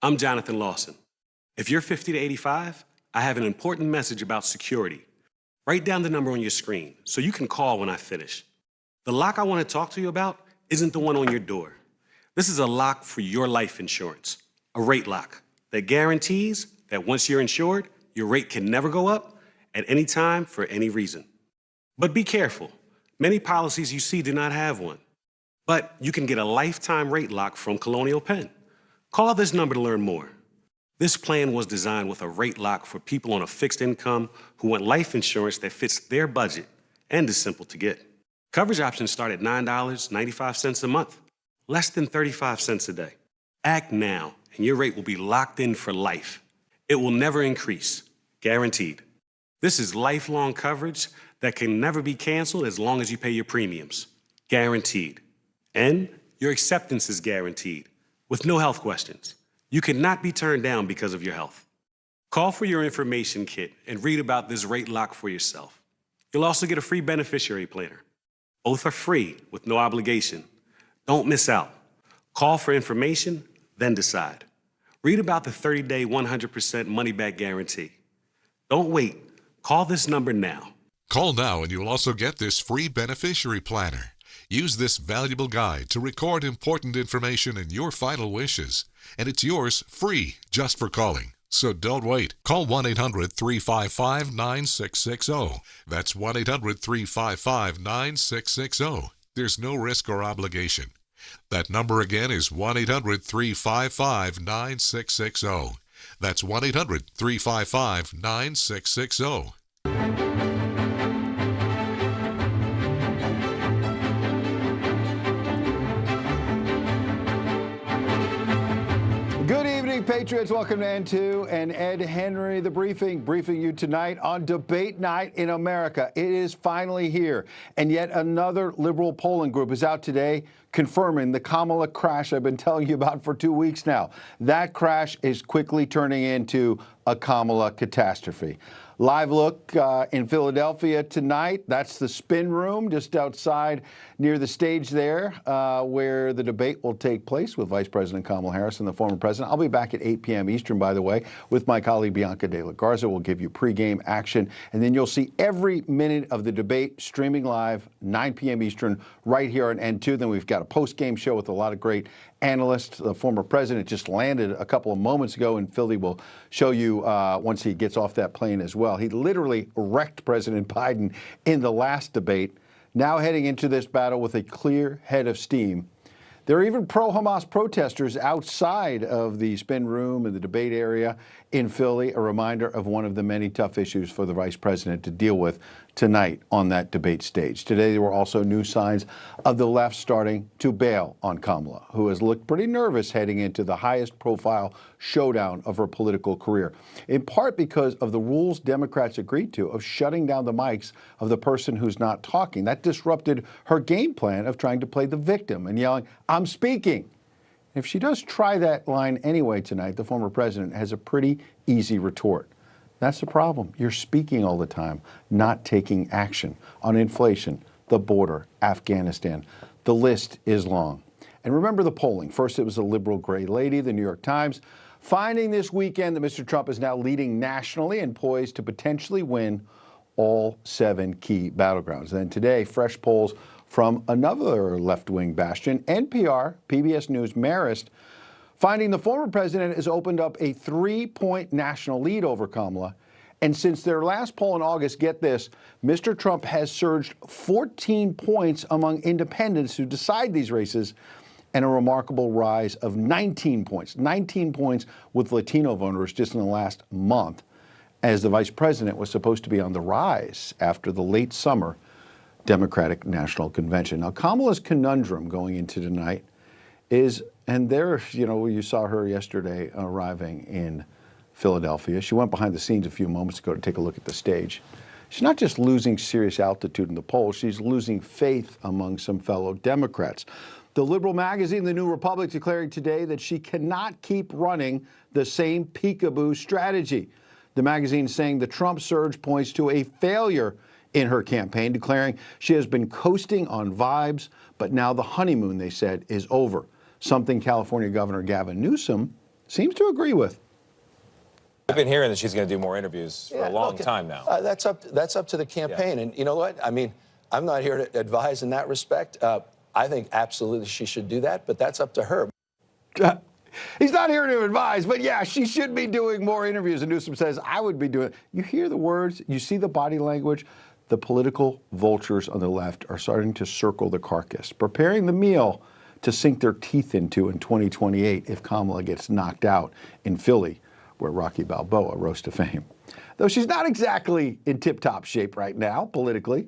I'm Jonathan Lawson. If you're 50 to 85, I have an important message about security. Write down the number on your screen so you can call when I finish. The lock I want to talk to you about isn't the one on your door. This is a lock for your life insurance, a rate lock that guarantees that once you're insured, your rate can never go up at any time for any reason. But be careful. Many policies you see do not have one. But you can get a lifetime rate lock from Colonial Penn. Call this number to learn more. This plan was designed with a rate lock for people on a fixed income who want life insurance that fits their budget and is simple to get. Coverage options start at $9.95 a month, less than 35 cents a day. Act now, and your rate will be locked in for life. It will never increase, guaranteed. This is lifelong coverage that can never be canceled as long as you pay your premiums, guaranteed. And your acceptance is guaranteed, with no health questions. You cannot be turned down because of your health. Call for your information kit and read about this rate lock for yourself. You'll also get a free beneficiary planner. Both are free with no obligation. Don't miss out. Call for information, then decide. Read about the 30-day 100% money-back guarantee. Don't wait. Call this number now. Call now and you'll also get this free beneficiary planner. Use this valuable guide to record important information and your final wishes. And it's yours free just for calling. So don't wait. Call 1-800-355-9660. That's 1-800-355-9660. There's no risk or obligation. That number again is 1-800-355-9660. That's 1-800-355-9660. Patriots, welcome to N2 and Ed Henry, the briefing you tonight on debate night in America. It is finally here, and yet another liberal polling group is out today confirming the Kamala crash I've been telling you about for 2 weeks now. That crash is quickly turning into a Kamala catastrophe. Live look in Philadelphia tonight. That's the spin room just outside near the stage there where the debate will take place with Vice President Kamala Harris and the former president. I'll be back at 8 p.m. Eastern, by the way, with my colleague Bianca de la Garza. We'll give you pregame action, and then you'll see every minute of the debate streaming live, 9 p.m. Eastern, right here on N2. Then we've got a post-game show with a lot of great analysts. The former president just landed a couple of moments ago in Philly. We'll show you once he gets off that plane as well. He literally wrecked President Biden in the last debate. Now heading into this battle with a clear head of steam. There are even pro-Hamas protesters outside of the spin room and the debate area in Philly, a reminder of one of the many tough issues for the vice president to deal with tonight on that debate stage. Today, there were also new signs of the left starting to bail on Kamala, who has looked pretty nervous heading into the highest profile showdown of her political career, in part because of the rules Democrats agreed to of shutting down the mics of the person who's not talking. That disrupted her game plan of trying to play the victim and yelling, "I'm speaking." If she does try that line anyway tonight, the former president has a pretty easy retort. That's the problem. You're speaking all the time, not taking action on inflation, the border, Afghanistan. The list is long. And remember the polling. First, it was a liberal gray lady, the New York Times, finding this weekend that Mr. Trump is now leading nationally and poised to potentially win all 7 key battlegrounds. Then today, fresh polls from another left-wing bastion, NPR, PBS News Marist, finding the former president has opened up a 3-point national lead over Kamala. And since their last poll in August, get this, Mr. Trump has surged 14 points among independents who decide these races, and a remarkable rise of 19 points with Latino voters just in the last month, as the vice president was supposed to be on the rise after the late summer Democratic National Convention. Now, Kamala's conundrum going into tonight is, and there, you saw her yesterday arriving in Philadelphia. She went behind the scenes a few moments ago to take a look at the stage. She's not just losing serious altitude in the polls, she's losing faith among some fellow Democrats. The liberal magazine, The New Republic, declaring today that she cannot keep running the same peekaboo strategy. The magazine saying the Trump surge points to a failure in her campaign, declaring she has been coasting on vibes, but now the honeymoon, they said, is over, something California Governor Gavin Newsom seems to agree with. I've been hearing that she's going to do more interviews for a long time now. That's up to the campaign. And you know what? I mean, I'm not here to advise in that respect. I think absolutely she should do that, but that's up to her. He's not here to advise, but yeah, she should be doing more interviews. And Newsom says, I would be doing it. You hear the words, you see the body language. The political vultures on the left are starting to circle the carcass, preparing the meal to sink their teeth into in 2028 if Kamala gets knocked out in Philly, where Rocky Balboa rose to fame. Though she's not exactly in tip-top shape right now, politically.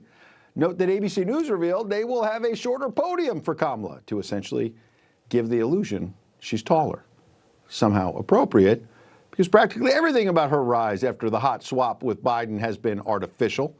Note that ABC News revealed they will have a shorter podium for Kamala to essentially give the illusion she's taller. Somehow appropriate, because practically everything about her rise after the hot swap with Biden has been artificial.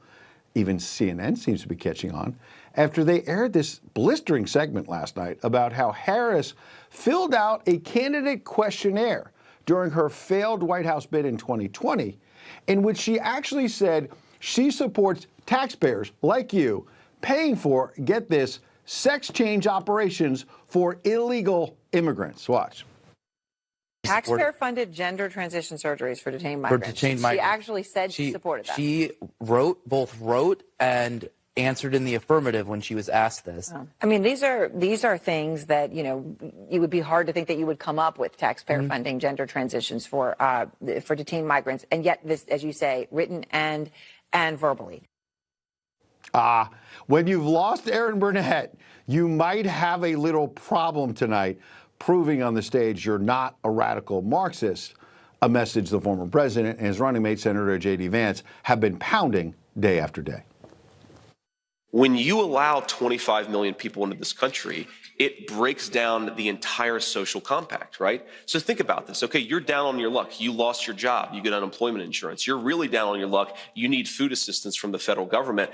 Even CNN seems to be catching on after they aired this blistering segment last night about how Harris filled out a candidate questionnaire during her failed White House bid in 2020, in which she actually said she supports taxpayers like you paying for, get this, sex change operations for illegal immigrants. Watch. Taxpayer-funded gender transition surgeries for detained migrants. She actually said she supported that. She both wrote and answered in the affirmative when she was asked this. Oh. I mean, these are things that, you know, it would be hard to think that you would come up with taxpayer funding gender transitions for detained migrants, and yet this, as you say, written and verbally. When you've lost Erin Burnett, you might have a little problem tonight, proving on the stage you're not a radical Marxist, a message the former president and his running mate, Senator J.D. Vance, have been pounding day after day. When you allow 25 million people into this country, it breaks down the entire social compact, right? So think about this. Okay, you're down on your luck. You lost your job. You get unemployment insurance. You're really down on your luck. You need food assistance from the federal government.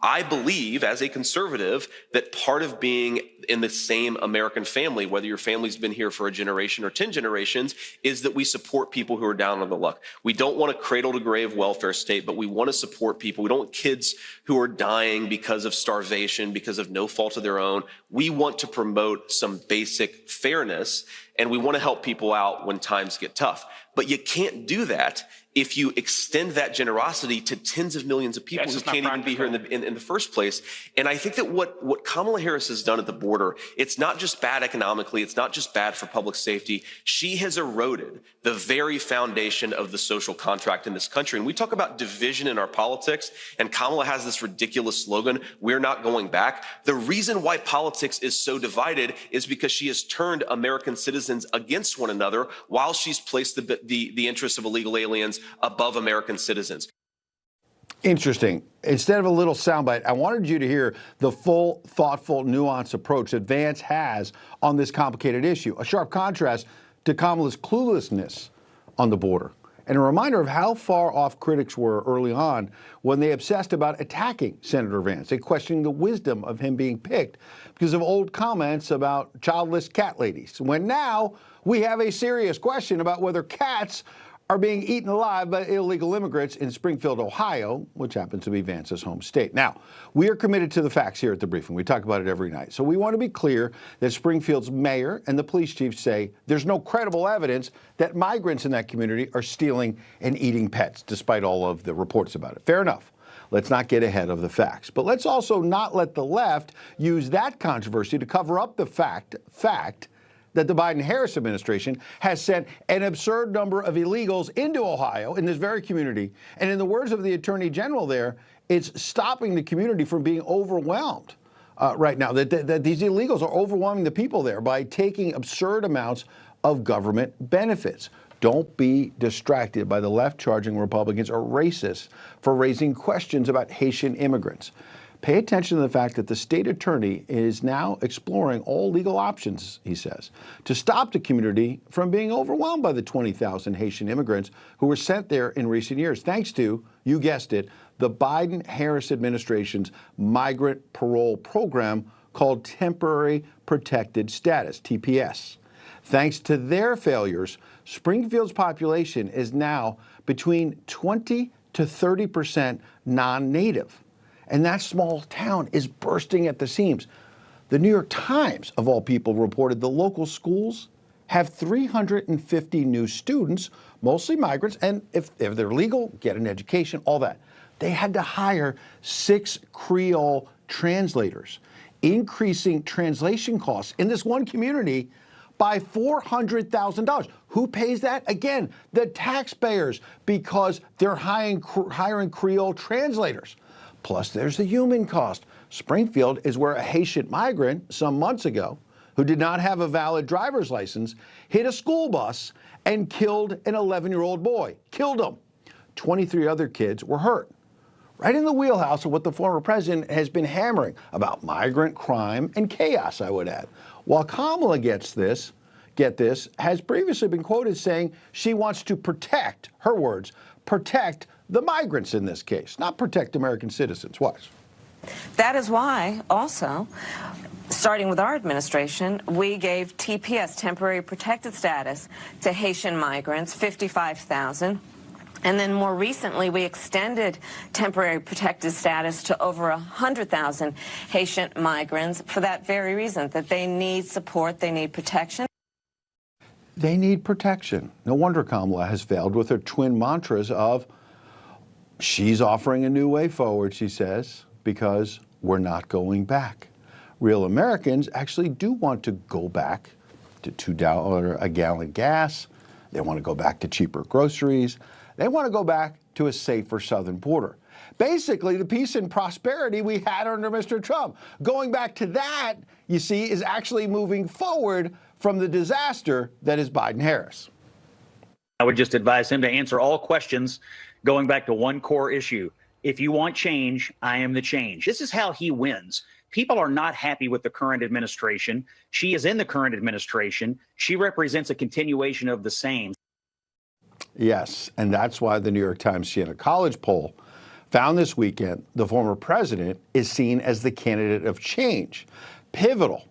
I believe, as a conservative, that part of being in the same American family, whether your family's been here for a generation or 10 generations, is that we support people who are down on the luck. We don't want a cradle-to-grave welfare state, but we want to support people. We don't want kids who are dying because of starvation, because of no fault of their own. We want to promote some basic fairness, and we want to help people out when times get tough. But you can't do that if you extend that generosity to tens of millions of people who can't even be here in the first place. And I think that what Kamala Harris has done at the border, it's not just bad economically, it's not just bad for public safety. She has eroded the very foundation of the social contract in this country. And we talk about division in our politics, and Kamala has this ridiculous slogan, "We're not going back." The reason why politics is so divided is because she has turned American citizens against one another while she's placed the interests of illegal aliens above American citizens. Interesting. Instead of a little soundbite, I wanted you to hear the full, thoughtful, nuanced approach that Vance has on this complicated issue, a sharp contrast to Kamala's cluelessness on the border, and a reminder of how far off critics were early on when they obsessed about attacking Senator Vance and questioning the wisdom of him being picked because of old comments about childless cat ladies, when now we have a serious question about whether cats are being eaten alive by illegal immigrants in Springfield, Ohio, which happens to be Vance's home state. Now, we are committed to the facts here at The Briefing. We talk about it every night. So we want to be clear that Springfield's mayor and the police chief say there's no credible evidence that migrants in that community are stealing and eating pets, despite all of the reports about it. Fair enough. Let's not get ahead of the facts. But let's also not let the left use that controversy to cover up the fact that the Biden-Harris administration has sent an absurd number of illegals into Ohio, in this very community. And in the words of the Attorney General there, it's stopping the community from being overwhelmed right now, that these illegals are overwhelming the people there by taking absurd amounts of government benefits. Don't be distracted by the left charging Republicans are racist for raising questions about Haitian immigrants. Pay attention to the fact that the state attorney is now exploring all legal options, he says, to stop the community from being overwhelmed by the 20,000 Haitian immigrants who were sent there in recent years, thanks to, you guessed it, the Biden-Harris administration's migrant parole program called Temporary Protected Status, TPS. Thanks to their failures, Springfield's population is now between 20 to 30% non-native. And that small town is bursting at the seams. The New York Times, of all people, reported the local schools have 350 new students, mostly migrants, and if they're legal, get an education, all that. They had to hire 6 Creole translators, increasing translation costs in this one community by $400,000. Who pays that? Again, the taxpayers, because they're hiring Creole translators. Plus, there's the human cost. Springfield is where a Haitian migrant some months ago, who did not have a valid driver's license, hit a school bus and killed an 11-year-old boy. Killed him. 23 other kids were hurt. Right in the wheelhouse of what the former president has been hammering about migrant crime and chaos, I would add. While Kamala get this, has previously been quoted saying she wants to protect, her words, protect the migrants in this case, not protect American citizens. Watch. That is why, also, starting with our administration, we gave TPS, temporary protected status, to Haitian migrants, 55,000. And then more recently, we extended temporary protected status to over 100,000 Haitian migrants for that very reason, that they need support, they need protection. They need protection. No wonder Kamala has failed with her twin mantras of, she's offering a new way forward, she says, because we're not going back. Real Americans actually do want to go back to $2 a gallon gas. They want to go back to cheaper groceries. They want to go back to a safer southern border. Basically, the peace and prosperity we had under Mr. Trump. Going back to that, you see, is actually moving forward from the disaster that is Biden-Harris. I would just advise him to answer all questions going back to one core issue. If you want change, I am the change. This is how he wins. People are not happy with the current administration. She is in the current administration. She represents a continuation of the same. Yes, and that's why the New York Times Siena College poll found this weekend the former president is seen as the candidate of change. Pivotal.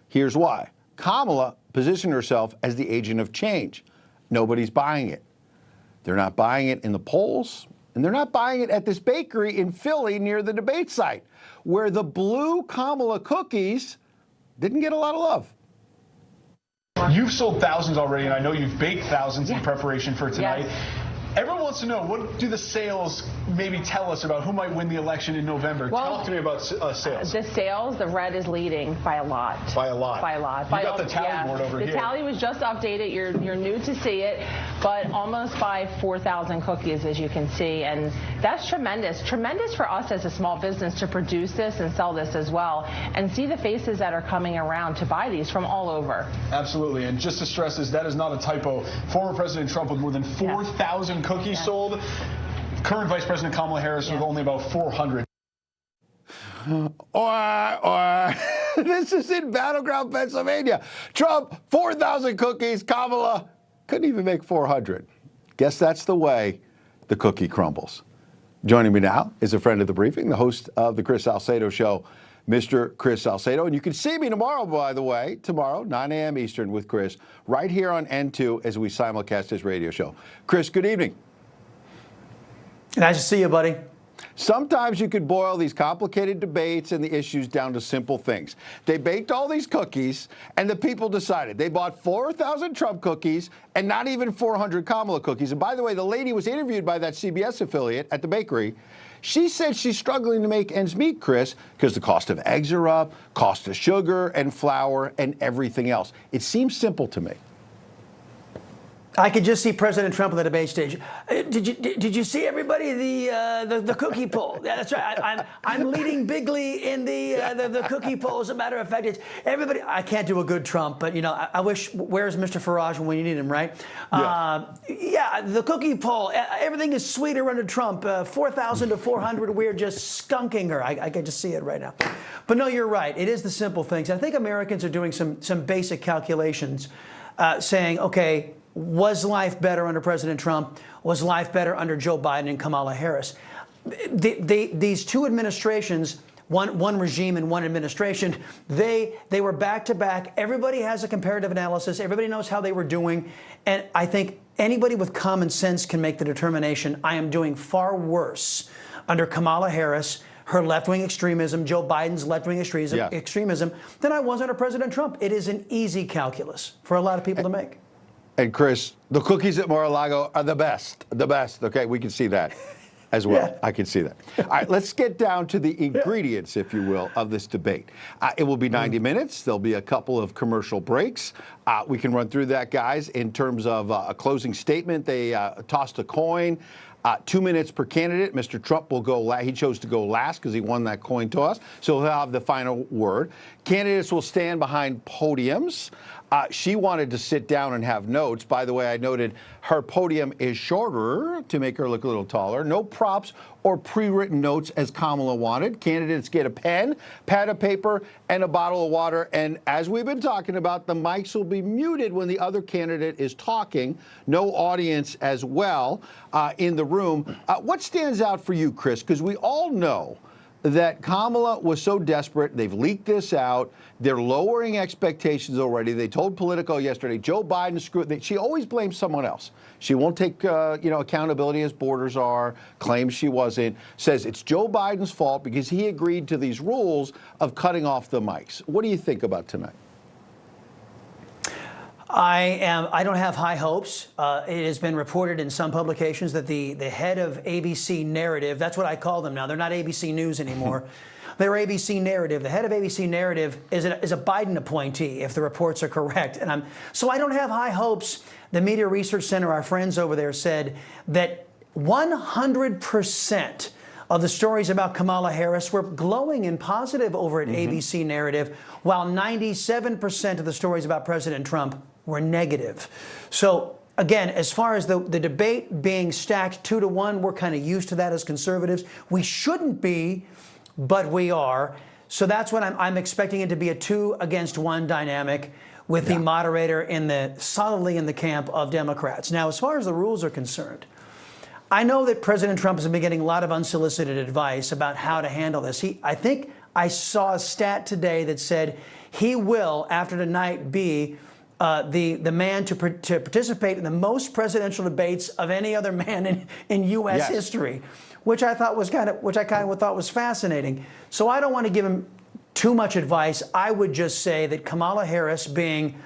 Here's why. Kamala positioned herself as the agent of change. Nobody's buying it. They're not buying it in the polls, and they're not buying it at this bakery in Philly near the debate site, where the blue Kamala cookies didn't get a lot of love. You've sold thousands already, and I know you've baked thousands in preparation for tonight. Yes. Everyone wants to know, what do the sales maybe tell us about who might win the election in November? Well, talk to me about sales. The sales, the red is leading by a lot. By a lot? By a lot. You got the tally board over here. The tally was just updated. You're new to see it, but almost by 4,000 cookies, as you can see, and that's tremendous. Tremendous for us as a small business to produce this and sell this as well, and see the faces that are coming around to buy these from all over. Absolutely, and just to stress this, that is not a typo. Former President Trump with more than 4,000 cookies sold. Current Vice President Kamala Harris with only about 400. This is in battleground Pennsylvania. Trump, 4,000 cookies. Kamala couldn't even make 400. Guess that's the way the cookie crumbles. Joining me now is a friend of the briefing, the host of the Chris Salcedo Show, Mr. Chris Salcedo. And you can see me tomorrow, by the way, tomorrow, 9 a.m. Eastern with Chris, right here on N2 as we simulcast his radio show. Chris, good evening. Nice to see you, buddy. Sometimes you could boil these complicated debates and the issues down to simple things. They baked all these cookies, and the people decided. They bought 4,000 Trump cookies and not even 400 Kamala cookies. And by the way, the lady was interviewed by that CBS affiliate at the bakery. She said she's struggling to make ends meet, Chris, because the cost of eggs are up, cost of sugar and flour and everything else. It seems simple to me. I could just see President Trump on the debate stage. Did you see everybody the cookie poll? Yeah, that's right. I'm leading bigly in the cookie poll. As a matter of fact, it's everybody. I can't do a good Trump, but you know, I wish. Where's Mr. Farage when you need him, right? Yeah, the cookie poll. Everything is sweeter under Trump. 4,000 to 400. We're just skunking her. I can just see it right now. But no, you're right. It is the simple things. I think Americans are doing some basic calculations, saying, okay, was life better under President Trump? Was life better under Joe Biden and Kamala Harris? These two administrations, one regime and one administration, they were back to back. Everybody has a comparative analysis. Everybody knows how they were doing. And I think anybody with common sense can make the determination, I am doing far worse under Kamala Harris her left-wing extremism, Joe Biden's left-wing extremism, than I was under President Trump. It is an easy calculus for a lot of people to make. And Chris, the cookies at Mar-a-Lago are the best. The best. Okay, we can see that as well. Yeah. I can see that. All right, let's get down to the ingredients, if you will, of this debate. It will be 90 minutes. There'll be a couple of commercial breaks. We can run through that, guys. In terms of a closing statement, they tossed a coin. 2 minutes per candidate. Mr. Trump will go last. He chose to go last because he won that coin toss. So he'll have the final word. Candidates will stand behind podiums. She wanted to sit down and have notes. By the way, I noted her podium is shorter to make her look a little taller. No props or pre-written notes as Kamala wanted. Candidates get a pen, pad of paper, and a bottle of water. And as we've been talking about, the mics will be muted when the other candidate is talking. No audience as well in the room. What stands out for you, Chris? Because we all know that Kamala was so desperate. They've leaked this out. They're lowering expectations already. They told Politico yesterday, Joe Biden screwed. She always blames someone else. She won't take accountability as borders are, claims she wasn't, says it's Joe Biden's fault because he agreed to these rules of cutting off the mics. What do you think about tonight? I don't have high hopes. It has been reported in some publications that the head of ABC Narrative, that's what I call them now. They're not ABC News anymore. They're ABC Narrative. The head of ABC Narrative is a Biden appointee, if the reports are correct. And so I don't have high hopes. The Media Research Center, our friends over there, said that 100% of the stories about Kamala Harris were glowing and positive over at ABC Narrative, while 97% of the stories about President Trump were negative. So again, as far as the debate being stacked 2-1, we're kind of used to that as conservatives. We shouldn't be, but we are. So that's what I'm expecting it to be, a 2-against-1 dynamic with the moderator solidly in the camp of Democrats. Now, as far as the rules are concerned, I know that President Trump has been getting a lot of unsolicited advice about how to handle this. I think I saw a stat today that said he will, after tonight, be the man to participate in the most presidential debates of any other man in U.S. history, which I thought was kind of thought was fascinating. So I don't want to give him too much advice. I would just say that Kamala Harris, being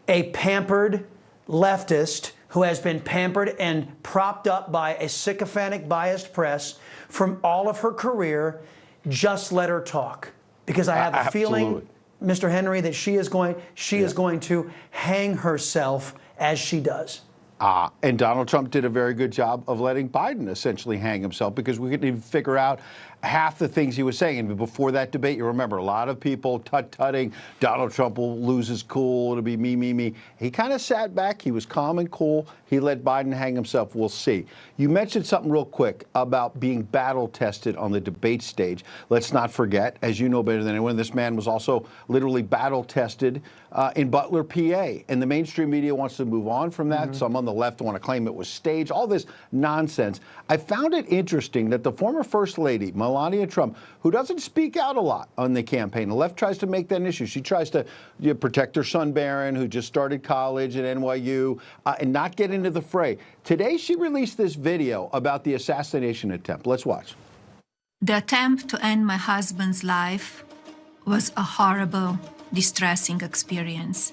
a pampered leftist who has been pampered and propped up by a sycophantic, biased press from all of her career, just let her talk, because I have a feeling, Mr. Henry, that she is going to hang herself as she does. And Donald Trump did a very good job of letting Biden essentially hang himself, because we couldn't even figure out half the things he was saying. And before that debate, you remember a lot of people tut-tutting, Donald Trump will lose his cool, it'll be me, me, me. He kind of sat back, he was calm and cool, he let Biden hang himself. We'll see. You mentioned something real quick about being battle-tested on the debate stage. Let's not forget, as you know better than anyone, this man was also literally battle-tested in Butler, PA. And the mainstream media wants to move on from that. Some on the left want to claim it was staged, all this nonsense. I found it interesting that the former First Lady, Melania Trump, who doesn't speak out a lot on the campaign, the left tries to make that an issue. She tries to protect her son, Barron, who just started college at NYU, and not get into the fray. Today, she released this video about the assassination attempt. Let's watch. The attempt to end my husband's life was a horrible, distressing experience.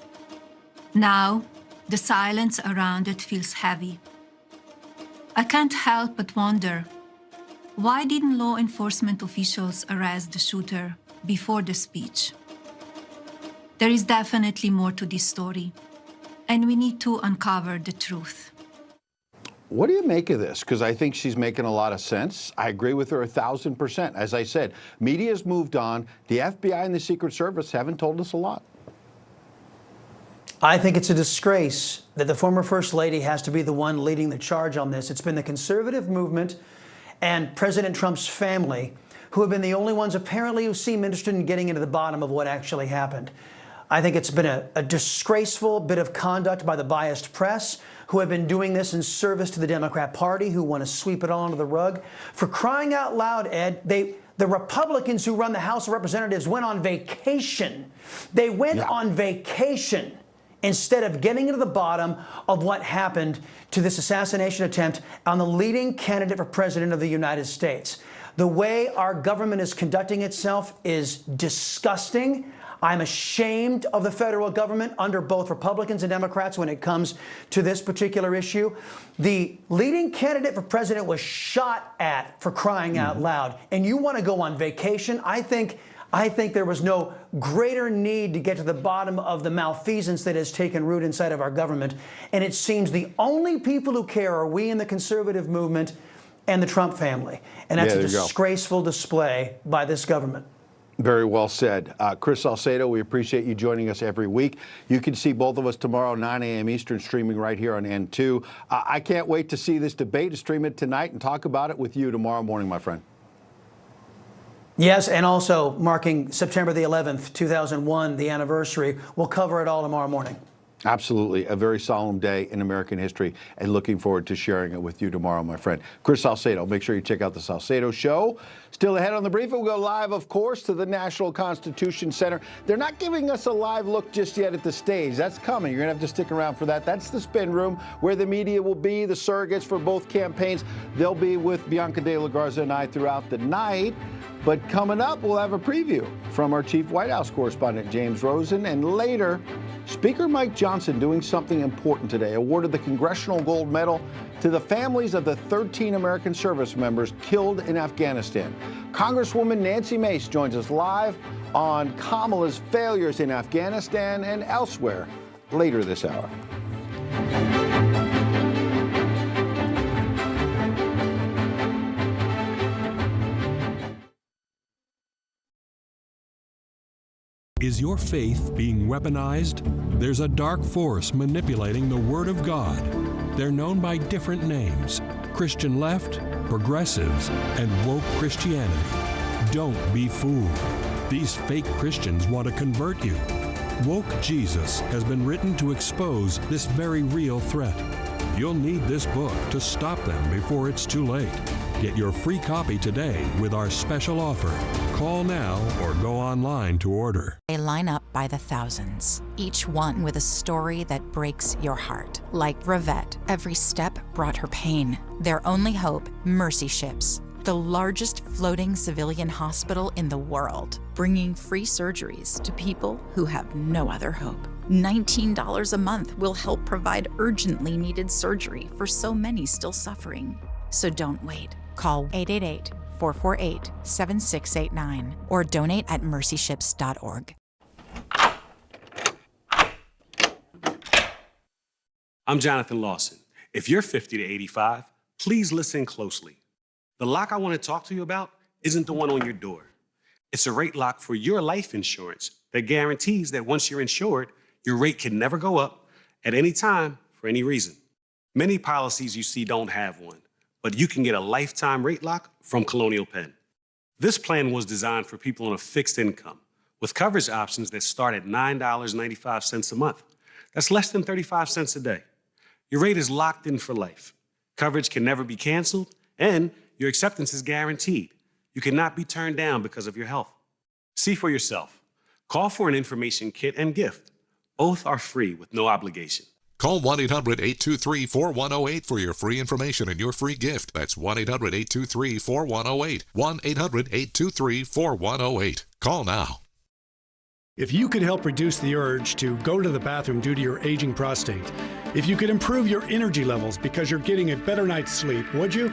Now, the silence around it feels heavy. I can't help but wonder, why didn't law enforcement officials arrest the shooter before the speech? There is definitely more to this story, and we need to uncover the truth. What do you make of this? Because I think she's making a lot of sense. I agree with her 1,000%. As I said, media's moved on. The FBI and the Secret Service haven't told us a lot. I think it's a disgrace that the former First Lady has to be the one leading the charge on this. It's been the conservative movement and President Trump's family who have been the only ones apparently who seem interested in getting into the bottom of what actually happened. I think it's been a disgraceful bit of conduct by the biased press, who have been doing this in service to the Democrat Party, who want to sweep it all under the rug. For crying out loud, Ed, the Republicans who run the House of Representatives went on vacation. They went on vacation instead of getting into the bottom of what happened to this assassination attempt on the leading candidate for president of the United States. The way our government is conducting itself is disgusting. I'm ashamed of the federal government under both Republicans and Democrats when it comes to this particular issue. The leading candidate for president was shot at, for crying out loud. And you want to go on vacation? I think there was no greater need to get to the bottom of the malfeasance that has taken root inside of our government. And it seems the only people who care are we in the conservative movement and the Trump family. And that's a disgraceful display by this government. Very well said. Chris Salcedo, we appreciate you joining us every week. You can see both of us tomorrow, 9 a.m. Eastern, streaming right here on N2. I can't wait to see this debate, to stream it tonight and talk about it with you tomorrow morning, my friend. Yes, and also marking September the 11th, 2001, the anniversary. We'll cover it all tomorrow morning. Absolutely. A very solemn day in American history, and looking forward to sharing it with you tomorrow, my friend. Chris Salcedo, make sure you check out the Salcedo Show. Still ahead on the briefing, we'll go live, of course, to the National Constitution Center. They're not giving us a live look just yet at the stage. That's coming. You're going to have to stick around for that. That's the spin room where the media will be, the surrogates for both campaigns. They'll be with Bianca de la Garza and I throughout the night. But coming up, we'll have a preview from our chief White House correspondent, James Rosen. And later, Speaker Mike Johnson doing something important today, awarded the Congressional Gold Medal to the families of the 13 American service members killed in Afghanistan. Congresswoman Nancy Mace joins us live on Kamala's failures in Afghanistan and elsewhere later this hour. Is your faith being weaponized? There's a dark force manipulating the Word of God. They're known by different names: Christian left, progressives, and woke Christianity. Don't be fooled. These fake Christians want to convert you. Woke Jesus has been written to expose this very real threat. You'll need this book to stop them before it's too late. Get your free copy today with our special offer. Call now or go online to order. They line up by the thousands, each one with a story that breaks your heart. Like Rivette, every step brought her pain. Their only hope, Mercy Ships, the largest floating civilian hospital in the world, bringing free surgeries to people who have no other hope. $19 a month will help provide urgently needed surgery for so many still suffering. So don't wait. Call 888-448-7689 or donate at mercyships.org. I'm Jonathan Lawson. If you're 50 to 85, please listen closely. The lock I want to talk to you about isn't the one on your door. It's a rate lock for your life insurance that guarantees that once you're insured, your rate can never go up at any time for any reason. Many policies you see don't have one, but you can get a lifetime rate lock from Colonial Penn. This plan was designed for people on a fixed income with coverage options that start at $9.95 a month. That's less than 35 cents a day. Your rate is locked in for life. Coverage can never be canceled, and your acceptance is guaranteed. You cannot be turned down because of your health. See for yourself. Call for an information kit and gift. Both are free with no obligation. Call 1-800-823-4108 for your free information and your free gift. That's 1-800-823-4108. 1-800-823-4108. Call now. If you could help reduce the urge to go to the bathroom due to your aging prostate, if you could improve your energy levels because you're getting a better night's sleep, would you?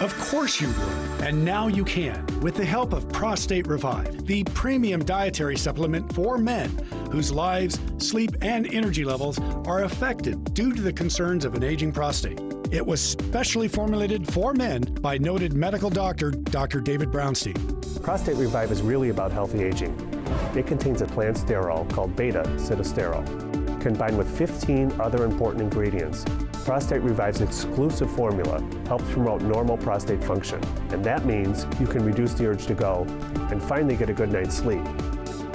Of course you would, and now you can with the help of Prostate Revive, the premium dietary supplement for men whose lives, sleep, and energy levels are affected due to the concerns of an aging prostate. It was specially formulated for men by noted medical doctor, Dr. David Brownstein. Prostate Revive is really about healthy aging. It contains a plant sterol called beta-sitosterol, combined with 15 other important ingredients. Prostate Revive's exclusive formula helps promote normal prostate function, and that means you can reduce the urge to go and finally get a good night's sleep.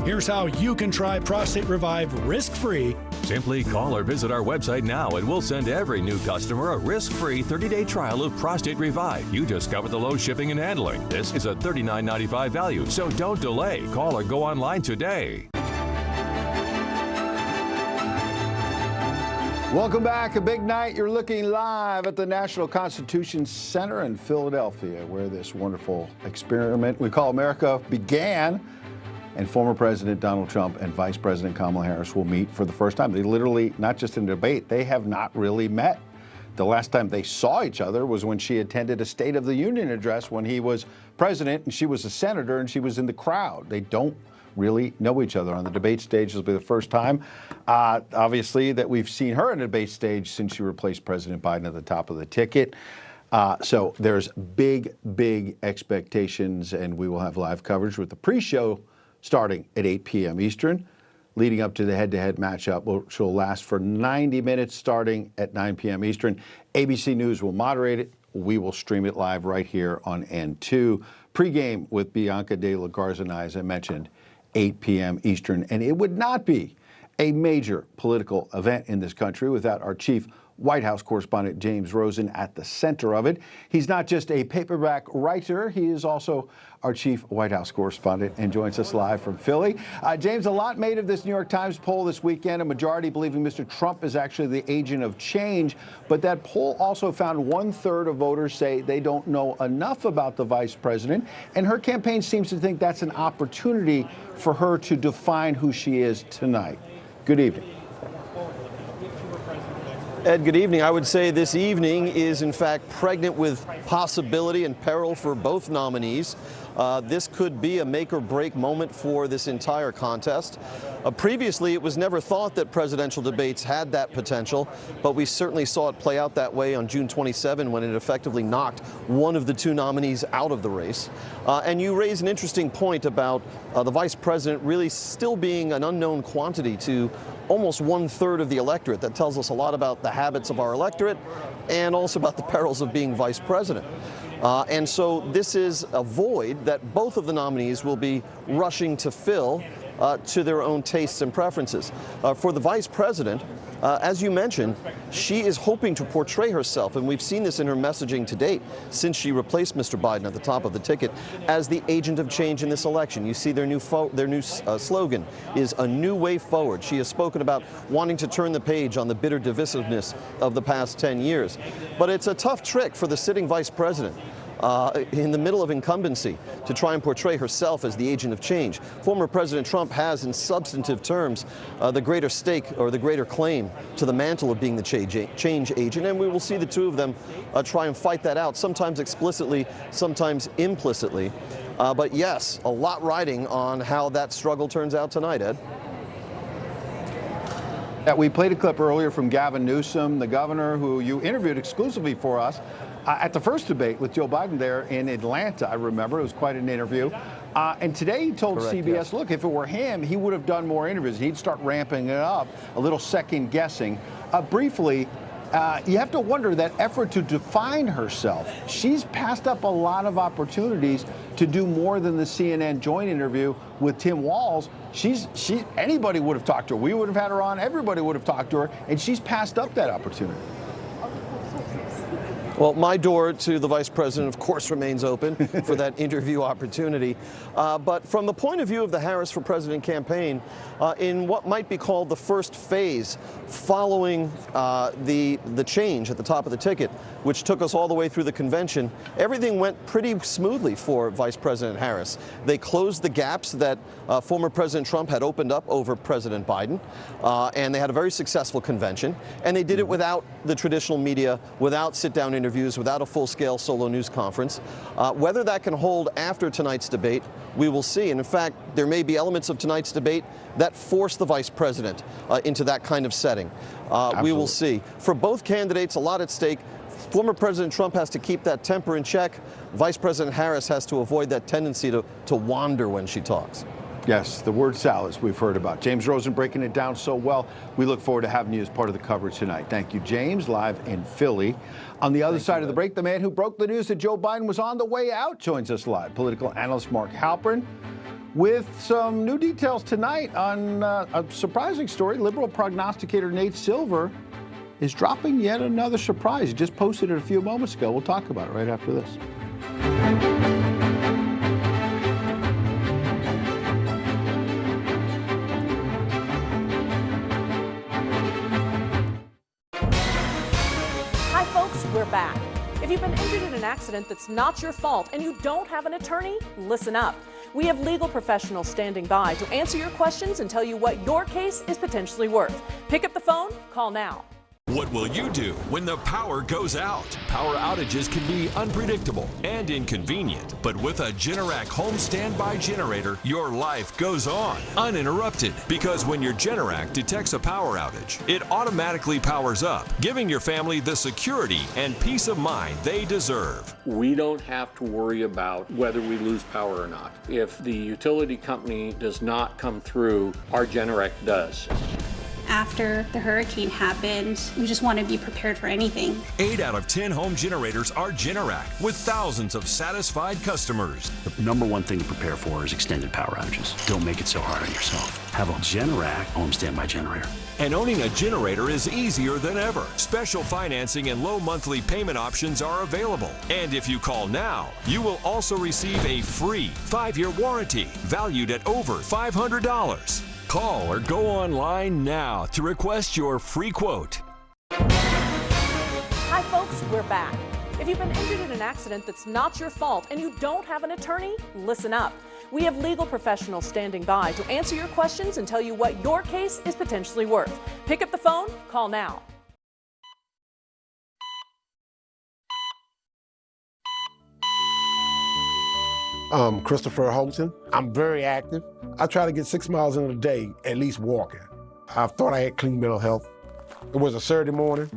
Here's how you can try Prostate Revive risk-free. Simply call or visit our website now and we'll send every new customer a risk-free 30-day trial of Prostate Revive. You just cover the low shipping and handling. This is a $39.95 value, so don't delay. Call or go online today. Welcome back. A big night. You're looking live at the National Constitution Center in Philadelphia, where this wonderful experiment we call America began. And former President Donald Trump and Vice President Kamala Harris will meet for the first time. They literally, not just in debate, they have not really met. The last time they saw each other was when she attended a State of the Union address when he was president and she was a senator and she was in the crowd. They don't really know each other on the debate stage. This will be the first time, obviously, that we've seen her on the debate stage since she replaced President Biden at the top of the ticket. So there's big, big expectations, and we will have live coverage with the pre-show starting at 8 p.m. Eastern, leading up to the head-to-head matchup, which will last for 90 minutes starting at 9 p.m. Eastern. ABC News will moderate it. We will stream it live right here on N2. Pre-game with Bianca de la Garza and I, as I mentioned, 8 p.m. Eastern. And it would not be a major political event in this country without our chief White House correspondent James Rosen at the center of it. He's not just a paperback writer, he is also our chief White House correspondent and joins us live from Philly. James, a lot made of this New York Times poll this weekend, a majority believing Mr. Trump is actually the agent of change. But that poll also found 1/3 of voters say they don't know enough about the vice president. And her campaign seems to think that's an opportunity for her to define who she is tonight. Good evening. Ed, good evening. I would say this evening is, in fact, pregnant with possibility and peril for both nominees. This could be a make-or-break moment for this entire contest. Previously, it was never thought that presidential debates had that potential, but we certainly saw it play out that way on June 27 when it effectively knocked one of the two nominees out of the race. And you raise an interesting point about the vice president really still being an unknown quantity to almost 1/3 of the electorate. That tells us a lot about the habits of our electorate and also about the perils of being vice president. And so this is a void that both of the nominees will be rushing to fill to their own tastes and preferences. For the vice president, as you mentioned, she is hoping to portray herself, and we've seen this in her messaging to date since she replaced Mr. Biden at the top of the ticket, as the agent of change in this election. You see their new slogan is a new way forward. She has spoken about wanting to turn the page on the bitter divisiveness of the past 10 years. But it's a tough trick for the sitting vice president in the middle of incumbency to try and portray herself as the agent of change. Former President Trump has, in substantive terms, the greater stake or the greater claim to the mantle of being the change agent, and we will see the two of them try and fight that out, sometimes explicitly, sometimes implicitly. But yes, a lot riding on how that struggle turns out tonight, Ed. We played a clip earlier from Gavin Newsom, the governor who you interviewed exclusively for us at the first debate with Joe Biden there in Atlanta. I remember it was quite an interview. And today he told CBS, yes, look, if it were him, he would have done more interviews. He'd start ramping it up, a little second guessing. Briefly, you have to wonder that effort to define herself. She's passed up a lot of opportunities to do more than the CNN joint interview with Tim Walz. Anybody would have talked to her. We would have had her on. Everybody would have talked to her. And she's passed up that opportunity. Well, my door to the vice president, of course, remains open for that interview opportunity. But from the point of view of the Harris for President campaign, in what might be called the first phase following the change at the top of the ticket, which took us all the way through the convention, everything went pretty smoothly for Vice President Harris. They closed the gaps that former President Trump had opened up over President Biden, and they had a very successful convention, and they did it without the traditional media, without sit-down interviews, without a full-scale solo news conference. Whether that can hold after tonight's debate, we will see. And in fact, there may be elements of tonight's debate that force the vice president into that kind of setting. We will see. For both candidates, a lot at stake. Former President Trump has to keep that temper in check. Vice President Harris has to avoid that tendency to wander when she talks. Yes, the word salads we've heard about. James Rosen breaking it down so well. We look forward to having you as part of the coverage tonight. Thank you, James, live in Philly. On the other side of the break, the man who broke the news that Joe Biden was on the way out joins us live. Political analyst Mark Halperin with some new details tonight on a surprising story. Liberal prognosticator Nate Silver is dropping yet another surprise. He just posted it a few moments ago. We'll talk about it right after this. we're back. If you've been injured in an accident that's not your fault and you don't have an attorney, listen up. We have legal professionals standing by to answer your questions and tell you what your case is potentially worth. Pick up the phone, call now. What will you do when the power goes out? Power outages can be unpredictable and inconvenient, but with a Generac home standby generator, your life goes on uninterrupted, because when your Generac detects a power outage, it automatically powers up, giving your family the security and peace of mind they deserve. We don't have to worry about whether we lose power or not. If the utility company does not come through, our Generac does. After the hurricane happened, we just want to be prepared for anything. 8 out of 10 home generators are Generac, with thousands of satisfied customers. The number one thing to prepare for is extended power outages. Don't make it so hard on yourself. Have a Generac home standby generator. And owning a generator is easier than ever. Special financing and low monthly payment options are available. And if you call now, you will also receive a free 5-year warranty valued at over $500. Call or go online now to request your free quote. Hi folks, we're back. If you've been injured in an accident that's not your fault and you don't have an attorney, listen up. We have legal professionals standing by to answer your questions and tell you what your case is potentially worth. Pick up the phone, call now. Christopher Holton. I'm very active. I try to get 6 miles in a day, at least walking. I thought I had clean mental health. It was a Saturday morning.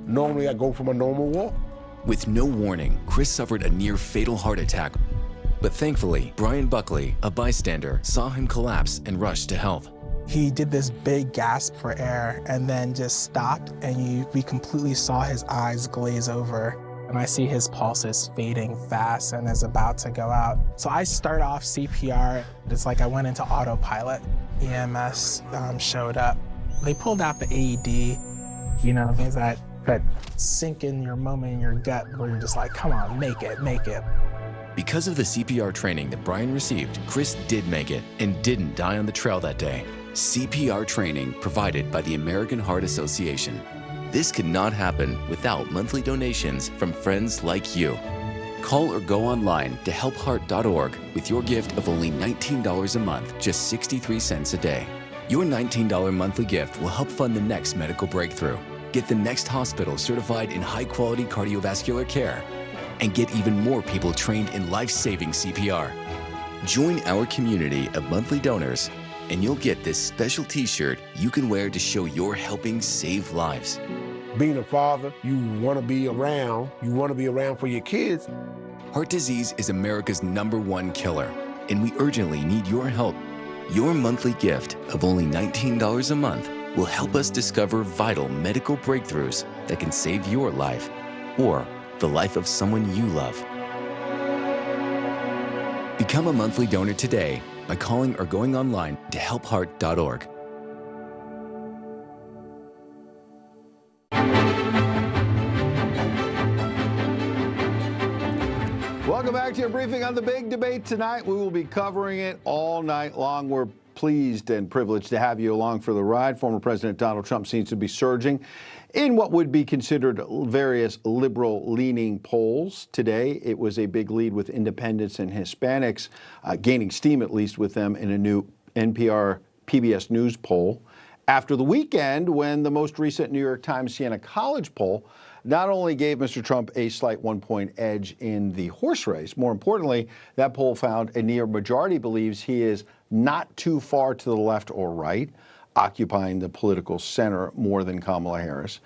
Normally I go for my normal walk. With no warning, Chris suffered a near-fatal heart attack. But thankfully, Brian Buckley, a bystander, saw him collapse and rushed to help. He did this big gasp for air and then just stopped, and we completely saw his eyes glaze over. And I see his pulse is fading fast and is about to go out. So I start off CPR. It's like I went into autopilot. EMS showed up. They pulled out the AED, things that sink in your moment in your gut where you're just like, come on, make it, make it. Because of the CPR training that Brian received, Chris did make it and didn't die on the trail that day. CPR training provided by the American Heart Association. This could not happen without monthly donations from friends like you. Call or go online to helpheart.org with your gift of only $19 a month, just 63 cents a day. Your $19 monthly gift will help fund the next medical breakthrough, get the next hospital certified in high-quality cardiovascular care, and get even more people trained in life-saving CPR. Join our community of monthly donors, and you'll get this special t-shirt you can wear to show you're helping save lives. Being a father, you want to be around. You want to be around for your kids. Heart disease is America's #1 killer, and we urgently need your help. Your monthly gift of only $19 a month will help us discover vital medical breakthroughs that can save your life or the life of someone you love. Become a monthly donor today by calling or going online to helpheart.org. Welcome back to your briefing on the big debate tonight. We will be covering it all night long. We're pleased and privileged to have you along for the ride. Former President Donald Trump seems to be surging in what would be considered various liberal-leaning polls. Today, it was a big lead with independents and Hispanics, gaining steam at least with them in a new NPR PBS News poll. After the weekend, when the most recent New York Times Siena College poll not only gave Mr. Trump a slight 1-point edge in the horse race, more importantly, that poll found a near majority believes he is not too far to the left or right, occupying the political center more than Kamala Harris.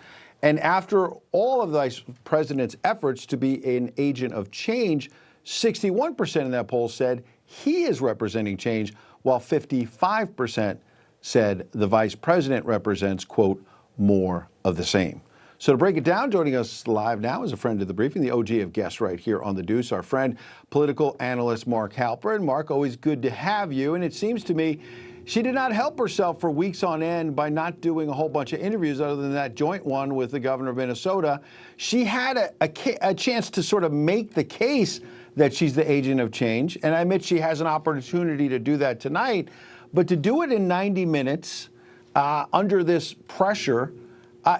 And after all of the Vice President's efforts to be an agent of change, 61% in that poll said he is representing change, while 55% said the Vice President represents, quote, more of the same. So to break it down, joining us live now is a friend of the briefing, the OG of guests right here on The Deuce, our friend, political analyst Mark Halperin. Mark, always good to have you. And it seems to me she did not help herself for weeks on end by not doing a whole bunch of interviews other than that joint one with the governor of Minnesota. She had a chance to sort of make the case that she's the agent of change. And I admit she has an opportunity to do that tonight. But to do it in 90 minutes under this pressure,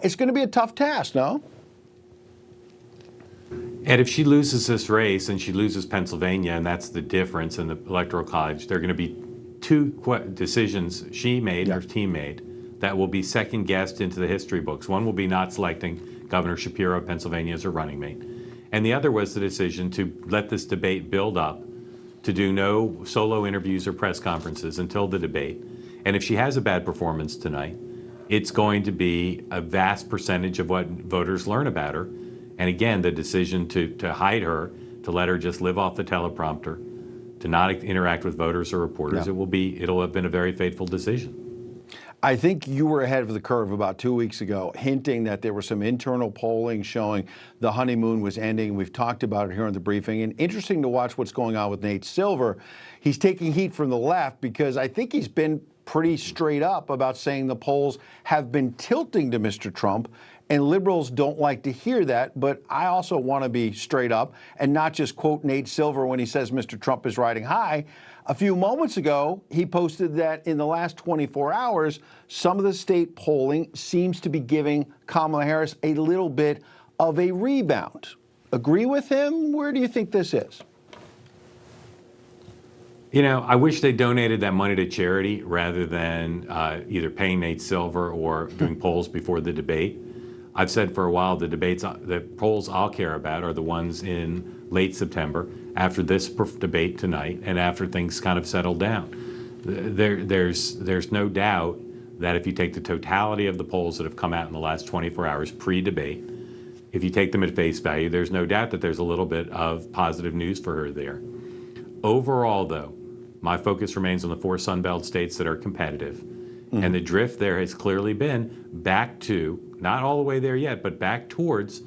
it's going to be a tough task, no? And if she loses this race and she loses Pennsylvania, and that's the difference in the Electoral College, there are going to be two decisions she made, her team made, that will be second guessed into the history books. One will be not selecting Governor Shapiro of Pennsylvania as her running mate. And the other was the decision to let this debate build up, to do no solo interviews or press conferences until the debate. And if she has a bad performance tonight, it's going to be a vast percentage of what voters learn about her. And again, the decision to hide her, to let her just live off the teleprompter, to not interact with voters or reporters, it'll have been a very fateful decision. I think you were ahead of the curve about 2 weeks ago, hinting that there was some internal polling showing the honeymoon was ending. We've talked about it here on the briefing. And interesting to watch what's going on with Nate Silver. He's taking heat from the left because I think he's been pretty straight up about saying the polls have been tilting to Mr. Trump. And liberals don't like to hear that, but I also want to be straight up and not just quote Nate Silver when he says Mr. Trump is riding high. A few moments ago, he posted that in the last 24 hours, some of the state polling seems to be giving Kamala Harris a little bit of a rebound. Agree with him? Where do you think this is? You know, I wish they donated that money to charity rather than either paying Nate Silver or doing polls before the debate. I've said for a while the polls I'll care about are the ones in late September, after this debate tonight, and after things kind of settle down. There's no doubt that if you take the totality of the polls that have come out in the last 24 hours pre-debate, if you take them at face value, there's no doubt that there's a little bit of positive news for her there. Overall, though, my focus remains on the 4 Sunbelt states that are competitive. And the drift there has clearly been back to, not all the way there yet, but back towards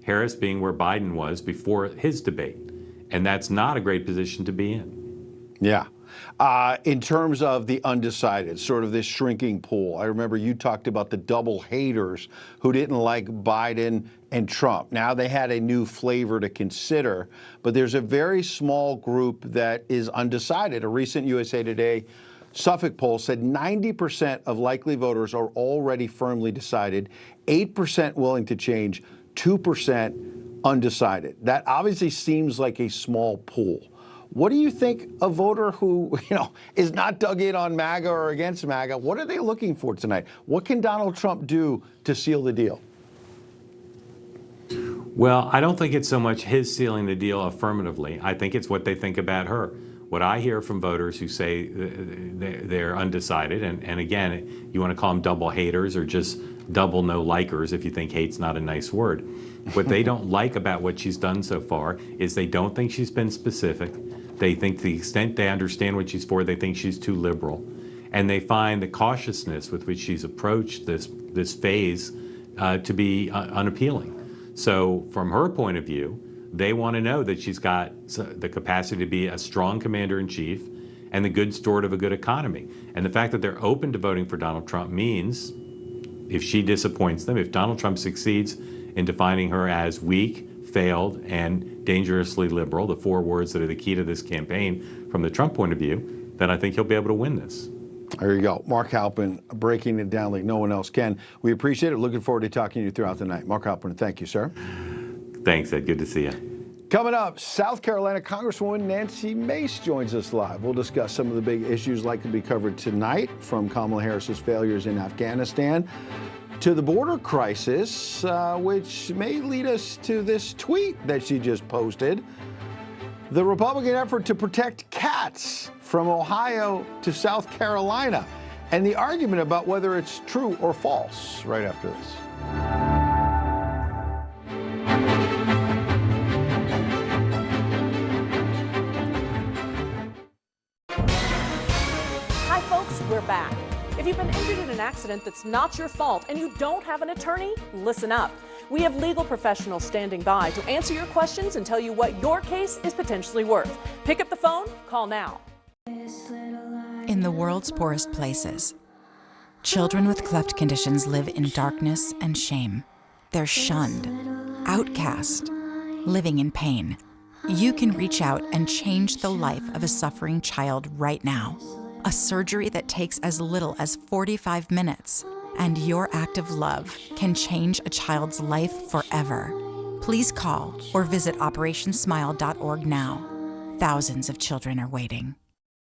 Harris being where Biden was before his debate. And that's not a great position to be in. Yeah. In terms of the undecided, sort of this shrinking pool, I remember you talked about the double haters who didn't like Biden and Trump. Now they had a new flavor to consider, but there's a very small group that is undecided. A recent USA Today Suffolk poll said 90% of likely voters are already firmly decided, 8% willing to change, 2% undecided. That obviously seems like a small pool. What do you think a voter who, is not dug in on MAGA or against MAGA, what are they looking for tonight? What can Donald Trump do to seal the deal? Well, I don't think it's so much his sealing the deal affirmatively. I think it's what they think about her. What I hear from voters who say they're undecided, and again, you want to call them double haters or just double no-likers if you think hate's not a nice word. What they don't like about what she's done so far is they don't think she's been specific. They think to the extent they understand what she's for, they think she's too liberal. And they find the cautiousness with which she's approached this phase to be unappealing. So from her point of view, they want to know that she's got the capacity to be a strong commander-in-chief and the good steward of a good economy. And the fact that they're open to voting for Donald Trump means if she disappoints them, if Donald Trump succeeds in defining her as weak, failed, and dangerously liberal, the 4 words that are the key to this campaign from the Trump point of view, then I think he'll be able to win this. There you go. Mark Halpin breaking it down like no one else can. We appreciate it. Looking forward to talking to you throughout the night. Mark Halpin, thank you, sir. Thanks, Ed. Good to see you. Coming up, South Carolina Congresswoman Nancy Mace joins us live. We'll discuss some of the big issues likely to be covered tonight, from Kamala Harris's failures in Afghanistan to the border crisis, which may lead us to this tweet that she just posted. The Republican effort to protect cats from Ohio to South Carolina, and the argument about whether it's true or false right after this. Hi folks, we're back. If you've been injured in an accident that's not your fault and you don't have an attorney, listen up. We have legal professionals standing by to answer your questions and tell you what your case is potentially worth. Pick up the phone, call now. In the world's poorest places, children with cleft conditions live in darkness and shame. They're shunned, outcast, living in pain. You can reach out and change the life of a suffering child right now. A surgery that takes as little as 45 minutes. And your act of love can change a child's life forever. Please call or visit operationsmile.org now. Thousands of children are waiting.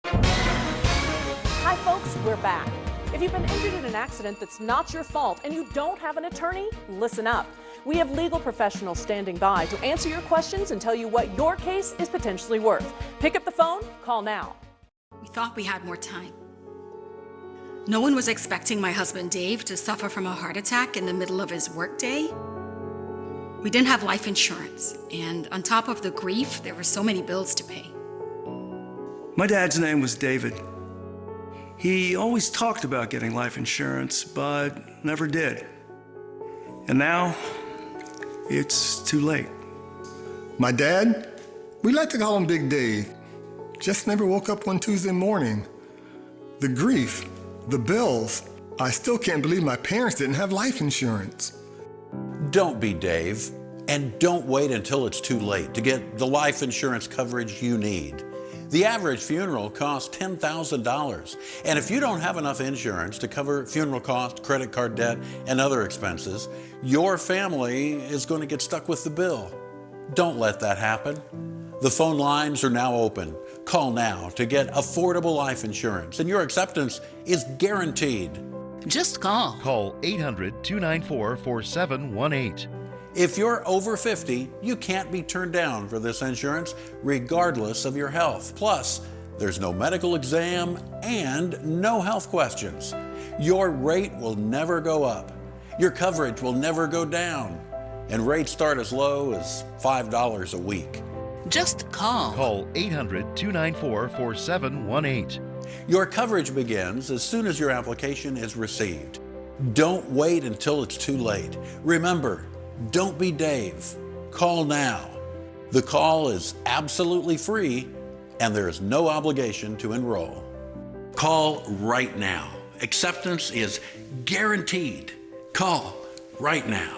Hi, folks, we're back. If you've been injured in an accident that's not your fault and you don't have an attorney, listen up. We have legal professionals standing by to answer your questions and tell you what your case is potentially worth. Pick up the phone, call now. We thought we had more time. No one was expecting my husband Dave to suffer from a heart attack in the middle of his workday. We didn't have life insurance, and on top of the grief, there were so many bills to pay. My dad's name was David. He always talked about getting life insurance, but never did. And now, it's too late. My dad, we like to call him Big Dave, just never woke up one Tuesday morning. The grief, the bills, I still can't believe my parents didn't have life insurance. Don't be Dave, and don't wait until it's too late to get the life insurance coverage you need. The average funeral costs $10,000, and if you don't have enough insurance to cover funeral costs, credit card debt, and other expenses, your family is going to get stuck with the bill. Don't let that happen. The phone lines are now open. Call now to get affordable life insurance, and your acceptance is guaranteed. Just call. Call 800-294-4718. If you're over 50, you can't be turned down for this insurance, regardless of your health. Plus, there's no medical exam and no health questions. Your rate will never go up. Your coverage will never go down. And rates start as low as $5 a week. Just call. Call 800-294-4718. Your coverage begins as soon as your application is received. Don't wait until it's too late. Remember, don't be Dave. Call now. The call is absolutely free and there is no obligation to enroll. Call right now. Acceptance is guaranteed. Call right now.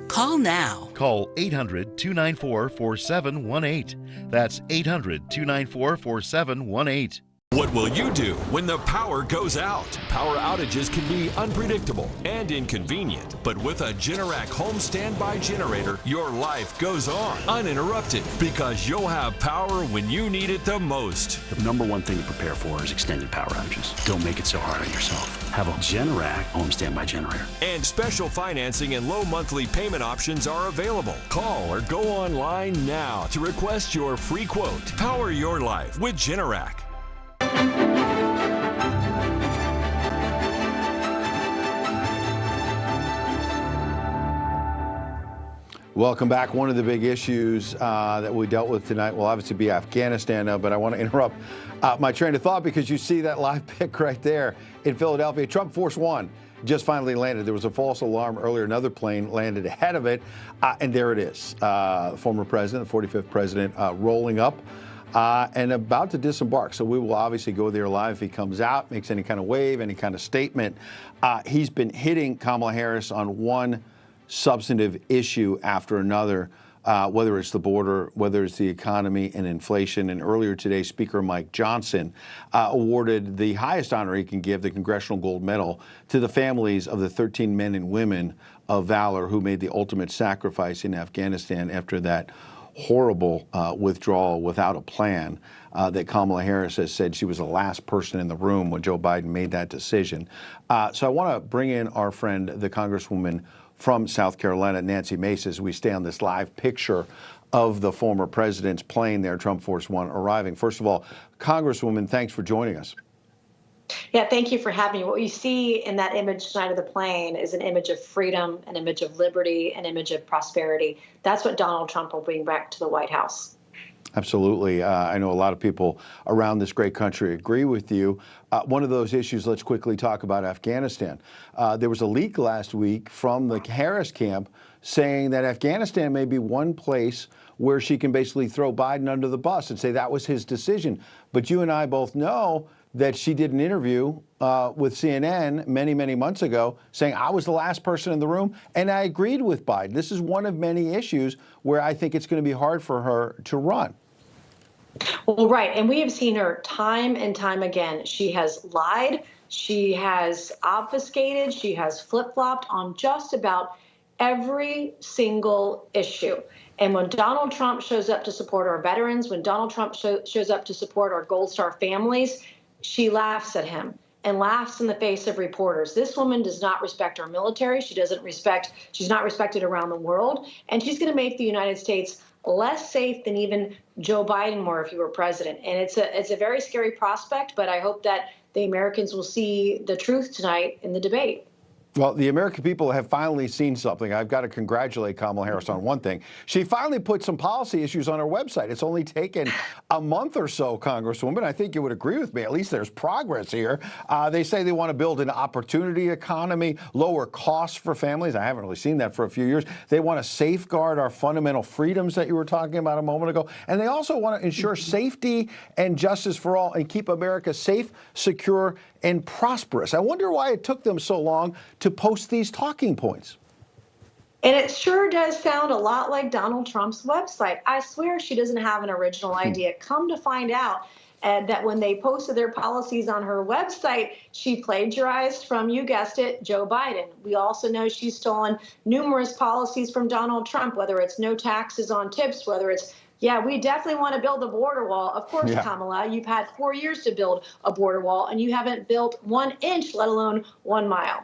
Call now. Call 800-294-4718. That's 800-294-4718. What will you do when the power goes out? Power outages can be unpredictable and inconvenient, but with a Generac home standby generator, your life goes on uninterrupted because you'll have power when you need it the most. The number one thing to prepare for is extended power outages. Don't make it so hard on yourself. Have a Generac home standby generator. And special financing and low monthly payment options are available. Call or go online now to request your free quote. Power your life with Generac. Welcome back. One of the big issues that we dealt with tonight will obviously be Afghanistan, but I want to interrupt my train of thought because you see that live pic right there in Philadelphia. Trump Force One just finally landed. There was a false alarm earlier. Another plane landed ahead of it, and there it is. Former president, the 45th president, rolling up and about to disembark. So we will obviously go there live if he comes out, makes any kind of wave, any kind of statement. He's been hitting Kamala Harris on one substantive issue after another, whether it's the border, whether it's the economy and inflation. And earlier today, Speaker Mike Johnson awarded the highest honor he can give, the Congressional Gold Medal, to the families of the 13 men and women of valor who made the ultimate sacrifice in Afghanistan after that horrible withdrawal without a plan that Kamala Harris has said she was the last person in the room when Joe Biden made that decision. So I want to bring in our friend, the Congresswoman from South Carolina, Nancy Mace, as we stay on this live picture of the former president's plane there, Trump Force One, arriving. First of all, Congresswoman, thanks for joining us. Yeah, thank you for having me. What you see in that image tonight of the plane is an image of freedom, an image of liberty, an image of prosperity. That's what Donald Trump will bring back to the White House. Absolutely. I know a lot of people around this great country agree with you. One of those issues, let's quickly talk about Afghanistan. There was a leak last week from the Harris camp saying that Afghanistan may be one place where she can basically throw Biden under the bus and say that was his decision. But you and I both know that she did an interview with CNN many, many months ago saying I was the last person in the room, and I agreed with Biden. This is one of many issues where I think it's going to be hard for her to run. Well, right. And we have seen her time and time again. She has lied. She has obfuscated. She has flip-flopped on just about every single issue. And when Donald Trump shows up to support our veterans, when Donald Trump shows up to support our Gold Star families, she laughs at him and laughs in the face of reporters. This woman does not respect our military. She's not respected around the world. And she's going to make the United States less safe than even Joe Biden were if he were president. And it's a very scary prospect, but I hope that the Americans will see the truth tonight in the debate. Well, the American people have finally seen something. I've got to congratulate Kamala Harris on one thing. She finally put some policy issues on her website. It's only taken a month or so, Congresswoman. I think you would agree with me. At least there's progress here. They say they want to build an opportunity economy, lower costs for families. I haven't really seen that for a few years. They want to safeguard our fundamental freedoms that you were talking about a moment ago. And they also want to ensure safety and justice for all and keep America safe, secure, and prosperous. I wonder why it took them so long to post these talking points. And it sure does sound a lot like Donald Trump's website. I swear she doesn't have an original idea. Come to find out that when they posted their policies on her website, she plagiarized from, you guessed it, Joe Biden. We also know she's stolen numerous policies from Donald Trump, whether it's no taxes on tips, whether it's yeah, we definitely want to build a border wall. Of course, yeah. Kamala, you've had 4 years to build a border wall, and you haven't built 1 inch, let alone 1 mile.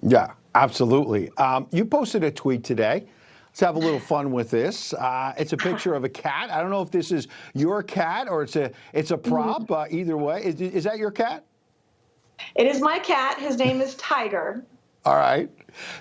Yeah, absolutely. You posted a tweet today. Let's have a little fun with this. It's a picture of a cat. I don't know if this is your cat or it's a prop. Either way, is that your cat? It is my cat. His name is Tiger. All right.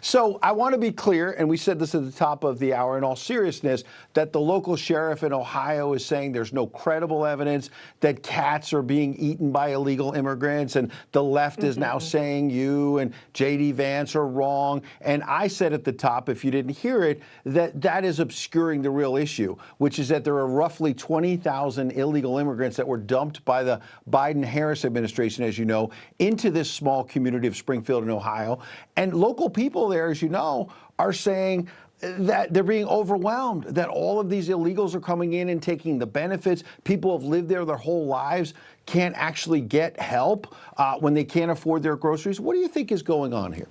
So I want to be clear, and we said this at the top of the hour, in all seriousness, that the local sheriff in Ohio is saying there's no credible evidence that cats are being eaten by illegal immigrants, and the left is now saying you and J.D. Vance are wrong. And I said at the top, if you didn't hear it, that is obscuring the real issue, which is that there are roughly 20,000 illegal immigrants that were dumped by the Biden-Harris administration, as you know, into this small community of Springfield in Ohio. And local people there, as you know, are saying that they're being overwhelmed, that all of these illegals are coming in and taking the benefits. People have lived there their whole lives, can't actually get help when they can't afford their groceries. What do you think is going on here?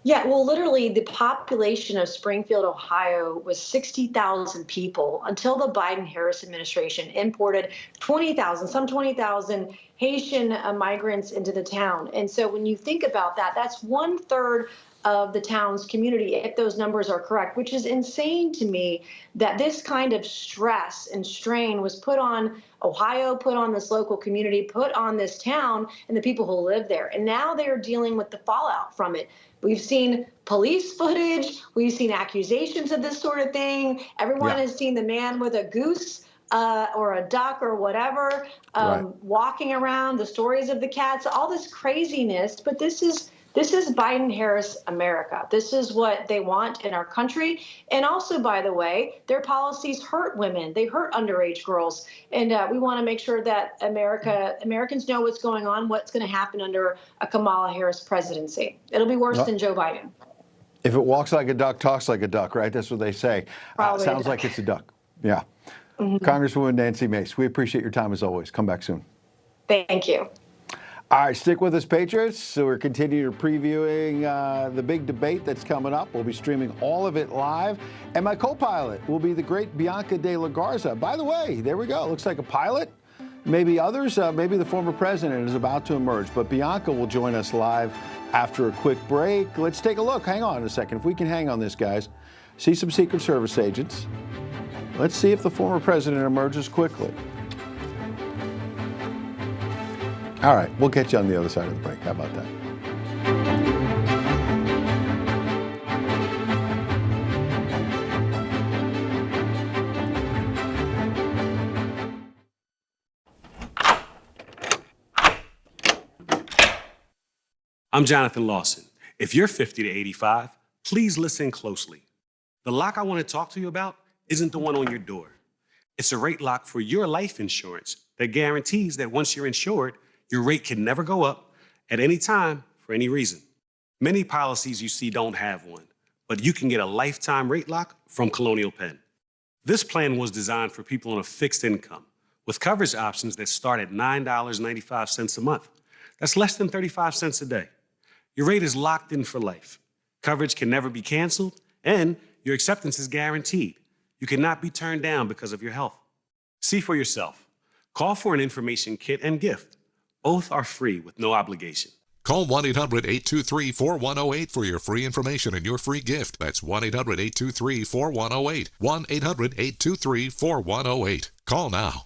Yeah, well, literally, the population of Springfield, Ohio was 60,000 people until the Biden-Harris administration imported 20,000 Haitian migrants into the town. And so when you think about that, that's 1/3 of the town's community, if those numbers are correct, which is insane to me that this kind of stress and strain was put on Ohio, put on this local community, put on this town and the people who live there. And now they are dealing with the fallout from it. We've seen police footage. We've seen accusations of this sort of thing. Everyone has seen the man with a goose or a duck or whatever walking around, the stories of the cats, all this craziness. But this is Biden-Harris America. This is what they want in our country. And also, by the way, their policies hurt women. They hurt underage girls. And we want to make sure that Americans know what's going on, what's going to happen under a Kamala Harris presidency. It'll be worse than Joe Biden. If it walks like a duck, talks like a duck, right? That's what they say. Sounds like it's a duck. Yeah. Congresswoman Nancy Mace, we appreciate your time as always. Come back soon. Thank you. All right, stick with us, Patriots. So we're continuing previewing the big debate that's coming up. We'll be streaming all of it live. And my co-pilot will be the great Bianca de la Garza. By the way, there we go. Looks like a pilot. Maybe others, maybe the former president is about to emerge. But Bianca will join us live after a quick break. Let's take a look. Hang on a second. If we can hang on this, guys. See some Secret Service agents. Let's see if the former president emerges quickly. All right, we'll get you on the other side of the break. How about that? I'm Jonathan Lawson. If you're 50 to 85, please listen closely. The lock I want to talk to you about isn't the one on your door. It's a rate lock for your life insurance that guarantees that once you're insured, your rate can never go up at any time for any reason. Many policies you see don't have one, but you can get a lifetime rate lock from Colonial Penn. This plan was designed for people on a fixed income with coverage options that start at $9.95 a month. That's less than 35 cents a day. Your rate is locked in for life. Coverage can never be canceled, and your acceptance is guaranteed. You cannot be turned down because of your health. See for yourself. Call for an information kit and gift. Both are free with no obligation. Call 1-800-823-4108 for your free information and your free gift. That's 1-800-823-4108. 1-800-823-4108. Call now.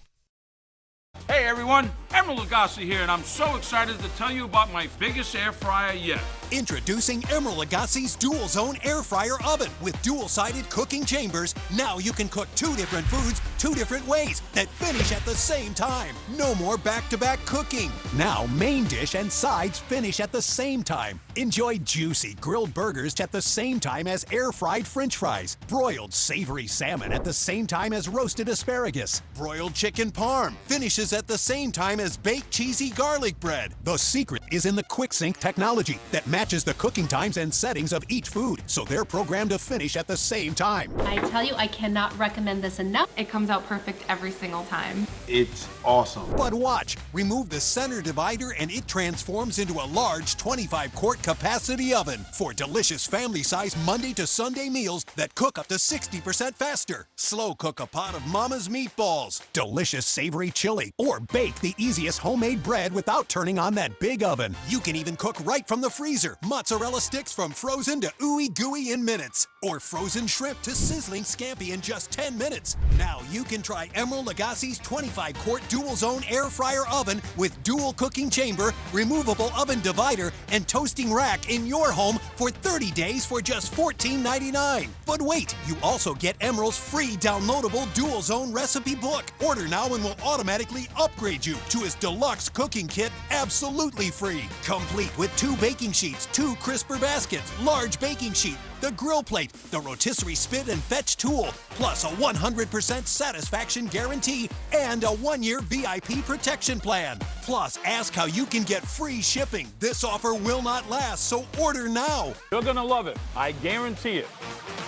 Hey everyone, Emerald Lagasse here, and I'm so excited to tell you about my biggest air fryer yet. Introducing Emerald Lagasse's Dual Zone Air Fryer Oven with dual-sided cooking chambers. Now you can cook 2 different foods 2 different ways that finish at the same time. No more back-to-back cooking. Now main dish and sides finish at the same time. Enjoy juicy grilled burgers at the same time as air-fried French fries. Broiled savory salmon at the same time as roasted asparagus. Broiled chicken parm finishes at the same time as baked cheesy garlic bread. The secret is in the QuickSync technology that matches the cooking times and settings of each food, so they're programmed to finish at the same time. I tell you, I cannot recommend this enough. It comes out perfect every single time. It's awesome. But watch, remove the center divider and it transforms into a large 25-quart capacity oven for delicious family-size Monday to Sunday meals that cook up to 60% faster. Slow cook a pot of Mama's meatballs, delicious savory chili, or bake the easiest homemade bread without turning on that big oven. You can even cook right from the freezer. Mozzarella sticks from frozen to ooey gooey in minutes, or frozen shrimp to sizzling scampi in just 10 minutes. Now you can try Emerald Lagasse's 25-quart dual zone air fryer oven with dual cooking chamber, removable oven divider, and toasting rack in your home for 30 days for just $14.99. But wait, you also get Emerald's free downloadable dual zone recipe book. Order now and we'll automatically upgrade you to his deluxe cooking kit absolutely free, complete with 2 baking sheets, 2 crisper baskets, large baking sheet, the grill plate, the rotisserie spit and fetch tool, plus a 100% satisfaction guarantee and a 1-year VIP protection plan. Plus, ask how you can get free shipping. This offer will not last, so order now. You're gonna love it. I guarantee it.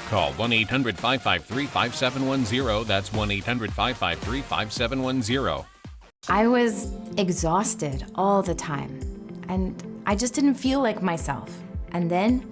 Call 1-800-553-5710. That's 1-800-553-5710. I was exhausted all the time, and I just didn't feel like myself. And then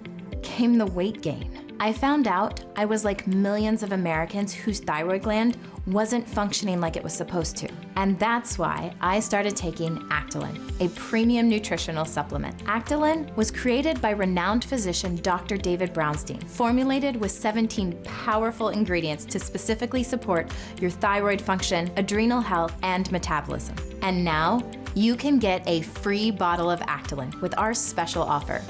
came the weight gain. I found out I was like millions of Americans whose thyroid gland wasn't functioning like it was supposed to. And that's why I started taking Actilin, a premium nutritional supplement. Actilin was created by renowned physician Dr. David Brownstein, formulated with 17 powerful ingredients to specifically support your thyroid function, adrenal health, and metabolism. And now, you can get a free bottle of Actilin with our special offer.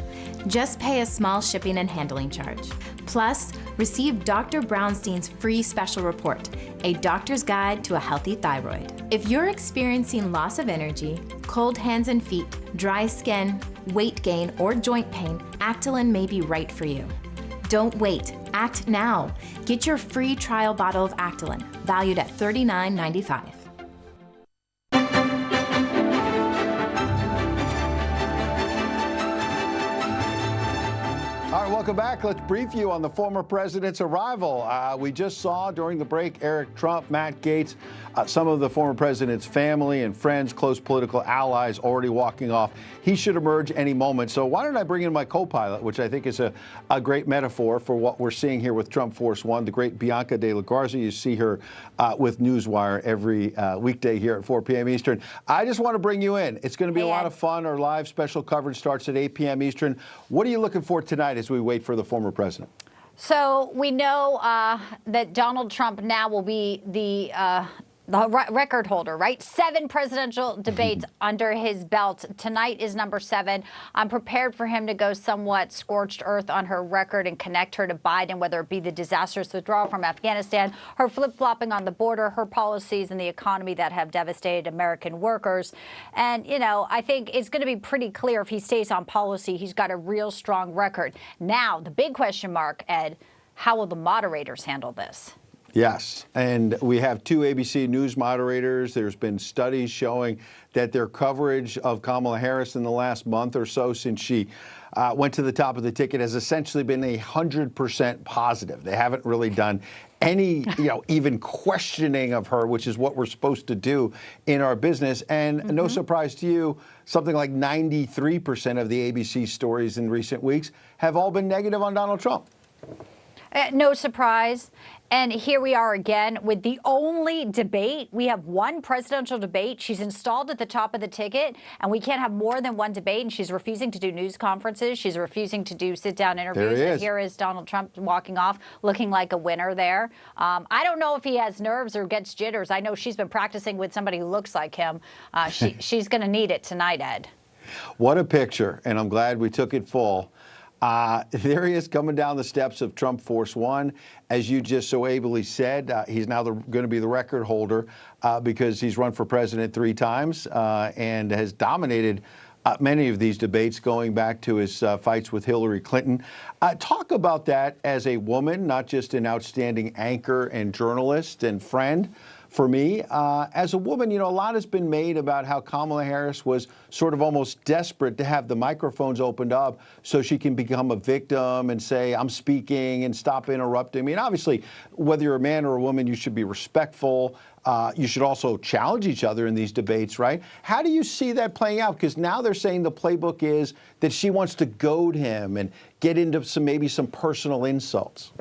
Just pay a small shipping and handling charge. Plus, receive Dr. Brownstein's free special report, A Doctor's Guide to a Healthy Thyroid. If you're experiencing loss of energy, cold hands and feet, dry skin, weight gain, or joint pain, Actilin may be right for you. Don't wait, act now. Get your free trial bottle of Actilin, valued at $39.95. All right, welcome back. Let's brief you on the former president's arrival. We just saw during the break Eric Trump, Matt Gaetz, some of the former president's family and friends, close political allies already walking off. He should emerge any moment. So why don't I bring in my co-pilot, which I think is a great metaphor for what we're seeing here with Trump Force One, the great Bianca de la Garza. You see her with Newswire every weekday here at 4 p.m. Eastern. I just want to bring you in. It's going to be a lot of fun. Our live special coverage starts at 8 p.m. Eastern. What are you looking for tonight as we wait for the former president? So we know that Donald Trump now will be the record holder, right? 7 presidential debates under his belt. Tonight is number 7. I'm prepared for him to go somewhat scorched earth on her record and connect her to Biden, whether it be the disastrous withdrawal from Afghanistan, her flip-flopping on the border, her policies in the economy that have devastated American workers. And, you know, I think it's going to be pretty clear if he stays on policy, he's got a real strong record. Now, the big question mark, Ed, how will the moderators handle this? Yes, and we have two ABC News moderators. There's been studies showing that their coverage of Kamala Harris in the last month or so since she went to the top of the ticket has essentially been 100% positive. They haven't really done any, even questioning of her, which is what we're supposed to do in our business. And no surprise to you, something like 93% of the ABC stories in recent weeks have all been negative on Donald Trump. No surprise. And here we are again with the only debate. We have one presidential debate. She's installed at the top of the ticket, and we can't have more than one debate. And she's refusing to do news conferences. She's refusing to do sit-down interviews. And here is Donald Trump walking off, looking like a winner there. I don't know if he has nerves or gets jitters. I know she's been practicing with somebody who looks like him. She's going to need it tonight, Ed. What a picture, and I'm glad we took it full. There he is coming down the steps of Trump Force One. As you just so ably said, he's now going to be the record holder because he's run for president 3 times and has dominated many of these debates going back to his fights with Hillary Clinton. Talk about that as a woman, not just an outstanding anchor and journalist and friend. For me, as a woman, a lot has been made about how Kamala Harris was sort of almost desperate to have the microphones opened up so she can become a victim and say, I'm speaking and stop interrupting me. And obviously, whether you're a man or a woman, you should be respectful. You should also challenge each other in these debates, right? How do you see that playing out? Because now they're saying the playbook is that she wants to goad him and get into maybe some personal insults.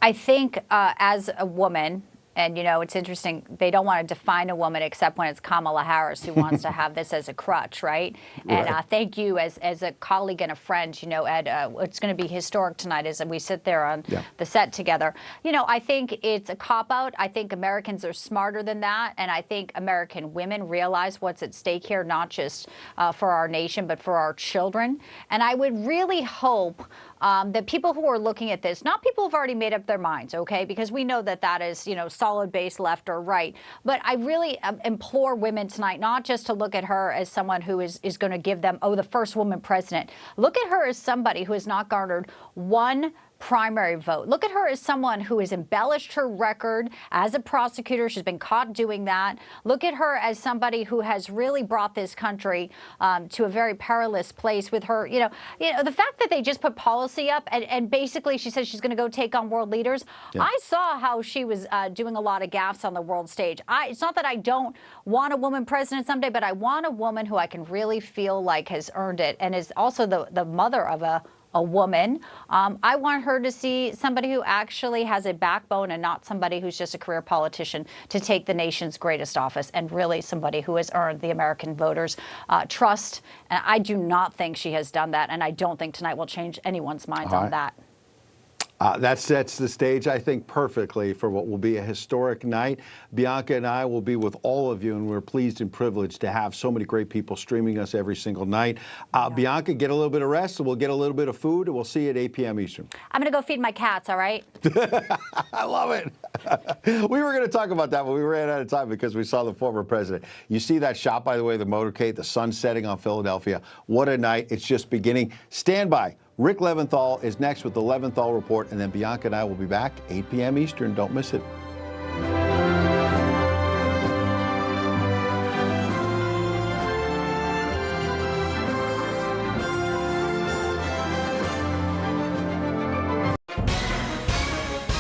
I think as a woman, and, it's interesting, they don't want to define a woman except when it's Kamala Harris who wants to have this as a crutch, right? And thank you as a colleague and a friend, Ed, it's going to be historic tonight as we sit there on the set together. I think it's a cop-out. I think Americans are smarter than that. And I think American women realize what's at stake here, not just for our nation, but for our children. And I would really hope that people who are looking at this, not people who've already made up their minds, okay, because we know that that is, solid base left or right. But I really implore women tonight not just to look at her as someone who is going to give them, the first woman president. Look at her as somebody who has not garnered one primary vote. Look at her as someone who has embellished her record as a prosecutor. She's been caught doing that. Look at her as somebody who has really brought this country to a very perilous place with her. The fact that they just put policy up and basically she says she's going to go take on world leaders. Yeah. I saw how she was doing a lot of gaffes on the world stage. It's not that I don't want a woman president someday, but I want a woman who I can really feel like has earned it and is also the mother of a woman. I want her to see somebody who actually has a backbone and not somebody who's just a career politician to take the nation's greatest office, and really somebody who has earned the American voters' trust. And I do not think she has done that, and I don't think tonight will change anyone's minds on that. That sets the stage, I think, perfectly for what will be a historic night. Bianca and I will be with all of you, and we're pleased and privileged to have so many great people streaming us every single night. Bianca, get a little bit of rest, and we'll get a little bit of food, and we'll see you at 8 p.m. Eastern. I'm going to go feed my cats, all right? I love it. We were going to talk about that, but we ran out of time because we saw the former president. You see that shot, by the way, the motorcade, the sun setting on Philadelphia. What a night. It's just beginning. Stand by. Rick Leventhal is next with the Leventhal Report, and then Bianca and I will be back 8 p.m. Eastern. Don't miss it.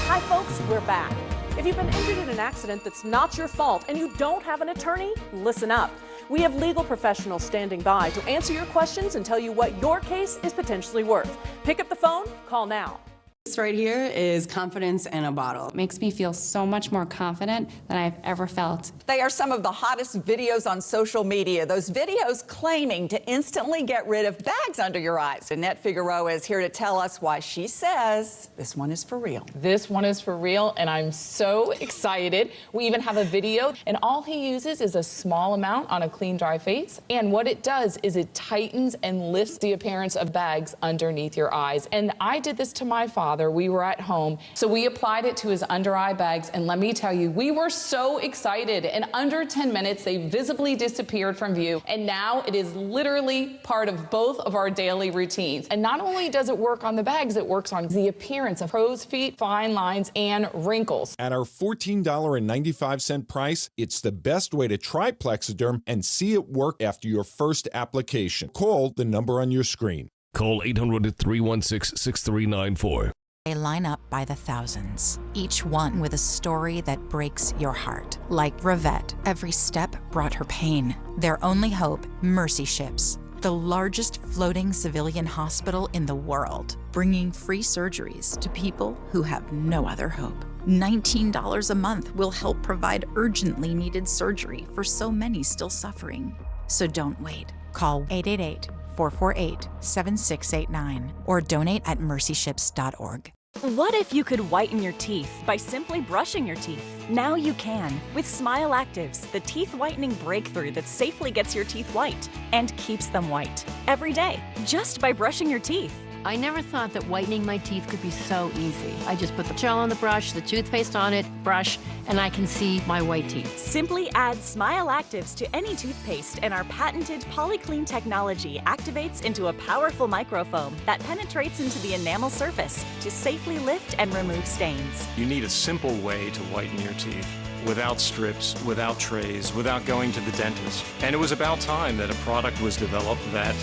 Hi, folks. We're back. If you've been injured in an accident that's not your fault and you don't have an attorney, listen up. We have legal professionals standing by to answer your questions and tell you what your case is potentially worth. Pick up the phone, call now. This right here is confidence in a bottle. It makes me feel so much more confident than I've ever felt. They are some of the hottest videos on social media. Those videos claiming to instantly get rid of bags under your eyes. Annette Figueroa is here to tell us why she says this one is for real. This one is for real, and I'm so excited. We even have a video, and all he uses is a small amount on a clean, dry face. And what it does is it tightens and lifts the appearance of bags underneath your eyes. And I did this to my father father. We were at home, so we applied it to his under eye bags, and let me tell you, we were so excited. In under 10 minutes, they visibly disappeared from view, and now it is literally part of both of our daily routines. And not only does it work on the bags, it works on the appearance of crow's feet, fine lines, and wrinkles. At our $14.95 price, it's the best way to try Plexiderm and see it work after your first application. Call the number on your screen. Call 800-316-6394. They line up by the thousands, each one with a story that breaks your heart. Like Rivette, every step brought her pain. Their only hope, Mercy Ships, the largest floating civilian hospital in the world, bringing free surgeries to people who have no other hope. $19 a month will help provide urgently needed surgery for so many still suffering. So don't wait. Call 888-448-7689 or donate at mercyships.org. What if you could whiten your teeth by simply brushing your teeth? Now you can with Smile Actives, the teeth whitening breakthrough that safely gets your teeth white and keeps them white every day just by brushing your teeth. I never thought that whitening my teeth could be so easy. I just put the gel on the brush, the toothpaste on it, brush, and I can see my white teeth. Simply add Smile Actives to any toothpaste and our patented PolyClean technology activates into a powerful microfoam that penetrates into the enamel surface to safely lift and remove stains. You need a simple way to whiten your teeth. Without strips, without trays, without going to the dentist. And it was about time that a product was developed that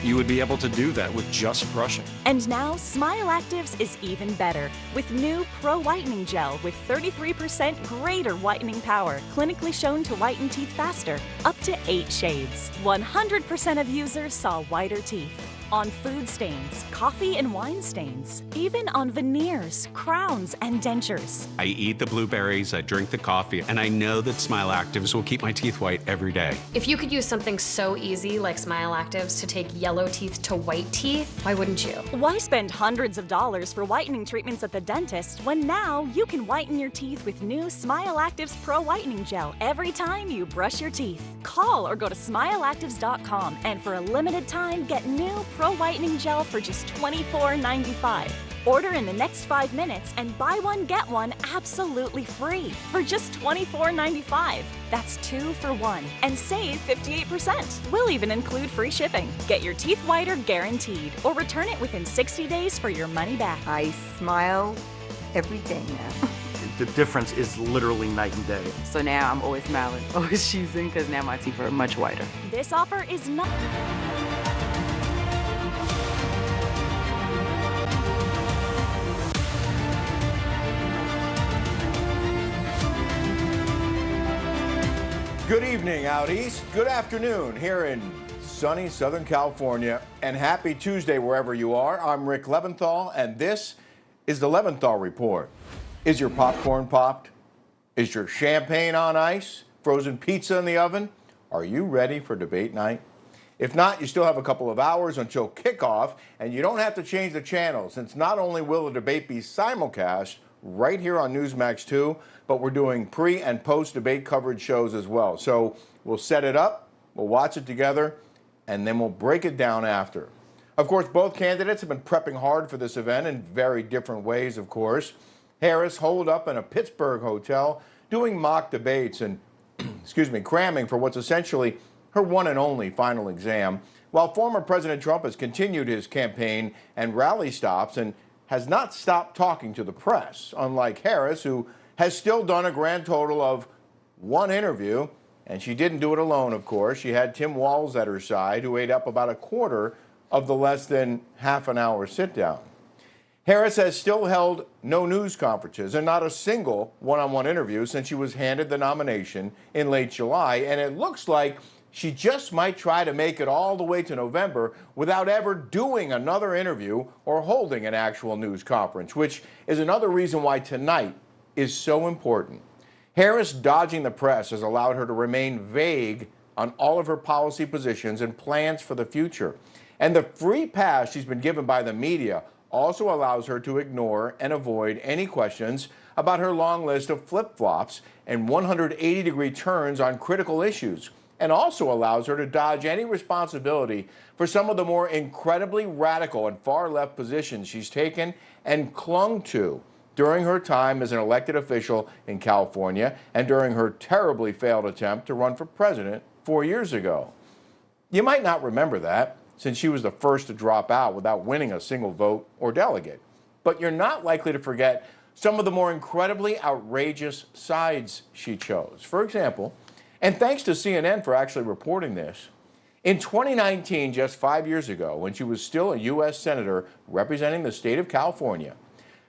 you would be able to do that with just brushing. And now Smile Actives is even better with new Pro Whitening Gel with 33% greater whitening power, clinically shown to whiten teeth faster, up to 8 shades. 100% of users saw whiter teeth. On food stains, coffee and wine stains, even on veneers, crowns, and dentures. I eat the blueberries, I drink the coffee, and I know that Smile Actives will keep my teeth white every day. If you could use something so easy like Smile Actives to take yellow teeth to white teeth, why wouldn't you? Why spend hundreds of dollars for whitening treatments at the dentist when now you can whiten your teeth with new Smile Actives Pro Whitening Gel every time you brush your teeth? Call or go to smileactives.com and for a limited time get new Pro Whitening Gel for just $24.95. Order in the next 5 minutes and buy one, get one absolutely free for just $24.95. That's 2 for 1 and save 58%. We'll even include free shipping. Get your teeth whiter guaranteed or return it within 60 days for your money back. I smile every day now. The difference is literally night and day. So now I'm always smiling, always choosing, because now my teeth are much whiter. This offer is not... Good evening out east. Good afternoon here in sunny Southern California. And happy Tuesday wherever you are. I'm Rick Leventhal, and this is the Leventhal Report. Is your popcorn popped? Is your champagne on ice? Frozen pizza in the oven? Are you ready for debate night? If not, you still have a couple of hours until kickoff, and you don't have to change the channel, since not only will the debate be simulcast right here on NEWSMAX 2, but we're doing pre- and post-debate coverage shows as well. So we'll set it up, we'll watch it together, and then we'll break it down after. Of course, both candidates have been prepping hard for this event in very different ways, of course. Harris holed up in a Pittsburgh hotel doing mock debates and, cramming for what's essentially her one and only final exam, while former President Trump has continued his campaign and rally stops and has not stopped talking to the press, unlike Harris, who has still done a grand total of one interview, and she didn't do it alone, of course. She had Tim Walz at her side, who ate up about a quarter of the less than half an hour sit-down. Harris has still held no news conferences and not a single one-on-one interview since she was handed the nomination in late July, and it looks like she just might try to make it all the way to November without ever doing another interview or holding an actual news conference, which is another reason why tonight is so important. Harris dodging the press has allowed her to remain vague on all of her policy positions and plans for the future. And the free pass she's been given by the media also allows her to ignore and avoid any questions about her long list of flip-flops and 180-degree turns on critical issues, and also allows her to dodge any responsibility for some of the more incredibly radical and far-left positions she's taken and clung to during her time as an elected official in California and during her terribly failed attempt to run for president 4 years ago. You might not remember that, since she was the first to drop out without winning a single vote or delegate. But you're not likely to forget some of the more incredibly outrageous sides she chose. For example, and thanks to CNN for actually reporting this, in 2019, just 5 years ago, when she was still a U.S. Senator representing the state of California,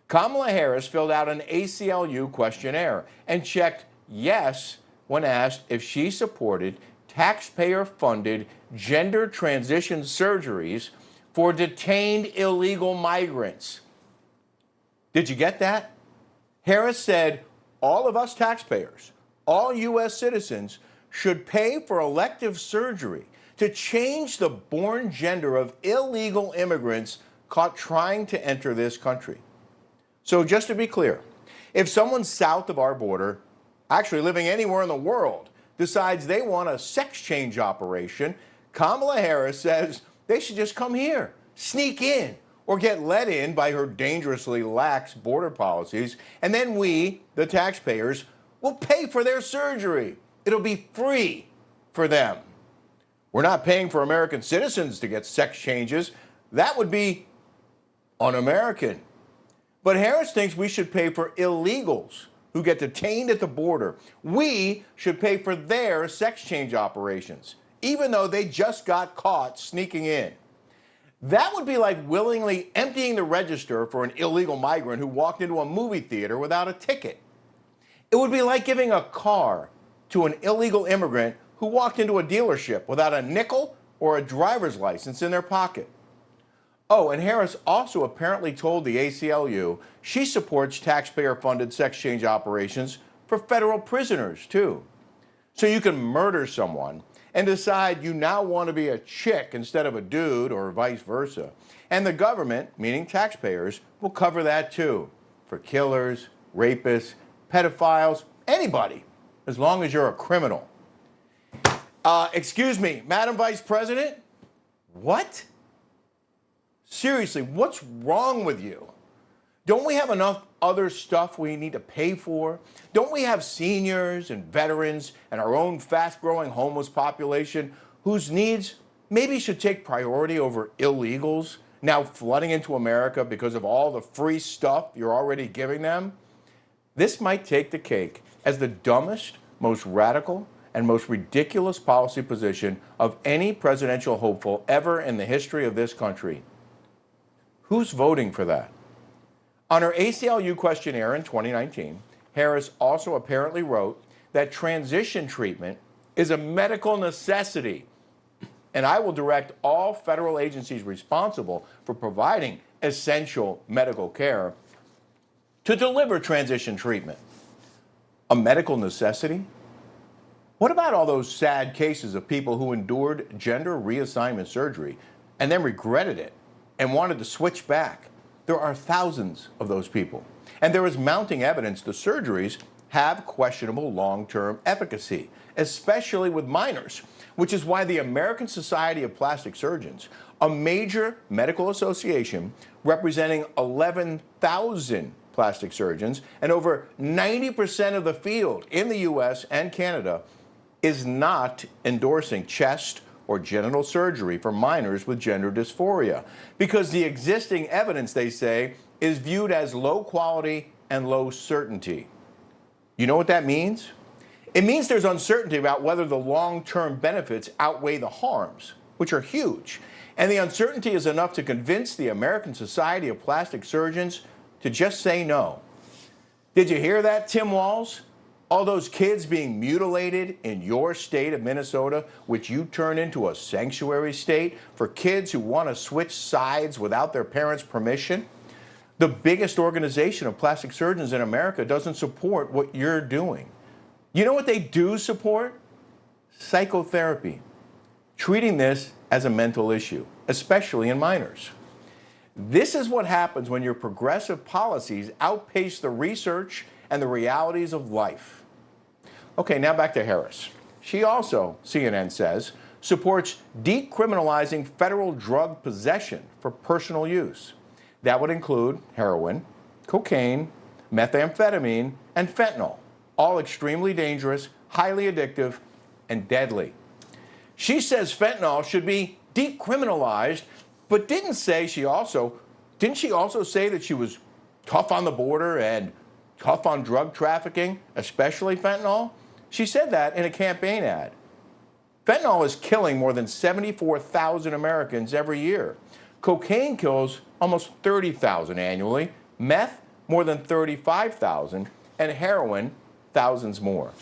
Kamala Harris filled out an ACLU questionnaire and checked yes when asked if she supported taxpayer-funded gender transition surgeries for detained illegal migrants. Did you get that? Harris said all of us taxpayers, all U.S. citizens, should pay for elective surgery to change the born gender of illegal immigrants caught trying to enter this country. So just to be clear, if someone south of our border, actually living anywhere in the world, decides they want a sex change operation, Kamala Harris says they should just come here, sneak in, or get let in by her dangerously lax border policies, and then we, the taxpayers, will pay for their surgery. It'll be free for them. We're not paying for American citizens to get sex changes. That would be un-American. But Harris thinks we should pay for illegals who get detained at the border. We should pay for their sex change operations, even though they just got caught sneaking in. That would be like willingly emptying the register for an illegal migrant who walked into a movie theater without a ticket. It would be like giving a car to an illegal immigrant who walked into a dealership without a nickel or a driver's license in their pocket. Oh, and Harris also apparently told the ACLU she supports taxpayer-funded sex change operations for federal prisoners, too. So you can murder someone and decide you now want to be a chick instead of a dude, or vice versa. And the government, meaning taxpayers, will cover that, too, for killers, rapists, pedophiles, anybody, as long as you're a criminal. Excuse me, Madam Vice President? What? Seriously, what's wrong with you? Don't we have enough other stuff we need to pay for? Don't we have seniors and veterans and our own fast-growing homeless population whose needs maybe should take priority over illegals now flooding into America because of all the free stuff you're already giving them? This might take the cake as the dumbest, most radical, and most ridiculous policy position of any presidential hopeful ever in the history of this country. Who's voting for that? On her ACLU questionnaire in 2019, Harris also apparently wrote that transition treatment is a medical necessity, and I will direct all federal agencies responsible for providing essential medical care to deliver transition treatment. A medical necessity? What about all those sad cases of people who endured gender reassignment surgery and then regretted it and wanted to switch back? There are thousands of those people. And there is mounting evidence the surgeries have questionable long-term efficacy, especially with minors, which is why the American Society of Plastic Surgeons, a major medical association representing 11,000 plastic surgeons and over 90% of the field in the U.S. and Canada, is not endorsing chest or genital surgery for minors with gender dysphoria, because the existing evidence, they say, is viewed as low quality and low certainty. You know what that means? It means there's uncertainty about whether the long-term benefits outweigh the harms, which are huge. And the uncertainty is enough to convince the American Society of Plastic Surgeons to just say no. Did you hear that, Tim Walz? All those kids being mutilated in your state of Minnesota, which you turn into a sanctuary state for kids who want to switch sides without their parents' permission? The biggest organization of plastic surgeons in America doesn't support what you're doing. You know what they do support? Psychotherapy. Treating this as a mental issue, especially in minors. This is what happens when your progressive policies outpace the research and the realities of life. Okay, now back to Harris. She also, CNN says, supports decriminalizing federal drug possession for personal use. That would include heroin, cocaine, methamphetamine, and fentanyl, all extremely dangerous, highly addictive, and deadly. She says fentanyl should be decriminalized, but didn't she also say that she was tough on the border and tough on drug trafficking, especially fentanyl? She said that in a campaign ad. Fentanyl is killing more than 74,000 Americans every year. Cocaine kills almost 30,000 annually, meth more than 35,000, and heroin thousands more.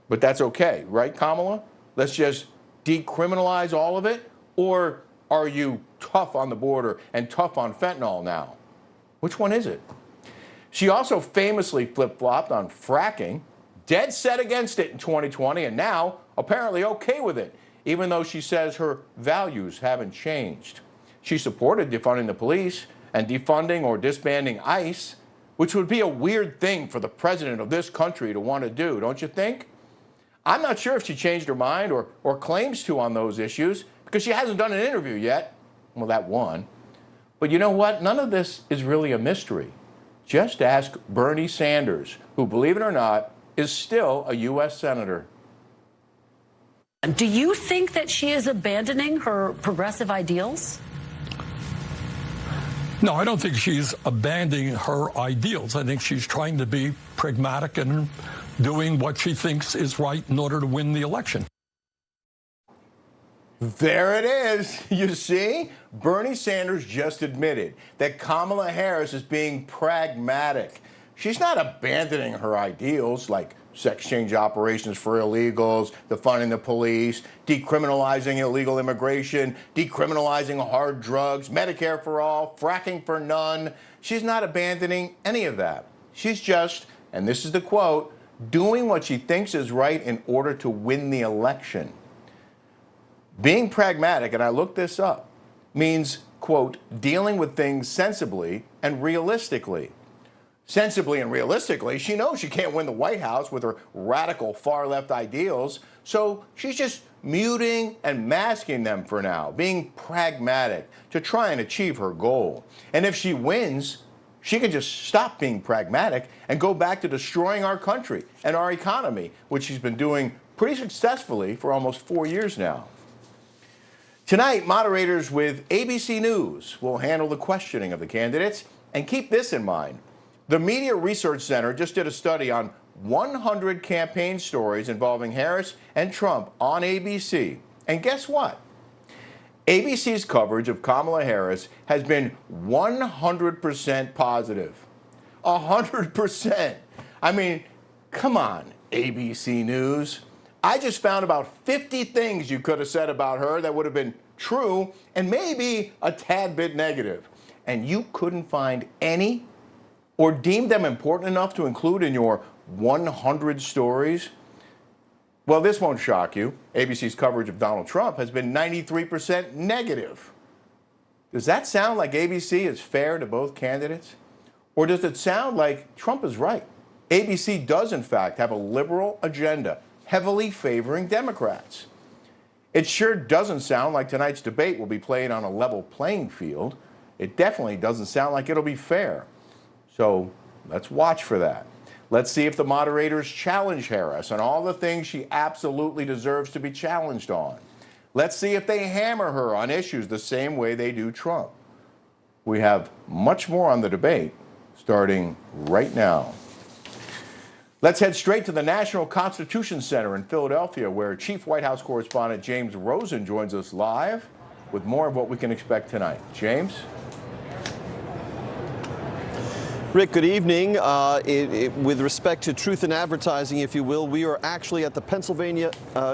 But that's okay, right, Kamala? Let's just decriminalize all of it? Or are you tough on the border and tough on fentanyl now? Which one is it? She also famously flip-flopped on fracking, dead set against it in 2020, and now apparently okay with it, even though she says her values haven't changed. She supported defunding the police and defunding or disbanding ICE, which would be a weird thing for the president of this country to want to do, don't you think? I'm not sure if she changed her mind or claims to on those issues, because she hasn't done an interview yet. Well, that one. But you know what? None of this is really a mystery. Just ask Bernie Sanders, who, believe it or not, is still a U.S. Senator. Do you think that she is abandoning her progressive ideals? No, I don't think she's abandoning her ideals. I think she's trying to be pragmatic and doing what she thinks is right in order to win the election. There it is. You see, Bernie Sanders just admitted that Kamala Harris is being pragmatic. She's not abandoning her ideals like sex change operations for illegals, defunding the police, decriminalizing illegal immigration, decriminalizing hard drugs, Medicare for all, fracking for none. She's not abandoning any of that. She's just, and this is the quote, doing what she thinks is right in order to win the election. Being pragmatic, and I looked this up, means, quote, dealing with things sensibly and realistically. Sensibly and realistically, she knows she can't win the White House with her radical far-left ideals, so she's just muting and masking them for now, being pragmatic to try and achieve her goal. And if she wins, she can just stop being pragmatic and go back to destroying our country and our economy, which she's been doing pretty successfully for almost 4 years now. Tonight, moderators with ABC News will handle the questioning of the candidates. And keep this in mind. The Media Research Center just did a study on 100 campaign stories involving Harris and Trump on ABC. And guess what? ABC's coverage of Kamala Harris has been 100% positive. 100%. I mean, come on, ABC News. I just found about 50 things you could have said about her that would have been true and maybe a tad bit negative. And you couldn't find any or deem them important enough to include in your 100 stories? Well, this won't shock you. ABC's coverage of Donald Trump has been 93% negative. Does that sound like ABC is fair to both candidates? Or does it sound like Trump is right? ABC does, in fact, have a liberal agenda, heavily favoring Democrats. It sure doesn't sound like tonight's debate will be played on a level playing field. It definitely doesn't sound like it'll be fair. So let's watch for that. Let's see if the moderators challenge Harris on all the things she absolutely deserves to be challenged on. Let's see if they hammer her on issues the same way they do Trump. We have much more on the debate starting right now. Let's head straight to the National Constitution Center in Philadelphia, where Chief White House correspondent James Rosen joins us live with more of what we can expect tonight. James? Rick, good evening. With respect to truth in advertising, if you will, we are actually at the Pennsylvania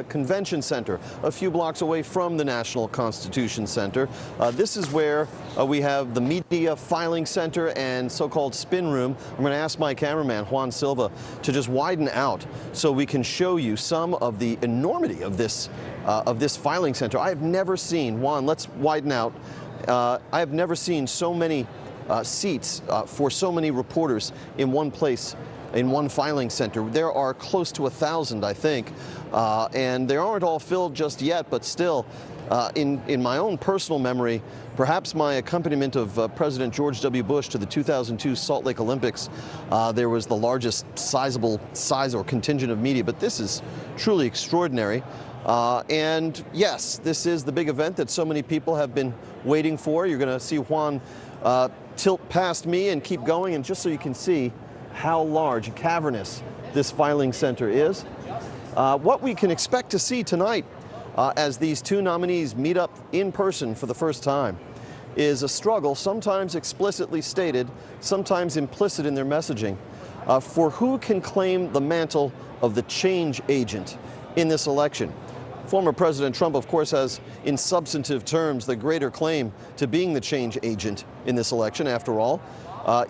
Convention Center, a few blocks away from the National Constitution Center. This is where we have the Media Filing Center and so-called spin room. I'm going to ask my cameraman, Juan Silva, to just widen out so we can show you some of the enormity of this filing center. I have never seen, Juan, let's widen out. I have never seen so many seats for so many reporters in one place, in one filing center. There are close to 1,000, I think. And they aren't all filled just yet, but still, in my own personal memory, perhaps my accompaniment of President George W. Bush to the 2002 Salt Lake Olympics, there was the largest sizable size or contingent of media, but this is truly extraordinary. And yes, this is the big event that so many people have been waiting for. You're going to see Juan tilt past me and keep going, and just so you can see how large and cavernous this filing center is. What we can expect to see tonight as these two nominees meet up in person for the first time is a struggle, sometimes explicitly stated, sometimes implicit in their messaging, for who can claim the mantle of the change agent in this election. Former President Trump, of course, has, in substantive terms, the greater claim to being the change agent in this election. After all,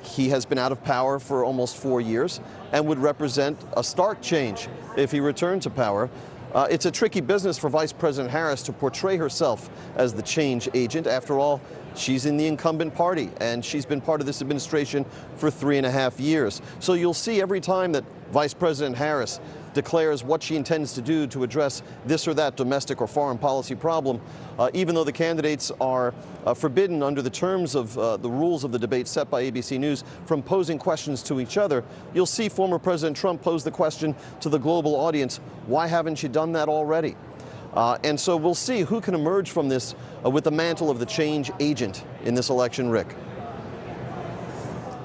he has been out of power for almost 4 years and would represent a stark change if he returned to power. It's a tricky business for Vice President Harris to portray herself as the change agent. After all, she's in the incumbent party, and she's been part of this administration for 3.5 years. So you'll see every time that Vice President Harris declares what she intends to do to address this or that domestic or foreign policy problem, even though the candidates are forbidden under the terms of the rules of the debate set by ABC News from posing questions to each other, you'll see former President Trump pose the question to the global audience, why haven't you done that already? And so we'll see who can emerge from this with the mantle of the change agent in this election, Rick.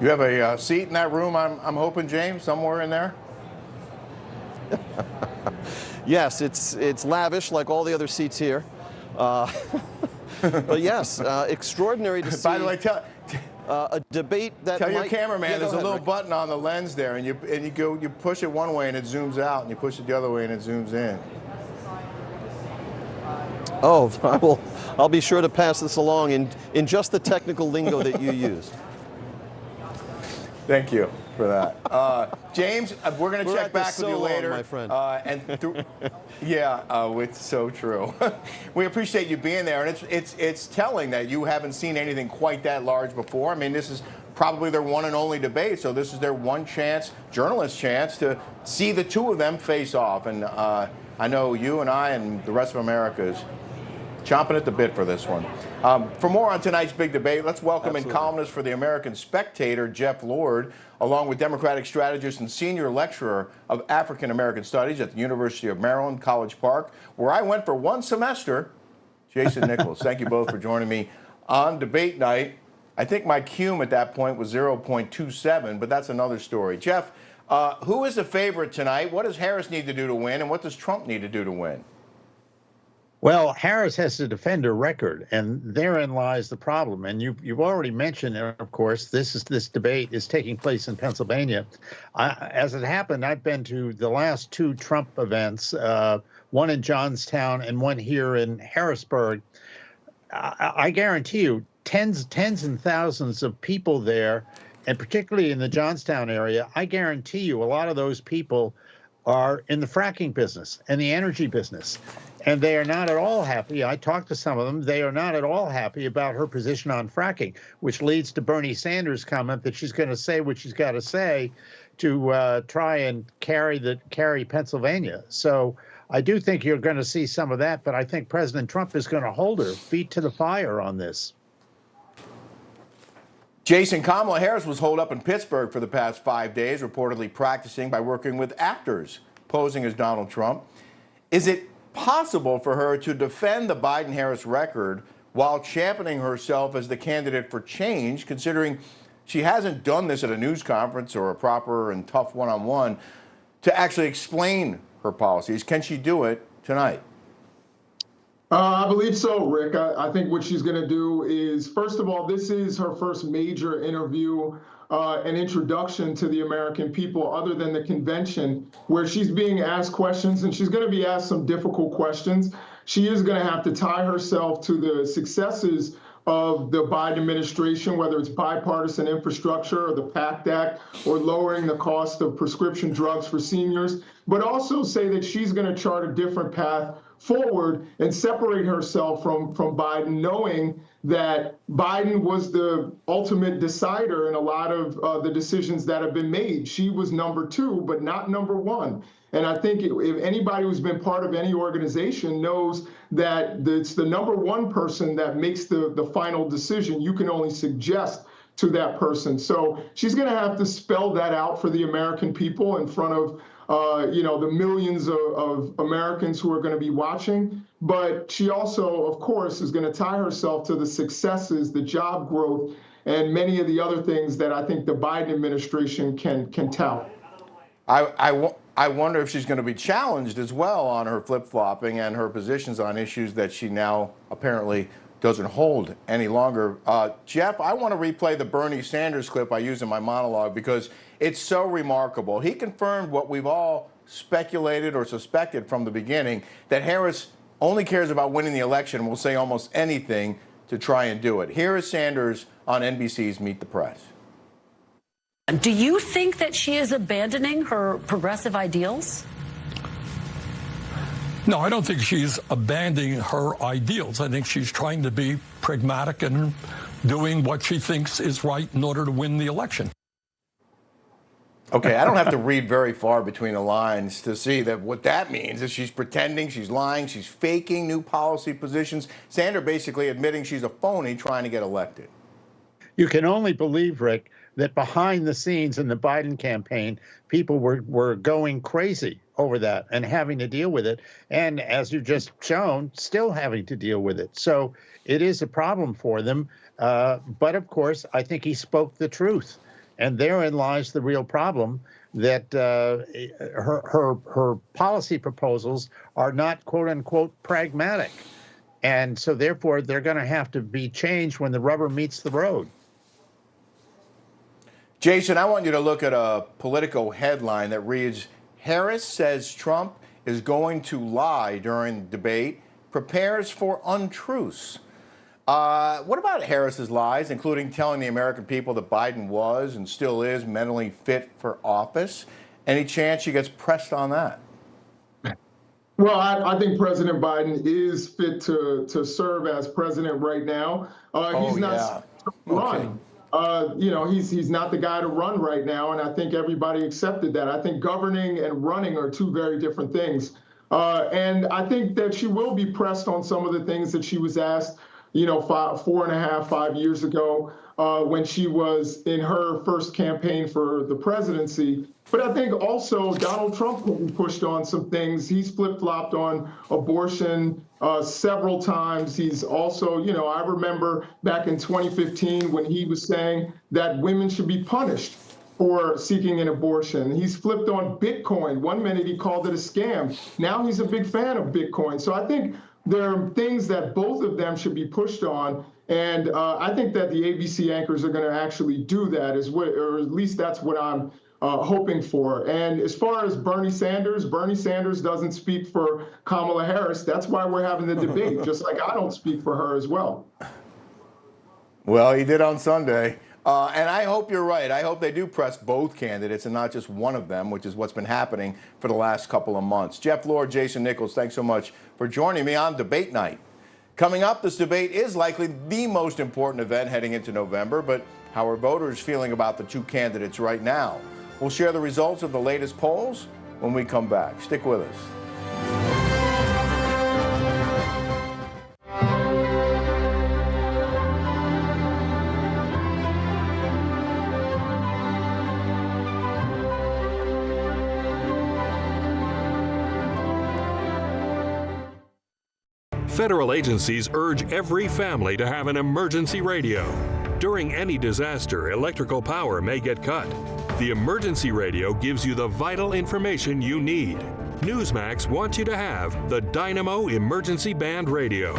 You have a seat in that room, I'm hoping, James, somewhere in there? Yes, it's lavish like all the other seats here. But yes, extraordinary to see. By the way, a debate that tell your might, cameraman there's a little Rick. button on the lens there, and you push it one way and it zooms out, and you push it the other way and it zooms in. Oh, I'll be sure to pass this along in just the technical lingo that you used. Thank you for that. James, we're going to check back with you later. My friend. It's so true. We appreciate you being there, and it's telling that you haven't seen anything quite that large before. I mean, this is probably their one and only debate, so this is their one chance, journalist chance, to see the two of them face off. And I know you and I and the rest of America is chomping at the bit for this one. For more on tonight's big debate, let's welcome in columnist for the American Spectator, Jeff Lord, along with Democratic strategist and senior lecturer of African American Studies at the University of Maryland, College Park, where I went for one semester, Jason Nichols. Thank you both for joining me on debate night. I think my cume at that point was 0.27, but that's another story. Jeff, who is the favorite tonight? What does Harris need to do to win, and what does Trump need to do to win? Well, Harris has to defend her record, and therein lies the problem. And you've already mentioned, of course, this debate is taking place in Pennsylvania. As it happened, I've been to the last two Trump events, one in Johnstown and one here in Harrisburg. I guarantee you, tens and thousands of people there, and particularly in the Johnstown area, I guarantee you a lot of those people are in the fracking business and the energy business. And they are not at all happy. I talked to some of them. They are not at all happy about her position on fracking, which leads to Bernie Sanders' comment that she's going to say what she's got to say to try and carry Pennsylvania. So I do think you're going to see some of that, but I think President Trump is going to hold her feet to the fire on this. Jason, Kamala Harris was holed up in Pittsburgh for the past 5 days, reportedly practicing by working with actors posing as Donald Trump. Is it possible for her to defend the Biden-Harris record while championing herself as the candidate for change, considering she hasn't done this at a news conference or a proper and tough one-on-one to actually explain her policies? Can she do it tonight? I believe so, Rick. I think what she's going to do is, first of all, this is her first major interview, an introduction to the American people other than the convention, where she's being asked questions, and she's going to be asked some difficult questions. She is going to have to tie herself to the successes of the Biden administration, whether it's bipartisan infrastructure or the PACT Act or lowering the cost of prescription drugs for seniors, but also say that she's going to chart a different path forward and separate herself from Biden, knowing that Biden was the ultimate decider in a lot of the decisions that have been made. She was number 2, but not number 1. And I think if anybody who's been part of any organization knows that it's the number 1 person that makes the final decision. You can only suggest to that person. So she's going to have to spell that out for the American people in front of the millions of Americans who are going to be watching. But she also, of course, is going to tie herself to the successes, the job growth, and many of the other things that I think the Biden administration can tout. I wonder if she's going to be challenged as well on her flip-flopping and her positions on issues that she now apparently doesn't hold any longer. Jeff, I want to replay the Bernie Sanders clip I used in my monologue because it's so remarkable. He confirmed what we've all speculated or suspected from the beginning, that Harris only cares about winning the election and will say almost anything to try and do it. Here is Sanders on NBC's Meet the Press. Do you think that she is abandoning her progressive ideals? No, I don't think she's abandoning her ideals. I think she's trying to be pragmatic and doing what she thinks is right in order to win the election. Okay, I don't have to read very far between the lines to see that what that means is she's pretending, she's lying, she's faking new policy positions. Sanders basically admitting she's a phony trying to get elected. You can only believe, Rick, that behind the scenes in the Biden campaign, people were going crazy over that and having to deal with it. And as you've just shown, still having to deal with it. So it is a problem for them. But of course, I think he spoke the truth. And therein lies the real problem, that her policy proposals are not, quote unquote, pragmatic. And so therefore, they're going to have to be changed when the rubber meets the road. Jason, I want you to look at a Politico headline that reads, Harris says Trump is going to lie during debate, prepares for untruths. What about Harris's lies, including telling the American people that Biden was and still is mentally fit for office? Any chance she gets pressed on that? Well, I think President Biden is fit to serve as president right now. He's not run. He's not the guy to run right now, and I think everybody accepted that. I think governing and running are two very different things. And I think that she will be pressed on some of the things that she was asked, 5 years ago when she was in her first campaign for the presidency. But I think also Donald Trump will be pushed on some things. He's flip-flopped on abortion several times. He's also, I remember back in 2015 when he was saying that women should be punished for seeking an abortion. He's flipped on Bitcoin. 1 minute he called it a scam. Now he's a big fan of Bitcoin. So I think there are things that both of them should be pushed on. And I think that the ABC anchors are going to actually do that, or at least that's what I'm hoping for. And as far as Bernie Sanders doesn't speak for Kamala Harris. That's why we're having the debate, just like I don't speak for her as well. Well, he did on Sunday. And I hope you're right. I hope they do press both candidates and not just one of them, which is what's been happening for the last couple of months. Jeff Lord, Jason Nichols, thanks so much for joining me on Debate Night. Coming up, this debate is likely the most important event heading into November, but how are voters feeling about the two candidates right now? We'll share the results of the latest polls when we come back. Stick with us. Federal agencies urge every family to have an emergency radio. During any disaster, electrical power may get cut. The emergency radio gives you the vital information you need. NEWSMAX wants you to have the Dynamo Emergency Band Radio.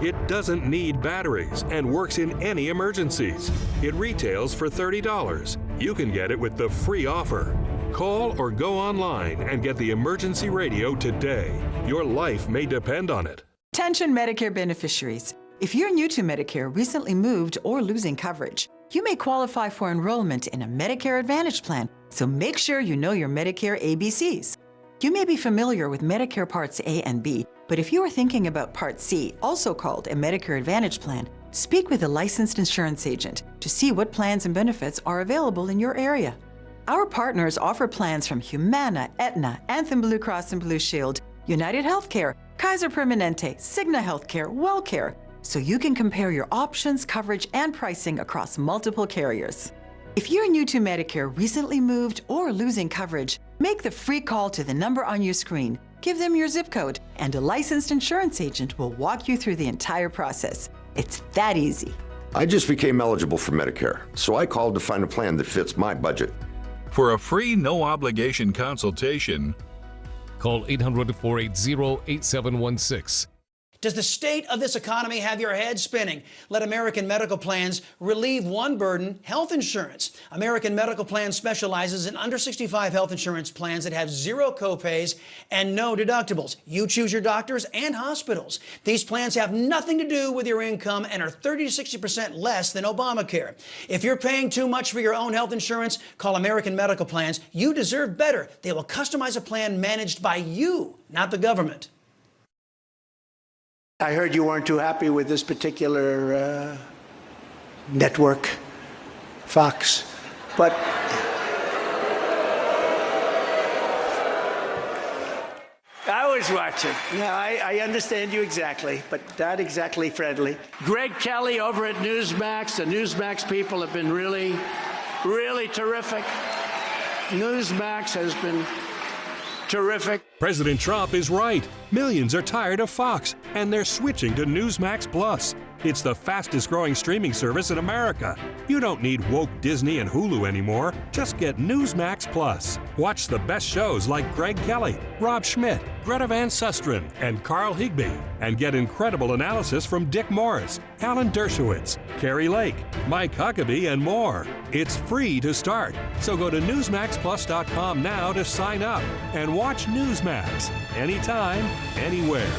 It doesn't need batteries and works in any emergencies. It retails for $30. You can get it with the free offer. Call or go online and get the emergency radio today. Your life may depend on it. Attention Medicare beneficiaries. If you're new to Medicare, recently moved, or losing coverage, you may qualify for enrollment in a Medicare Advantage plan, so make sure you know your Medicare ABCs. You may be familiar with Medicare Parts A and B, but if you are thinking about Part C, also called a Medicare Advantage plan, speak with a licensed insurance agent to see what plans and benefits are available in your area. Our partners offer plans from Humana, Aetna, Anthem Blue Cross and Blue Shield, United Healthcare, Kaiser Permanente, Cigna Healthcare, WellCare, so you can compare your options, coverage, and pricing across multiple carriers. If you're new to Medicare, recently moved, or losing coverage, make the free call to the number on your screen. Give them your zip code, and a licensed insurance agent will walk you through the entire process. It's that easy. I just became eligible for Medicare, so I called to find a plan that fits my budget. For a free, no-obligation consultation, call 800-480-8716. Does the state of this economy have your head spinning? Let American Medical Plans relieve one burden, health insurance. American Medical Plans specializes in under 65 health insurance plans that have zero copays and no deductibles. You choose your doctors and hospitals. These plans have nothing to do with your income and are 30 to 60% less than Obamacare. If you're paying too much for your own health insurance, call American Medical Plans. You deserve better. They will customize a plan managed by you, not the government. I heard you weren't too happy with this particular network, Fox, but I was watching. Yeah, I understand you exactly, but not exactly friendly. Greg Kelly over at NEWSMAX. The NEWSMAX people have been really, really terrific. NEWSMAX has been terrific. President Trump is right. Millions are tired of Fox, and they're switching to NEWSMAX Plus. It's the fastest growing streaming service in America. You don't need woke Disney and Hulu anymore. Just get NEWSMAX Plus. Watch the best shows like Greg Kelly, Rob Schmidt, Greta Van Susteren, and Carl Higbee. And get incredible analysis from Dick Morris, Alan Dershowitz, Carrie Lake, Mike Huckabee, and more. It's free to start. So go to NewsMaxPlus.com now to sign up and watch NEWSMAX anytime, anywhere.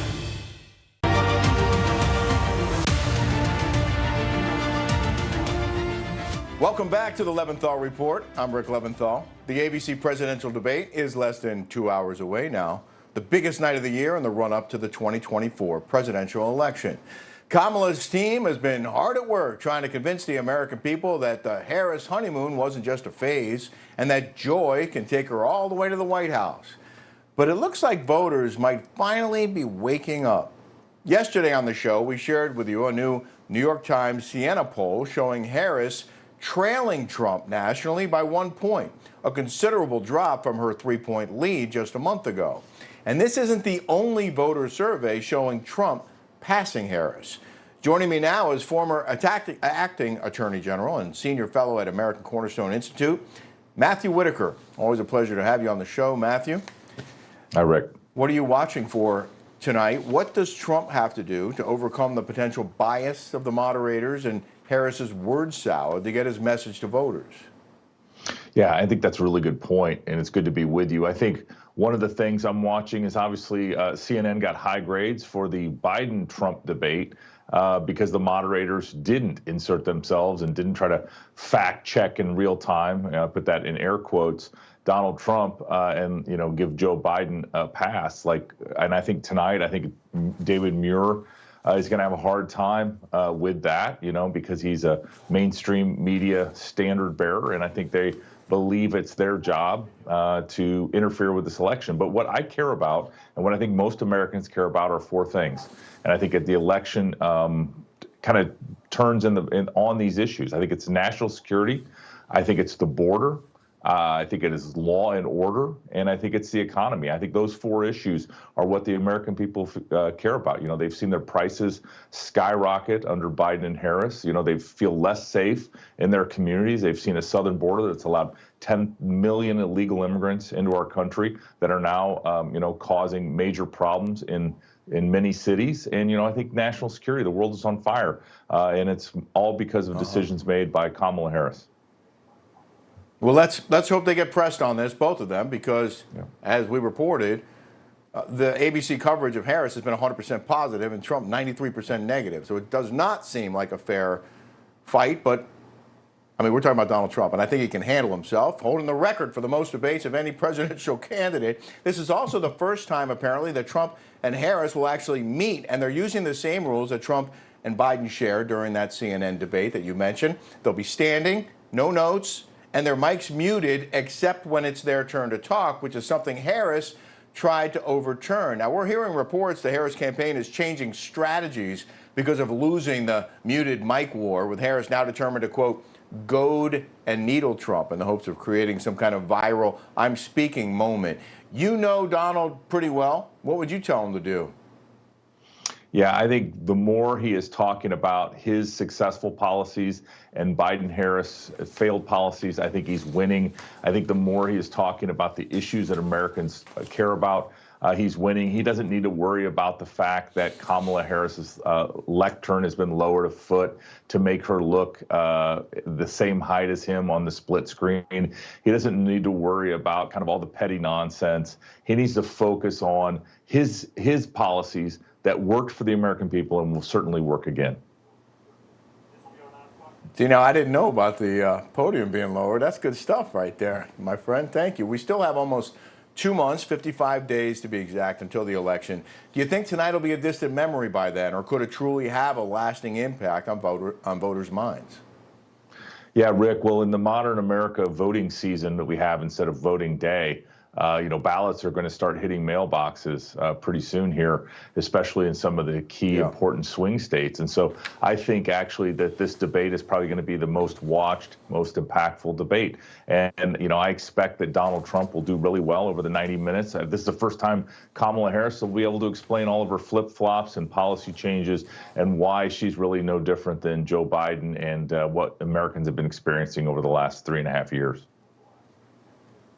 Welcome back to the Leventhal Report. I'm Rick Leventhal. The ABC presidential debate is less than 2 hours away now, the biggest night of the year in the run-up to the 2024 presidential election. Kamala's team has been hard at work trying to convince the American people that the Harris honeymoon wasn't just a phase and that joy can take her all the way to the White House. But it looks like voters might finally be waking up. Yesterday on the show, we shared with you a new New York Times Siena poll showing Harris trailing Trump nationally by 1 point, a considerable drop from her 3-point lead just a month ago. And this isn't the only voter survey showing Trump passing Harris. Joining me now is former acting Attorney General and senior fellow at American Cornerstone Institute, Matthew Whitaker. Always a pleasure to have you on the show, Matthew. Hi, Rick. What are you watching for tonight? What does Trump have to do to overcome the potential bias of the moderators and Harris's word salad to get his message to voters? Yeah, I think that's a really good point, and it's good to be with you. I think one of the things I'm watching is obviously CNN got high grades for the Biden-Trump debate because the moderators didn't insert themselves and didn't try to fact check in real time, put that in air quotes, Donald Trump and give Joe Biden a pass. And I think tonight, David Muir is going to have a hard time with that, because he's a mainstream media standard bearer, and I think they believe it's their job to interfere with this election. But what I care about, and what I think most Americans care about, are four things. And I think at the election kind of turns on these issues. I think it's national security. I think it's the border. I think it is law and order, and I think it's the economy. I think those four issues are what the American people care about. They've seen their prices skyrocket under Biden and Harris. They feel less safe in their communities. They've seen a southern border that's allowed 10 million illegal immigrants into our country that are now, causing major problems in many cities. And, I think national security, the world is on fire, and it's all because of decisions made by Kamala Harris. Well, let's hope they get pressed on this, both of them, because as we reported, the ABC coverage of Harris has been 100% positive and Trump 93% negative. So it does not seem like a fair fight. But I mean, we're talking about Donald Trump, and I think he can handle himself, holding the record for the most debates of any presidential candidate. This is also the first time, apparently, that Trump and Harris will actually meet, and they're using the same rules that Trump and Biden shared during that CNN debate that you mentioned. They'll be standing, no notes, and their mics muted except when it's their turn to talk, which is something Harris tried to overturn. Now, we're hearing reports the Harris campaign is changing strategies because of losing the muted mic war, with Harris now determined to, quote, goad and needle Trump in the hopes of creating some kind of viral I'm speaking moment. You know Donald pretty well. What would you tell him to do? Yeah, I think the more he is talking about his successful policies and Biden-Harris failed policies, I think he's winning. I think the more he is talking about the issues that Americans care about, he's winning. He doesn't need to worry about the fact that Kamala Harris's lectern has been lowered a foot to make her look the same height as him on the split screen. He doesn't need to worry about kind of all the petty nonsense. He needs to focus on his policies that worked for the American people and will certainly work again. See, now, I didn't know about the podium being lowered. That's good stuff right there, my friend. Thank you. We still have almost 2 months, 55 days to be exact, until the election. Do you think tonight will be a distant memory by then, or could it truly have a lasting impact on voters' minds? Yeah, Rick, well, in the modern America voting season that we have instead of voting day, ballots are going to start hitting mailboxes pretty soon here, especially in some of the key important swing states. And so I think actually that this debate is probably going to be the most watched, most impactful debate. And I expect that Donald Trump will do really well over the 90 minutes. This is the first time Kamala Harris will be able to explain all of her flip-flops and policy changes and why she's really no different than Joe Biden and what Americans have been experiencing over the last 3.5 years.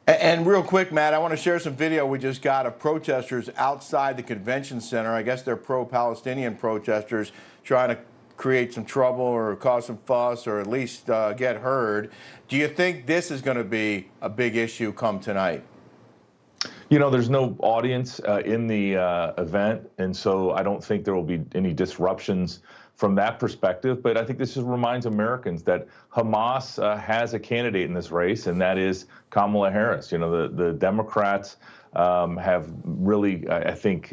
And real quick, Matt, I want to share some video we just got of protesters outside the convention center. I guess they're pro-Palestinian protesters trying to create some trouble or cause some fuss or at least get heard. Do you think this is going to be a big issue come tonight? There's no audience in the event, and so I don't think there will be any disruptions from that perspective. But I think this just reminds Americans that Hamas has a candidate in this race, and that is Kamala Harris. The Democrats have really, I think,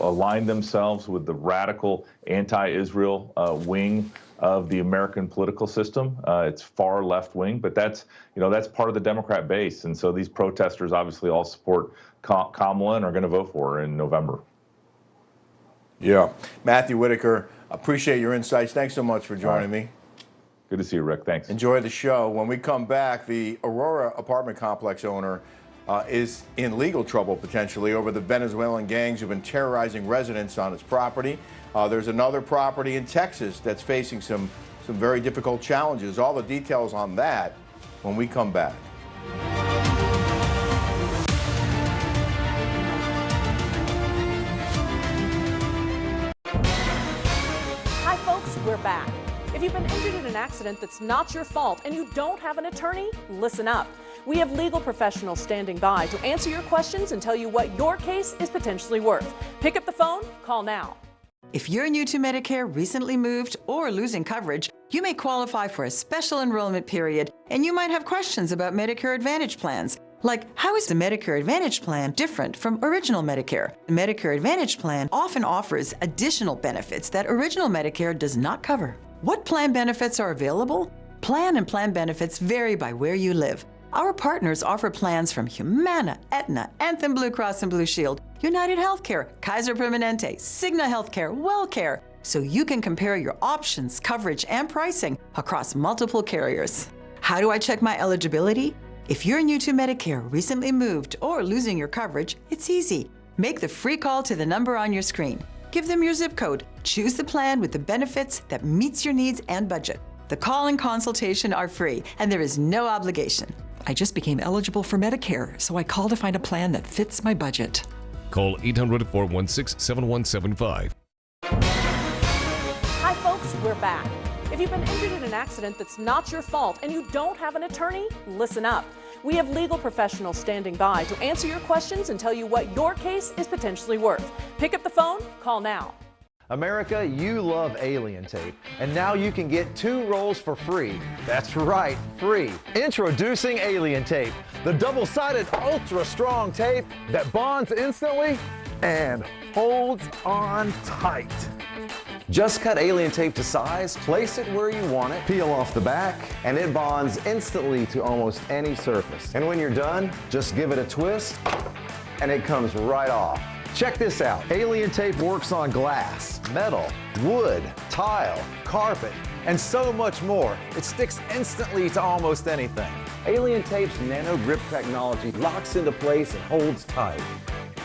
aligned themselves with the radical anti-Israel wing of the American political system. It's far left wing, but that's part of the Democrat base. And so these protesters obviously all support Kamala and are going to vote for her in November. Yeah. Matthew Whitaker, appreciate your insights. Thanks so much for joining me. Good to see you, Rick. Thanks. Enjoy the show. When we come back, the Aurora apartment complex owner is in legal trouble potentially over the Venezuelan gangs who've been terrorizing residents on its property. There's another property in Texas that's facing some very difficult challenges. All the details on that when we come back. Hi, folks. We're back. If you've been injured in an accident that's not your fault and you don't have an attorney, listen up. We have legal professionals standing by to answer your questions and tell you what your case is potentially worth. Pick up the phone, call now. If you're new to Medicare, recently moved, or losing coverage, you may qualify for a special enrollment period, and you might have questions about Medicare Advantage plans. Like, how is the Medicare Advantage plan different from original Medicare? The Medicare Advantage plan often offers additional benefits that original Medicare does not cover. What plan benefits are available? Plan and plan benefits vary by where you live. Our partners offer plans from Humana, Aetna, Anthem Blue Cross and Blue Shield, United Healthcare, Kaiser Permanente, Cigna Healthcare, WellCare, so you can compare your options, coverage, and pricing across multiple carriers. How do I check my eligibility? If you're new to Medicare, recently moved, or losing your coverage, it's easy. Make the free call to the number on your screen. Give them your zip code. Choose the plan with the benefits that meets your needs and budget. The call and consultation are free, and there is no obligation. I just became eligible for Medicare, so I called to find a plan that fits my budget. Call 800-416-7175. Hi, folks. We're back. If you've been injured in an accident that's not your fault and you don't have an attorney, listen up. We have legal professionals standing by to answer your questions and tell you what your case is potentially worth. Pick up the phone, call now. America, you love alien tape, and now you can get 2 rolls for free. That's right, free. Introducing alien tape, the double-sided ultra-strong tape that bonds instantly and holds on tight. Just cut alien tape to size, place it where you want it, peel off the back, and it bonds instantly to almost any surface. And when you're done, just give it a twist, and it comes right off. Check this out. Alien tape works on glass, metal, wood, tile, carpet, and so much more. It sticks instantly to almost anything. Alien tape's nano grip technology locks into place and holds tight.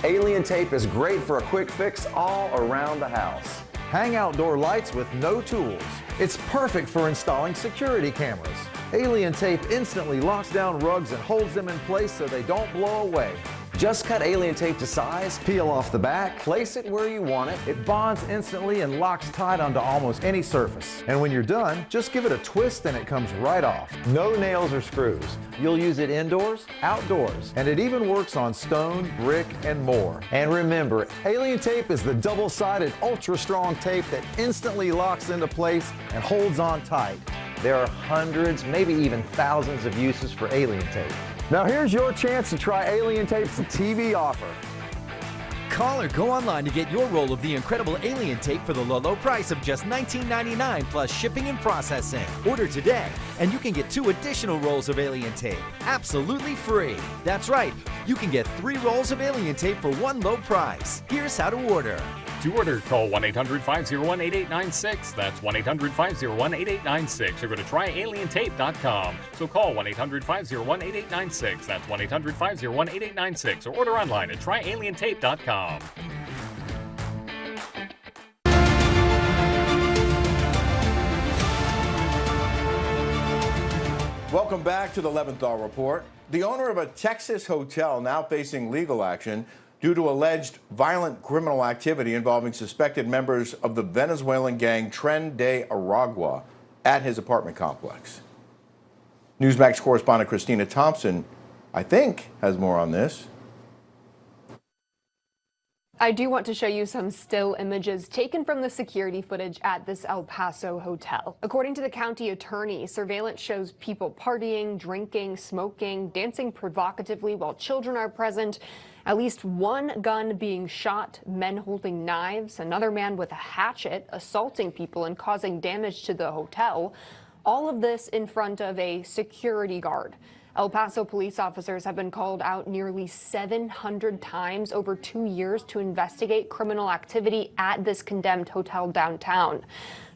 Alien tape is great for a quick fix all around the house. Hang outdoor lights with no tools. It's perfect for installing security cameras. Alien tape instantly locks down rugs and holds them in place so they don't blow away. Just cut alien tape to size, peel off the back, place it where you want it. It bonds instantly and locks tight onto almost any surface. And when you're done, just give it a twist and it comes right off. No nails or screws. You'll use it indoors, outdoors, and it even works on stone, brick, and more. And remember, alien tape is the double-sided, ultra-strong tape that instantly locks into place and holds on tight. There are hundreds, maybe even thousands of uses for alien tape. Now here's your chance to try Alien Tape's TV offer. Call or go online to get your roll of the incredible alien tape for the low price of just $19.99 plus shipping and processing. Order today, and you can get 2 additional rolls of alien tape, absolutely free. That's right, you can get 3 rolls of alien tape for one low price. Here's how to order. To order, call 1-800-501-8896. That's 1-800-501-8896. Or go to tryalientape.com. So call 1-800-501-8896. That's 1-800-501-8896. Or order online at tryalientape.com. Welcome back to the Leventhal Report. The owner of a Texas hotel now facing legal action due to alleged violent criminal activity involving suspected members of the Venezuelan gang Tren de Aragua at his apartment complex. NEWSMAX correspondent Christina Thompson, I think, has more on this. I do want to show you some still images taken from the security footage at this El Paso hotel. According to the county attorney, surveillance shows people partying, drinking, smoking, dancing provocatively while children are present. At least one gun being shot, men holding knives, another man with a hatchet assaulting people and causing damage to the hotel. All of this in front of a security guard. El Paso police officers have been called out nearly 700 times over 2 years to investigate criminal activity at this condemned hotel downtown.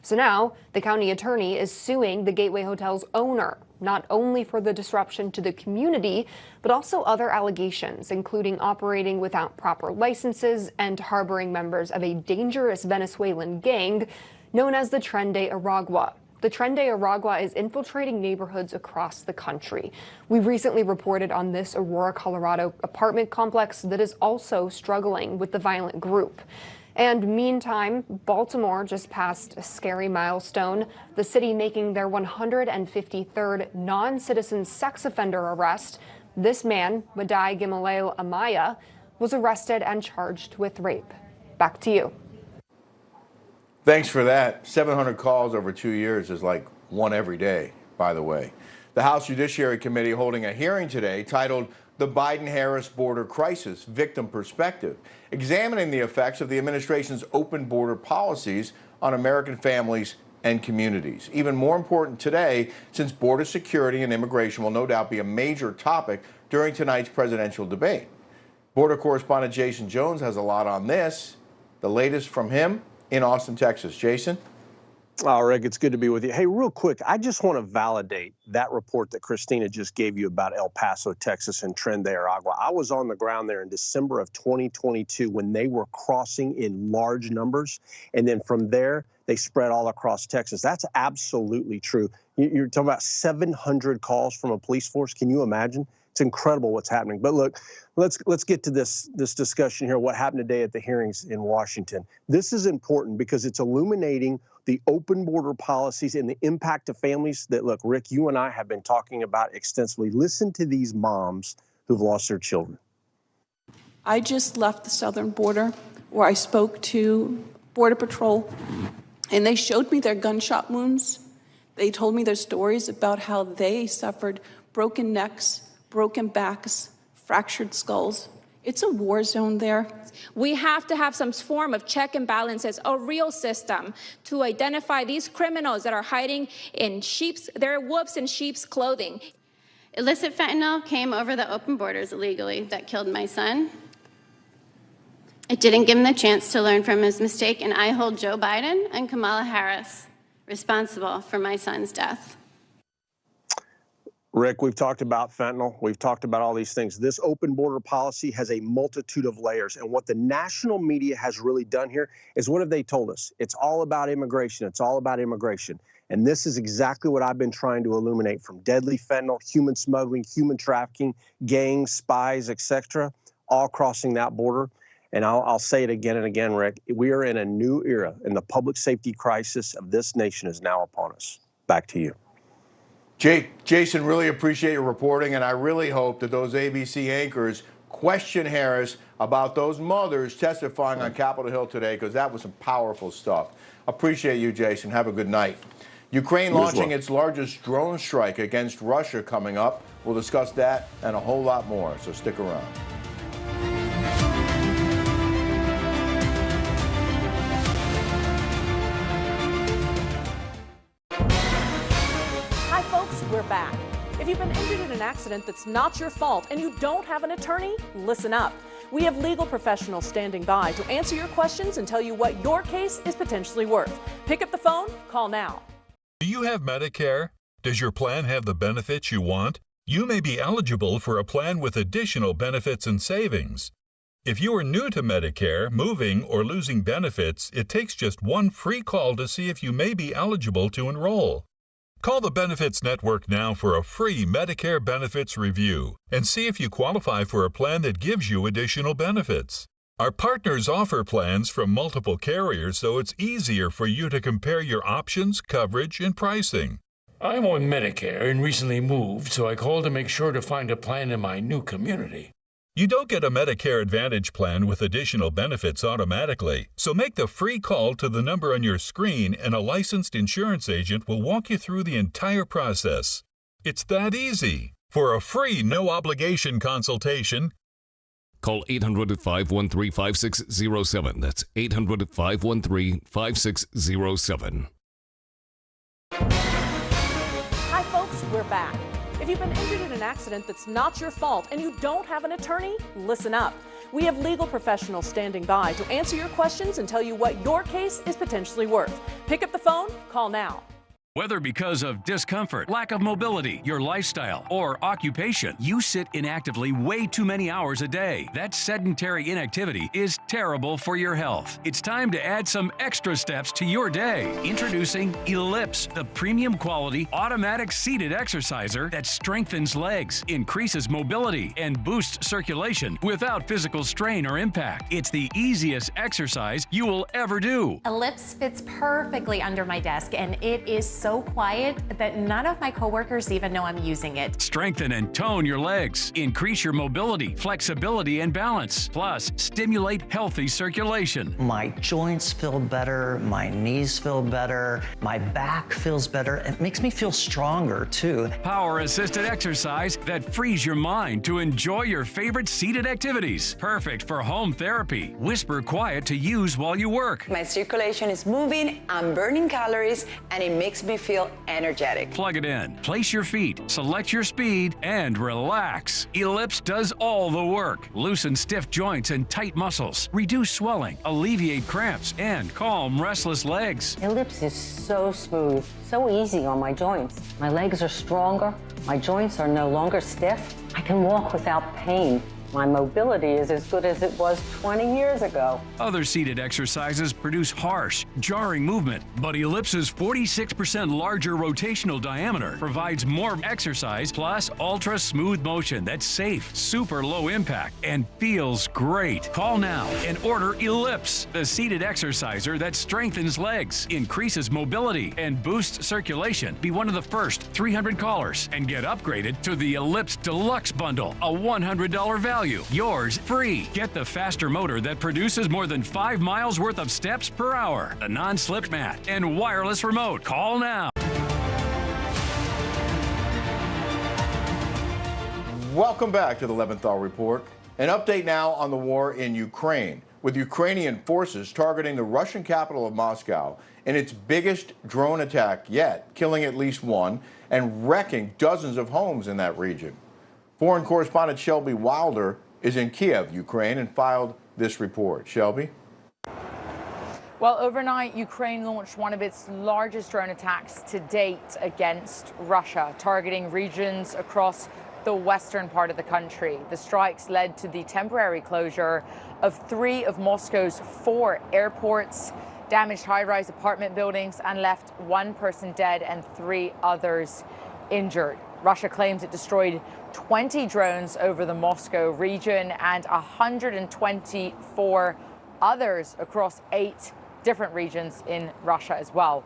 So now the county attorney is suing the Gateway Hotel's owner, not only for the disruption to the community, but also other allegations, including operating without proper licenses and harboring members of a dangerous Venezuelan gang known as the Tren de Aragua. The Tren de Aragua is infiltrating neighborhoods across the country. We recently reported on this Aurora, Colorado apartment complex that is also struggling with the violent group. And meantime, Baltimore just passed a scary milestone, the city making their 153rd non-citizen sex offender arrest. This man, Wadai Gimalel Amaya, was arrested and charged with rape. Back to you. Thanks for that. 700 calls over 2 years is like one every day, by the way. The House Judiciary Committee holding a hearing today titled The Biden-Harris Border Crisis, Victim Perspective, examining the effects of the administration's open border policies on American families and communities. Even more important today, since border security and immigration will no doubt be a major topic during tonight's presidential debate. Border correspondent Jason Jones has a lot on this. The latest from him in Austin, Texas. Jason? Oh, Rick, it's good to be with you. Hey, real quick, I just want to validate that report that Christina just gave you about El Paso, Texas and Tren de Aragua. I was on the ground there in December of 2022 when they were crossing in large numbers. And then from there, they spread all across Texas. That's absolutely true. You're talking about 700 calls from a police force. Can you imagine? It's incredible what's happening. But look, let's get to this discussion here, what happened today at the hearings in Washington. This is important because it's illuminating the open border policies and the impact to families that, look, Rick, you and I have been talking about extensively. Listen to these moms who've lost their children. I just left the southern border where I spoke to Border Patrol, and they showed me their gunshot wounds. They told me their stories about how they suffered broken necks, broken backs, fractured skulls. It's a war zone there. We have to have some form of check and balances, a real system to identify these criminals that are hiding in their wolves in sheep's clothing. Illicit fentanyl came over the open borders illegally that killed my son. It didn't give him the chance to learn from his mistake, and I hold Joe Biden and Kamala Harris responsible for my son's death. Rick, we've talked about fentanyl. We've talked about all these things. This open border policy has a multitude of layers. And what the national media has really done here is, what have they told us? It's all about immigration. It's all about immigration. And this is exactly what I've been trying to illuminate, from deadly fentanyl, human smuggling, human trafficking, gangs, spies, etc., all crossing that border. And I'll say it again and again, Rick, we are in a new era, and the public safety crisis of this nation is now upon us. Back to you. Jason, really appreciate your reporting, and I really hope that those ABC anchors question Harris about those mothers testifying on Capitol Hill today, because that was some powerful stuff. Appreciate you, Jason. Have a good night. Ukraine launching its largest drone strike against Russia coming up. We'll discuss that and a whole lot more, so stick around. We're back. If you've been injured in an accident that's not your fault and you don't have an attorney, listen up. We have legal professionals standing by to answer your questions and tell you what your case is potentially worth. Pick up the phone, call now. Do you have Medicare? Does your plan have the benefits you want? You may be eligible for a plan with additional benefits and savings. If you are new to Medicare, moving, or losing benefits, it takes just one free call to see if you may be eligible to enroll. Call the Benefits Network now for a free Medicare benefits review and see if you qualify for a plan that gives you additional benefits. Our partners offer plans from multiple carriers, so it's easier for you to compare your options, coverage, and pricing. I'm on Medicare and recently moved, so I called to make sure to find a plan in my new community. You don't get a Medicare Advantage plan with additional benefits automatically, so make the free call to the number on your screen and a licensed insurance agent will walk you through the entire process. It's that easy. For a free, no-obligation consultation, call 800-513-5607. That's 800-513-5607. Hi, folks. We're back. If you've been injured in an accident that's not your fault and you don't have an attorney, listen up. We have legal professionals standing by to answer your questions and tell you what your case is potentially worth. Pick up the phone, call now. Whether because of discomfort, lack of mobility, your lifestyle, or occupation, you sit inactively way too many hours a day. That sedentary inactivity is terrible for your health. It's time to add some extra steps to your day. Introducing Ellipse, the premium quality automatic seated exerciser that strengthens legs, increases mobility, and boosts circulation without physical strain or impact. It's the easiest exercise you will ever do. Ellipse fits perfectly under my desk, and it is so quiet that none of my coworkers even know I'm using it. Strengthen and tone your legs. Increase your mobility, flexibility, and balance. Plus, stimulate healthy circulation. My joints feel better, my knees feel better, my back feels better. It makes me feel stronger, too. Power-assisted exercise that frees your mind to enjoy your favorite seated activities. Perfect for home therapy. Whisper quiet to use while you work. My circulation is moving, I'm burning calories, and it makes me feel energetic. Plug it in, place your feet, select your speed, and relax. Ellipse does all the work. Loosen stiff joints and tight muscles, reduce swelling, alleviate cramps, and calm restless legs. Ellipse is so smooth, so easy on my joints. My legs are stronger, my joints are no longer stiff. I can walk without pain. My mobility is as good as it was 20 years ago. Other seated exercises produce harsh, jarring movement, but Ellipse's 46% larger rotational diameter provides more exercise plus ultra-smooth motion that's safe, super low impact, and feels great. Call now and order Ellipse, the seated exerciser that strengthens legs, increases mobility, and boosts circulation. Be one of the first 300 callers and get upgraded to the Ellipse Deluxe Bundle, a $100 value. value, yours free. Get the faster motor that produces more than 5 miles worth of steps per hour, the non-slip mat, and wireless remote. Call now. Welcome back to the Leventhal Report. An update now on the war in Ukraine, with Ukrainian forces targeting the Russian capital of Moscow in its biggest drone attack yet, killing at least one and wrecking dozens of homes in that region. Foreign correspondent Shelby Wilder is in Kiev, Ukraine, and filed this report. Shelby? Well, overnight, Ukraine launched one of its largest drone attacks to date against Russia, targeting regions across the western part of the country. The strikes led to the temporary closure of 3 of Moscow's 4 airports, damaged high-rise apartment buildings, and left 1 person dead and 3 others injured. Russia claims it destroyed 20 drones over the Moscow region and 124 others across 8 different regions in Russia as well.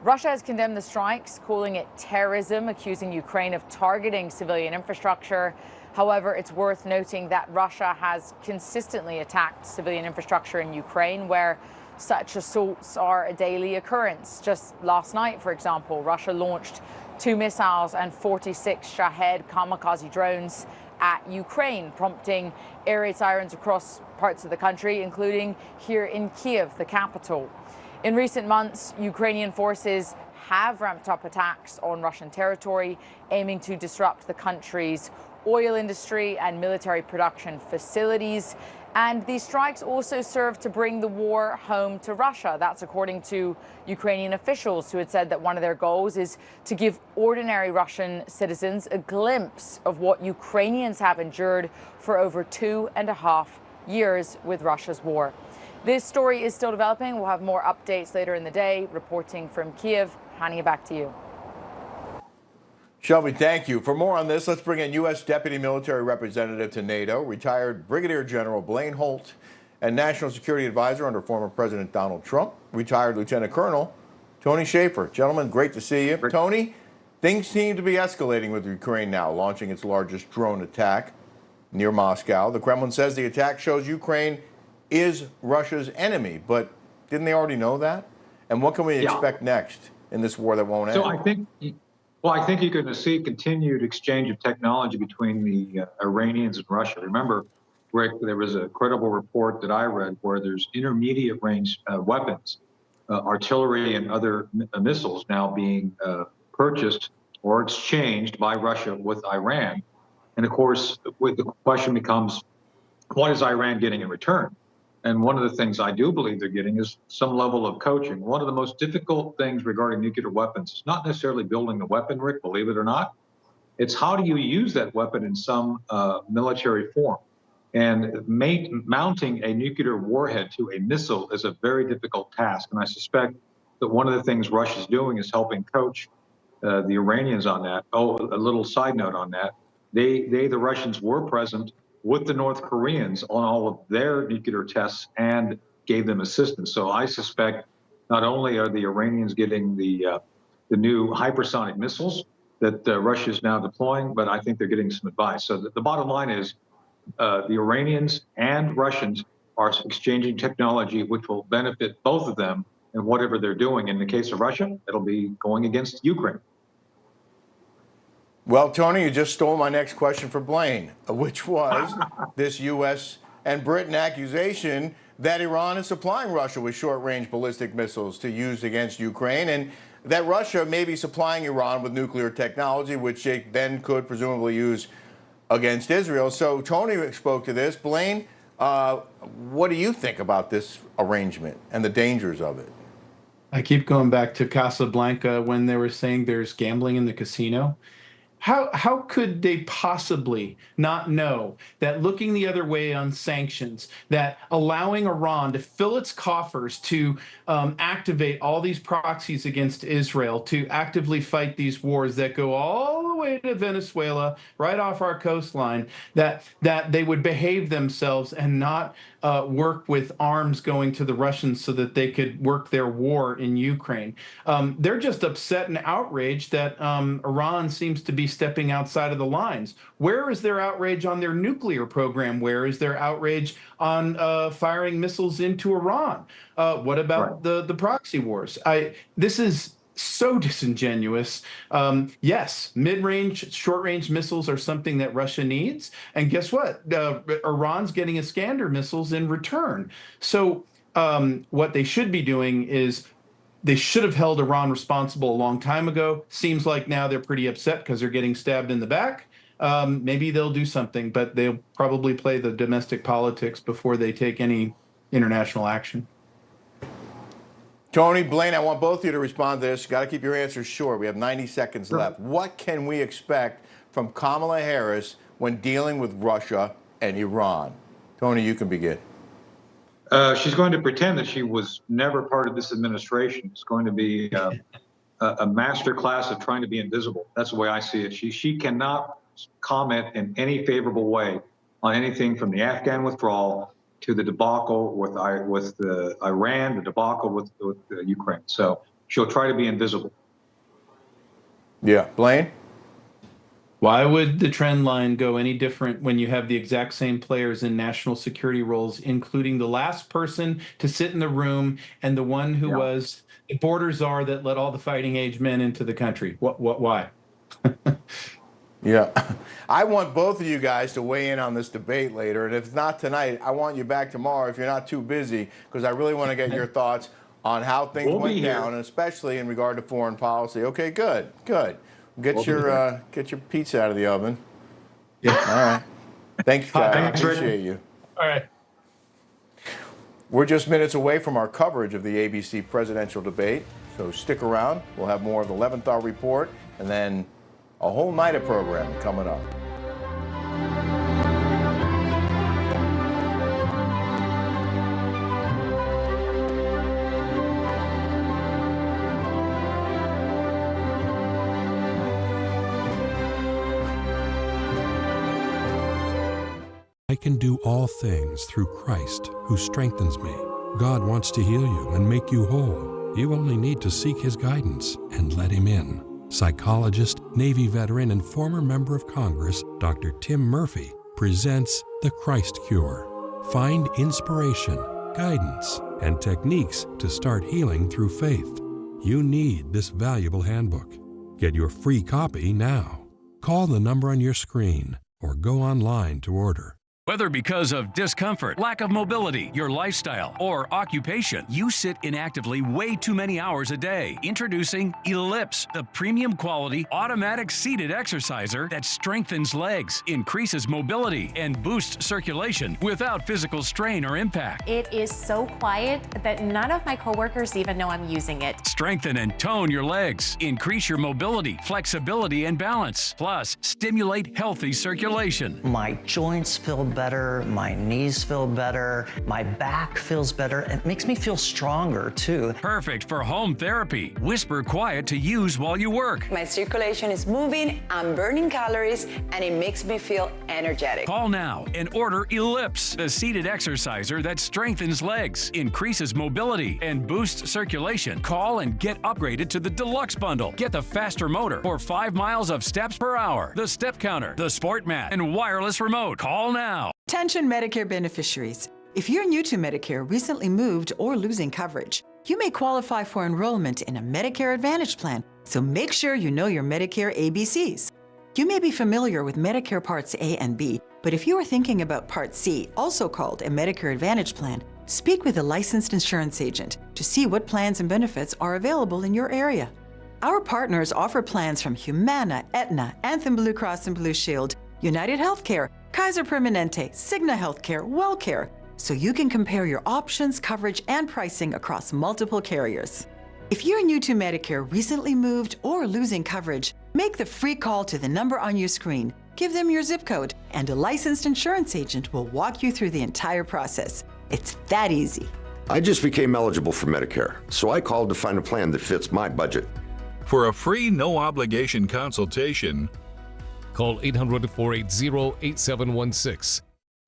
Russia has condemned the strikes, calling it terrorism, accusing Ukraine of targeting civilian infrastructure. However, it's worth noting that Russia has consistently attacked civilian infrastructure in Ukraine, where such assaults are a daily occurrence. Just last night, for example, Russia launched 2 missiles and 46 Shahed kamikaze drones at Ukraine, prompting air raid sirens across parts of the country, including here in Kiev, the capital. In recent months, Ukrainian forces have ramped up attacks on Russian territory, aiming to disrupt the country's oil industry and military production facilities. And these strikes also serve to bring the war home to Russia. That's according to Ukrainian officials, who had said that one of their goals is to give ordinary Russian citizens a glimpse of what Ukrainians have endured for over 2.5 years with Russia's war. This story is still developing. We'll have more updates later in the day. Reporting from Kiev, handing it back to you. Shelby, thank you. For more on this, let's bring in U.S. Deputy Military Representative to NATO, retired Brigadier General Blaine Holt, and National Security Advisor under former President Donald Trump, retired Lieutenant Colonel Tony Shaffer. Gentlemen, great to see you. Tony, things seem to be escalating with Ukraine now, launching its largest drone attack near Moscow. The Kremlin says the attack shows Ukraine is Russia's enemy, but didn't they already know that? And what can we expect next in this war that won't end? So I think you're going to see continued exchange of technology between the Iranians and Russia. Remember, Rick, there was a credible report that I read where there's intermediate range weapons, artillery and other missiles now being purchased or exchanged by Russia with Iran. And of course, the question becomes, what is Iran getting in return? And one of the things I do believe they're getting is some level of coaching. One of the most difficult things regarding nuclear weapons is not necessarily building the weapon, Rick, believe it or not. It's how do you use that weapon in some military form. And mounting a nuclear warhead to a missile is a very difficult task. And I suspect that one of the things Russia's doing is helping coach the Iranians on that. Oh, a little side note on that. The Russians were present with the North Koreans on all of their nuclear tests and gave them assistance. So I suspect not only are the Iranians getting the new hypersonic missiles that Russia is now deploying, but I think they're getting some advice. So the bottom line is the Iranians and Russians are exchanging technology which will benefit both of them in whatever they're doing. In the case of Russia, it'll be going against Ukraine. Well, Tony, you just stole my next question for Blaine, which was this U.S. and Britain accusation that Iran is supplying Russia with short-range ballistic missiles to use against Ukraine, and that Russia may be supplying Iran with nuclear technology, which they then could presumably use against Israel. So Tony spoke to this. Blaine, what do you think about this arrangement and the dangers of it? I keep going back to Casablanca when they were saying there's gambling in the casino. How could they possibly not know that looking the other way on sanctions, that allowing Iran to fill its coffers to activate all these proxies against Israel, to actively fight these wars that go all the way to Venezuela, right off our coastline, that they would behave themselves and not work with arms going to the Russians so that they could work their war in Ukraine. They're just upset and outraged that Iran seems to be stepping outside of the lines. Where is their outrage on their nuclear program? Where is their outrage on firing missiles into Iran? What about the proxy wars? This is so disingenuous. Yes, mid-range, short-range missiles are something that Russia needs. And guess what? Iran's getting Iskander missiles in return. So what they should be doing is they should have held Iran responsible a long time ago. Seems like now they're pretty upset because they're getting stabbed in the back. Maybe they'll do something, but they'll probably play the domestic politics before they take any international action. Tony, Blaine, I want both of you to respond to this. Got to keep your answers short. We have 90 seconds left. What can we expect from Kamala Harris when dealing with Russia and Iran? Tony, you can begin. She's going to pretend that she was never part of this administration. It's going to be a master class of trying to be invisible. That's the way I see it. She cannot comment in any favorable way on anything from the Afghan withdrawal to the debacle with Iran, the debacle with Ukraine. So she'll try to be invisible. Yeah. Blaine? Why would the trend line go any different when you have the exact same players in national security roles, including the last person to sit in the room and the one who was the border czar that let all the fighting age men into the country? Why? Yeah. I want both of you guys to weigh in on this debate later. And if not tonight, I want you back tomorrow if you're not too busy, because I really want to get your thoughts on how things went down, and especially in regard to foreign policy. Okay, good. Get your pizza out of the oven. Yeah. All right. Thanks, guys. I appreciate you. All right. We're just minutes away from our coverage of the ABC presidential debate, so stick around. We'll have more of the Leventhal Report, and then a whole night of programming coming up. I can do all things through Christ who strengthens me. God wants to heal you and make you whole. You only need to seek His guidance and let Him in. Psychologist, Navy veteran, and former member of Congress, Dr. Tim Murphy, presents The Christ Cure. Find inspiration, guidance, and techniques to start healing through faith. You need this valuable handbook. Get your free copy now. Call the number on your screen or go online to order. Whether because of discomfort, lack of mobility, your lifestyle, or occupation, you sit inactively way too many hours a day. Introducing Ellipse, the premium quality automatic seated exerciser that strengthens legs, increases mobility, and boosts circulation without physical strain or impact. It is so quiet that none of my coworkers even know I'm using it. Strengthen and tone your legs, increase your mobility, flexibility, and balance. Plus, stimulate healthy circulation. My joints feel better, my knees feel better, my back feels better. It makes me feel stronger too. Perfect for home therapy. Whisper quiet to use while you work. My circulation is moving, I'm burning calories, and it makes me feel energetic. Call now and order Ellipse, the seated exerciser that strengthens legs, increases mobility, and boosts circulation. Call and get upgraded to the Deluxe Bundle. Get the faster motor for 5 miles of steps per hour, the step counter, the sport mat, and wireless remote. Call now. Attention Medicare beneficiaries. If you're new to Medicare, recently moved, or losing coverage, you may qualify for enrollment in a Medicare Advantage plan, so make sure you know your Medicare ABCs. You may be familiar with Medicare Parts A and B, but if you are thinking about Part C, also called a Medicare Advantage plan, speak with a licensed insurance agent to see what plans and benefits are available in your area. Our partners offer plans from Humana, Aetna, Anthem Blue Cross and Blue Shield, United Healthcare, Kaiser Permanente, Cigna Healthcare, WellCare, so you can compare your options, coverage, and pricing across multiple carriers. If you're new to Medicare, recently moved, or losing coverage, make the free call to the number on your screen. Give them your zip code, and a licensed insurance agent will walk you through the entire process. It's that easy. I just became eligible for Medicare, so I called to find a plan that fits my budget. For a free, no-obligation consultation, call 800-480-8716.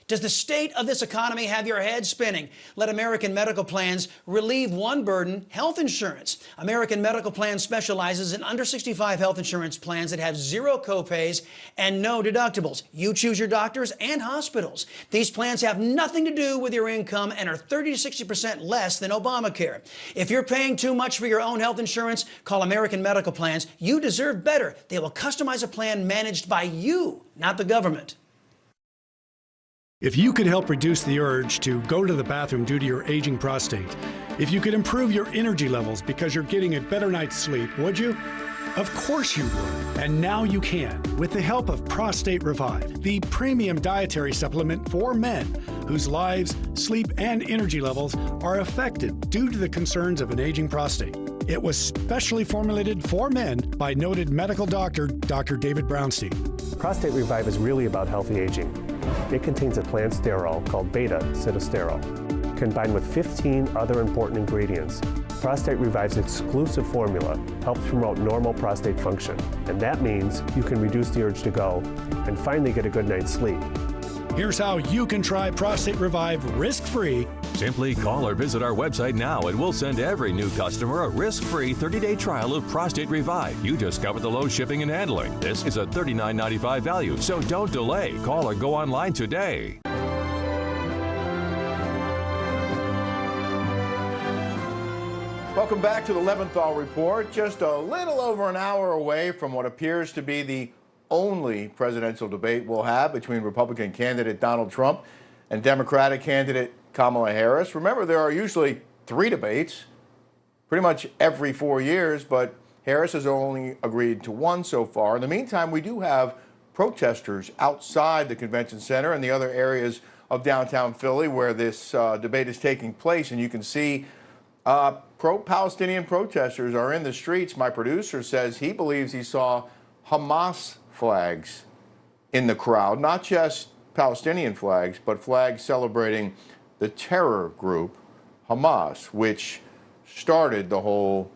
Does the state of this economy have your head spinning? Let American Medical Plans relieve one burden, health insurance. American Medical Plans specializes in under 65 health insurance plans that have zero copays and no deductibles. You choose your doctors and hospitals. These plans have nothing to do with your income and are 30 to 60% less than Obamacare. If you're paying too much for your own health insurance, call American Medical Plans. You deserve better. They will customize a plan managed by you, not the government. If you could help reduce the urge to go to the bathroom due to your aging prostate, if you could improve your energy levels because you're getting a better night's sleep, would you? Of course you would. And now you can, with the help of Prostate Revive, the premium dietary supplement for men whose lives, sleep, and energy levels are affected due to the concerns of an aging prostate. It was specially formulated for men by noted medical doctor, Dr. David Brownstein. Prostate Revive is really about healthy aging. It contains a plant sterol called beta-sitosterol. Combined with 15 other important ingredients, Prostate Revive's exclusive formula helps promote normal prostate function. And that means you can reduce the urge to go and finally get a good night's sleep. Here's how you can try Prostate Revive risk-free. Simply call or visit our website now and we'll send every new customer a risk-free 30-day trial of Prostate Revive. You discover the low shipping and handling. This is a $39.95 value, so don't delay. Call or go online today. Welcome back to the Leventhal Report. Just a little over an hour away from what appears to be the only presidential debate we'll have between Republican candidate Donald Trump and Democratic candidate Kamala Harris. Remember, there are usually 3 debates, pretty much every 4 years, but Harris has only agreed to 1 so far. In the meantime, we do have protesters outside the convention center and the other areas of downtown Philly where this debate is taking place, and you can see pro-Palestinian protesters are in the streets. My producer says he believes he saw Hamas flags in the crowd, not just Palestinian flags, but flags celebrating the terror group Hamas, which started the whole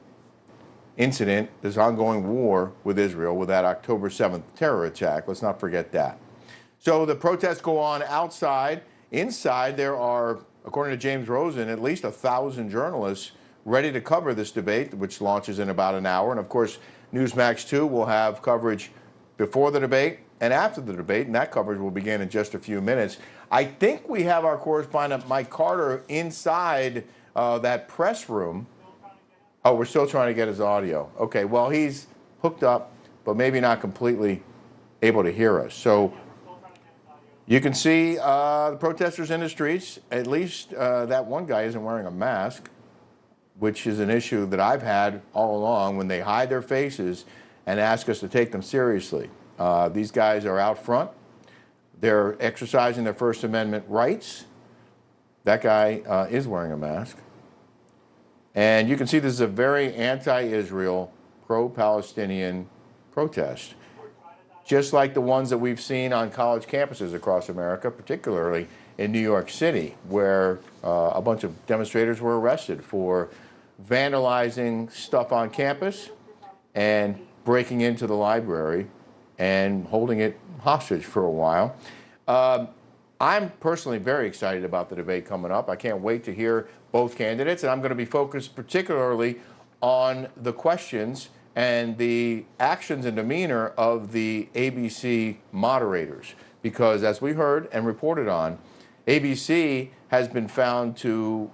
incident, this ongoing war with Israel, with that October 7th terror attack. Let's not forget that. So the protests go on outside. Inside, there are, according to James Rosen, at least 1,000 journalists ready to cover this debate, which launches in about an hour. And of course, NEWSMAX2 will have coverage before the debate and after the debate, and that coverage will begin in just a few minutes. I think we have our correspondent Mike Carter inside that press room. Oh, we're still trying to get his audio. Okay, well, he's hooked up, but maybe not completely able to hear us. So you can see the protesters in the streets. At least that one guy isn't wearing a mask, which is an issue that I've had all along when they hide their faces and ask us to take them seriously. These guys are out front. They're exercising their First Amendment rights. That guy is wearing a mask. And you can see this is a very anti-Israel, pro-Palestinian protest, just like the ones that we've seen on college campuses across America, particularly in New York City, where a bunch of demonstrators were arrested for vandalizing stuff on campus and breaking into the library and holding it hostage for a while. I'm personally very excited about the debate coming up. I can't wait to hear both candidates, and I'm going to be focused particularly on the questions and the actions and demeanor of the ABC moderators, because as we heard and reported on, ABC has been found to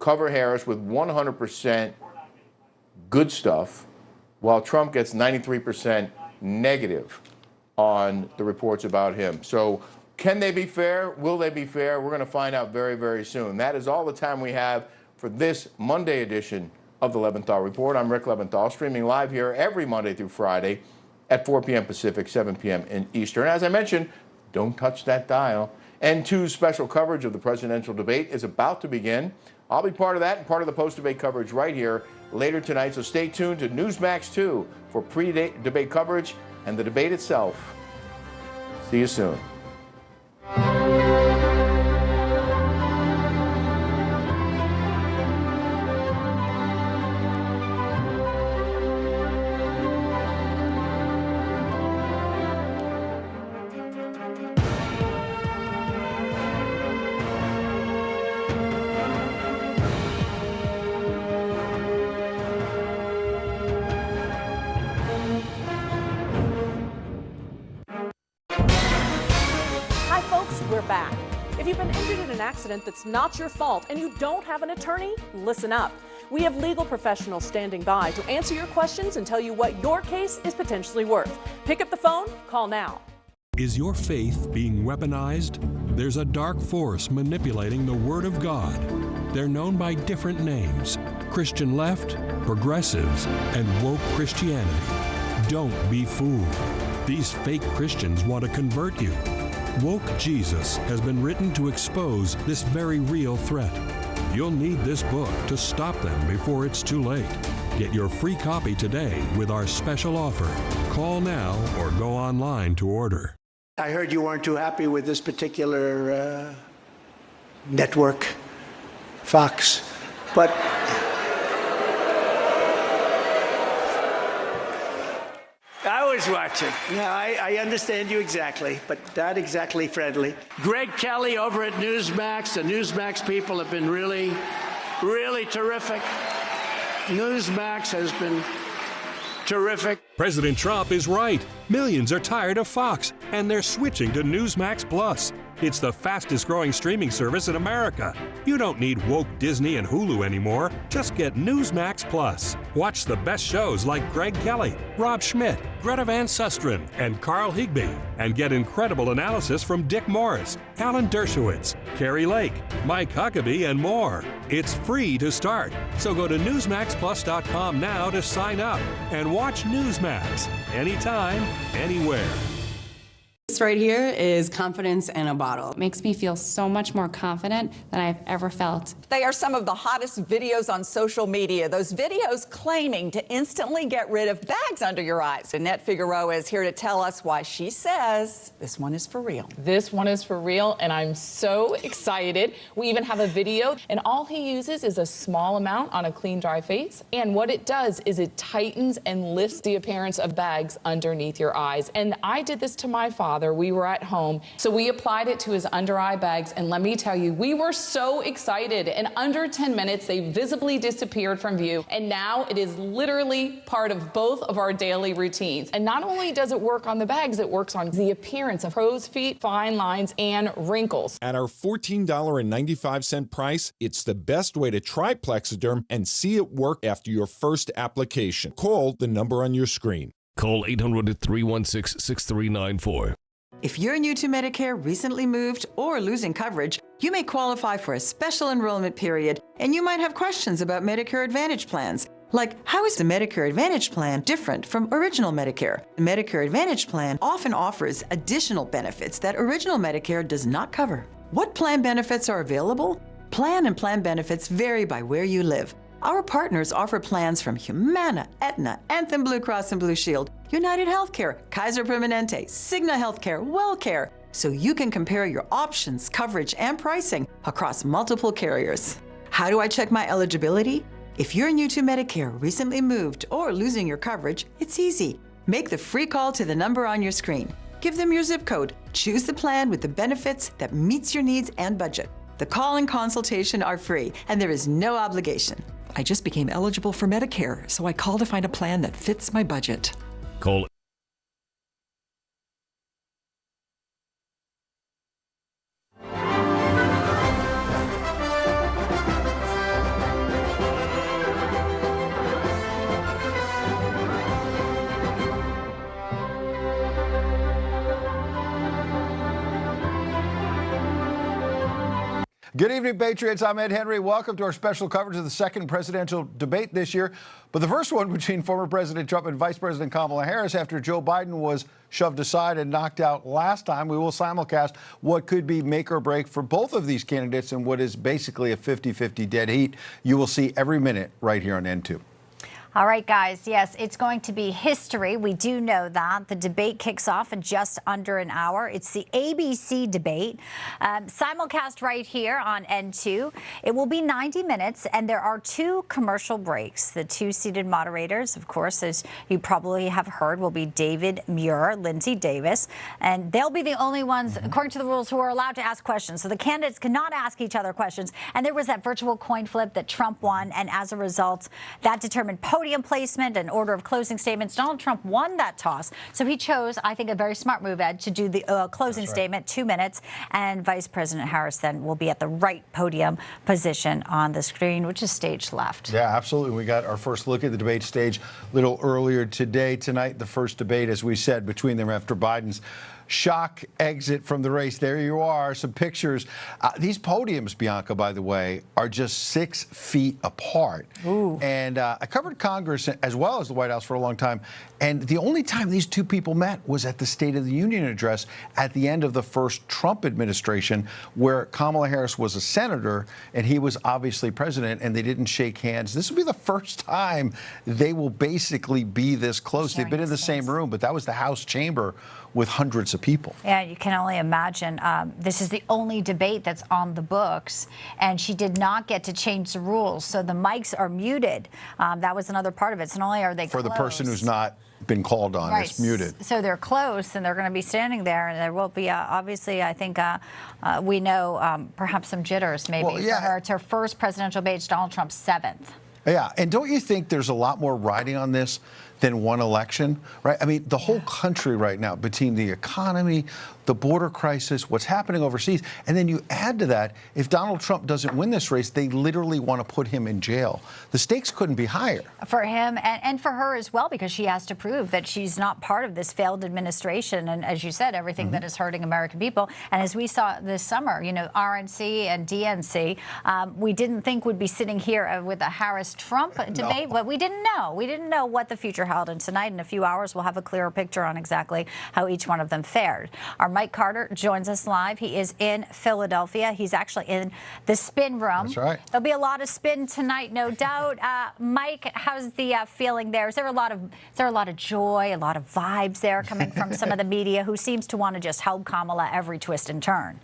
cover Harris with 100% good stuff, while Trump gets 93% negative on the reports about him. So can they be fair? Will they be fair? We're going to find out very, very soon. That is all the time we have for this Monday edition of the Leventhal Report. I'm Rick Leventhal, streaming live here every Monday through Friday at 4 p.m. Pacific, 7 p.m. in Eastern. As I mentioned, don't touch that dial. N2's special coverage of the presidential debate is about to begin. I'll be part of that and part of the post-debate coverage right here later tonight, so stay tuned to NEWSMAX2 for pre-debate coverage and the debate itself. See you soon. Hi, folks, we're back. If you've been injured in an accident that's not your fault and you don't have an attorney, listen up. We have legal professionals standing by to answer your questions and tell you what your case is potentially worth. Pick up the phone, call now. Is your faith being weaponized? There's a dark force manipulating the Word of God. They're known by different names: Christian left, progressives, and woke Christianity. Don't be fooled. These fake Christians want to convert you. Woke Jesus has been written to expose this very real threat. You'll need this book to stop them before it's too late. Get your free copy today with our special offer. Call now or go online to order. I heard you weren't too happy with this particular network, Fox, but I was watching. Yeah, I understand you exactly, but not exactly friendly. Greg Kelly over at NEWSMAX. The NEWSMAX people have been really, really terrific. NEWSMAX has been terrific. President Trump is right. Millions are tired of Fox, and they're switching to NEWSMAX Plus. It's the fastest growing streaming service in America. You don't need woke Disney and Hulu anymore. Just get NEWSMAX Plus. Watch the best shows like Greg Kelly, Rob Schmidt, Greta Van Susteren, and Carl Higbie. And get incredible analysis from Dick Morris, Alan Dershowitz, Carrie Lake, Mike Huckabee, and more. It's free to start. So go to NewsMaxPlus.com now to sign up and watch NEWSMAX anytime, anywhere. This right here is confidence in a bottle. It makes me feel so much more confident than I've ever felt. They are some of the hottest videos on social media. Those videos claiming to instantly get rid of bags under your eyes. Annette Figueroa is here to tell us why she says this one is for real. This one is for real, and I'm so excited. We even have a video, and all he uses is a small amount on a clean, dry face. And what it does is it tightens and lifts the appearance of bags underneath your eyes. And I did this to my father. We were at home, so we applied it to his under eye bags, and let me tell you, we were so excited. In under 10 minutes, they visibly disappeared from view, and now it is literally part of both of our daily routines. And not only does it work on the bags, it works on the appearance of crow's feet, fine lines, and wrinkles. At our $14.95 price, it's the best way to try Plexiderm and see it work after your first application. Call the number on your screen. Call 800-316-6394. If you're new to Medicare, recently moved, or losing coverage, you may qualify for a special enrollment period, and you might have questions about Medicare Advantage plans. Like, how is the Medicare Advantage plan different from original Medicare? The Medicare Advantage plan often offers additional benefits that original Medicare does not cover. What plan benefits are available? Plan and plan benefits vary by where you live. Our partners offer plans from Humana, Aetna, Anthem Blue Cross and Blue Shield, United Healthcare, Kaiser Permanente, Cigna Healthcare, WellCare, so you can compare your options, coverage, and pricing across multiple carriers. How do I check my eligibility? If you're new to Medicare, recently moved, or losing your coverage, it's easy. Make the free call to the number on your screen. Give them your zip code. Choose the plan with the benefits that meets your needs and budget. The call and consultation are free, and there is no obligation. I just became eligible for Medicare, so I called to find a plan that fits my budget. Call Good evening, Patriots. I'm Ed Henry. Welcome to our special coverage of the second presidential debate this year, but the first one between former President Trump and Vice President Kamala Harris after Joe Biden was shoved aside and knocked out last time. We will simulcast what could be make or break for both of these candidates in what is basically a 50-50 dead heat. You will see every minute right here on N2. All right, guys. Yes, it's going to be history. We do know that. The debate kicks off in just under an hour. It's the ABC debate. Simulcast right here on N2. It will be 90 minutes, and there are 2 commercial breaks. The 2 seated moderators, of course, as you probably have heard, will be David Muir, Linsey Davis, and they'll be the only ones, according to the rules, who are allowed to ask questions. So the candidates cannot ask each other questions. And there was that virtual coin flip that Trump won, and as a result, that determined podium podium placement and order of closing statements. Donald Trump won that toss, so he chose, I think, a very smart move, Ed, to do the closing statement, 2 minutes, and Vice President Harris then will be at the right podium position on the screen, which is stage left. Yeah, absolutely. We got our first look at the debate stage a little earlier today. Tonight, the first debate, as we said, between them after Biden's shock exit from the race. There you are, some pictures. These podiums, Bianca, by the way, are just 6 feet apart. Ooh. And I covered Congress as well as the White House for a long time. And the only time these two people met was at the State of the Union address at the end of the first Trump administration, where Kamala Harris was a senator and he was obviously president, and they didn't shake hands. This will be the first time they will basically be this close. They've been in the same room, but that was the House chamber with hundreds of people. Yeah, you can only imagine. This is the only debate that's on the books, and she did not get to change the rules, so the mics are muted. That was another part of it. So not only are they for close, the person who's not been called on, right, it's muted. So they're close, and they're going to be standing there, and there will be obviously, I think, we know perhaps some jitters maybe. Well, yeah. For her. It's her first presidential debate. It's Donald Trump's 7th. Yeah, and don't you think there's a lot more riding on this than one election, right? I mean, the whole country right now, between the economy, the border crisis, what's happening overseas, and then you add to that, if Donald Trump doesn't win this race, they literally want to put him in jail. The stakes couldn't be higher. For him and for her as well, because she has to prove that she's not part of this failed administration. And as you said, everything that is hurting American people. And as we saw this summer, you know, RNC and DNC, we didn't think would be sitting here with a Harris-Trump debate, but we didn't know. We didn't know what the future held. And tonight, in a few hours, we'll have a clearer picture on exactly how each one of them fared. Our Mike Carter joins us live. He is in Philadelphia. He's actually in the spin room. That's right. There'll be a lot of spin tonight, no doubt. Mike, how's the feeling there? Is there a lot of joy, a lot of vibes there coming from some of the media who seems to want to just help Kamala every twist and turn?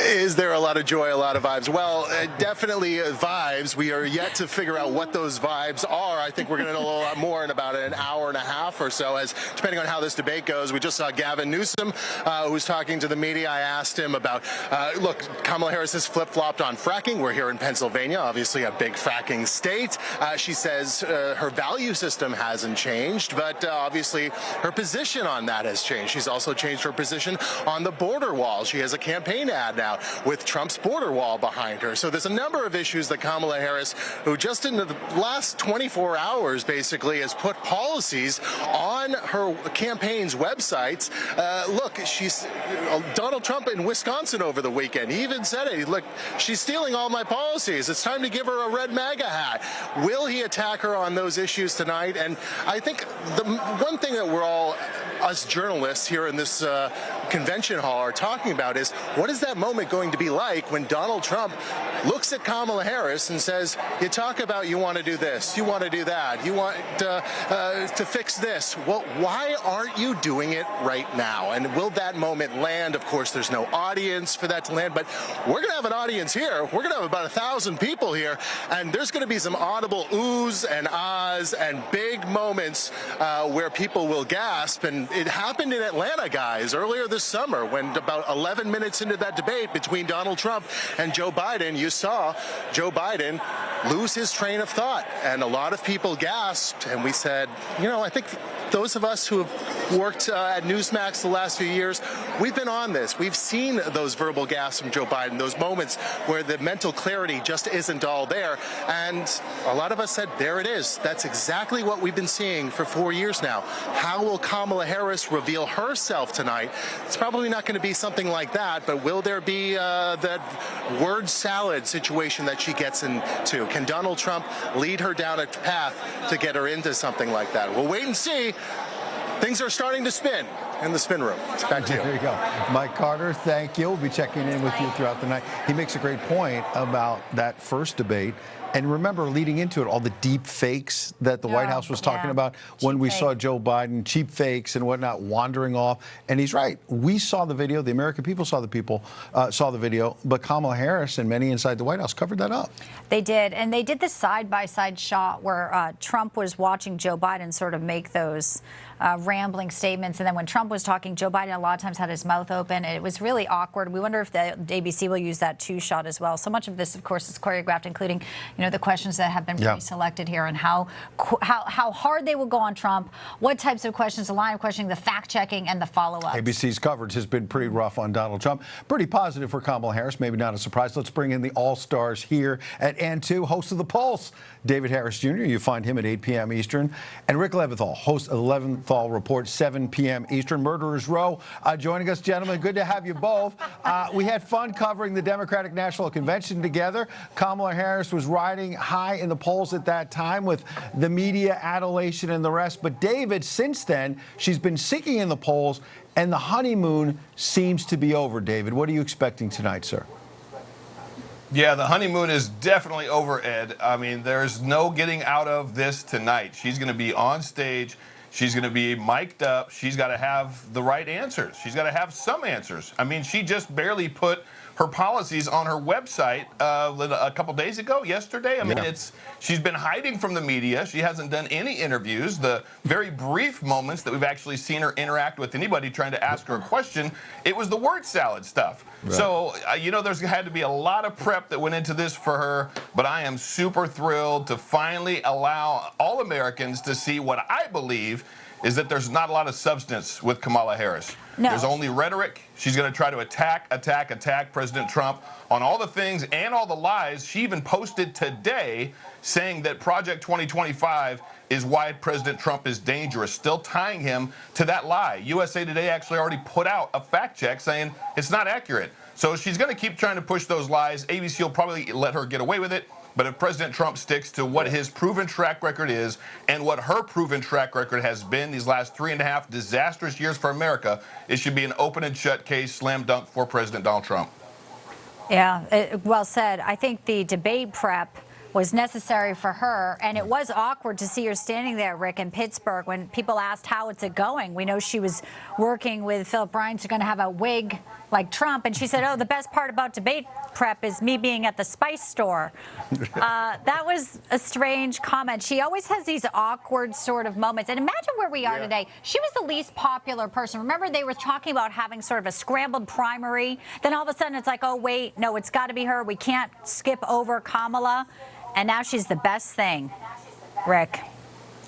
Is there a lot of joy, a lot of vibes? Well, definitely vibes. We are yet to figure out what those vibes are. I think we're going to know a lot more in about an hour and a half or so, as depending on how this debate goes. We just saw Gavin Newsom, who was talking to the media. I asked him about, look, Kamala Harris has flip-flopped on fracking. We're here in Pennsylvania, obviously a big fracking state. She says her value system hasn't changed, but obviously her position on that has changed. She's also changed her position on the border wall. She has a campaign ad now with Trump's border wall behind her. So there's a number of issues that Kamala Harris, who just in the last 24 hours basically has put policies on her campaign's websites. Look, she's Donald Trump in Wisconsin over the weekend. He even said it. Look, she's stealing all my policies. It's time to give her a red MAGA hat. Will he attack her on those issues tonight? And I think the one thing that we're all, us journalists here in this convention hall, are talking about is, what is that moment going to be like when Donald Trump looks at Kamala Harris and says, you talk about you want to do this, you want to do that, you want to fix this. Well, why aren't you doing it right now? And will that moment land? Of course, there's no audience for that to land, but we're going to have an audience here. We're going to have about 1,000 people here, and there's going to be some audible oohs and ahs and big moments where people will gasp. And it happened in Atlanta, guys, earlier this summer, when about 11 minutes into that debate between Donald Trump and Joe Biden, you saw Joe Biden lose his train of thought, and a lot of people gasped. And we said, you know, I think those of us who have worked at NEWSMAX the last few years, we've been on this. We've seen those verbal gasps from Joe Biden, those moments where the mental clarity just isn't all there. And a lot of us said, there it is. That's exactly what we've been seeing for 4 years now. How will Kamala Harris reveal herself tonight? It's probably not going to be something like that, but will there be that word salad situation that she gets into? Can Donald Trump lead her down a path to get her into something like that? We'll wait and see. Things are starting to spin in the spin room. Back to you. There you go. Mike Carter, thank you. We'll be checking in with you throughout the night. He makes a great point about that first debate. And remember, leading into it, all the deep fakes that the White House was talking about when we saw Joe Biden, cheap fakes and whatnot, wandering off. And he's right. We saw the video. The American people saw the video. But Kamala Harris and many inside the White House covered that up. They did. And they did the side-by-side shot where Trump was watching Joe Biden sort of make those rambling statements. And then when Trump was talking, Joe Biden a lot of times had his mouth open. It was really awkward. We wonder if the ABC will use that two-shot as well. So much of this, of course, is choreographed, including, you know, the questions that have been pre-selected here and how hard they will go on Trump, what types of questions, the line of questioning, the fact-checking, and the follow-up. ABC's coverage has been pretty rough on Donald Trump. Pretty positive for Kamala Harris. Maybe not a surprise. Let's bring in the all-stars here at N2, host of The Pulse, David Harris Jr. You find him at 8 p.m. Eastern. And Rick Leventhal, host of the Leventhal Report, 7 p.m. Eastern. Murderers Row joining us, gentlemen. Good to have you both. We had fun covering the Democratic National Convention together. Kamala Harris was riding high in the polls at that time with the media adulation and the rest. But David, since then, she's been sinking in the polls, and the honeymoon seems to be over. David, what are you expecting tonight, sir? Yeah, the honeymoon is definitely over, Ed. I mean, there's no getting out of this tonight. She's going to be on stage. She's going to be mic'd up. She's got to have the right answers. She's got to have some answers. I mean, she just barely put her policies on her website a couple days ago, yesterday. I mean, she's been hiding from the media. She hasn't done any interviews. The very brief moments that we've actually seen her interact with anybody trying to ask her a question, it was the word salad stuff. Right. So, you know, there's had to be a lot of prep that went into this for her, but I am super thrilled to finally allow all Americans to see what I believe is that there's not a lot of substance with Kamala Harris. No. There's only rhetoric. She's going to try to attack President Trump on all the things and all the lies. She even posted today saying that Project 2025 is why President Trump is dangerous, still tying him to that lie. USA Today actually already put out a fact check saying it's not accurate. So she's going to keep trying to push those lies. ABC will probably let her get away with it. But if President Trump sticks to what his proven track record is and what her proven track record has been these last 3.5 disastrous years for America, it should be an open and shut case, slam dunk for President Donald Trump. Yeah, well said. I think the debate prep was necessary for her, and it was awkward to see her standing there, Rick, in Pittsburgh when people asked how it's going. We know she was working with Philip Ryan, who's going to have a wig like Trump, and she said, oh, the best part about debate prep is me being at the spice store. That was a strange comment. She always has these awkward sort of moments, and imagine where we are today. She was the least popular person. Remember, they were talking about having sort of a scrambled primary, then all of a sudden it's like, oh, wait, no, it's got to be her. We can't skip over Kamala. And now she's the best thing, Rick.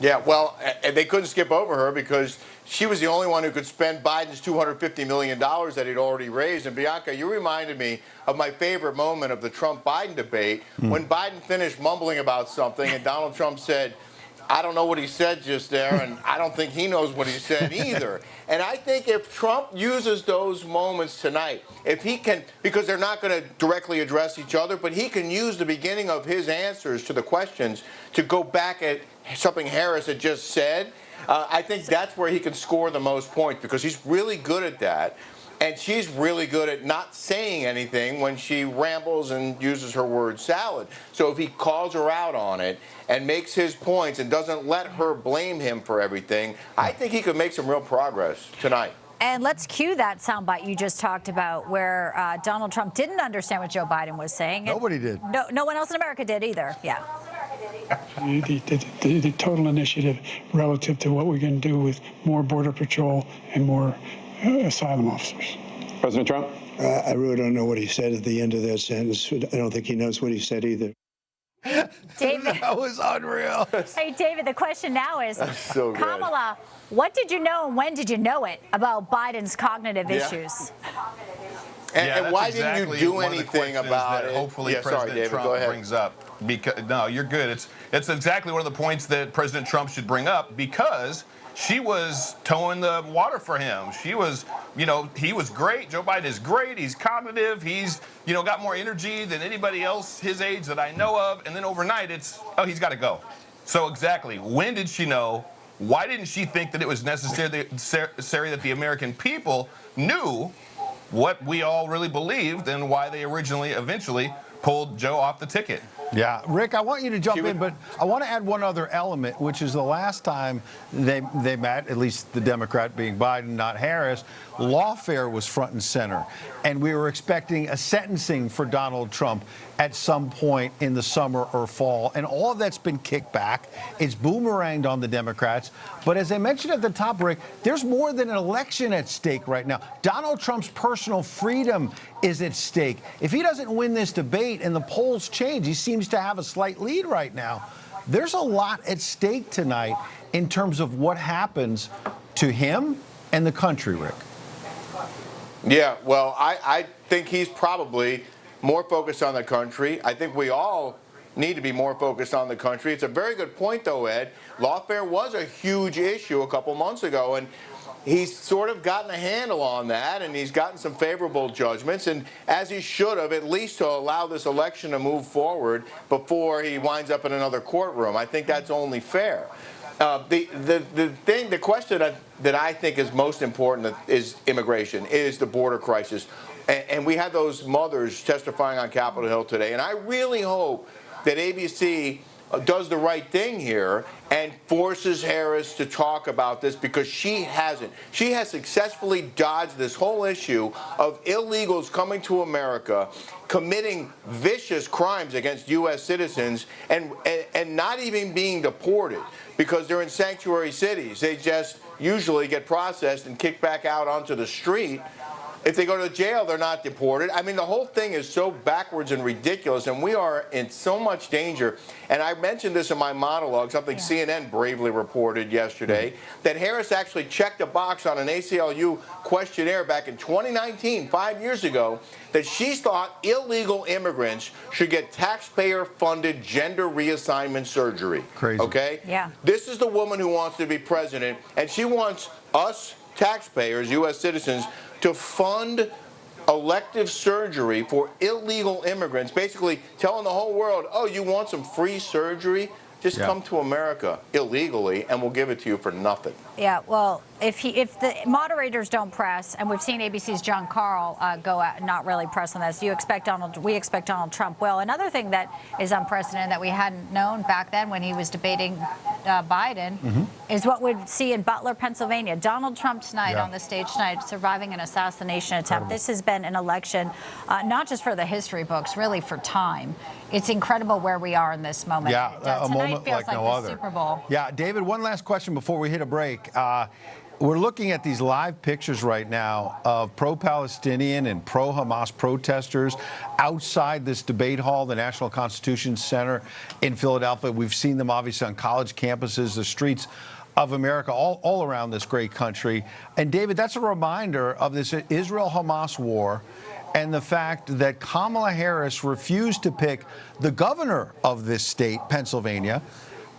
Yeah, well, they couldn't skip over her because she was the only one who could spend Biden's $250 million that he'd already raised. And Bianca, you reminded me of my favorite moment of the Trump-Biden debate when Biden finished mumbling about something and Donald Trump said, I don't know what he said just there, and I don't think he knows what he said either. And I think if Trump uses those moments tonight, if he can, because they're not going to directly address each other, but he can use the beginning of his answers to the questions to go back at something Harris had just said, I think that's where he can score the most points because he's really good at that. And she's really good at not saying anything when she rambles and uses her word salad. So if he calls her out on it and makes his points and doesn't let her blame him for everything, I think he could make some real progress tonight. And let's cue that soundbite you just talked about where Donald Trump didn't understand what Joe Biden was saying. Nobody did. No one else in America did either. Yeah. The total initiative relative to what we're going to do with more Border Patrol and more asylum officers. President Trump? I really don't know what he said at the end of that sentence. I don't think he knows what he said either. David. That was unreal. Hey, David, the question now is, so Kamala, what did you know and when did you know it about Biden's cognitive issues? And why didn't you do anything about it? Hopefully, President Trump brings up. Because no, you're good. It's exactly one of the points that President Trump should bring up because she was towing the water for him. She was, you know, he was great. Joe Biden is great. He's cognitive. He's, you know, got more energy than anybody else his age that I know of. And then overnight, it's, oh, he's got to go. So exactly, when did she know? Why didn't she think that it was necessary that the American people knew what we all really believed and why they eventually pulled Joe off the ticket? Yeah, Rick, I want you to jump in, but I want to add one other element, which is the last time they met, at least the Democrat being Biden, not Harris, lawfare was front and center. And we were expecting a sentencing for Donald Trump at some point in the summer or fall. And all of that's been kicked back. It's boomeranged on the Democrats. But as I mentioned at the top, Rick, there's more than an election at stake right now. Donald Trump's personal freedom is at stake. If he doesn't win this debate and the polls change, he seems to have a slight lead right now. There's a lot at stake tonight in terms of what happens to him and the country, Rick. Yeah, well, I think he's probably more focused on the country. I think we all need to be more focused on the country. It's a very good point, though, Ed. Lawfare was a huge issue a couple months ago, and he's sort of gotten a handle on that, and he's gotten some favorable judgments, and as he should have, at least to allow this election to move forward before he winds up in another courtroom. I think that's only fair. The question that I think is most important is immigration, is the border crisis. And we had those mothers testifying on Capitol Hill today, and I really hope that ABC does the right thing here and forces Harris to talk about this, because she hasn't. She has successfully dodged this whole issue of illegals coming to America, committing vicious crimes against U.S. citizens, and not even being deported because they're in sanctuary cities. They just usually get processed and kicked back out onto the street. If they go to jail, they're not deported. I mean, the whole thing is so backwards and ridiculous, and we are in so much danger. And I mentioned this in my monologue, something CNN bravely reported yesterday, that Harris actually checked a box on an ACLU questionnaire back in 2019, 5 years ago, that she thought illegal immigrants should get taxpayer-funded gender reassignment surgery. Crazy. Okay? Yeah. This is the woman who wants to be president, and she wants us taxpayers, U.S. citizens, to fund elective surgery for illegal immigrants, basically telling the whole world, oh, you want some free surgery? Just come to America illegally, and we'll give it to you for nothing. Yeah, well, if the moderators don't press, and we've seen ABC's John Carl go out, not really press on this, we expect Donald Trump will. Another thing that is unprecedented that we hadn't known back then when he was debating Biden is what we'd see in Butler, Pennsylvania. Donald Trump tonight on the stage tonight, surviving an assassination attempt. This has been an election, not just for the history books, really for time. It's incredible where we are in this moment. Yeah, a moment feels like no the other. Super Bowl. Yeah, David, one last question before we hit a break. We're looking at these live pictures right now of pro-Palestinian and pro-Hamas protesters outside this debate hall, the National Constitution Center in Philadelphia. We've seen them obviously on college campuses, the streets of America, all around this great country. And David, that's a reminder of this Israel-Hamas war and the fact that Kamala Harris refused to pick the governor of this state, Pennsylvania.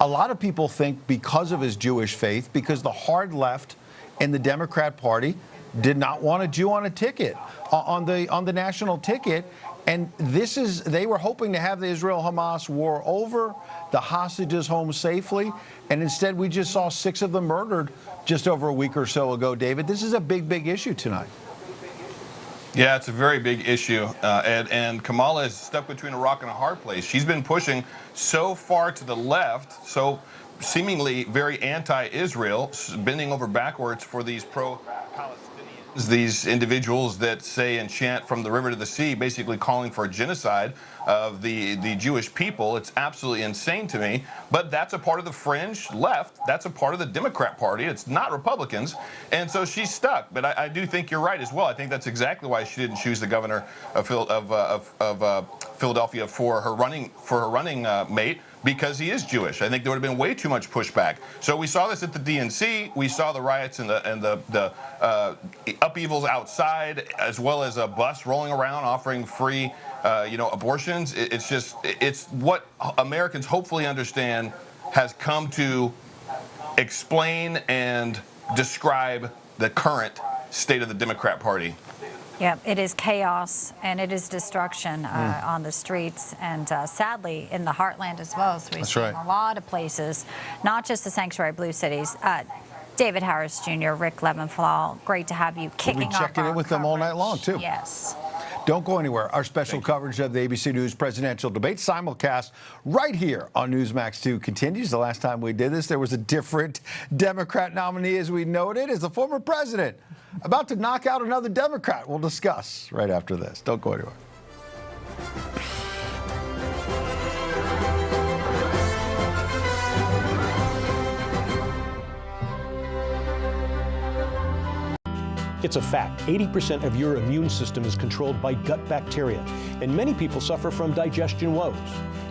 A lot of people think because of his Jewish faith, because the hard left in the Democrat Party did not want a Jew on a ticket, on the national ticket. And they were hoping to have the Israel-Hamas war over, the hostages home safely, and instead we just saw 6 of them murdered just over a week or so ago, David. This is a big, big issue tonight. Yeah, it's a very big issue, Ed, and Kamala is stuck between a rock and a hard place. She's been pushing so far to the left, so seemingly very anti-Israel, bending over backwards for these pro-Palestinians, these individuals that say and chant from the river to the sea, basically calling for a genocide of the Jewish people. It's absolutely insane to me, but that's a part of the fringe left. That's a part of the Democrat Party. It's not Republicans, and so she's stuck. But I do think you're right as well. I think that's exactly why she didn't choose the governor of Philadelphia for her running mate, because he is Jewish. I think there would have been way too much pushback. So we saw this at the DNC. We saw the riots and the upheavals outside, as well as a bus rolling around offering free abortions. It's what Americans hopefully understand has come to explain and describe the current state of the Democrat Party. Yeah, it is chaos and it is destruction on the streets, and sadly in the heartland as well. So we've seen a lot of places, not just the sanctuary blue cities. David Harris Jr., Rick Leventhal, great to have you kicking off. We'll be checking in with them all night long, too. Yes. Don't go anywhere. Our special coverage of the ABC News presidential debate simulcast right here on NEWSMAX 2 continues. The last time we did this, there was a different Democrat nominee, as we noted, as the former president about to knock out another Democrat. We'll discuss right after this. Don't go anywhere. It's a fact. 80% of your immune system is controlled by gut bacteria, and many people suffer from digestion woes.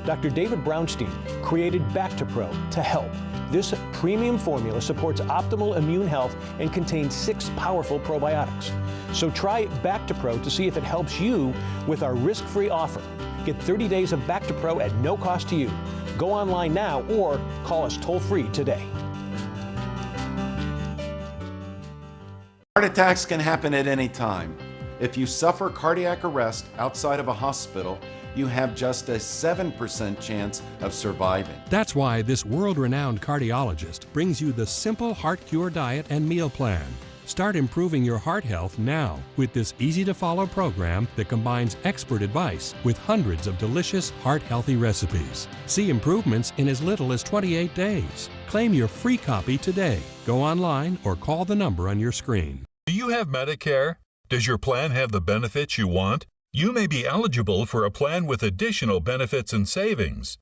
Dr. David Brownstein created Bactipro to help. This premium formula supports optimal immune health and contains 6 powerful probiotics. So try Bactipro to see if it helps you with our risk-free offer. Get 30 days of Bactipro at no cost to you. Go online now or call us toll-free today. Heart attacks can happen at any time. If you suffer cardiac arrest outside of a hospital, you have just a 7% chance of surviving. That's why this world-renowned cardiologist brings you the Simple Heart Cure Diet and Meal Plan. Start improving your heart health now with this easy-to-follow program that combines expert advice with hundreds of delicious heart-healthy recipes. See improvements in as little as 28 days. Claim your free copy today. Go online or call the number on your screen. Do you have Medicare? Does your plan have the benefits you want? You may be eligible for a plan with additional benefits and savings.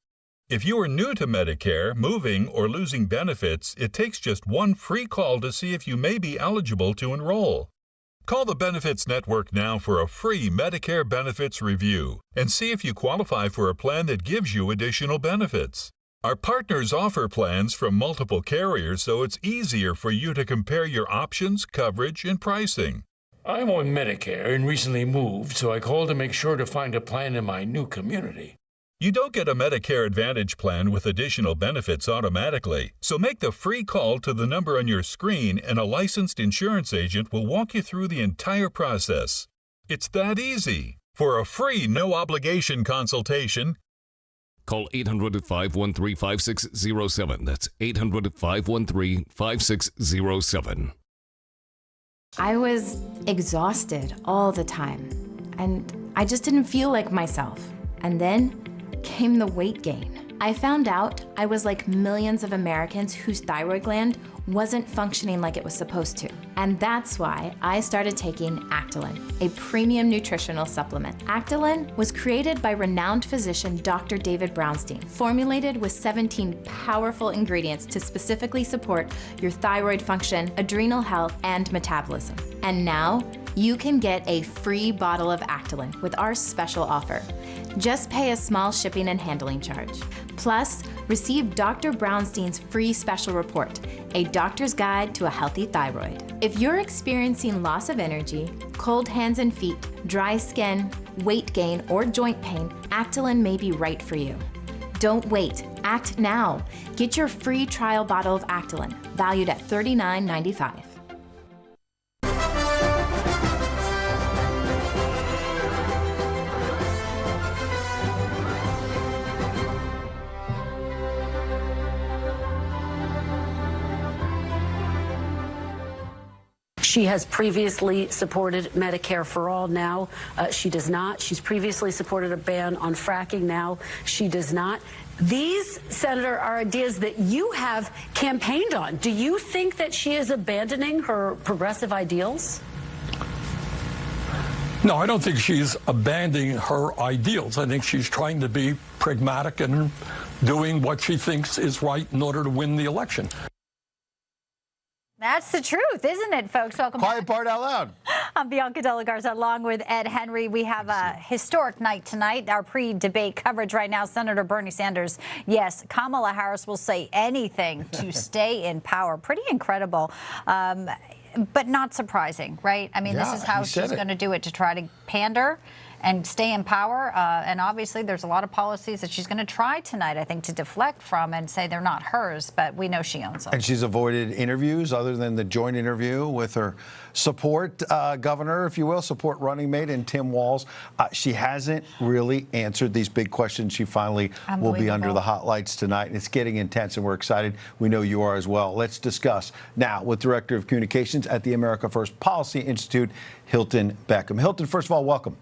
If you are new to Medicare, moving, or losing benefits, it takes just one free call to see if you may be eligible to enroll. Call the Benefits Network now for a free Medicare benefits review and see if you qualify for a plan that gives you additional benefits. Our partners offer plans from multiple carriers, so it's easier for you to compare your options, coverage, and pricing. I'm on Medicare and recently moved, so I called to make sure to find a plan in my new community. You don't get a Medicare Advantage plan with additional benefits automatically, so make the free call to the number on your screen and a licensed insurance agent will walk you through the entire process. It's that easy. For a free, no-obligation consultation, Call 800-513-5607. That's 800-513-5607. I was exhausted all the time, and I just didn't feel like myself. And then came the weight gain. I found out I was like millions of Americans whose thyroid gland wasn't functioning like it was supposed to. And that's why I started taking Actilin, a premium nutritional supplement. Actilin was created by renowned physician Dr. David Brownstein, formulated with 17 powerful ingredients to specifically support your thyroid function, adrenal health, and metabolism. And now, you can get a free bottle of Actilin with our special offer. Just pay a small shipping and handling charge. Plus, receive Dr. Brownstein's free special report, A Doctor's Guide to a Healthy Thyroid. If you're experiencing loss of energy, cold hands and feet, dry skin, weight gain, or joint pain, Actilin may be right for you. Don't wait. Act now. Get your free trial bottle of Actilin, valued at $39.95. She has previously supported Medicare for All. Now she does not. She's previously supported a ban on fracking. Now she does not. These, Senator, are ideas that you have campaigned on. Do you think that she is abandoning her progressive ideals? No, I don't think she's abandoning her ideals. I think she's trying to be pragmatic and doing what she thinks is right in order to win the election. That's the truth, isn't it, folks? Welcome Quiet part out loud. I'm Bianca Garza along with Ed Henry. We have a historic night tonight. Our pre-debate coverage right now, Senator Bernie Sanders. Yes, Kamala Harris will say anything to stay in power. Pretty incredible. But not surprising, right? I mean, this is how she's going to do it, to try to pander and stay in power. And obviously, there's a lot of policies that she's going to try tonight, I think, to deflect from and say they're not hers, but we know she owns them. And she's avoided interviews other than the joint interview with her support governor, if you will, support running mate in Tim Walz. She hasn't really answered these big questions. She finally will be under the hot lights tonight. And it's getting intense, and we're excited. We know you are as well. Let's discuss now with Director of Communications at the America First Policy Institute, Hilton Beckham. Hilton, first of all, welcome.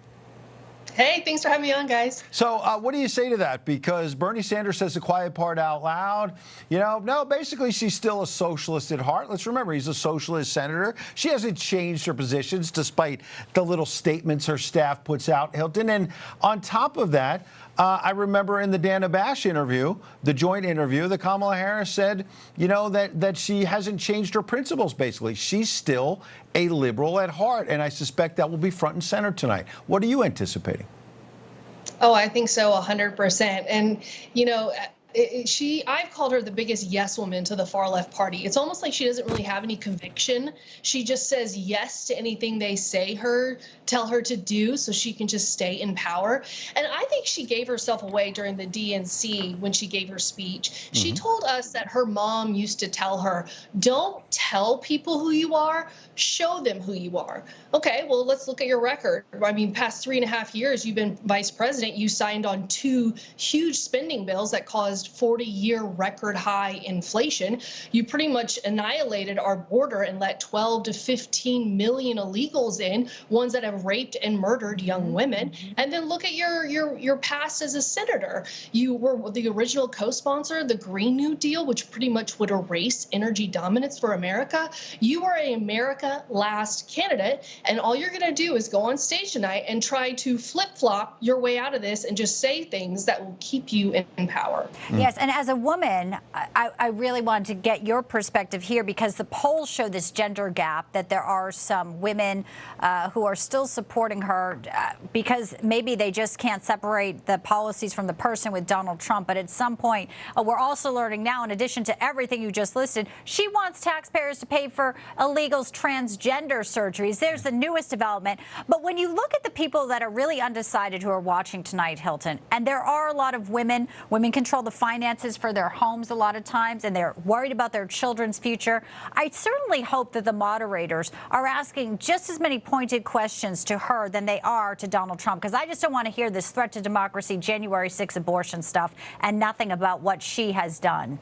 Hey, thanks for having me on, guys. So what do you say to that? Because Bernie Sanders says the quiet part out loud. You know, no, basically she's still a socialist at heart. Let's remember, he's a socialist senator. She hasn't changed her positions despite the little statements her staff puts out, Hilton. And on top of that, I remember in the Dana Bash interview, the joint interview, that Kamala Harris said, you know, that she hasn't changed her principles, basically. She's still a liberal at heart, and I suspect that will be front and center tonight. What are you anticipating? Oh, I think so, 100%. And, you know, I've called her the biggest yes woman to the far left party. It's almost like she doesn't really have any conviction. She just says yes to anything they tell her to do, so she can just stay in power. And I think she gave herself away during the DNC when she gave her speech. She told us that her mom used to tell her, don't tell people who you are, show them who you are. Okay, well, let's look at your record. I mean, past 3.5 years, you've been vice president. You signed on 2 huge spending bills that caused 40-year record high inflation. You pretty much annihilated our border and let 12 to 15 million illegals in, ones that have raped and murdered young women. And then look at your past as a senator. You were the original co-sponsor of the Green New Deal, which pretty much would erase energy dominance for America. You are an America Last candidate, and all you're going to do is go on stage tonight and try to flip-flop your way out of this and just say things that will keep you in power. Yes, and as a woman, I really wanted to get your perspective here, because the polls show this gender gap, that there are some women who are still supporting her because maybe they just can't separate the policies from the person with Donald Trump. But at some point, we're also learning now, in addition to everything you just listed, she wants taxpayers to pay for illegals' transgender surgeries. There's the newest development. But when you look at the people that are really undecided who are watching tonight, Hilton, and there are a lot of women control the finances for their homes a lot of times, and they're worried about their children's future. I certainly hope that the moderators are asking just as many pointed questions to her than they are to Donald Trump, because I just don't want to hear this threat to democracy, January 6 abortion stuff, and nothing about what she has done.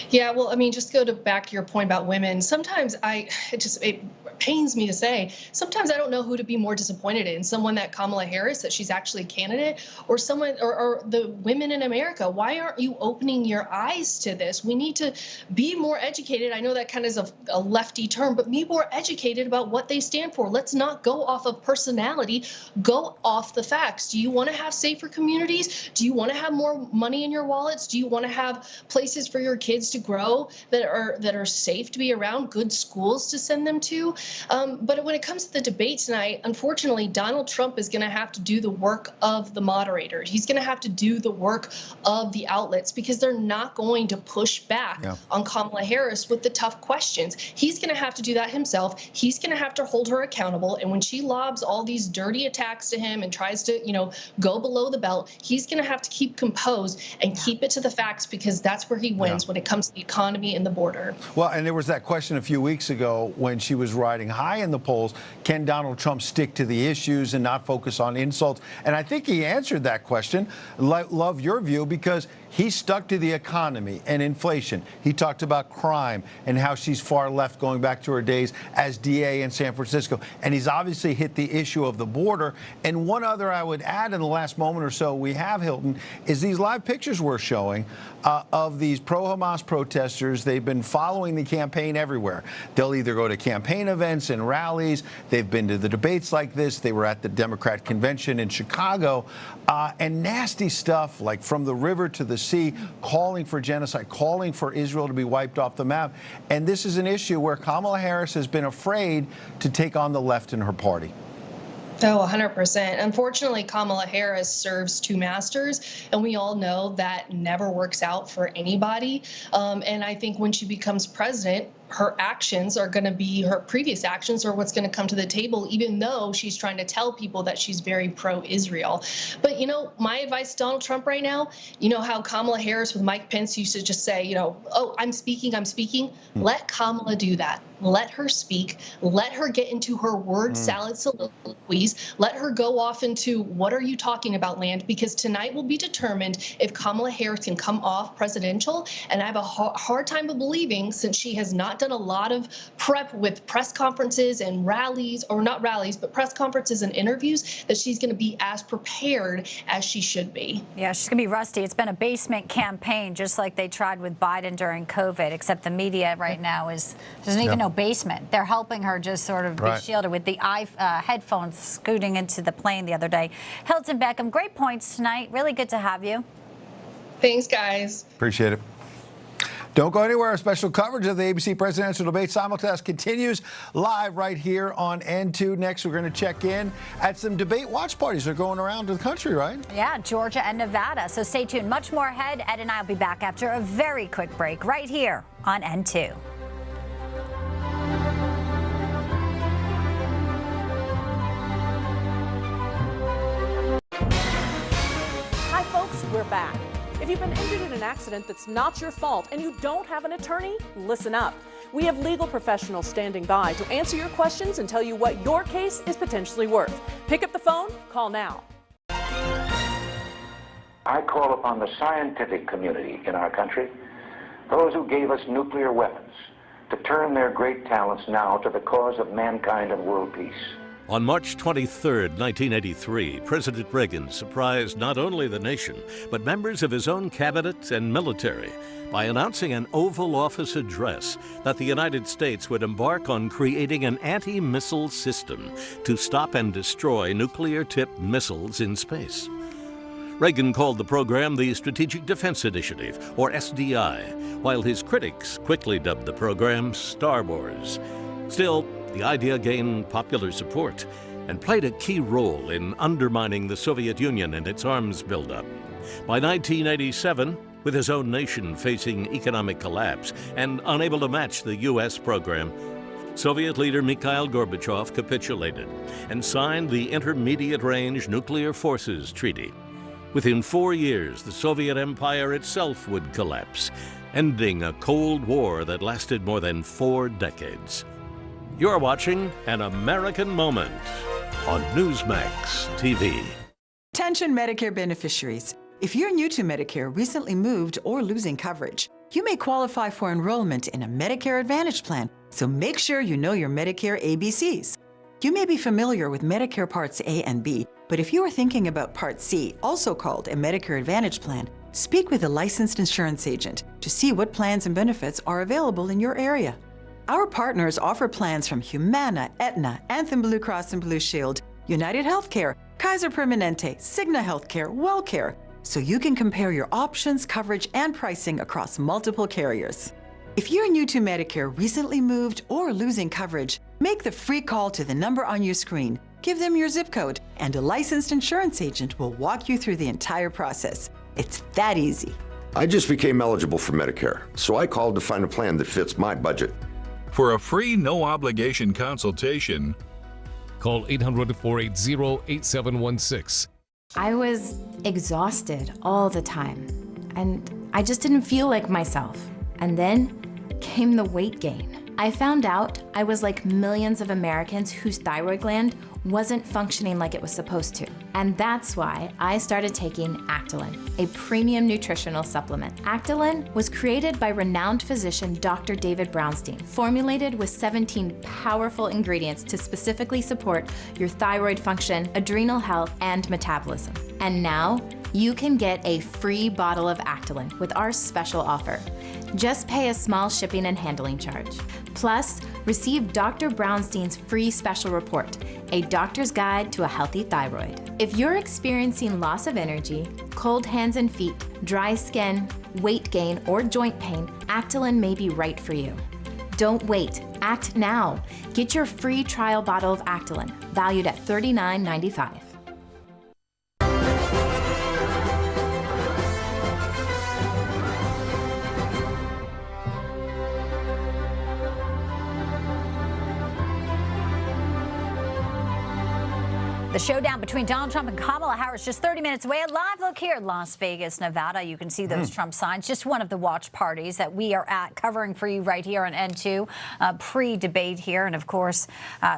Yeah, well, I mean, just go back to your point about women. Sometimes it pains me to say, sometimes I don't know who to be more disappointed in. Someone that Kamala Harris, that she's actually a candidate, or someone, or the women in America. Why aren't you opening your eyes to this? We need to be more educated. I know that kind of is a lefty term, but be more educated about what they stand for. Let's not go off of personality, go off the facts. Do you want to have safer communities? Do you want to have more money in your wallets? Do you want to have places for your kids to grow that are safe to be around, good schools to send them to? But when it comes to the debate tonight, unfortunately, Donald Trump is going to have to do the work of the moderators. He's going to have to do the work of the outlets, because they're not going to push back on Kamala Harris with the tough questions. He's going to have to do that himself. He's going to have to hold her accountable. And when she lobs all these dirty attacks to him and tries to, go below the belt, he's going to have to keep composed and keep it to the facts, because that's where he wins when it comes to the economy and the border. Well, and there was that question a few weeks ago when she was riding high in the polls, can Donald Trump stick to the issues and not focus on insults? And I think he answered that question. Love your view, because he stuck to the economy and inflation. He talked about crime and how she's far left, going back to her days as DA in San Francisco. And he's obviously hit the issue of the border. And one other I would add in the last moment or so we have, Hilton, is these live pictures we're showing of these pro-Hamas protesters. They've been following the campaign everywhere. They'll either go to campaign events and rallies. They've been to the debates like this. They were at the Democrat convention in Chicago. And nasty stuff like from the river to the sea, calling for genocide, calling for Israel to be wiped off the map. And this is an issue where Kamala Harris has been afraid to take on the left in her party. Oh, 100%. Unfortunately, Kamala Harris serves two masters, and we all know that never works out for anybody. And I think when she becomes president, her actions are going to be, her previous actions are what's going to come to the table, even though she's trying to tell people that she's very pro-Israel. But, my advice to Donald Trump right now, how Kamala Harris with Mike Pence used to just say, oh, I'm speaking. Let Kamala do that. Let her speak. Let her get into her word salad soliloquies. Let her go off into what are you talking about land, because tonight will be determined if Kamala Harris can come off presidential. And I have a hard time of believing, since she has not not done a lot of prep with press conferences and rallies, or not rallies, but press conferences and interviews, that she's going to be as prepared as she should be. Yeah, she's going to be rusty. It's been a basement campaign, just like they tried with Biden during COVID, except the media right now doesn't even know basement. They're helping her just sort of be shielded with the headphones scooting into the plane the other day. Hilton Beckham, great points tonight. Really good to have you. Thanks, guys. Appreciate it. Don't go anywhere. Our special coverage of the ABC presidential debate simulcast continues live right here on N2. Next, we're going to check in at some debate watch parties that are going around the country, right? Yeah, Georgia and Nevada. So stay tuned. Much more ahead. Ed and I will be back after a very quick break right here on N2. Hi, folks. We're back. If you've been injured in an accident that's not your fault and you don't have an attorney, listen up. We have legal professionals standing by to answer your questions and tell you what your case is potentially worth. Pick up the phone, call now. I call upon the scientific community in our country, those who gave us nuclear weapons, to turn their great talents now to the cause of mankind and world peace. On March 23, 1983, President Reagan surprised not only the nation, but members of his own cabinet and military by announcing an Oval Office address that the United States would embark on creating an anti-missile system to stop and destroy nuclear-tipped missiles in space. Reagan called the program the Strategic Defense Initiative, or SDI, while his critics quickly dubbed the program Star Wars. Still, the idea gained popular support and played a key role in undermining the Soviet Union and its arms buildup. By 1987, with his own nation facing economic collapse and unable to match the U.S. program, Soviet leader Mikhail Gorbachev capitulated and signed the Intermediate Range Nuclear Forces Treaty. Within 4 years, the Soviet Empire itself would collapse, ending a Cold War that lasted more than 4 decades. You're watching An American Moment on NEWSMAX TV. Attention Medicare beneficiaries. If you're new to Medicare, recently moved, or losing coverage, you may qualify for enrollment in a Medicare Advantage plan, so make sure you know your Medicare ABCs. You may be familiar with Medicare Parts A and B, but if you are thinking about Part C, also called a Medicare Advantage plan, speak with a licensed insurance agent to see what plans and benefits are available in your area. Our partners offer plans from Humana, Aetna, Anthem Blue Cross and Blue Shield, United Healthcare, Kaiser Permanente, Cigna Healthcare, WellCare, so you can compare your options, coverage, and pricing across multiple carriers. If you're new to Medicare, recently moved, or losing coverage, make the free call to the number on your screen. Give them your zip code, and a licensed insurance agent will walk you through the entire process. It's that easy. I just became eligible for Medicare, so I called to find a plan that fits my budget. For a free, no-obligation consultation, call 800-480-8716. I was exhausted all the time, and I just didn't feel like myself. And then came the weight gain. I found out I was like millions of Americans whose thyroid gland wasn't functioning like it was supposed to. And that's why I started taking Actilin, a premium nutritional supplement. Actilin was created by renowned physician Dr. David Brownstein, formulated with 17 powerful ingredients to specifically support your thyroid function, adrenal health, and metabolism. And now, you can get a free bottle of Actilin with our special offer. Just pay a small shipping and handling charge. Plus, receive Dr. Brownstein's free special report, A Doctor's Guide to a Healthy Thyroid. If you're experiencing loss of energy, cold hands and feet, dry skin, weight gain, or joint pain, Actilin may be right for you. Don't wait. Act now. Get your free trial bottle of Actilin, valued at $39.95. The showdown between Donald Trump and Kamala Harris just 30 minutes away. A live look here in Las Vegas, Nevada. You can see those Trump signs. Just one of the watch parties that we are at, covering for you right here on N2, pre-debate here. And of course,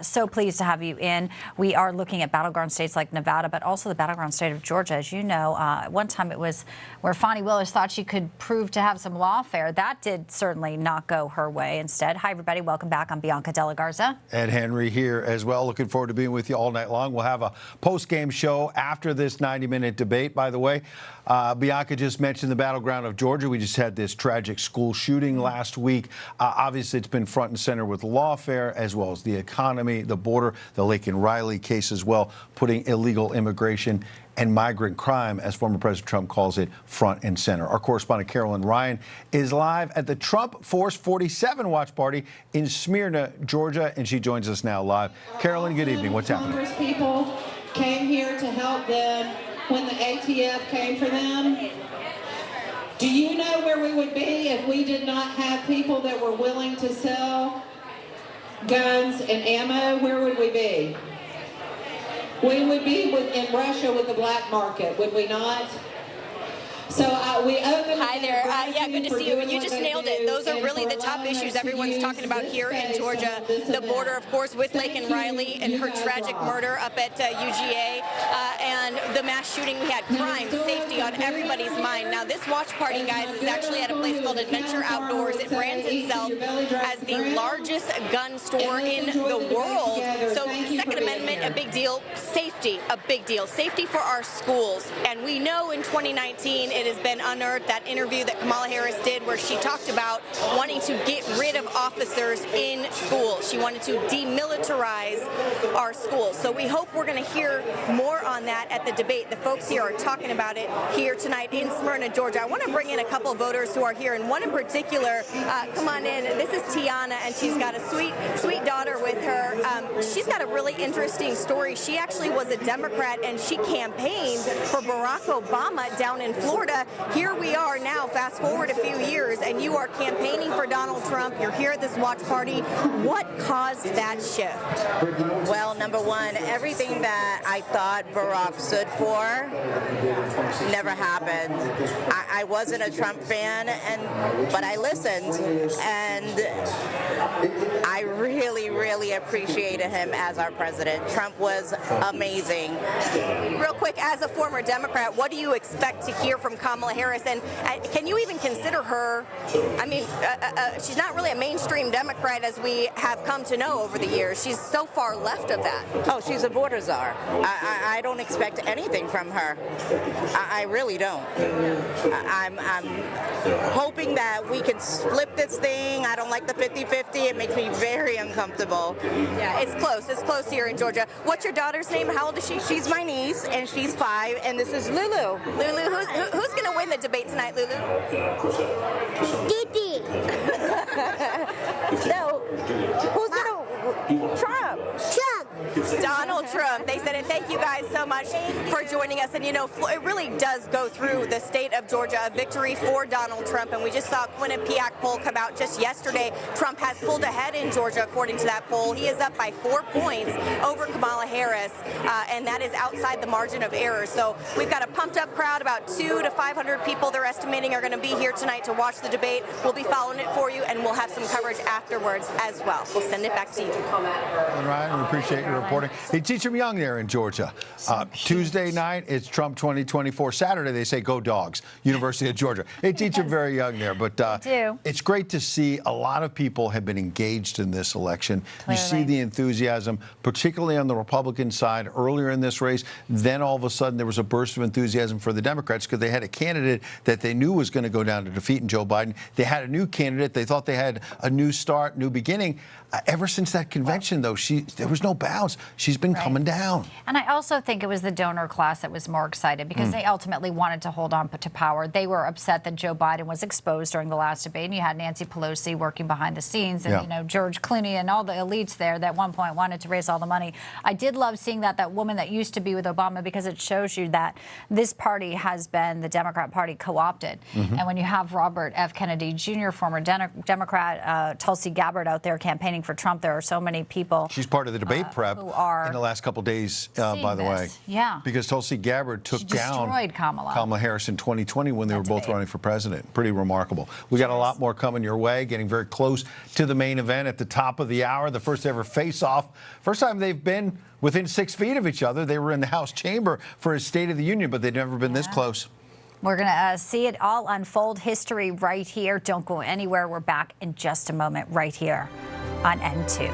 so pleased to have you in. We are looking at battleground states like Nevada, but also the battleground state of Georgia. As you know, one time it was where Fani Willis thought she could prove to have some lawfare. That did certainly not go her way instead. Hi, everybody. Welcome back. I'm Bianca de la Garza. And Henry here as well. Looking forward to being with you all night long. We'll have a post-game show after this 90-minute debate. By the way, Bianca just mentioned the battleground of Georgia. We just had this tragic school shooting last week. Obviously, it's been front and center with lawfare, as well as the economy, the border, the Laken Riley case as well, putting illegal immigration and migrant crime, as former President Trump calls it, front and center. Our correspondent Carolyn Ryan is live at the Trump Force 47 watch party in Smyrna, Georgia, and she joins us now live. Carolyn, good evening. What's happening? Congress people came here to help them when the ATF came for them. Do you know where we would be if we did not have people that were willing to sell guns and ammo? Where would we be? We would be in Russia with the black market, would we not? So we owe them. Hi there. Yeah, good to see you. You just nailed it. Those are really the top issues everyone's talking about here in Georgia. The border, of course, with Laken Riley and her tragic murder up at UGA, and the mass shooting. We had crime, safety on everybody's mind. Now, this watch party, guys, is actually at a place called Adventure Outdoors. It brands itself as the largest gun store in the world. So, Second Amendment, a big deal. Safety, a big deal. Safety for our schools. And we know in 2019, it has been unearthed, that interview that Kamala Harris did where she talked about wanting to get rid of officers in schools. She wanted to demilitarize our schools. So we hope we're going to hear more on that at the debate. The folks here are talking about it here tonight in Smyrna, Georgia. I want to bring in a couple of voters who are here, and one in particular. Come on in. This is Tiana, and she's got a sweet daughter with her. She's got a really interesting story. She actually was a Democrat, and she campaigned for Barack Obama down in Florida. Here we are now, fast forward a few years, and you are campaigning for Donald Trump. You're here at this watch party. What caused that shift? Well, number one, everything that I thought Barack stood for never happened. I wasn't a Trump fan, but I listened, and I really, really appreciated him as our president. Trump was amazing. Real quick, as a former Democrat, what do you expect to hear from Kamala Harris? And can you even consider her, I mean, she's not really a mainstream Democrat as we have come to know over the years. She's so far left of that. Oh, she's a border czar. I don't expect anything from her. I really don't. I'm hoping that we can flip this thing. I don't like the 50-50. It makes me very uncomfortable. Yeah, it's close. It's close here in Georgia. What's your daughter's name? How old is she? She's my niece, and she's 5, and this is Lulu. Lulu, who's going to win the debate tonight, Lulu? Didi. No, who's going to? Trump. Donald Trump. They said it. Thank you guys so much for joining us. And, you know, it really does go through the state of Georgia, a victory for Donald Trump. And we just saw a Quinnipiac poll come out just yesterday. Trump has pulled ahead in Georgia, according to that poll. He is up by 4 points over Kamala Harris, and that is outside the margin of error. So we've got a pumped-up crowd, about 200 to 500 people they're estimating are going to be here tonight to watch the debate. We'll be following it for you, and we'll have some coverage afterwards as well. We'll send it back to you. Ryan, we appreciate your reporting. They teach them young there in Georgia. Tuesday night, it's Trump 2024. Saturday, they say, go Dogs, University of Georgia. They teach them very young there. But it's great to see a lot of people have been engaged in this election. Clearly. You see the enthusiasm, particularly on the Republican side earlier in this race. Then all of a sudden, there was a burst of enthusiasm for the Democrats because they had a candidate that they knew was going to go down to defeat in Joe Biden. They had a new candidate. They thought they had a new start, new beginning. Ever since that convention, though, there was no bounce. She's been coming down. And I also think it was the donor class that was more excited because they ultimately wanted to hold on to power. They were upset that Joe Biden was exposed during the last debate, and you had Nancy Pelosi working behind the scenes, and you know, George Clooney and all the elites there that at one point wanted to raise all the money. I did love seeing that woman that used to be with Obama, because it shows you that this party has been the Democrat Party co-opted. And when you have Robert F. Kennedy Jr., former Democrat, Tulsi Gabbard out there campaigning for Trump, there are so many people. She's part of the debate prep who are in the last couple days, by the way. Yeah. Because Tulsi Gabbard took down Kamala Harris in 2020 when they were both running for president. Pretty remarkable. We got a lot more coming your way, getting very close to the main event at the top of the hour, the first ever face-off. First time they've been within 6 feet of each other. They were in the House chamber for his State of the Union, but they'd never been this close. We're going to see it all unfold. History right here. Don't go anywhere. We're back in just a moment right here on N2.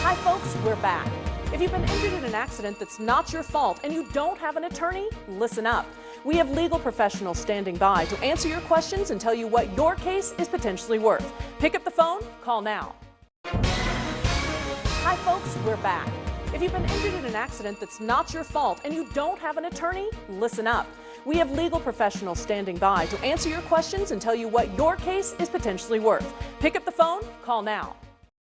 Hi, folks. We're back. If you've been injured in an accident that's not your fault and you don't have an attorney, listen up. We have legal professionals standing by to answer your questions and tell you what your case is potentially worth. Pick up the phone, call now. Hi, folks, we're back. If you've been injured in an accident that's not your fault and you don't have an attorney, listen up. We have legal professionals standing by to answer your questions and tell you what your case is potentially worth. Pick up the phone, call now.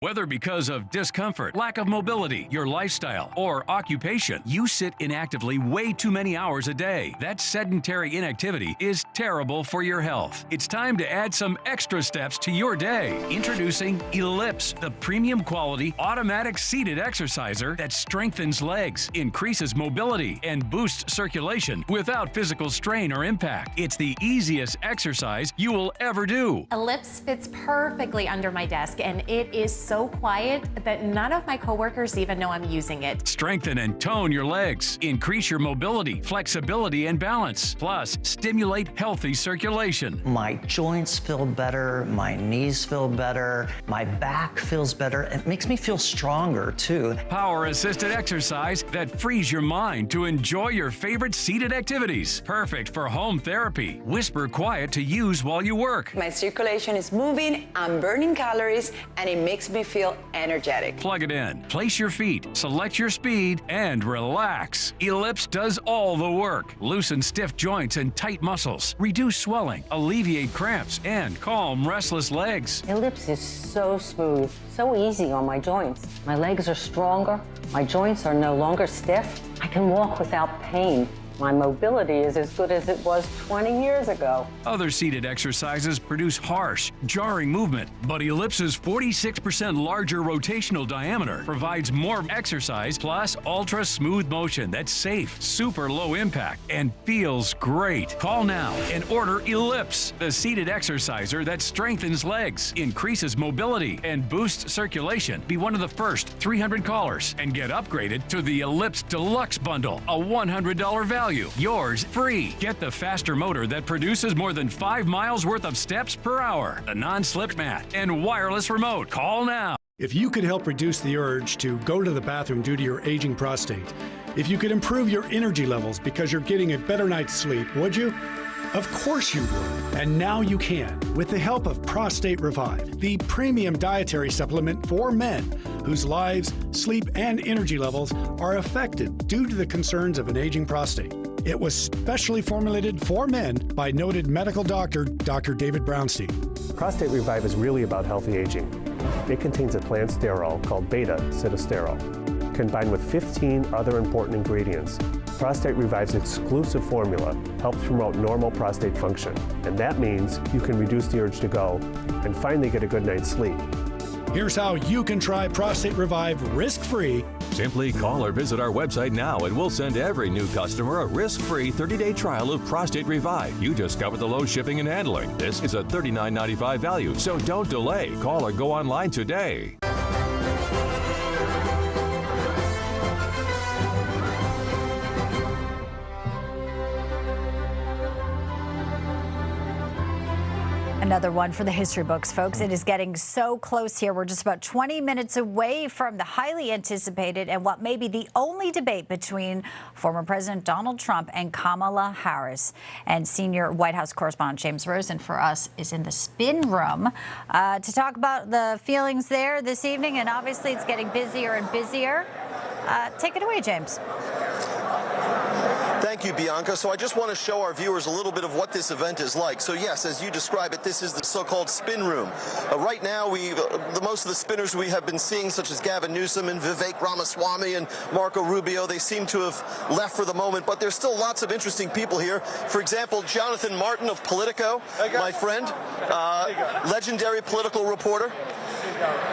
Whether because of discomfort, lack of mobility, your lifestyle, or occupation, you sit inactively way too many hours a day. That sedentary inactivity is terrible for your health. It's time to add some extra steps to your day. Introducing Ellipse, the premium quality automatic seated exerciser that strengthens legs, increases mobility, and boosts circulation without physical strain or impact. It's the easiest exercise you will ever do. Ellipse fits perfectly under my desk, and it is so quiet that none of my coworkers even know I'm using it. Strengthen and tone your legs. Increase your mobility, flexibility, and balance. Plus, stimulate healthy circulation. My joints feel better, my knees feel better, my back feels better. It makes me feel stronger, too. Power-assisted exercise that frees your mind to enjoy your favorite seated activities. Perfect for home therapy. Whisper quiet to use while you work. My circulation is moving, I'm burning calories, and it makes me feel energetic. Plug it in, place your feet, select your speed, and relax. Ellipse does all the work. Loosen stiff joints and tight muscles, reduce swelling, alleviate cramps, and calm restless legs. Ellipse is so smooth, so easy on my joints. My legs are stronger, my joints are no longer stiff. I can walk without pain. My mobility is as good as it was 20 years ago. Other seated exercises produce harsh, jarring movement, but Ellipse's 46% larger rotational diameter provides more exercise plus ultra smooth motion that's safe, super low impact, and feels great. Call now and order Ellipse, the seated exerciser that strengthens legs, increases mobility, and boosts circulation. Be one of the first 300 callers and get upgraded to the Ellipse Deluxe Bundle, a $100 value. Yours free. Get the faster motor that produces more than 5 miles worth of steps per hour, the non-slip mat, and wireless remote. Call now. If you could help reduce the urge to go to the bathroom due to your aging prostate, if you could improve your energy levels because you're getting a better night's sleep, would you? Of course you would. And now you can, with the help of Prostate Revive, the premium dietary supplement for men whose lives, sleep, and energy levels are affected due to the concerns of an aging prostate. It was specially formulated for men by noted medical doctor, Dr. David Brownstein. Prostate Revive is really about healthy aging. It contains a plant sterol called beta-sitosterol, combined with 15 other important ingredients. Prostate Revive's exclusive formula helps promote normal prostate function, and that means you can reduce the urge to go and finally get a good night's sleep. Here's how you can try Prostate Revive risk-free. Simply call or visit our website now and we'll send every new customer a risk-free 30-day trial of Prostate Revive. You discover the low shipping and handling. This is a $39.95 value, so don't delay. Call or go online today. Another one for the history books, folks. It is getting so close here. We're just about 20 minutes away from the highly anticipated and what may be the only debate between former President Donald Trump and Kamala Harris. And senior White House correspondent James Rosen for us is in the spin room to talk about the feelings there this evening. And obviously it's getting busier and busier. Take it away, James. Thank Thank you, Bianca. So I just want to show our viewers a little bit of what this event is like. So yes, as you describe it, this is the so-called spin room. Right now, most of the spinners we have been seeing, such as Gavin Newsom and Vivek Ramaswamy and Marco Rubio, they seem to have left for the moment, but there's still lots of interesting people here. For example, Jonathan Martin of Politico, my friend, legendary political reporter.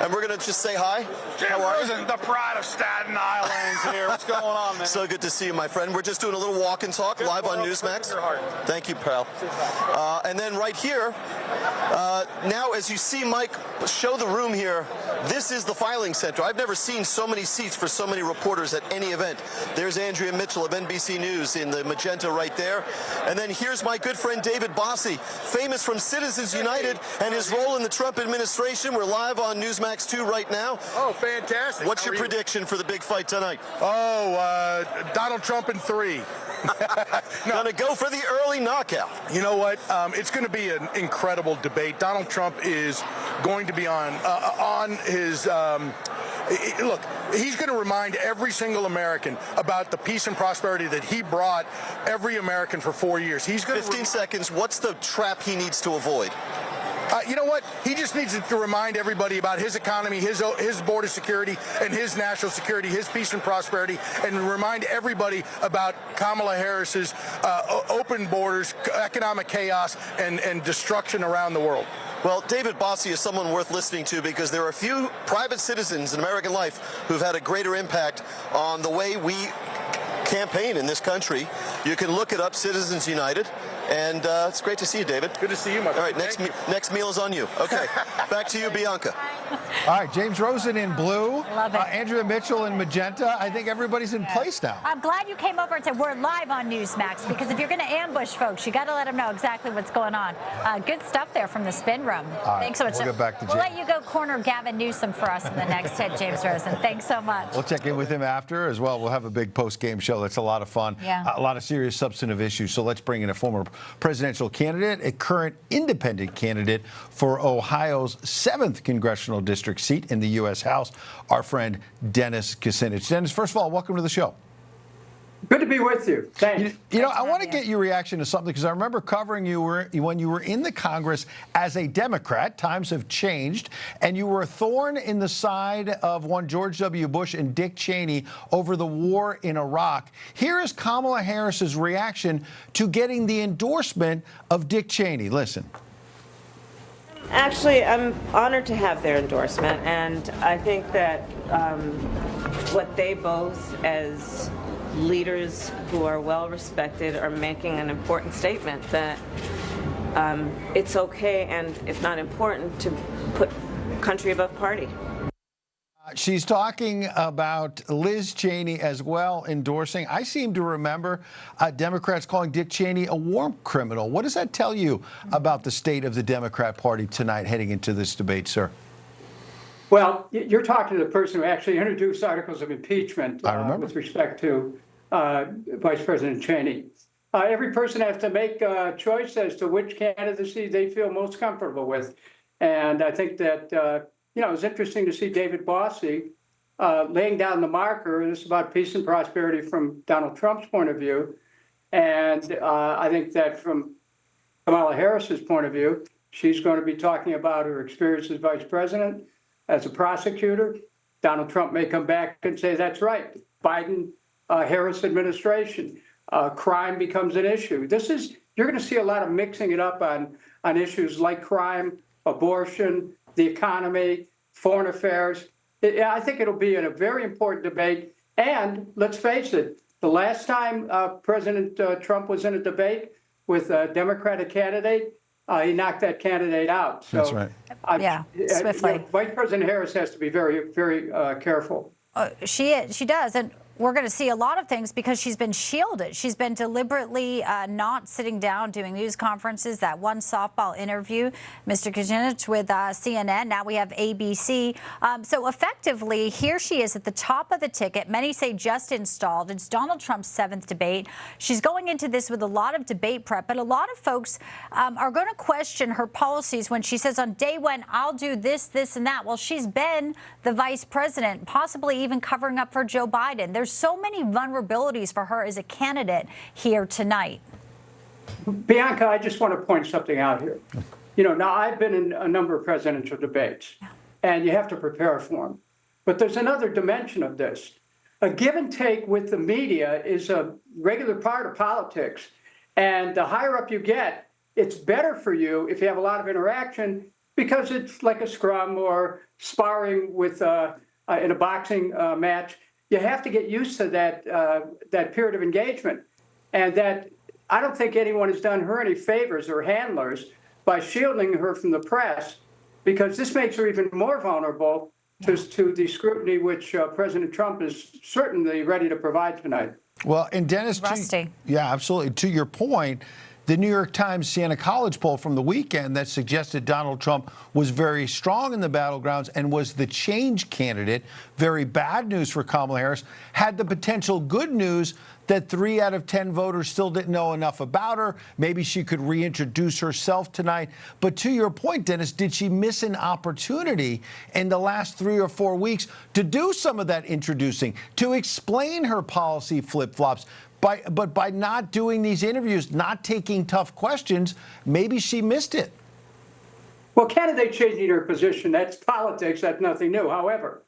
And we're going to just say hi. How are you? The pride of Staten Island here. What's going on, man? So good to see you, my friend. We're just doing a little walk and talk live on Newsmax. Thank you, pal. And then right here, now as you see Mike show the room here, this is the filing center. I've never seen so many seats for so many reporters at any event. There's Andrea Mitchell of NBC News in the magenta right there. And then here's my good friend David Bossie, famous from Citizens United and his role in the Trump administration. We're live on NEWSMAX 2 right now. Oh, fantastic. What's your prediction for the big fight tonight? Oh, Donald Trump in 3. Gonna go for the early knockout. You know what? It's going to be an incredible debate. Donald Trump is going to be on his... Look, he's going to remind every single American about the peace and prosperity that he brought every American for 4 years. He's going 15 seconds. What's the trap he needs to avoid? You know what? He just needs to remind everybody about his economy, his border security, and his national security, his peace and prosperity, and remind everybody about Kamala Harris's open borders, economic chaos, and destruction around the world. Well, David Bossie is someone worth listening to because there are a few private citizens in American life who've had a greater impact on the way we campaign in this country. You can look it up, Citizens United. And it's great to see you, David. Good to see you, my friend. All right, next meal is on you. Okay, back to you, Bianca. All right, James Rosen in blue. Love it. Andrea Mitchell in magenta. I think everybody's in place now. I'm glad you came over and said we're live on Newsmax, because if you're going to ambush folks, you got to let them know exactly what's going on. Good stuff there from the spin room. Thanks so much. We'll get back to We'll let you go corner Gavin Newsom for us in the next hit, James Rosen. Thanks so much. We'll check in with him after as well. We'll have a big post-game show. That's a lot of fun. Yeah. A lot of serious substantive issues. So let's bring in a former presidential candidate, a current independent candidate for Ohio's 7th congressional district seat in the U.S. House, our friend Dennis Kucinich. Dennis, first of all, welcome to the show. Good to be with you. Thanks. You know, I want to get your reaction to something because I remember covering you when you were in the Congress as a Democrat. Times have changed, and you were a thorn in the side of one George W. Bush and Dick Cheney over the war in Iraq. Here is Kamala Harris's reaction to getting the endorsement of Dick Cheney. Listen. Actually, I'm honored to have their endorsement, and I think that what they both, as leaders who are well respected, are making an important statement that it's okay, and if not important, to put country above party. She's talking about Liz Cheney as well endorsing. I seem to remember Democrats calling Dick Cheney a war criminal. What does that tell you about the state of the Democrat Party tonight heading into this debate, sir? Well, you're talking to the person who actually introduced articles of impeachment with respect to Vice President Cheney. Every person has to make a choice as to which candidacy they feel most comfortable with. And I think that, you know, it was interesting to see David Bossie laying down the marker. This is about peace and prosperity from Donald Trump's point of view. And I think that from Kamala Harris's point of view, she's going to be talking about her experience as vice president, as a prosecutor. Donald Trump may come back and say, that's right, Biden Harris administration, crime becomes an issue. You're going to see a lot of mixing it up on issues like crime, abortion, the economy, foreign affairs. I think it'll be a very important debate. And let's face it, the last time President Trump was in a debate with a Democratic candidate, he knocked that candidate out. So, that's right. Swiftly. Vice President Harris has to be very, very careful. She does. And we're going to see a lot of things because she's been shielded. She's been deliberately not sitting down, doing news conferences. That one softball interview, Mr. Kucinich with CNN. Now we have ABC. So effectively, here she is at the top of the ticket. Many say just installed. It's Donald Trump's 7th debate. She's going into this with a lot of debate prep, but a lot of folks are going to question her policies when she says on day one, I'll do this, this, and that. Well, she's been the vice president, possibly even covering up for Joe Biden. There's there's so many vulnerabilities for her as a candidate here tonight. Bianca, I just want to point something out here. You know, now I've been in a number of presidential debates, and you have to prepare for them. But there's another dimension of this. A give and take with the media is a regular part of politics. And the higher up you get, it's better for you if you have a lot of interaction, because it's like a scrum or sparring with in a boxing match. You have to get used to that period of engagement. And that I don't think anyone has done her any favors, or handlers, by shielding her from the press, because this makes her even more vulnerable to the scrutiny which President Trump is certainly ready to provide tonight. Well, and Dennis, yeah, absolutely. To your point, the New York Times Siena College poll from the weekend that suggested Donald Trump was very strong in the battlegrounds and was the change candidate, very bad news for Kamala Harris, had the potential good news that 3 out of 10 voters still didn't know enough about her. Maybe she could reintroduce herself tonight. But to your point, Dennis, did she miss an opportunity in the last 3 or 4 weeks to do some of that introducing, to explain her policy flip-flops? But by not doing these interviews, not taking tough questions, maybe she missed it. Well, candidate changing her position, that's politics, that's nothing new. However,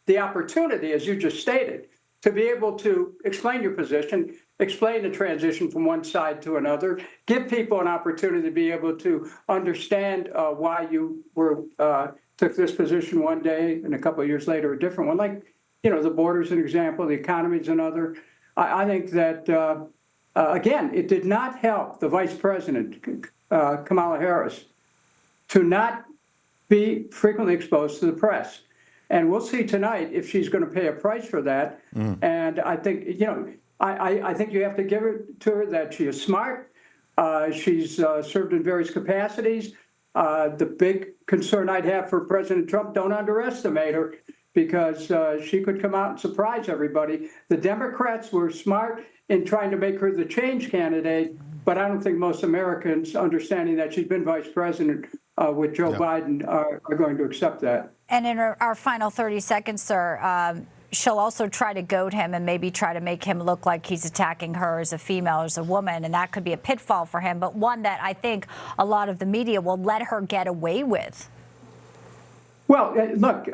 the opportunity, as you just stated, to be able to explain your position, explain the transition from one side to another, give people an opportunity to be able to understand why you took this position one day and a couple of years later a different one. Like, you know, the border's an example, the economy's another. I think that, again, it did not help the Vice President, Kamala Harris, to not be frequently exposed to the press. And we'll see tonight if she's going to pay a price for that. And I think, you know, I think you have to give it to her that she is smart. She's served in various capacities. The big concern I'd have for President Trump, don't underestimate her, because she could come out and surprise everybody. The Democrats were smart in trying to make her the change candidate, but I don't think most Americans, understanding that she's been vice president with Joe Biden, are going to accept that. And in our final 30 seconds, sir, she'll also try to goad him and maybe try to make him look like he's attacking her as a female, as a woman, and that could be a pitfall for him, but one that I think a lot of the media will let her get away with. Well, look,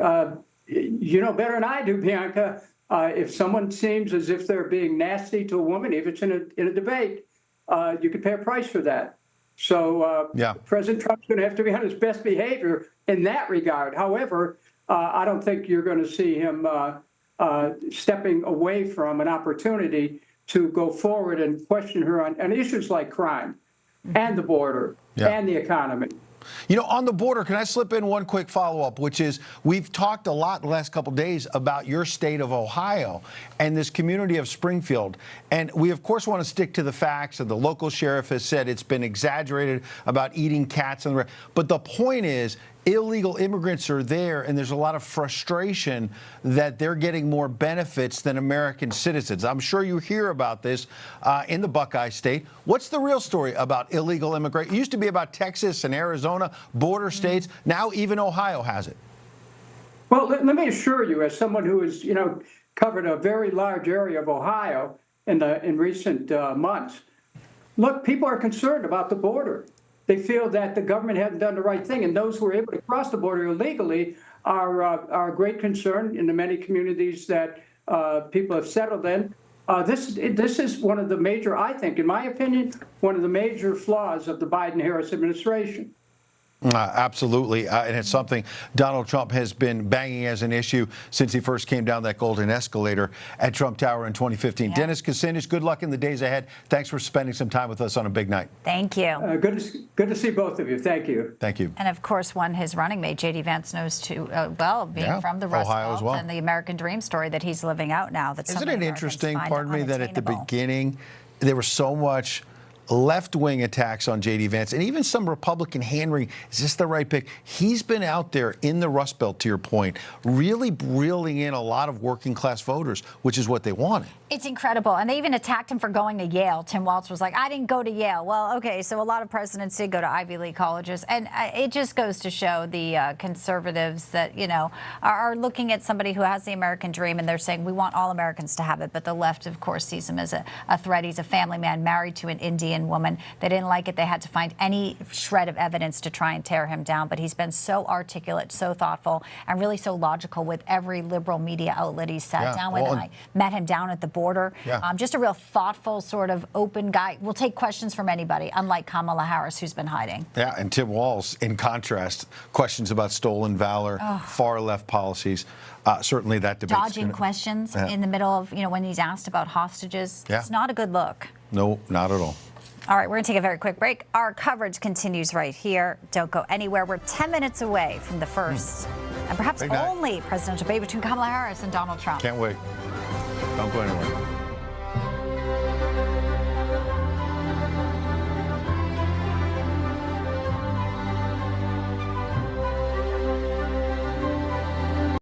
you know better than I do, Bianca. If someone seems as if they're being nasty to a woman, if it's in a debate, you could pay a price for that. So President Trump's going to have to be on his best behavior in that regard. However, I don't think you're going to see him stepping away from an opportunity to go forward and question her on issues like crime and the border and the economy. You know, on the border, can I slip in one quick follow-up, which is we've talked a lot the last couple of days about your state of Ohio and this community of Springfield. And we, of course, want to stick to the facts. And the local sheriff has said it's been exaggerated about eating cats. But the point is, illegal immigrants are there, and there's a lot of frustration that they're getting more benefits than American citizens. I'm sure you hear about this in the Buckeye State. What's the real story about illegal immigration? It used to be about Texas and Arizona, border states. Now even Ohio has it. Well, let me assure you, as someone who has, you know, covered a very large area of Ohio in recent months, look, people are concerned about the border. They feel that the government hasn't done the right thing, and those who are able to cross the border illegally are a great concern in the many communities that people have settled in. This is one of the major, I think, in my opinion, one of the major flaws of the Biden-Harris administration. Absolutely. And it's something Donald Trump has been banging as an issue since he first came down that golden escalator at Trump Tower in 2015. Yeah. Dennis Kucinich, good luck in the days ahead. Thanks for spending some time with us on a big night. Thank you. Good to see both of you. Thank you. Thank you. And of course, one his running mate, J.D. Vance, knows too well, being from the Rust Belt and the American Dream story that he's living out now. That isn't it interesting, pardon me, that at the beginning there was so much left-wing attacks on J.D. Vance and even some Republican hand-wringing. Is this the right pick? He's been out there in the Rust Belt, to your point, really reeling in a lot of working-class voters, which is what they wanted. It's incredible. And they even attacked him for going to Yale. Tim Walz was like, I didn't go to Yale. Well, okay, so a lot of presidents did go to Ivy League colleges. And it just goes to show the conservatives that, you know, are looking at somebody who has the American dream, and they're saying, we want all Americans to have it. But the left, of course, sees him as a threat. He's a family man married to an Indian woman. They didn't like it. They had to find any shred of evidence to try and tear him down. But he's been so articulate, so thoughtful, and really so logical with every liberal media outlet he's sat down with. And I met him down at the border. Just a real thoughtful, sort of open guy. Will take questions from anybody, unlike Kamala Harris, who's been hiding. Yeah, and Tim Walz, in contrast, questions about stolen valor, far left policies. Certainly that debate. Dodging questions in the middle of, you know, when he's asked about hostages. It's not a good look. No, not at all. All right, we're going to take a very quick break. Our coverage continues right here. Don't go anywhere. We're 10 minutes away from the first and perhaps only presidential debate between Kamala Harris and Donald Trump. Can't wait. Don't go anywhere.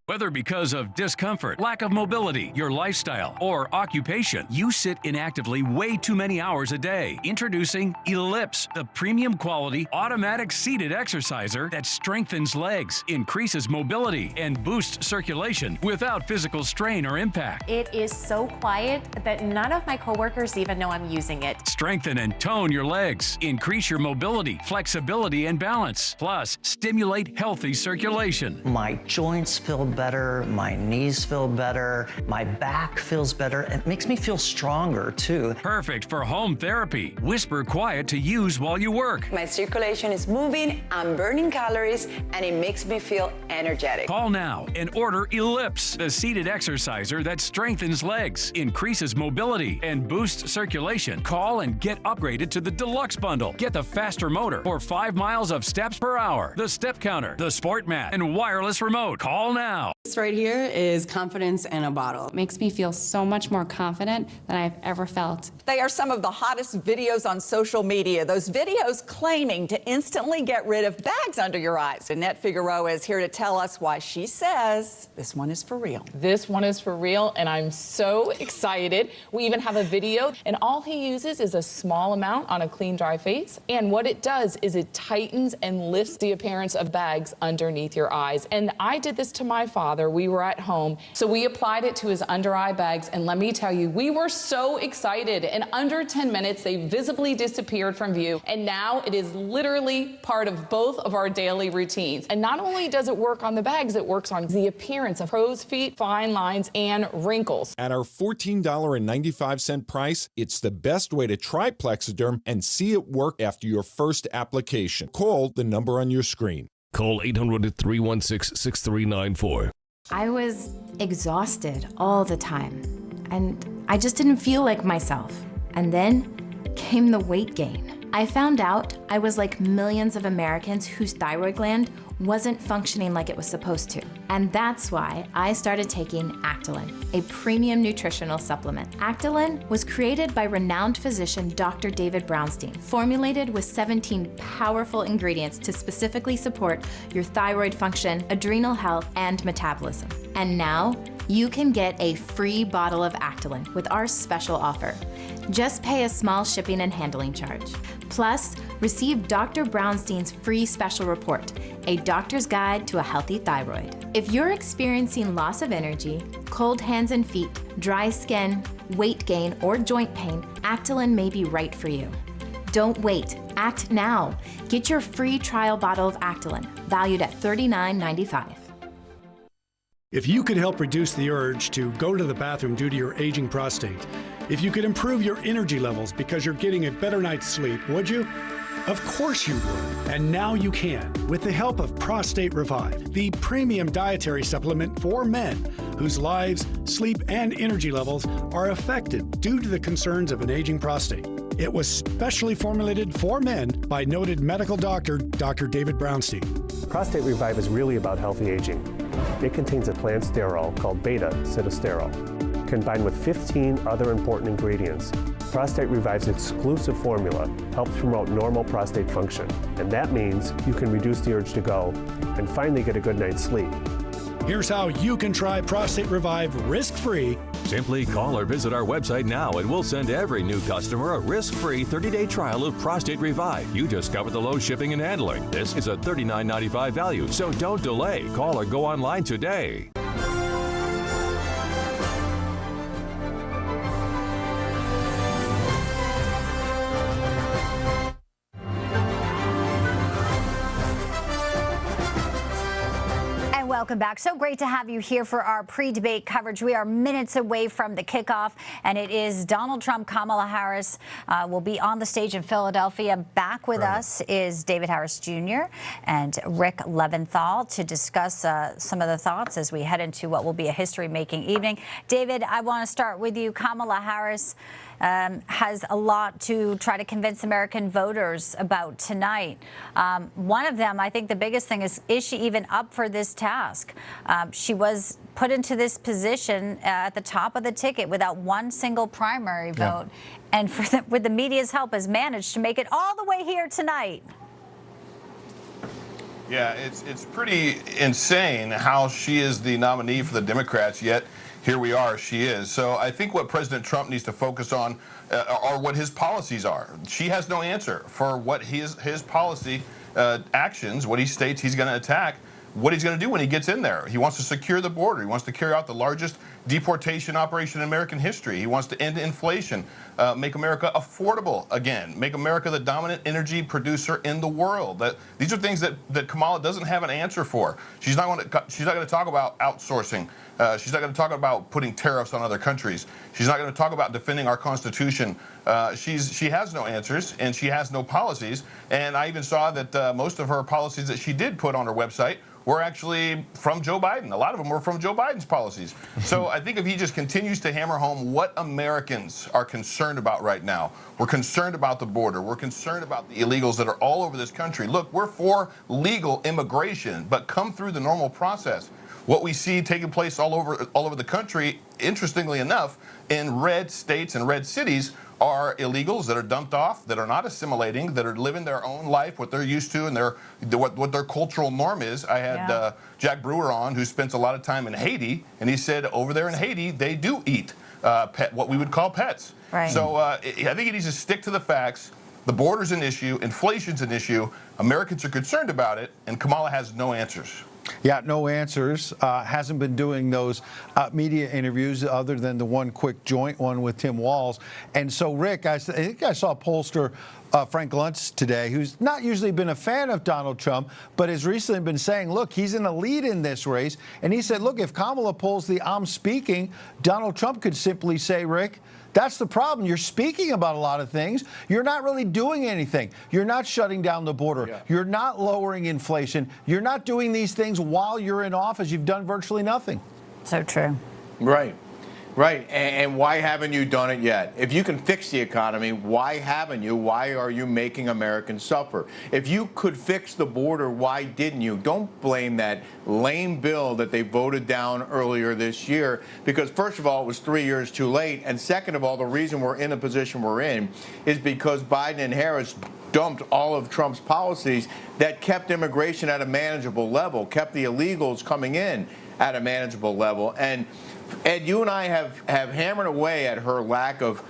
Whether because of discomfort, lack of mobility, your lifestyle, or occupation, you sit inactively way too many hours a day. Introducing Ellipse, the premium quality automatic seated exerciser that strengthens legs, increases mobility, and boosts circulation without physical strain or impact. It is so quiet that none of my coworkers even know I'm using it. Strengthen and tone your legs, increase your mobility, flexibility, and balance. Plus, stimulate healthy circulation. My joints feel better, my knees feel better, my back feels better. It makes me feel stronger too. Perfect for home therapy. Whisper quiet to use while you work. My circulation is moving, I'm burning calories, and it makes me feel energetic. Call now and order Ellipse, the seated exerciser that strengthens legs, increases mobility, and boosts circulation. Call and get upgraded to the Deluxe Bundle. Get the faster motor for 5 miles of steps per hour, the step counter, the sport mat, and wireless remote. Call now. This right here is confidence in a bottle. It makes me feel so much more confident than I've ever felt. They are some of the hottest videos on social media. Those videos claiming to instantly get rid of bags under your eyes. Annette Figueroa is here to tell us why she says this one is for real. This one is for real, and I'm so excited. We even have a video, and all he uses is a small amount on a clean, dry face. And what it does is it tightens and lifts the appearance of bags underneath your eyes. And I did this to my father. We were at home, so we applied it to his under eye bags, and let me tell you, we were so excited. In under 10 minutes, they visibly disappeared from view, and now it is literally part of both of our daily routines. And not only does it work on the bags, it works on the appearance of crow's feet, fine lines, and wrinkles. At our $14.95 price, it's the best way to try Plexiderm and see it work after your first application. Call the number on your screen. Call 800-316-6394. I was exhausted all the time, and I just didn't feel like myself. And then came the weight gain. I found out I was like millions of Americans whose thyroid gland wasn't functioning like it was supposed to. And that's why I started taking Actilin, a premium nutritional supplement. Actilin was created by renowned physician Dr. David Brownstein, formulated with 17 powerful ingredients to specifically support your thyroid function, adrenal health, and metabolism. And now, you can get a free bottle of Actilin with our special offer. Just pay a small shipping and handling charge. Plus, receive Dr. Brownstein's free special report, a doctor's guide to a healthy thyroid. If you're experiencing loss of energy, cold hands and feet, dry skin, weight gain, or joint pain, Actilin may be right for you. Don't wait, act now. Get your free trial bottle of Actilin, valued at $39.95. If you could help reduce the urge to go to the bathroom due to your aging prostate, if you could improve your energy levels because you're getting a better night's sleep, would you? Of course you would. And now you can, with the help of Prostate Revive, the premium dietary supplement for men whose lives, sleep, and energy levels are affected due to the concerns of an aging prostate. It was specially formulated for men by noted medical doctor, Dr. David Brownstein. Prostate Revive is really about healthy aging. It contains a plant sterol called beta-sitosterol, combined with 15 other important ingredients. Prostate Revive's exclusive formula helps promote normal prostate function, and that means you can reduce the urge to go and finally get a good night's sleep. Here's how you can try Prostate Revive risk-free. Simply call or visit our website now and we'll send every new customer a risk-free 30-day trial of Prostate Revive. You discover the low shipping and handling. This is a $39.95 value, so don't delay. Call or go online today. Welcome back. So great to have you here for our pre-debate coverage. We are minutes away from the kickoff, and it is Donald Trump, Kamala Harris will be on the stage in Philadelphia. Back with us is David Harris Jr. and Rick Leventhal to discuss some of the thoughts as we head into what will be a history-making evening. David, I want to start with you. Kamala Harris has a lot to try to convince American voters about tonight. One of them, I think the biggest thing is she even up for this task? She was put into this position at the top of the ticket without one single primary vote, and with the media's help has managed to make it all the way here tonight. Yeah, it's pretty insane how she is the nominee for the Democrats, yet here we are, she is. So I think what President Trump needs to focus on are what his policies are. She has no answer for what his policy actions, what he states he's going to attack, what he's going to do when he gets in there. He wants to secure the border. He wants to carry out the largest deportation operation in American history. He wants to end inflation, make America affordable again, make America the dominant energy producer in the world. These are things that Kamala doesn't have an answer for. She's not going to talk about outsourcing. She's not going to talk about putting tariffs on other countries. She's not going to talk about defending our Constitution. She has no answers, and she has no policies. And I even saw that most of her policies that she did put on her website were actually from Joe Biden. A lot of them were from Joe Biden's policies. So I think if he just continues to hammer home what Americans are concerned about right now, we're concerned about the border, we're concerned about the illegals that are all over this country. Look, we're for legal immigration, but come through the normal process. What we see taking place all over the country, interestingly enough, in red states and red cities, are illegals that are dumped off, that are not assimilating, that are living their own life, what they're used to, and what their cultural norm is. I had Jack Brewer on, who spends a lot of time in Haiti, and he said over there in Haiti, they do eat what we would call pets. Right. So I think he needs to stick to the facts. The border's an issue, inflation's an issue, Americans are concerned about it, and Kamala has no answers. Yeah, no answers. Hasn't been doing those media interviews other than the one quick joint one with Tim Walz. And so, Rick, I think I saw pollster Frank Luntz today, who's not usually been a fan of Donald Trump, but has recently been saying, look, he's in the lead in this race. And he said, look, if Kamala pulls the I'm speaking, Donald Trump could simply say, Rick, that's the problem. You're speaking about a lot of things. You're not really doing anything. You're not shutting down the border. Yeah. You're not lowering inflation. You're not doing these things while you're in office. You've done virtually nothing. So true. Right. Right. And why haven't you done it yet? If you can fix the economy, why haven't you? Why are you making Americans suffer? If you could fix the border, why didn't you? Don't blame that lame bill that they voted down earlier this year, because first of all, it was 3 years too late. And second of all, the reason we're in the position we're in is because Biden and Harris dumped all of Trump's policies that kept immigration at a manageable level, kept the illegals coming in at a manageable level. And Ed, you and I have hammered away at her lack of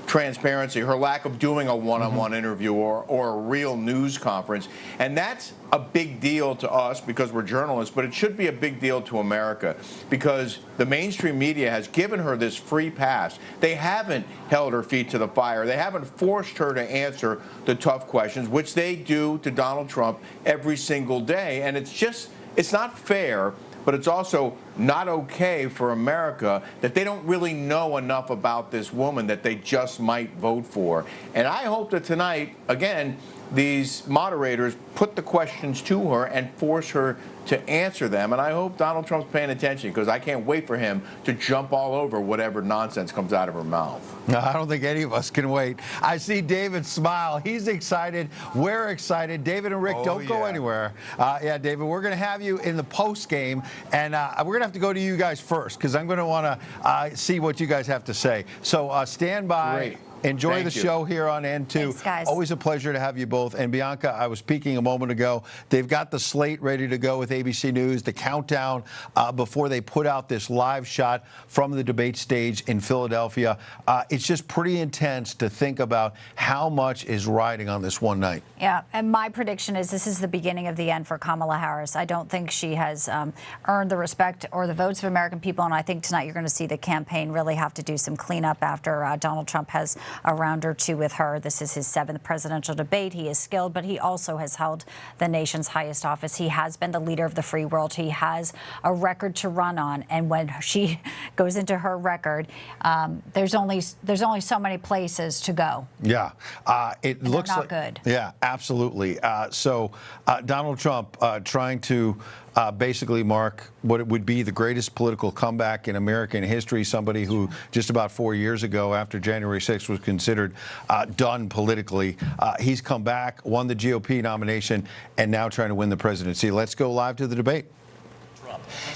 transparency, her lack of doing a one-on-one interview or a real news conference. And that's a big deal to us because we're journalists, but it should be a big deal to America because the mainstream media has given her this free pass. They haven't held her feet to the fire. They haven't forced her to answer the tough questions, which they do to Donald Trump every single day. And it's not fair, but it's also not okay for America that they don't really know enough about this woman that they just might vote for. And I hope that tonight, again, these moderators put the questions to her and force her to answer them. And I hope Donald Trump's paying attention because I can't wait for him to jump all over whatever nonsense comes out of her mouth. No, I don't think any of us can wait. I see David smile. He's excited. We're excited. David and Rick, don't go anywhere. Yeah, David, we're going to have you in the post game, and we're going to have to go to you guys first because I'm going to want to see what you guys have to say. So stand by. Great. Enjoy the you. show here on N2. Thanks, guys. Always a pleasure to have you both. And Bianca, I was speaking a moment ago. They've got the slate ready to go with ABC News, the countdown before they put out this live shot from the debate stage in Philadelphia. It's just pretty intense to think about how much is riding on this one night. Yeah, and my prediction is this is the beginning of the end for Kamala Harris. I don't think she has earned the respect or the votes of American people, and I think tonight you're going to see the campaign really have to do some cleanup after Donald Trump has a round or two with her. This is his 7th presidential debate. He is skilled, but he also has held the nation's highest office. He has been the leader of the free world. He has a record to run on, and when she goes into her record, there's only so many places to go. Yeah, it And looks they're like not good. Yeah, absolutely. So Donald Trump trying to basically mark what it would be the greatest political comeback in American history. Somebody who just about 4 years ago, after January 6th, was considered done politically. He's come back, won the GOP nomination, and now trying to win the presidency. Let's go live to the debate.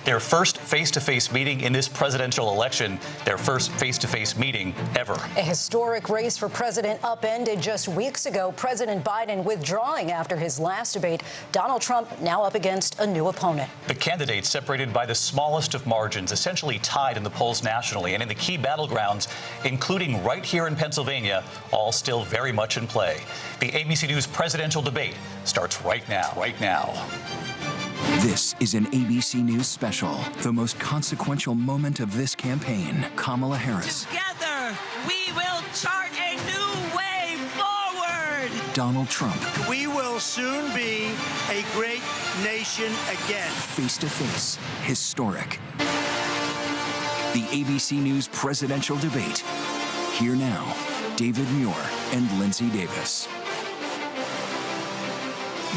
Their first face-to-face meeting in this presidential election, their first face-to-face meeting ever. A historic race for president upended just weeks ago. President Biden withdrawing after his last debate. Donald Trump now up against a new opponent. The candidates separated by the smallest of margins, essentially tied in the polls nationally and in the key battlegrounds, including right here in Pennsylvania, all still very much in play. The ABC News presidential debate starts right now. This is an ABC News special, the most consequential moment of this campaign. Kamala Harris. Together, we will chart a new way forward. Donald Trump. We will soon be a great nation again. Face to face, historic. The ABC News presidential debate. Here now, David Muir and Linsey Davis.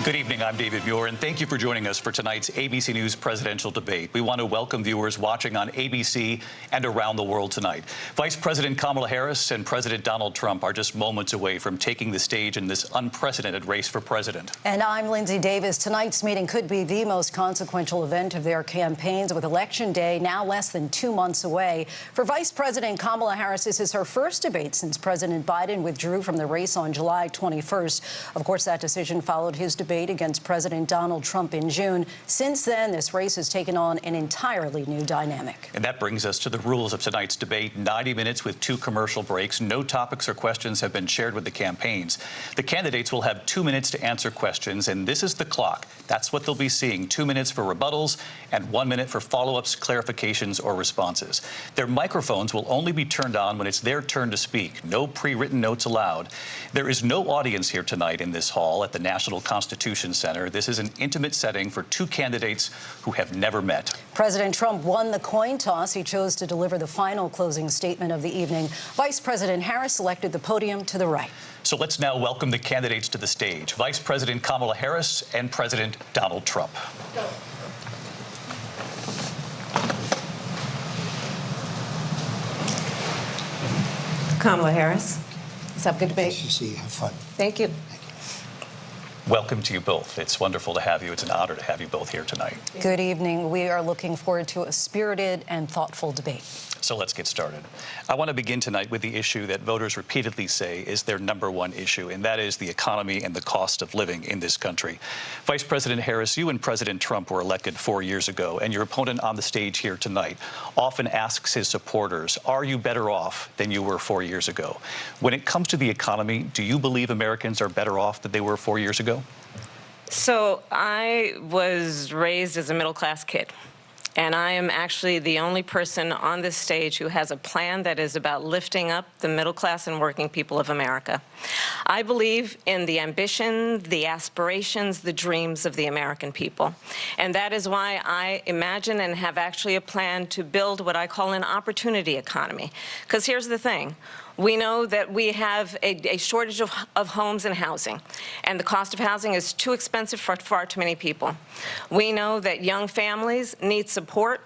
Good evening, I'm David Muir, and thank you for joining us for tonight's ABC News presidential debate. We want to welcome viewers watching on ABC and around the world tonight. Vice President Kamala Harris and President Donald Trump are just moments away from taking the stage in this unprecedented race for president. And I'm Linsey Davis. Tonight's meeting could be the most consequential event of their campaigns, with Election Day now less than 2 months away. For Vice President Kamala Harris, this is her first debate since President Biden withdrew from the race on July 21st. Of course, that decision followed his debate against President Donald Trump in June. Since then, this race has taken on an entirely new dynamic. And that brings us to the rules of tonight's debate. 90 minutes with 2 commercial breaks. No topics or questions have been shared with the campaigns. The candidates will have 2 minutes to answer questions, and this is the clock. That's what they'll be seeing. 2 minutes for rebuttals and 1 minute for follow-ups, clarifications, or responses. Their microphones will only be turned on when it's their turn to speak. No pre-written notes allowed. There is no audience here tonight in this hall at the National Constitution Center. This is an intimate setting for 2 candidates who have never met. President Trump won the coin toss. He chose to deliver the final closing statement of the evening. Vice President Harris selected the podium to the right. So let's now welcome the candidates to the stage. Vice President Kamala Harris and President Donald Trump. Kamala Harris. Let's have a good debate. Nice to see you. Have fun. Thank you. Welcome to you both. It's wonderful to have you. It's an honor to have you both here tonight. Good evening. We are looking forward to a spirited and thoughtful debate. So let's get started. I want to begin tonight with the issue that voters repeatedly say is their #1 issue, and that is the economy and the cost of living in this country. Vice President Harris, you and President Trump were elected 4 years ago, and your opponent on the stage here tonight often asks his supporters, are you better off than you were 4 years ago? When it comes to the economy, do you believe Americans are better off than they were 4 years ago? So I was raised as a middle-class kid. And I am actually the only person on this stage who has a plan that is about lifting up the middle class and working people of America. I believe in the ambition, the aspirations, the dreams of the American people. And that is why I imagine and have actually a plan to build what I call an opportunity economy. Because here's the thing. We know that we have a shortage of homes and housing, and the cost of housing is too expensive for far too many people. We know that young families need support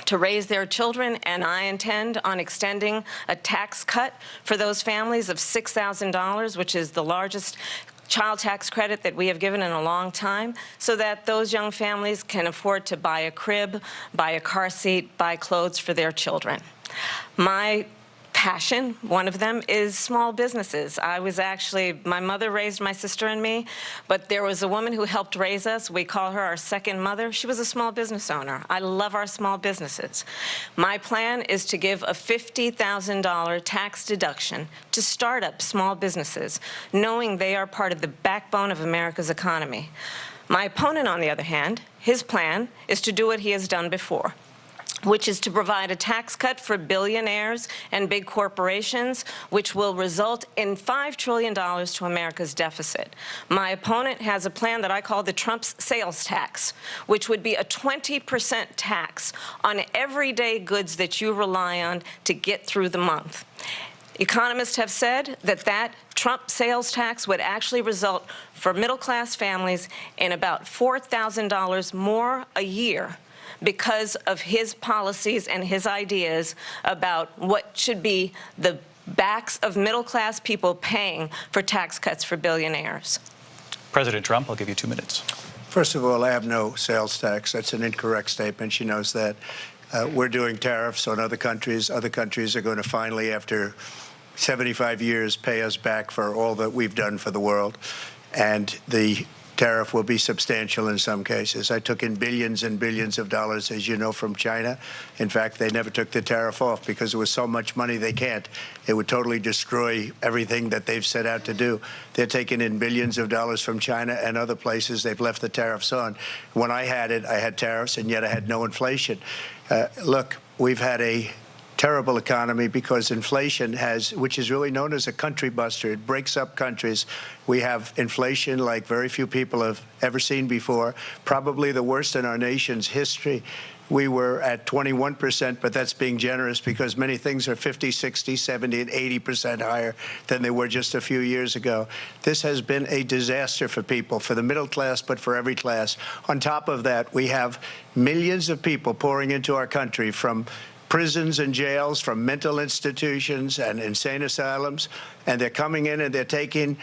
to raise their children, and I intend on extending a tax cut for those families of $6,000, which is the largest child tax credit that we have given in a long time, so that those young families can afford to buy a crib, buy a car seat, buy clothes for their children. My passion. One of them is small businesses. My mother raised my sister and me, but there was a woman who helped raise us. We call her our second mother. She was a small business owner. I love our small businesses. My plan is to give a $50,000 tax deduction to start-up small businesses, knowing they are part of the backbone of America's economy. My opponent, on the other hand, his plan is to do what he has done before, which is to provide a tax cut for billionaires and big corporations, which will result in $5 trillion to America's deficit. My opponent has a plan that I call the Trump's sales tax, which would be a 20% tax on everyday goods that you rely on to get through the month. Economists have said that Trump sales tax would actually result for middle-class families in about $4,000 more a year because of his policies and his ideas about what should be the backs of middle-class people paying for tax cuts for billionaires. President Trump, I'll give you 2 minutes. First of all, I have no sales tax. That's an incorrect statement. She knows that. We're doing tariffs on other countries. Other countries are going to finally, after 75 years, pay us back for all that we've done for the world. And the tariff will be substantial in some cases. I took in billions and billions of dollars, as you know, from China. In fact, they never took the tariff off because there was so much money they can't. It would totally destroy everything that they've set out to do. They're taking in billions of dollars from China and other places. They've left the tariffs on. When I had it, I had tariffs, and yet I had no inflation. Look, we've had a terrible economy because inflation which is really known as a country buster. It breaks up countries. We have inflation like very few people have ever seen before, probably the worst in our nation's history. We were at 21%, but that's being generous because many things are 50, 60, 70, and 80% higher than they were just a few years ago. This has been a disaster for people, for the middle class, but for every class. On top of that, we have millions of people pouring into our country from prisons and jails, from mental institutions and insane asylums, and they're coming in and they're taking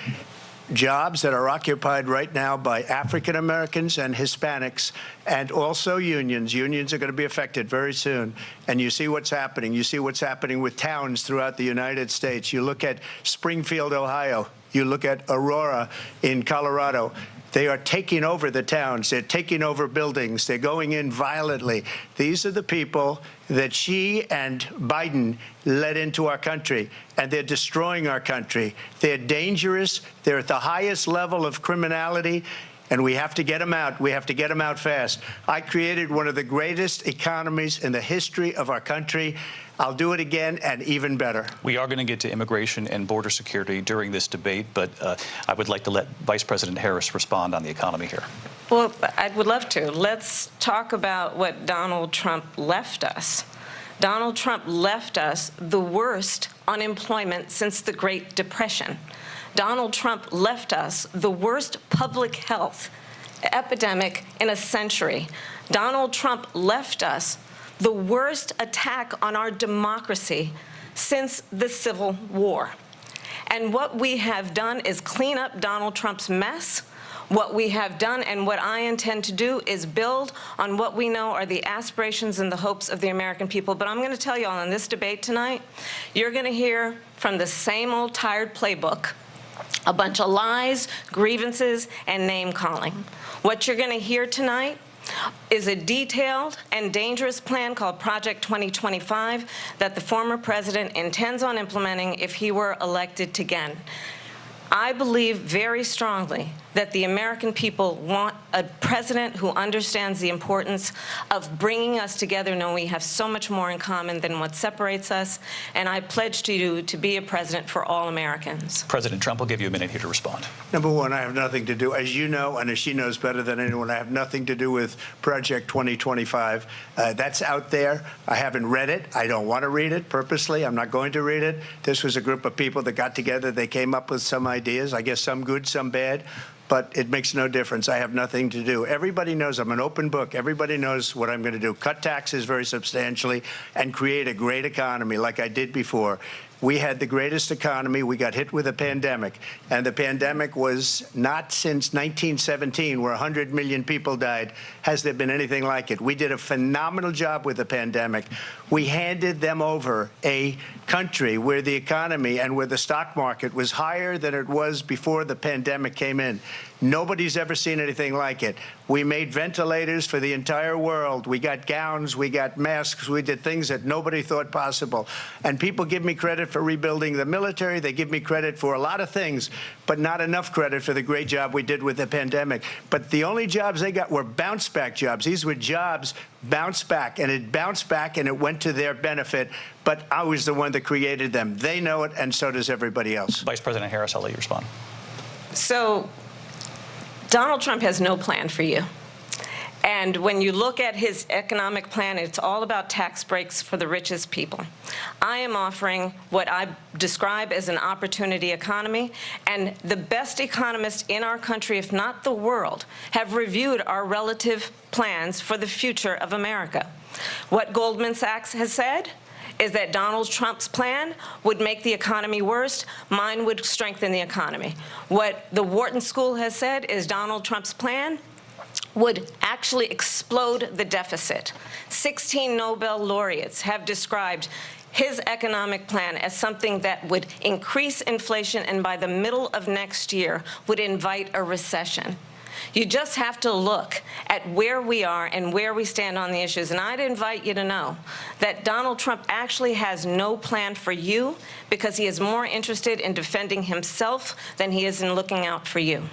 jobs that are occupied right now by African Americans and Hispanics, and also unions. Unions are going to be affected very soon. And you see what's happening. You see what's happening with towns throughout the United States. You look at Springfield, Ohio. You look at Aurora in Colorado. They are taking over the towns. They're taking over buildings. They're going in violently. These are the people that she and Biden led into our country, and they're destroying our country. They're dangerous. They're at the highest level of criminality, and we have to get them out. We have to get them out fast. I created one of the greatest economies in the history of our country. I'll do it again, and even better. We are going to get to immigration and border security during this debate, but I would like to let Vice President Harris respond on the economy here. Well, I would love to. Let's talk about what Donald Trump left us. Donald Trump left us the worst unemployment since the Great Depression. Donald Trump left us the worst public health epidemic in a century. Donald Trump left us the worst attack on our democracy since the Civil War. And what we have done is clean up Donald Trump's mess. What we have done and what I intend to do is build on what we know are the aspirations and the hopes of the American people. But I'm going to tell you all in this debate tonight, you're going to hear from the same old tired playbook, a bunch of lies, grievances, and name-calling. What you're going to hear tonight is a detailed and dangerous plan called Project 2025 that the former president intends on implementing if he were elected again. I believe very strongly that the American people want a president who understands the importance of bringing us together, knowing we have so much more in common than what separates us. And I pledge to you to be a president for all Americans. President Trump will give you a minute here to respond. Number one, I have nothing to do, as you know, and as she knows better than anyone, I have nothing to do with Project 2025. That's out there. I haven't read it. I don't want to read it purposely. I'm not going to read it. This was a group of people that got together. They came up with some ideas, I guess some good, some bad. But it makes no difference. I have nothing to do. Everybody knows I'm an open book. Everybody knows what I'm going to do. Cut taxes very substantially and create a great economy like I did before. we had the greatest economy. We got hit with a pandemic, and the pandemic was not since 1917, where 100 million people died, has there been anything like it. We did a phenomenal job with the pandemic. We handed them over a country where the economy and where the stock market was higher than it was before the pandemic came in. Nobody's ever seen anything like it. We made ventilators for the entire world. We got gowns, we got masks, we did things that nobody thought possible. And people give me credit for rebuilding the military. They give me credit for a lot of things, but not enough credit for the great job we did with the pandemic. But the only jobs they got were bounce-back jobs. These were jobs bounced back, and it bounced back, and it went to their benefit. But I was the one that created them. They know it, and so does everybody else. Vice President Harris, I'll let you respond. So Donald Trump has no plan for you. And when you look at his economic plan, it's all about tax breaks for the richest people. I am offering what I describe as an opportunity economy, and the best economists in our country, if not the world, have reviewed our relative plans for the future of America. What Goldman Sachs has said is that Donald Trump's plan would make the economy worse. Mine would strengthen the economy. What the Wharton School has said is Donald Trump's plan would actually explode the deficit. 16 Nobel laureates have described his economic plan as something that would increase inflation and by the middle of next year would invite a recession. You just have to look at where we are and where we stand on the issues. And I'd invite you to know that Donald Trump actually has no plan for you because he is more interested in defending himself than he is in looking out for you.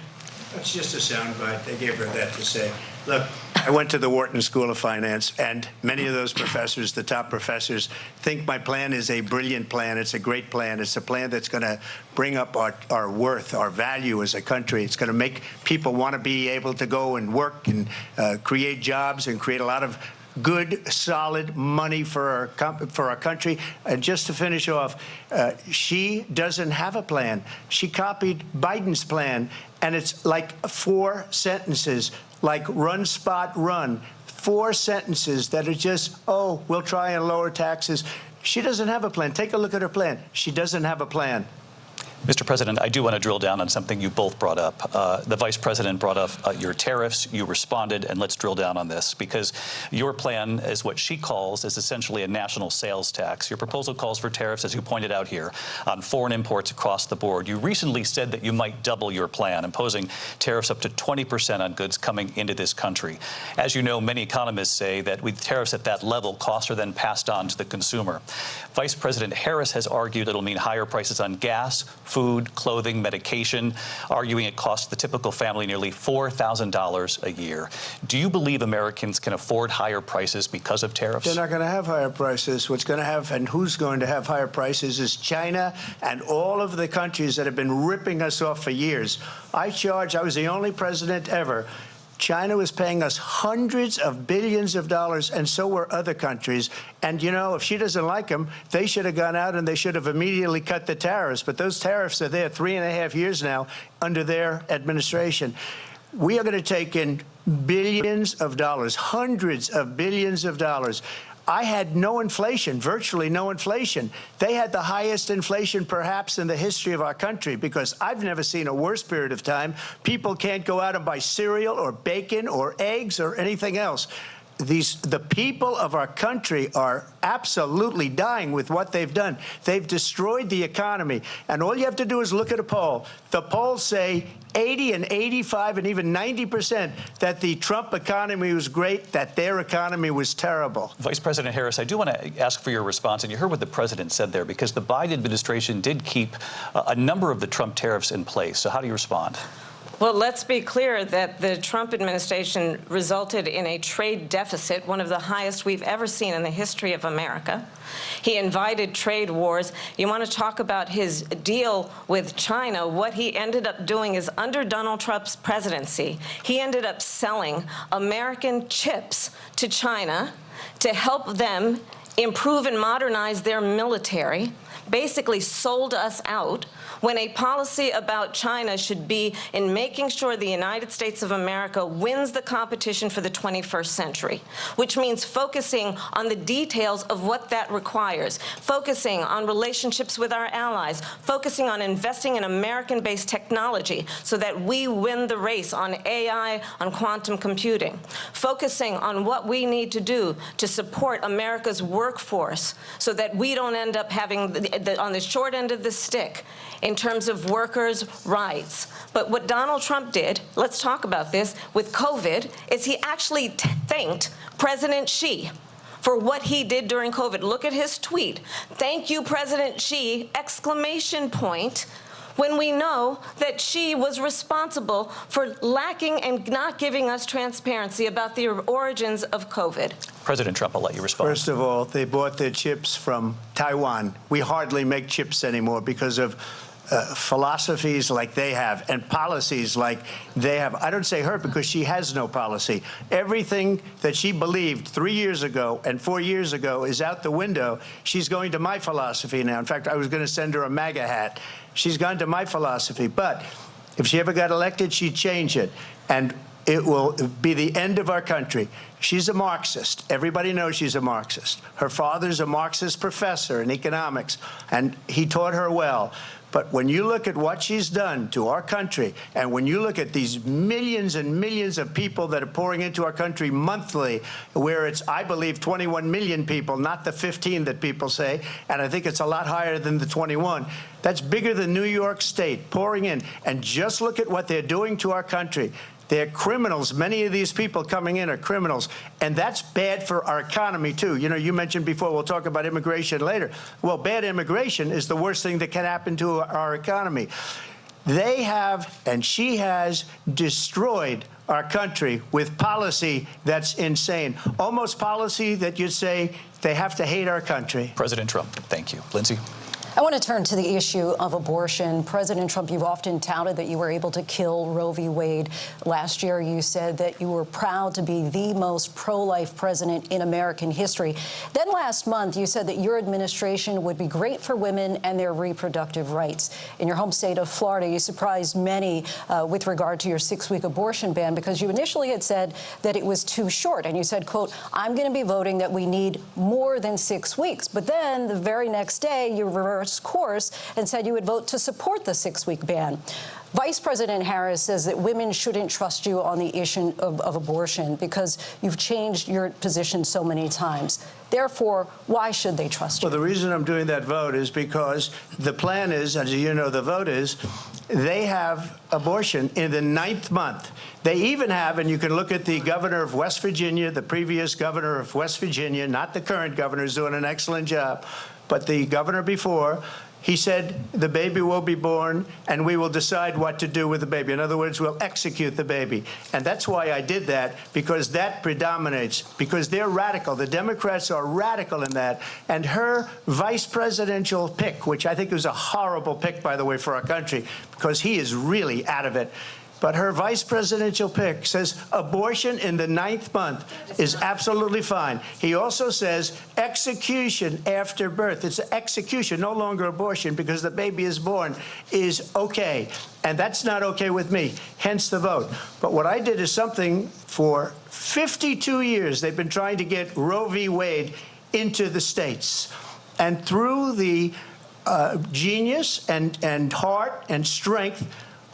That's just a soundbite. They gave her that to say. Look, I went to the Wharton School of Finance, and many of those professors, the top professors, think my plan is a brilliant plan. It's a great plan. It's a plan that's going to bring up our worth, our value as a country. It's going to make people want to be able to go and work and create jobs and create a lot of good, solid money for our country. And just to finish off, she doesn't have a plan. She copied Biden's plan, and it's like 4 sentences, like run, spot, run. 4 sentences that are just, oh, we'll try and lower taxes. She doesn't have a plan. Take a look at her plan. She doesn't have a plan. Mr. President, I do want to drill down on something you both brought up. The Vice President brought up your tariffs. You responded, and let's drill down on this, because your plan is what she calls is essentially a national sales tax. Your proposal calls for tariffs, as you pointed out here, on foreign imports across the board. You recently said that you might double your plan, imposing tariffs up to 20% on goods coming into this country. As you know, many economists say that with tariffs at that level, costs are then passed on to the consumer. Vice President Harris has argued it'll mean higher prices on gas, food, clothing, medication, arguing it costs the typical family nearly $4,000 a year. Do you believe Americans can afford higher prices because of tariffs? They're not going to have higher prices. What's going to have and who's going to have higher prices is China and all of the countries that have been ripping us off for years. I was the only president ever. China was paying us hundreds of billions of dollars, and so were other countries. And, you know, if she doesn't like them, they should have gone out and they should have immediately cut the tariffs. But those tariffs are there 3.5 years now under their administration. We are going to take in billions of dollars, hundreds of billions of dollars. I had no inflation, virtually no inflation. They had the highest inflation perhaps in the history of our country, because I've never seen a worse period of time. People can't go out and buy cereal or bacon or eggs or anything else. The people of our country are absolutely dying with what they've done. They've destroyed the economy. And all you have to do is look at a poll. The polls say 80 and 85 and even 90% that the Trump economy was great, that their economy was terrible. Vice President Harris, I do want to ask for your response. And you heard what the president said there, because the Biden administration did keep a number of the Trump tariffs in place. So how do you respond? Well, let's be clear that the Trump administration resulted in a trade deficit, one of the highest we've ever seen in the history of America. He invited trade wars. You want to talk about his deal with China? What he ended up doing is, under Donald Trump's presidency, he ended up selling American chips to China to help them improve and modernize their military, basically sold us out. when a policy about China should be in making sure the United States of America wins the competition for the 21st century, which means focusing on the details of what that requires, focusing on relationships with our allies, focusing on investing in American-based technology so that we win the race on AI, on quantum computing, focusing on what we need to do to support America's workforce so that we don't end up having on the short end of the stick in terms of workers' rights. But what Donald Trump did, let's talk about this, with COVID, is he actually thanked President Xi for what he did during COVID. Look at his tweet. "Thank you, President Xi," exclamation point, when we know that Xi was responsible for lacking and not giving us transparency about the origins of COVID. President Trump, I'll let you respond. First of all, they bought their chips from Taiwan. We hardly make chips anymore because of philosophies like they have and policies like they have. I don't say her because she has no policy. Everything that she believed 3 years ago and 4 years ago is out the window. She's going to my philosophy now. In fact, I was going to send her a MAGA hat. She's gone to my philosophy. But if she ever got elected, she'd change it. And it will be the end of our country. She's a Marxist. Everybody knows she's a Marxist. Her father's a Marxist professor in economics, and he taught her well. But when you look at what she's done to our country, and when you look at these millions and millions of people that are pouring into our country monthly, where it's, I believe, 21 million people, not the 15 that people say, and I think it's a lot higher than the 21. That's bigger than New York State pouring in. And just look at what they're doing to our country. They're criminals. Many of these people coming in are criminals. And that's bad for our economy, too. You know, you mentioned before, we'll talk about immigration later. Well, bad immigration is the worst thing that can happen to our economy. They have, and she has, destroyed our country with policy that's insane. Almost policy that you'd say they have to hate our country. President Trump, thank you. Linsey? I want to turn to the issue of abortion. President Trump, you've often touted that you were able to kill Roe v. Wade. Last year, you said that you were proud to be the most pro-life president in American history. Then last month, you said that your administration would be great for women and their reproductive rights. In your home state of Florida, you surprised many with regard to your 6-week abortion ban because you initially had said that it was too short. And you said, quote, "I'm going to be voting that we need more than 6 weeks." But then the very next day, you reversed course and said you would vote to support the 6-week ban. Vice President Harris says that women shouldn't trust you on the issue of abortion because you've changed your position so many times. Therefore, why should they trust you? Well, the reason I'm doing that vote is because the plan is, as you know, the vote is, they have abortion in the 9th month. They even have, and you can look at the governor of West Virginia, the previous governor of West Virginia, not the current governor, is doing an excellent job, but the governor before, he said the baby will be born and we will decide what to do with the baby. In other words, we'll execute the baby. And that's why I did that, because that predominates, because they're radical. The Democrats are radical in that. And her vice presidential pick, which I think was a horrible pick, by the way, for our country, because he is really out of it. But her vice presidential pick says abortion in the 9th month is absolutely fine. He also says execution after birth. It's execution, no longer abortion, because the baby is born, is okay. And that's not okay with me, hence the vote. But what I did is something for 52 years. They've been trying to get Roe v. Wade into the states. And through the genius and heart and strength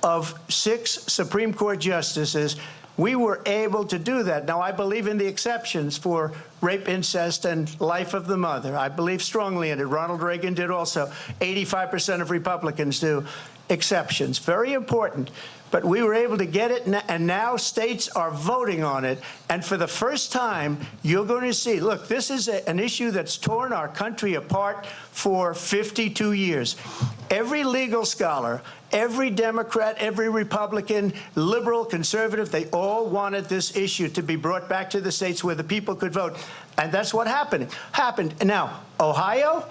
of 6 Supreme Court justices, we were able to do that. Now, I believe in the exceptions for rape, incest, and life of the mother. I believe strongly in it. Ronald Reagan did also. 85% of Republicans do. Exceptions. Very important. But we were able to get it, and now states are voting on it. And for the first time, you're going to see, look, this is an issue that's torn our country apart for 52 years. Every legal scholar, every Democrat, every Republican, liberal, conservative, they all wanted this issue to be brought back to the states where the people could vote. And that's what happened. Now, Ohio,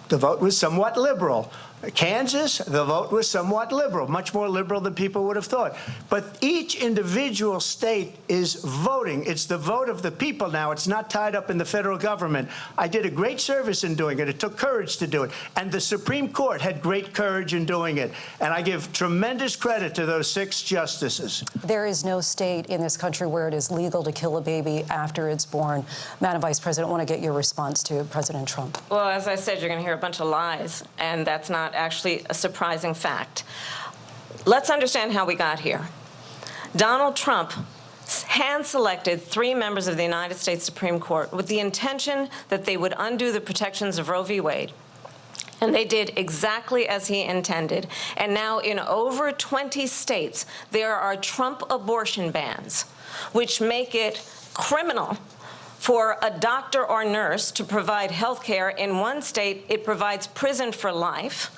the vote was somewhat liberal. Kansas, the vote was somewhat liberal, much more liberal than people would have thought. But each individual state is voting. It's the vote of the people now. It's not tied up in the federal government. I did a great service in doing it. It took courage to do it. And the Supreme Court had great courage in doing it. And I give tremendous credit to those 6 justices. There is no state in this country where it is legal to kill a baby after it's born. Madam Vice President, I want to get your response to President Trump. Well, as I said, you're going to hear a bunch of lies, and that's not actually a surprising fact. Let's understand how we got here. Donald Trump hand-selected 3 members of the United States Supreme Court with the intention that they would undo the protections of Roe v. Wade. And they did exactly as he intended. And now in over 20 states, there are Trump abortion bans, which make it criminal for a doctor or nurse to provide health care. In one state, it provides prison for life.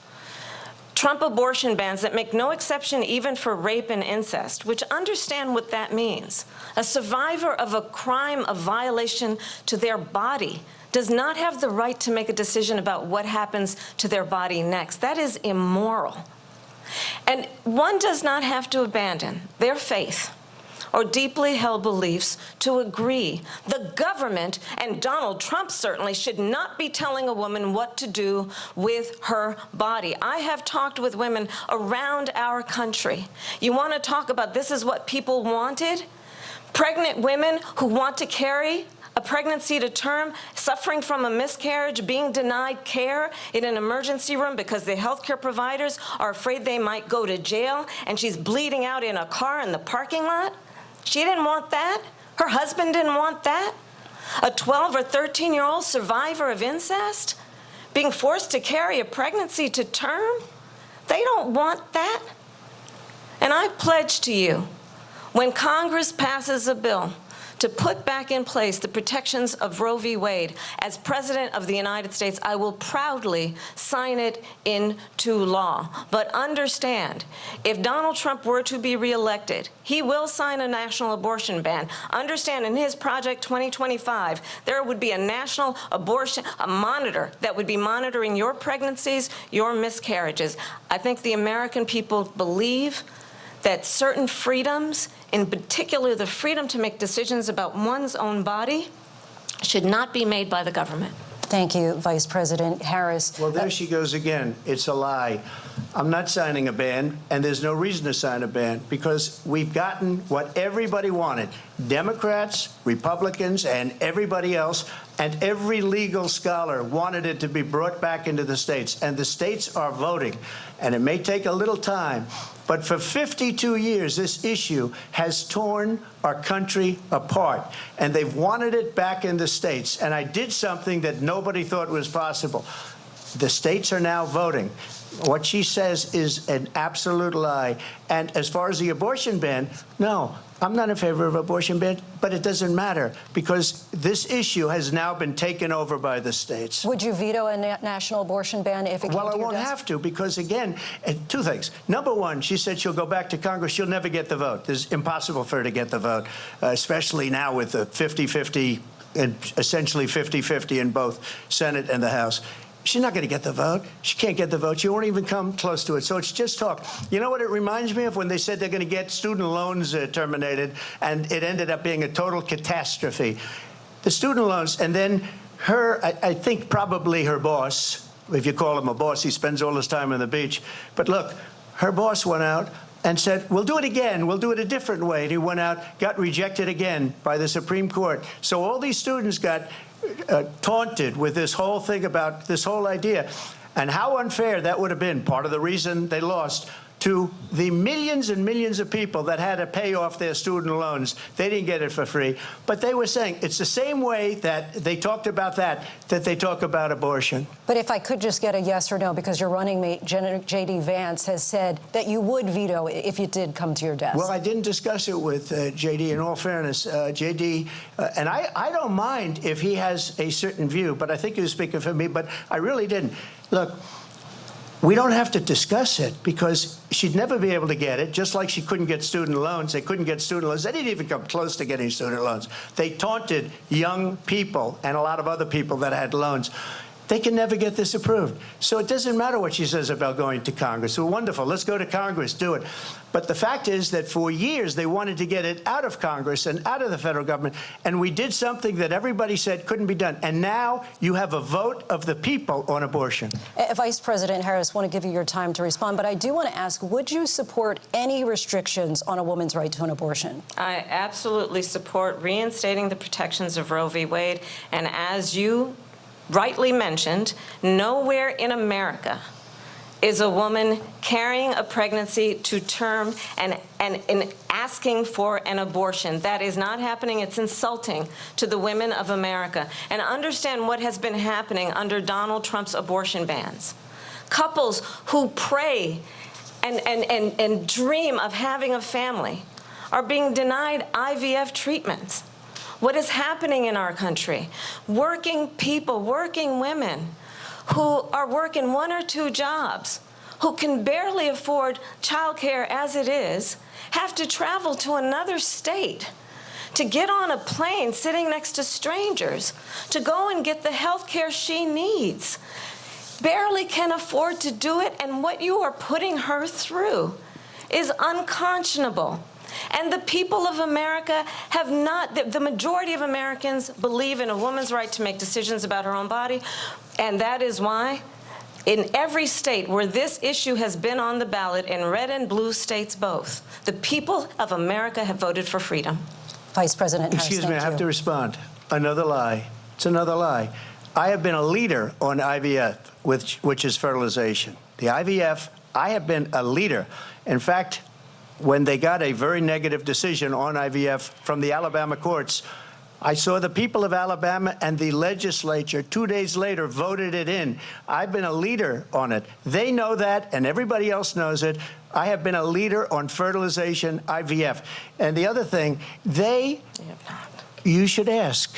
Trump abortion bans that make no exception even for rape and incest, which understand what that means. A survivor of a crime of violation to their body does not have the right to make a decision about what happens to their body next. That is immoral. And one does not have to abandon their faith or deeply held beliefs to agree. The government, and Donald Trump certainly, should not be telling a woman what to do with her body. I have talked with women around our country. You want to talk about this is what people wanted? Pregnant women who want to carry a pregnancy to term, suffering from a miscarriage, being denied care in an emergency room because the healthcare providers are afraid they might go to jail, and she's bleeding out in a car in the parking lot. She didn't want that. Her husband didn't want that. A 12 or 13-year-old survivor of incest being forced to carry a pregnancy to term. They don't want that. And I pledge to you, when Congress passes a bill to put back in place the protections of Roe v. Wade, as President of the United States, I will proudly sign it into law. But understand, if Donald Trump were to be reelected, he will sign a national abortion ban. Understand, in his Project 2025, there would be a national abortion, a monitor that would be monitoring your pregnancies, your miscarriages. I think the American people believe that certain freedoms, in particular the freedom to make decisions about one's own body, should not be made by the government. Thank you, Vice President Harris. Well, there she goes again. It's a lie. I'm not signing a ban, and there's no reason to sign a ban, because we've gotten what everybody wanted. Democrats, Republicans, and everybody else, and every legal scholar wanted it to be brought back into the states, and the states are voting. And it may take a little time, but for 52 years, this issue has torn our country apart, and they've wanted it back in the states. And I did something that nobody thought was possible. The states are now voting. What she says is an absolute lie. And as far as the abortion ban, no, I'm not in favor of abortion ban, but it doesn't matter, because this issue has now been taken over by the states. Would you veto a national abortion ban if it came to your desk? Well, I won't have to, because, again, 2 things. Number one, she said she'll go back to Congress. She'll never get the vote. It's impossible for her to get the vote, especially now with the 50-50, and essentially 50-50 in both Senate and the House. She's not going to get the vote. She can't get the vote. She won't even come close to it. So it's just talk. You know what it reminds me of? When they said they're going to get student loans terminated, and it ended up being a total catastrophe. The student loans, and then her, I think probably her boss, if you call him a boss, he spends all his time on the beach. But look, her boss went out and said, we'll do it again. We'll do it a different way. And he went out, got rejected again by the Supreme Court. So all these students got taunted with this whole thing about this whole idea. And how unfair that would have been, part of the reason they lost, to the millions and millions of people that had to pay off their student loans. They didn't get it for free. But they were saying it's the same way that they talked about that they talk about abortion. But if I could just get a yes or no, because your running mate, J.D. Vance, has said that you would veto it if it did come to your desk. Well, I didn't discuss it with J.D. In all fairness, J.D., and I don't mind if he has a certain view, but I think he was speaking for me, but I really didn't. Look, we don't have to discuss it, because she'd never be able to get it, just like she couldn't get student loans. They couldn't get student loans. They didn't even come close to getting student loans. They taunted young people and a lot of other people that had loans. they can never get this approved. So it doesn't matter what she says about going to Congress. So wonderful, let's go to Congress, do it. But the fact is that for years they wanted to get it out of Congress and out of the federal government, and we did something that everybody said couldn't be done. And now you have a vote of the people on abortion. Vice President Harris, want to give you your time to respond, but I do want to ask, would you support any restrictions on a woman's right to an abortion? I absolutely support reinstating the protections of Roe v. Wade. And as you rightly mentioned, nowhere in America is a woman carrying a pregnancy to term and asking for an abortion. That is not happening. It's insulting to the women of America. And understand what has been happening under Donald Trump's abortion bans. Couples who pray and dream of having a family are being denied IVF treatments. What is happening in our country? Working people, working women who are working 1 or 2 jobs, who can barely afford childcare as it is, have to travel to another state to get on a plane sitting next to strangers to go and get the health care she needs. Barely can afford to do it, and what you are putting her through is unconscionable. And the people of America have not, the majority of Americans believe in a woman's right to make decisions about her own body, and that is why in every state where this issue has been on the ballot, in red and blue states both, the people of America have voted for freedom. Vice President Harris, excuse me, I have to respond. Another lie. It's another lie. I have been a leader on IVF, which is fertilization. The IVF, I have been a leader. In fact, when they got a very negative decision on IVF from the Alabama courts, I saw the people of Alabama and the legislature 2 days later voted it in. I've been a leader on it. They know that, and everybody else knows it. I have been a leader on fertilization, IVF. And the other thing, you should ask,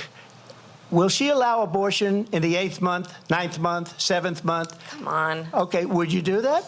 will she allow abortion in the 8th month, 9th month, 7th month? Come on. Okay, would you do that?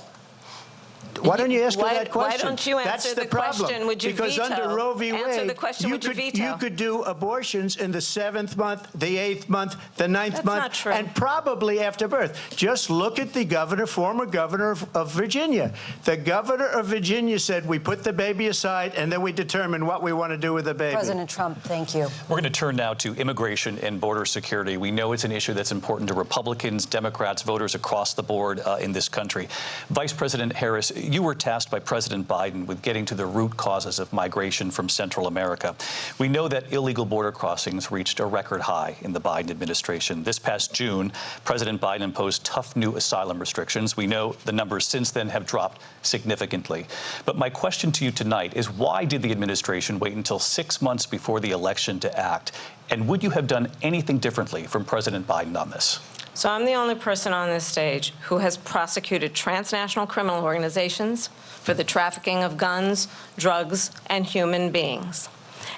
Why don't you ask her that question? Why don't you answer the question? Would you because veto? Under Roe v. Answer Wade, the question. Would you veto? You could do abortions in the 7th month, the 8th month, the 9th month, not true. and probably after birth. Just look at the governor, former governor of Virginia. The governor of Virginia said, we put the baby aside and then we determine what we want to do with the baby. President Trump, thank you. We're going to turn now to immigration and border security. We know it's an issue that's important to Republicans, Democrats, voters across the board in this country. Vice President Harris, you were tasked by President Biden with getting to the root causes of migration from Central America. We know that illegal border crossings reached a record high in the Biden administration. This past June, President Biden imposed tough new asylum restrictions. We know the numbers since then have dropped significantly. But my question to you tonight is, why did the administration wait until 6 months before the election to act? And would you have done anything differently from President Biden on this? So I'm the only person on this stage who has prosecuted transnational criminal organizations for the trafficking of guns, drugs, and human beings.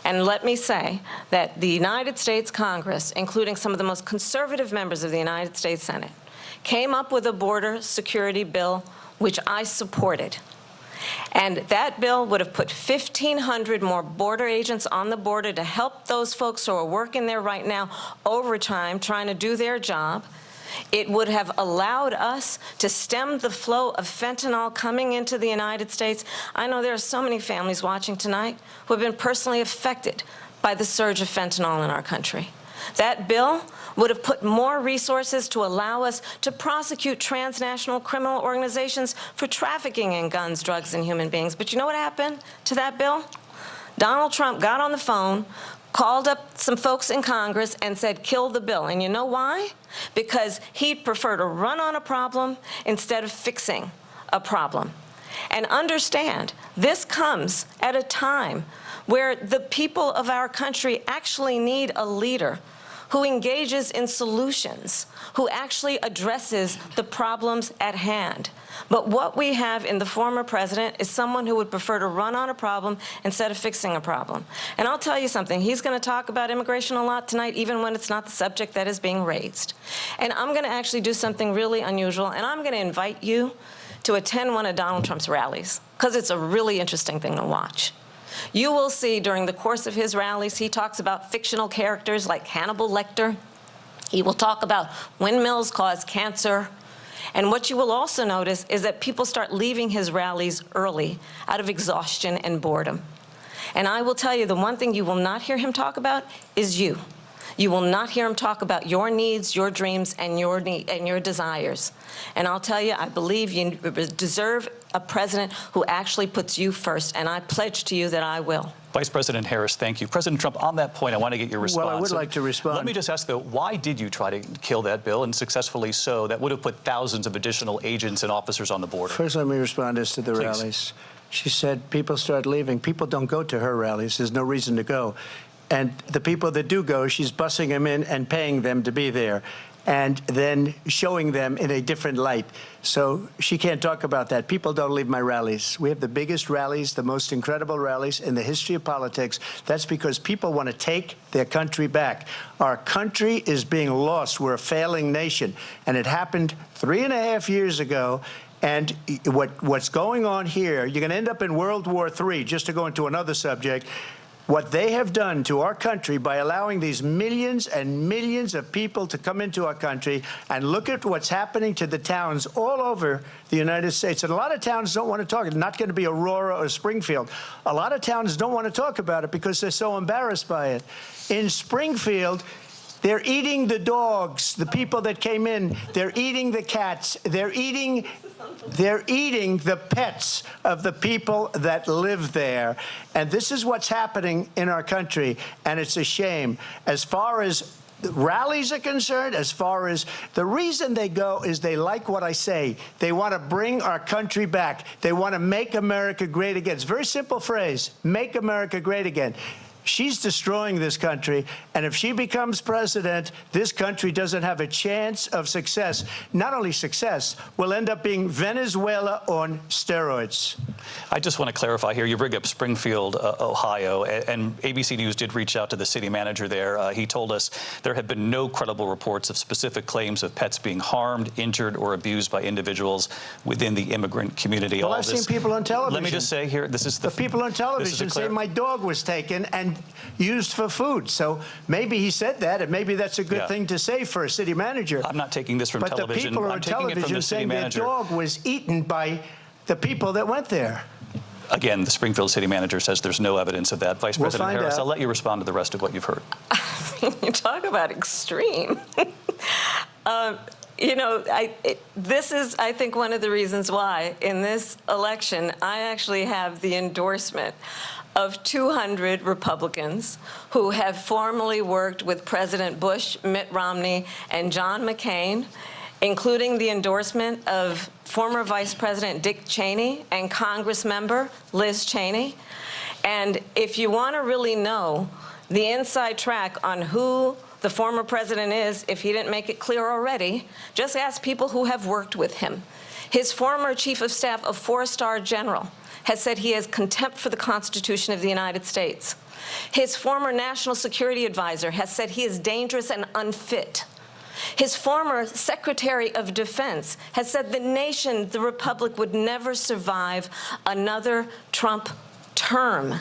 And let me say that the United States Congress, including some of the most conservative members of the United States Senate, came up with a border security bill which I supported. And that bill would have put 1,500 more border agents on the border to help those folks who are working there right now overtime trying to do their job. It would have allowed us to stem the flow of fentanyl coming into the United States. I know there are so many families watching tonight who have been personally affected by the surge of fentanyl in our country. That bill would have put more resources to allow us to prosecute transnational criminal organizations for trafficking in guns, drugs, and human beings. But you know what happened to that bill? Donald Trump got on the phone, called up some folks in Congress and said, kill the bill. And you know why? Because he'd prefer to run on a problem instead of fixing a problem. And understand, this comes at a time where the people of our country actually need a leader who engages in solutions, who actually addresses the problems at hand. But what we have in the former president is someone who would prefer to run on a problem instead of fixing a problem. And I'll tell you something, he's going to talk about immigration a lot tonight, even when it's not the subject that is being raised. And I'm going to actually do something really unusual, and I'm going to invite you to attend one of Donald Trump's rallies, because it's a really interesting thing to watch. You will see during the course of his rallies, he talks about fictional characters like Hannibal Lecter. He will talk about windmills cause cancer. And what you will also notice is that people start leaving his rallies early out of exhaustion and boredom. And I will tell you, the one thing you will not hear him talk about is you. You will not hear him talk about your needs, your dreams, and your desires. And I'll tell you, I believe you deserve a president who actually puts you first, and I pledge to you that I will. Vice President Harris, thank you. President Trump, on that point, I want to get your response. Well, I would like to respond. Let me just ask, though, why did you try to kill that bill, and successfully so? That would have put thousands of additional agents and officers on the border. First, let me respond as to the rallies. She said people start leaving. People don't go to her rallies. There's no reason to go. And the people that do go, she's bussing them in and paying them to be there, and then showing them in a different light. So she can't talk about that. People don't leave my rallies. We have the biggest rallies, the most incredible rallies in the history of politics. That's because people want to take their country back. Our country is being lost. We're a failing nation. And it happened 3.5 years ago. And what's going on here, you're going to end up in World War III, just to go into another subject. What they have done to our country by allowing these millions and millions of people to come into our country, and look at what's happening to the towns all over the United States. And a lot of towns don't want to talk. It's not going to be Aurora or Springfield. A lot of towns don't want to talk about it because they're so embarrassed by it. In Springfield, they're eating the dogs, the people that came in. They're eating the cats. They're eating the pets of the people that live there. And this is what's happening in our country, and it's a shame. As far as rallies are concerned, as far as the reason they go is they like what I say. They want to bring our country back. They want to make America great again. It's a very simple phrase, make America great again. She's destroying this country, and if she becomes president, this country doesn't have a chance of success. Not only success, we'll end up being Venezuela on steroids. I just want to clarify here. You bring up Springfield, Ohio, and ABC News did reach out to the city manager there. He told us there have been no credible reports of specific claims of pets being harmed, injured, or abused by individuals within the immigrant community. Well, I've seen people on television. Let me just say here, this is the people on television say my dog was taken and used for food. So maybe he said that, and maybe that's a good thing to say for a city manager. I'm not taking this from television. But the people are on television saying their dog was eaten by the people that went there. Again, the Springfield city manager says there's no evidence of that. Vice President Harris, I'll let you respond to the rest of what you've heard. You talk about extreme. You know, this is, I think, one of the reasons why in this election I actually have the endorsement of 200 Republicans who have formerly worked with President Bush, Mitt Romney, and John McCain, including the endorsement of former Vice President Dick Cheney and Congress member Liz Cheney. And if you want to really know the inside track on who the former president is, if he didn't make it clear already, just ask people who have worked with him. His former chief of staff, a 4-star general, has said he has contempt for the Constitution of the United States. His former national security advisor has said he is dangerous and unfit. His former Secretary of Defense has said the nation, the Republic, would never survive another Trump term.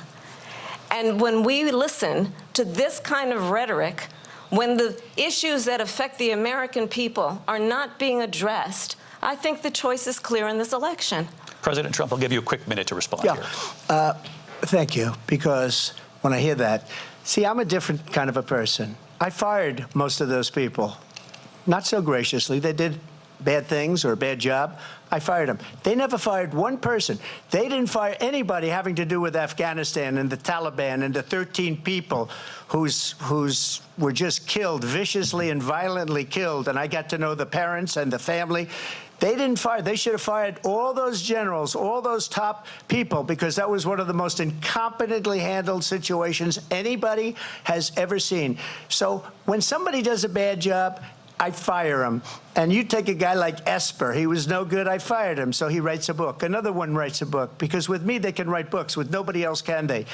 And when we listen to this kind of rhetoric, when the issues that affect the American people are not being addressed, I think the choice is clear in this election. President Trump, I'll give you a quick minute to respond here. Thank you, because when I hear that, see, I'm a different kind of a person. I fired most of those people. Not so graciously. They did bad things or a bad job. I fired them. They never fired one person. They didn't fire anybody having to do with Afghanistan and the Taliban and the 13 people who's were just killed, viciously and violently killed. And I got to know the parents and the family. They didn't fire. They should have fired all those generals, all those top people, because that was one of the most incompetently handled situations anybody has ever seen. So when somebody does a bad job, I fire him. And you take a guy like Esper. He was no good. I fired him. So he writes a book. Another one writes a book. Because with me, they can write books. With nobody else can they.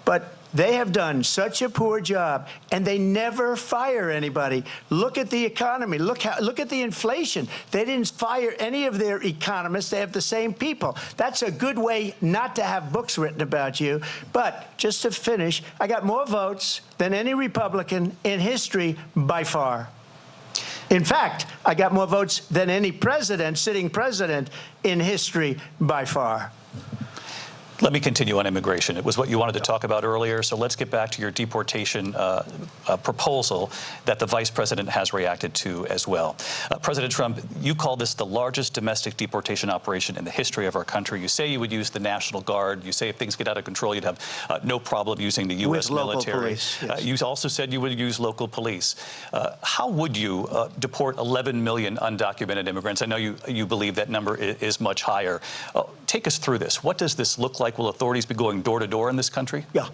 But they have done such a poor job, and they never fire anybody. Look at the economy. Look at the inflation. They didn't fire any of their economists. They have the same people. That's a good way not to have books written about you. But just to finish, I got more votes than any Republican in history by far. In fact, I got more votes than any president, sitting president in history by far. Let me continue on immigration. It was what you wanted to talk about earlier, so let's get back to your deportation proposal that the Vice President has reacted to as well. President Trump, you call this the largest domestic deportation operation in the history of our country. You say you would use the National Guard. You say if things get out of control, you'd have no problem using the U.S. military. Police, yes. You also said you would use local police. How would you deport 11 million undocumented immigrants? I know you believe that number is much higher. Take us through this. What does this look like? Will authorities be going door to door in this country? Yeah,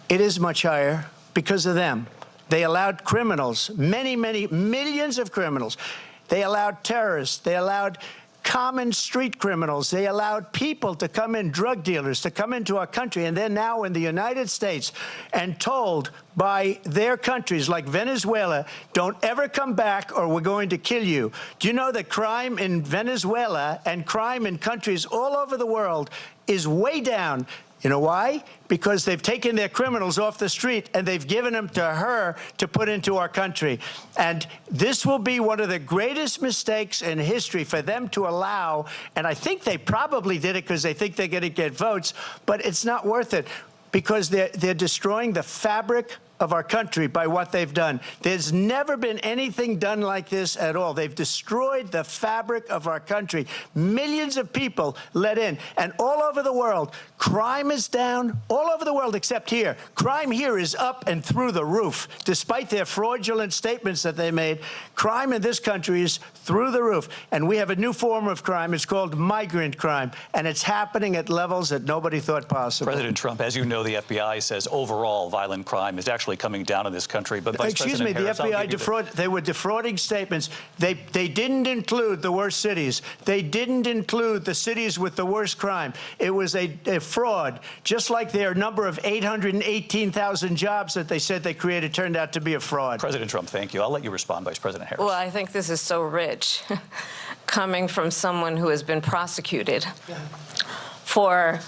it is much higher because of them. They allowed criminals, many millions of criminals. They allowed terrorists. They allowed common street criminals. They allowed people to come in, drug dealers, to come into our country, and they're now in the United States and told by their countries like Venezuela, don't ever come back or we're going to kill you. Do you know that crime in Venezuela and crime in countries all over the world is way down? You know why? Because they've taken their criminals off the street and they've given them to her to put into our country. And this will be one of the greatest mistakes in history for them to allow. And I think they probably did it because they think they're going to get votes, but it's not worth it because they're destroying the fabric of our country by what they've done. There's never been anything done like this at all. They've destroyed the fabric of our country. Millions of people let in. And all over the world, crime is down. All over the world except here. Crime here is up and through the roof. Despite their fraudulent statements that they made, crime in this country is through the roof. And we have a new form of crime. It's called migrant crime. And it's happening at levels that nobody thought possible. President Trump, as you know, the FBI says overall violent crime is actually coming down in this country. But Vice President Harris, the FBI they were defrauding statements. They didn't include the worst cities. They didn't include the cities with the worst crime. It was a fraud, just like their number of 818,000 jobs that they said they created turned out to be a fraud. President Trump, thank you. I'll let you respond, Vice President Harris. Well, I think this is so rich, coming from someone who has been prosecuted for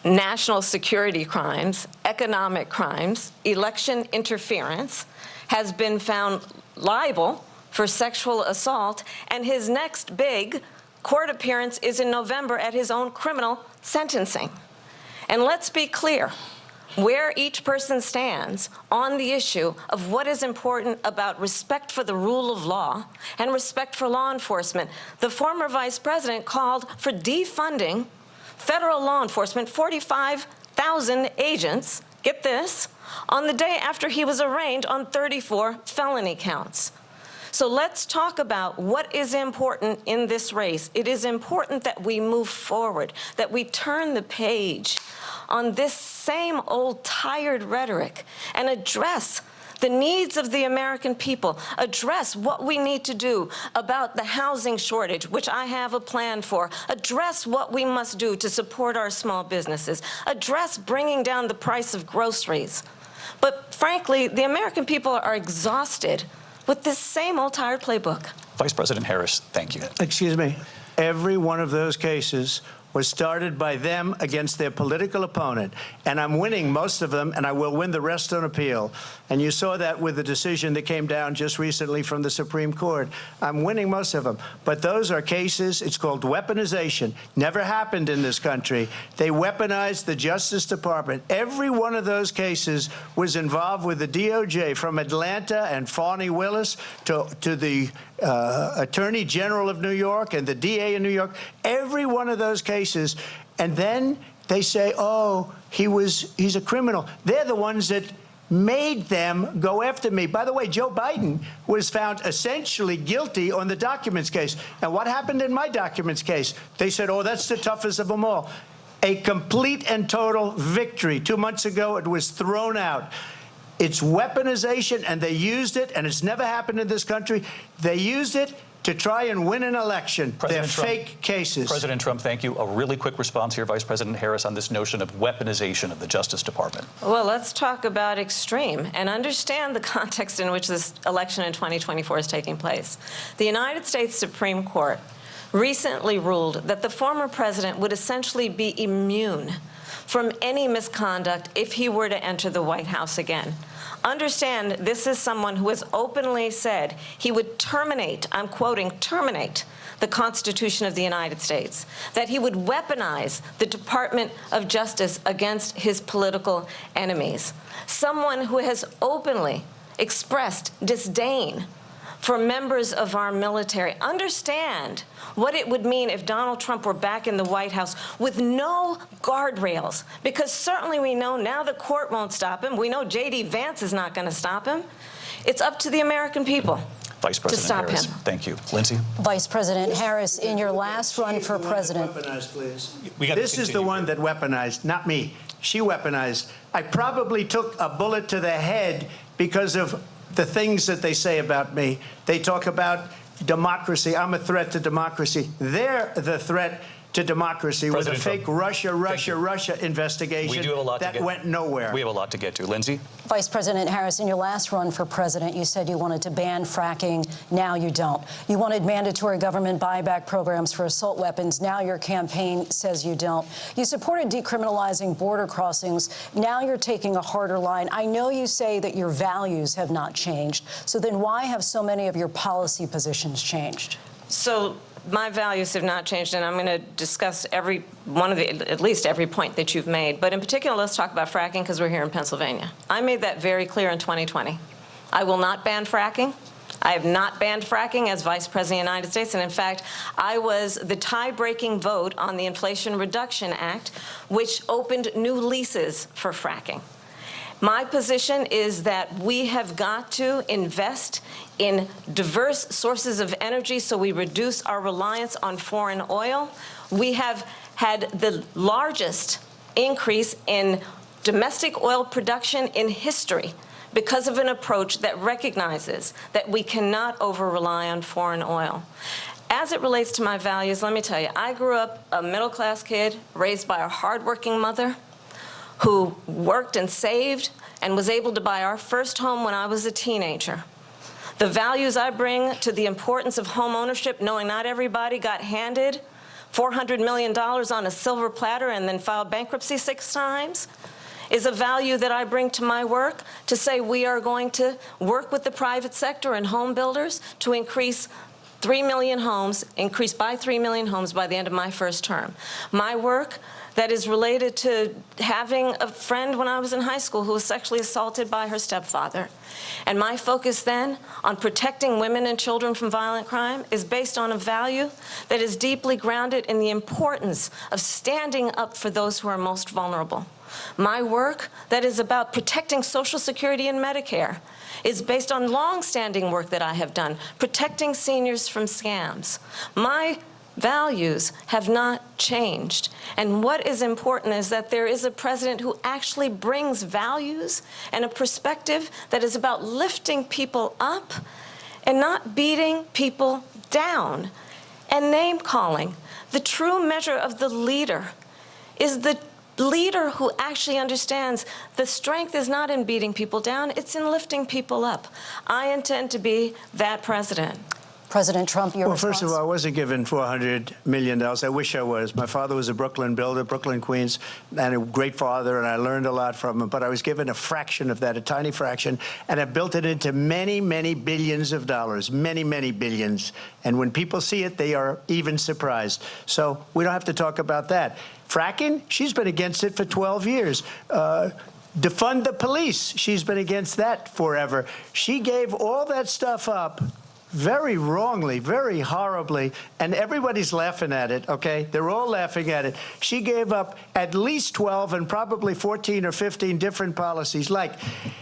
national security crimes, economic crimes, election interference, has been found liable for sexual assault, and his next big court appearance is in November at his own criminal sentencing. And let's be clear where each person stands on the issue of what is important about respect for the rule of law and respect for law enforcement. The former vice president called for defunding federal law enforcement, 45,000 agents, get this, on the day after he was arraigned on 34 felony counts. So let's talk about what is important in this race. It is important that we move forward, that we turn the page on this same old tired rhetoric and address the needs of the American people, address what we need to do about the housing shortage, which I have a plan for, address what we must do to support our small businesses, address bringing down the price of groceries. But frankly, the American people are exhausted with this same old tired playbook. Vice President Harris, thank you. Excuse me. Every one of those cases was started by them against their political opponent. And I'm winning most of them, and I will win the rest on appeal. And you saw that with the decision that came down just recently from the Supreme Court. I'm winning most of them. But those are cases, it's called weaponization. Never happened in this country. They weaponized the Justice Department. Every one of those cases was involved with the DOJ, from Atlanta and Fani Willis to the Attorney General of New York and the DA in New York. Every one of those cases. And then they say, oh, he's a criminal. They're the ones that made them go after me. By the way, Joe Biden was found essentially guilty on the documents case. And what happened in my documents case? They said, oh, that's the toughest of them all. A complete and total victory. 2 months ago, it was thrown out. It's weaponization, and they used it, and it's never happened in this country. They used it to try and win an election. They're fake cases. President Trump, thank you. A really quick response here, Vice President Harris, on this notion of weaponization of the Justice Department. Well, let's talk about extreme and understand the context in which this election in 2024 is taking place. The United States Supreme Court recently ruled that the former president would essentially be immune from any misconduct if he were to enter the White House again. Understand, this is someone who has openly said he would terminate, I'm quoting, terminate the Constitution of the United States, that he would weaponize the Department of Justice against his political enemies. Someone who has openly expressed disdain for members of our military. Understand what it would mean if Donald Trump were back in the White House with no guardrails, because certainly we know now the court won't stop him. We know J.D. Vance is not going to stop him. It's up to the American people Vice President to stop Harris. him. Thank you. Linsey? Vice President Harris, in your last run for president. Weaponized, please. This is the one that weaponized, not me. She weaponized. I probably took a bullet to the head because of the things that they say about me. They talk about democracy. I'm a threat to democracy. They're the threat to democracy with a fake Russia investigation We do have a lot that went nowhere. We have a lot to get to. Linsey? Vice President Harris, in your last run for president, you said you wanted to ban fracking. Now you don't. You wanted mandatory government buyback programs for assault weapons. Now your campaign says you don't. You supported decriminalizing border crossings. Now you're taking a harder line. I know you say that your values have not changed. So then why have so many of your policy positions changed? So my values have not changed, and I'm going to discuss every one of the, at least every point that you've made. But in particular, let's talk about fracking, because we're here in Pennsylvania. I made that very clear in 2020. I will not ban fracking. I have not banned fracking as Vice President of the United States, and in fact, I was the tie-breaking vote on the Inflation Reduction Act, which opened new leases for fracking. My position is that we have got to invest in diverse sources of energy so we reduce our reliance on foreign oil. We have had the largest increase in domestic oil production in history because of an approach that recognizes that we cannot over-rely on foreign oil. As it relates to my values, let me tell you, I grew up a middle-class kid raised by a hardworking mother who worked and saved and was able to buy our first home when I was a teenager. The values I bring to the importance of home ownership, knowing not everybody got handed $400 million on a silver platter and then filed bankruptcy 6 times, is a value that I bring to my work to say we are going to work with the private sector and home builders to increase 3 million homes, increase by 3 million homes by the end of my first term. My work that is related to having a friend when I was in high school who was sexually assaulted by her stepfather. And my focus then on protecting women and children from violent crime is based on a value that is deeply grounded in the importance of standing up for those who are most vulnerable. My work that is about protecting Social Security and Medicare is based on long-standing work that I have done, protecting seniors from scams. My values have not changed. And what is important is that there is a president who actually brings values and a perspective that is about lifting people up and not beating people down. And name-calling. The true measure of the leader is the leader who actually understands the strength is not in beating people down, it's in lifting people up. I intend to be that president. President Trump, your response? First of all, I wasn't given $400 million. I wish I was. My father was a Brooklyn builder, Brooklyn, Queens, and a great father, and I learned a lot from him. But I was given a fraction of that, a tiny fraction, and I built it into many, many billions of dollars, many, many billions. And when people see it, they are even surprised. So we don't have to talk about that. Fracking, she's been against it for 12 years. Defund the police, she's been against that forever. She gave all that stuff up very wrongly, very horribly, and everybody's laughing at it, okay? They're all laughing at it. She gave up at least 12 and probably 14 or 15 different policies. Like,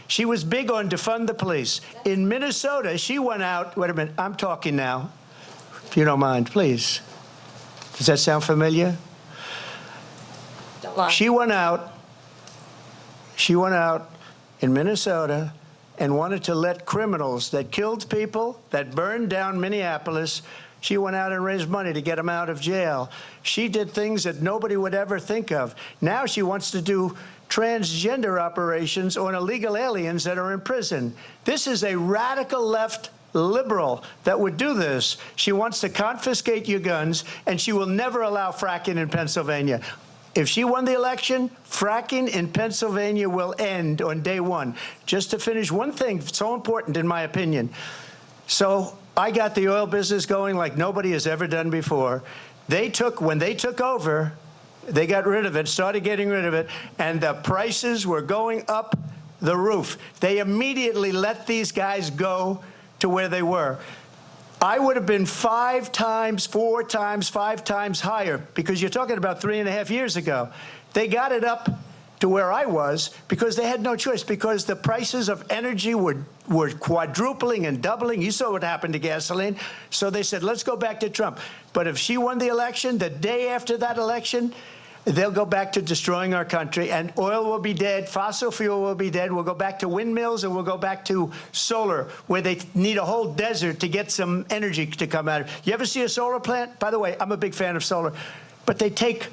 she was big on defund the police. In Minnesota, she went out, wait a minute, I'm talking now, if you don't mind, please. Does that sound familiar? Don't lie. She went out in Minnesota and wanted to let criminals that killed people, that burned down Minneapolis, she went out and raised money to get them out of jail. She did things that nobody would ever think of. Now she wants to do transgender operations on illegal aliens that are in prison. This is a radical left liberal that would do this. She wants to confiscate your guns, and she will never allow fracking in Pennsylvania. if she won the election, fracking in Pennsylvania will end on day one. Just to finish, one thing so important in my opinion. So I got the oil business going like nobody has ever done before. When they took over, they got rid of it, started getting rid of it, and the prices were going up the roof. They immediately let these guys go to where they were. I would have been 5 times, 4 times, 5 times higher, because you're talking about 3.5 years ago. They got it up to where I was because they had no choice, because the prices of energy were quadrupling and doubling. You saw what happened to gasoline. So they said, let's go back to Trump. But if she won the election, the day after that election, they'll go back to destroying our country, and oil will be dead, fossil fuel will be dead, we'll go back to windmills, and we'll go back to solar, where they need a whole desert to get some energy to come out of it. You ever see a solar plant? By the way, I'm a big fan of solar, but they take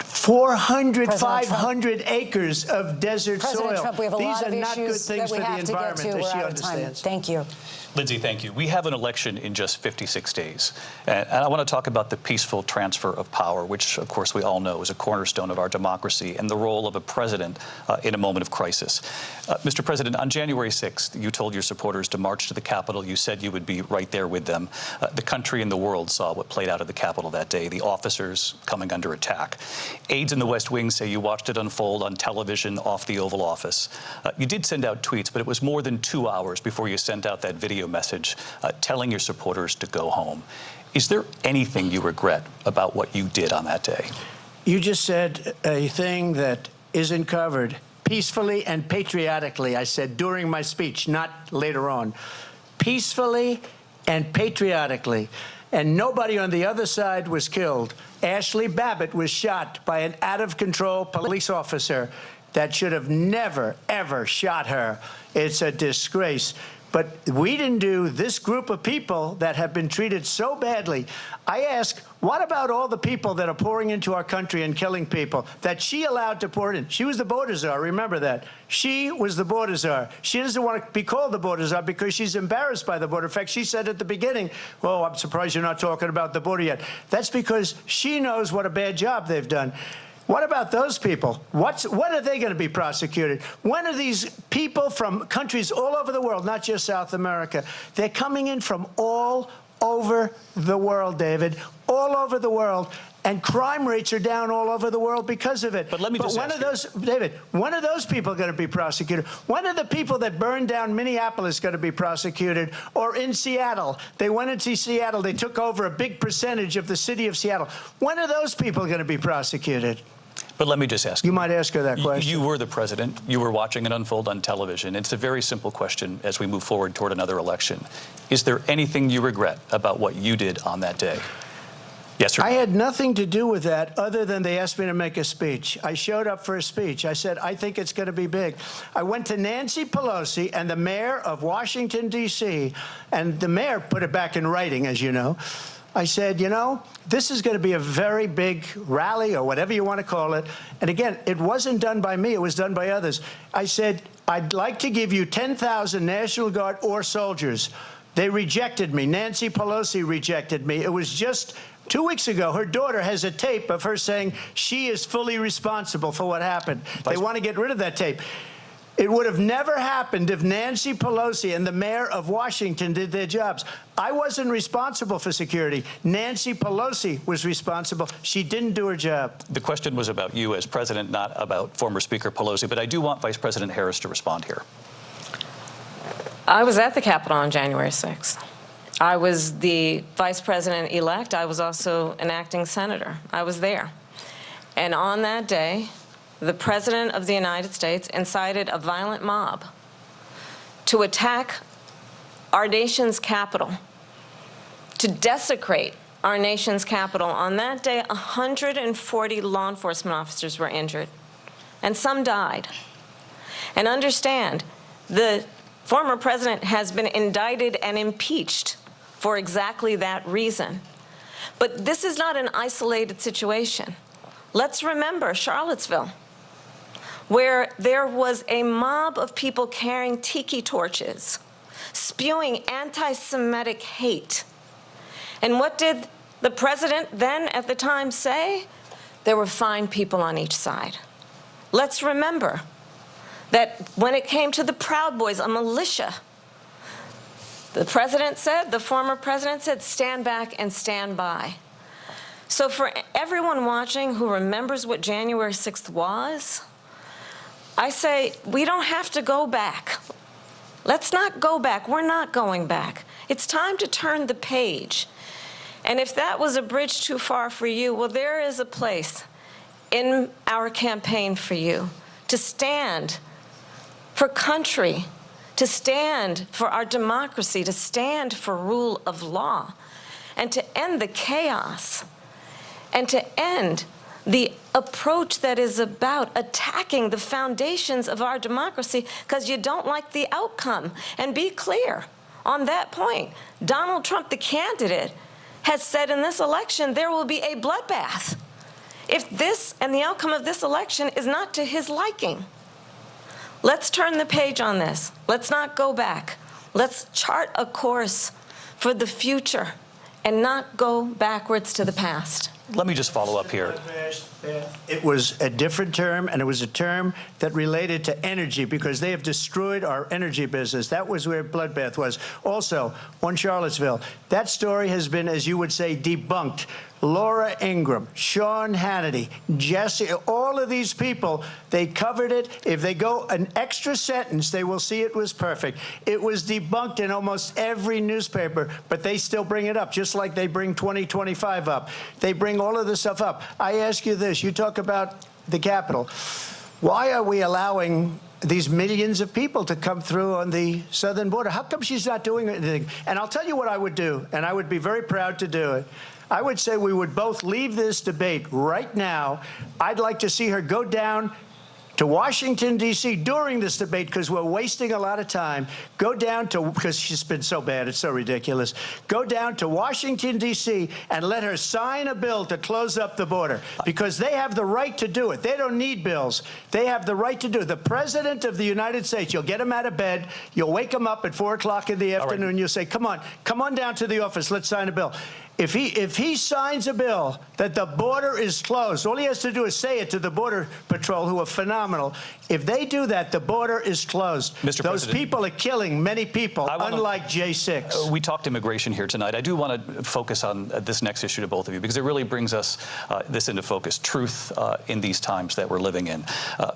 400, 500 acres of desert soil. Trump, we have a These lot are of not good issues things that we for the have to get environment to. that We're she out of time. understands. Thank you. Linsey, thank you. We have an election in just 56 days. And I want to talk about the peaceful transfer of power, which, of course, we all know is a cornerstone of our democracy, and the role of a president in a moment of crisis. Mr. President, on January 6th, you told your supporters to march to the Capitol. You said you would be right there with them. The country and the world saw what played out at the Capitol that day, the officers coming under attack. Aides in the West Wing say you watched it unfold on television off the Oval Office. You did send out tweets, but it was more than 2 hours before you sent out that video message telling your supporters to go home. Is there anything you regret about what you did on that day? You just said a thing that isn't covered. Peacefully and patriotically, I said during my speech, not later on. Peacefully and patriotically. And nobody on the other side was killed. Ashley Babbitt was shot by an out-of-control police officer that should have never, ever shot her. It's a disgrace. But we didn't do this group of people that have been treated so badly. I ask, what about all the people that are pouring into our country and killing people that she allowed to pour in? She was the border czar, remember that. She was the border czar. She doesn't want to be called the border czar because she's embarrassed by the border. In fact, she said at the beginning, oh, I'm surprised you're not talking about the border yet. That's because she knows what a bad job they've done. What about those people? When are they going to be prosecuted? When are these people from countries all over the world, not just South America? They're coming in from all over the world, David, all over the world. And crime rates are down all over the world because of it. But let me just ask you, David, when are those people going to be prosecuted? When are the people that burned down Minneapolis going to be prosecuted? Or in Seattle? They went into Seattle. They took over a big percentage of the city of Seattle. When are those people going to be prosecuted? But let me just ask you. You might ask her that question. You were the president. You were watching it unfold on television. It's a very simple question as we move forward toward another election. Is there anything you regret about what you did on that day? Yes, sir. I had nothing to do with that other than they asked me to make a speech. I showed up for a speech. I said, I think it's going to be big. I went to Nancy Pelosi and the mayor of Washington, D.C., and the mayor put it back in writing, as you know. I said, you know, this is going to be a very big rally or whatever you want to call it. And again, it wasn't done by me. It was done by others. I said, I'd like to give you 10,000 National Guard or soldiers. They rejected me. Nancy Pelosi rejected me. It was just 2 weeks ago. Her daughter has a tape of her saying she is fully responsible for what happened. They want to get rid of that tape. It would have never happened if Nancy Pelosi and the mayor of Washington did their jobs. I wasn't responsible for security. Nancy Pelosi was responsible. She didn't do her job. The question was about you as president, not about former Speaker Pelosi, but I do want Vice President Harris to respond here. I was at the Capitol on January 6th. I was the vice president-elect. I was also an acting senator. I was there. And on that day, the President of the United States incited a violent mob to attack our nation's capital, to desecrate our nation's capital. On that day, 140 law enforcement officers were injured, and some died. And understand, the former president has been indicted and impeached for exactly that reason. But this is not an isolated situation. Let's remember Charlottesville, where there was a mob of people carrying tiki torches, spewing anti-Semitic hate. And what did the president then at the time say? there were fine people on each side. Let's remember that when it came to the Proud Boys, a militia, the president said, the former president said, stand back and stand by. So for everyone watching who remembers what January 6th was, I say we don't have to go back. Let's not go back. We're not going back. It's time to turn the page. And if that was a bridge too far for you, well, there is a place in our campaign for you to stand for country, to stand for our democracy, to stand for rule of law, and to end the chaos, and to end the approach that is about attacking the foundations of our democracy because you don't like the outcome. And be clear on that point. Donald Trump, the candidate, has said in this election there will be a bloodbath if this and the outcome of this election is not to his liking. Let's turn the page on this. Let's not go back. Let's chart a course for the future and not go backwards to the past. Let me just follow up here. It was a different term, and it was a term that related to energy because they have destroyed our energy business. That was where bloodbath was. Also, on Charlottesville, that story has been, as you would say, debunked. Laura Ingraham, Sean Hannity, Jesse, all of these people, they covered it. If they go an extra sentence, they will see it was perfect. It was debunked in almost every newspaper, but they still bring it up, just like they bring 2025 up. They bring all of this stuff up. I ask you this. You talk about the Capitol. Why are we allowing these millions of people to come through on the southern border? How come she's not doing anything? And I'll tell you what I would do, and I would be very proud to do it. I would say we would both leave this debate right now. I'd like to see her go down to Washington, D.C. during this debate because we're wasting a lot of time. Go down to, because she's been so bad, it's so ridiculous. Go down to Washington, D.C. and let her sign a bill to close up the border because they have the right to do it. They don't need bills. They have the right to do it. The President of the United States, you'll get him out of bed. You'll wake him up at 4 o'clock in the afternoon. You'll say, come on down to the office. Let's sign a bill. If he signs a bill that the border is closed, all he has to do is say it to the Border Patrol, who are phenomenal. If they do that, the border is closed. Those people are killing many people, unlike J6. We talked immigration here tonight. I do want to focus on this next issue to both of you because it really brings us this into focus, truth in these times that we're living in.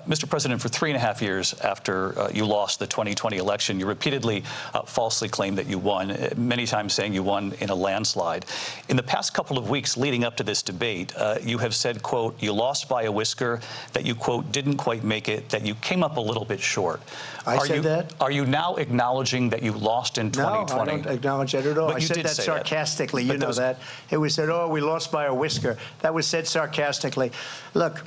Mr. President, for 3.5 years after you lost the 2020 election, you repeatedly falsely claimed that you won, many times saying you won in a landslide. In the past couple of weeks leading up to this debate, you have said, quote, you lost by a whisker, that you, quote, didn't quite make it, that you came up a little bit short. I said that? Are you now acknowledging that you lost in 2020? No, I don't acknowledge that at all. But I said that sarcastically. You know that. It was said, oh, we lost by a whisker. That was said sarcastically. Look,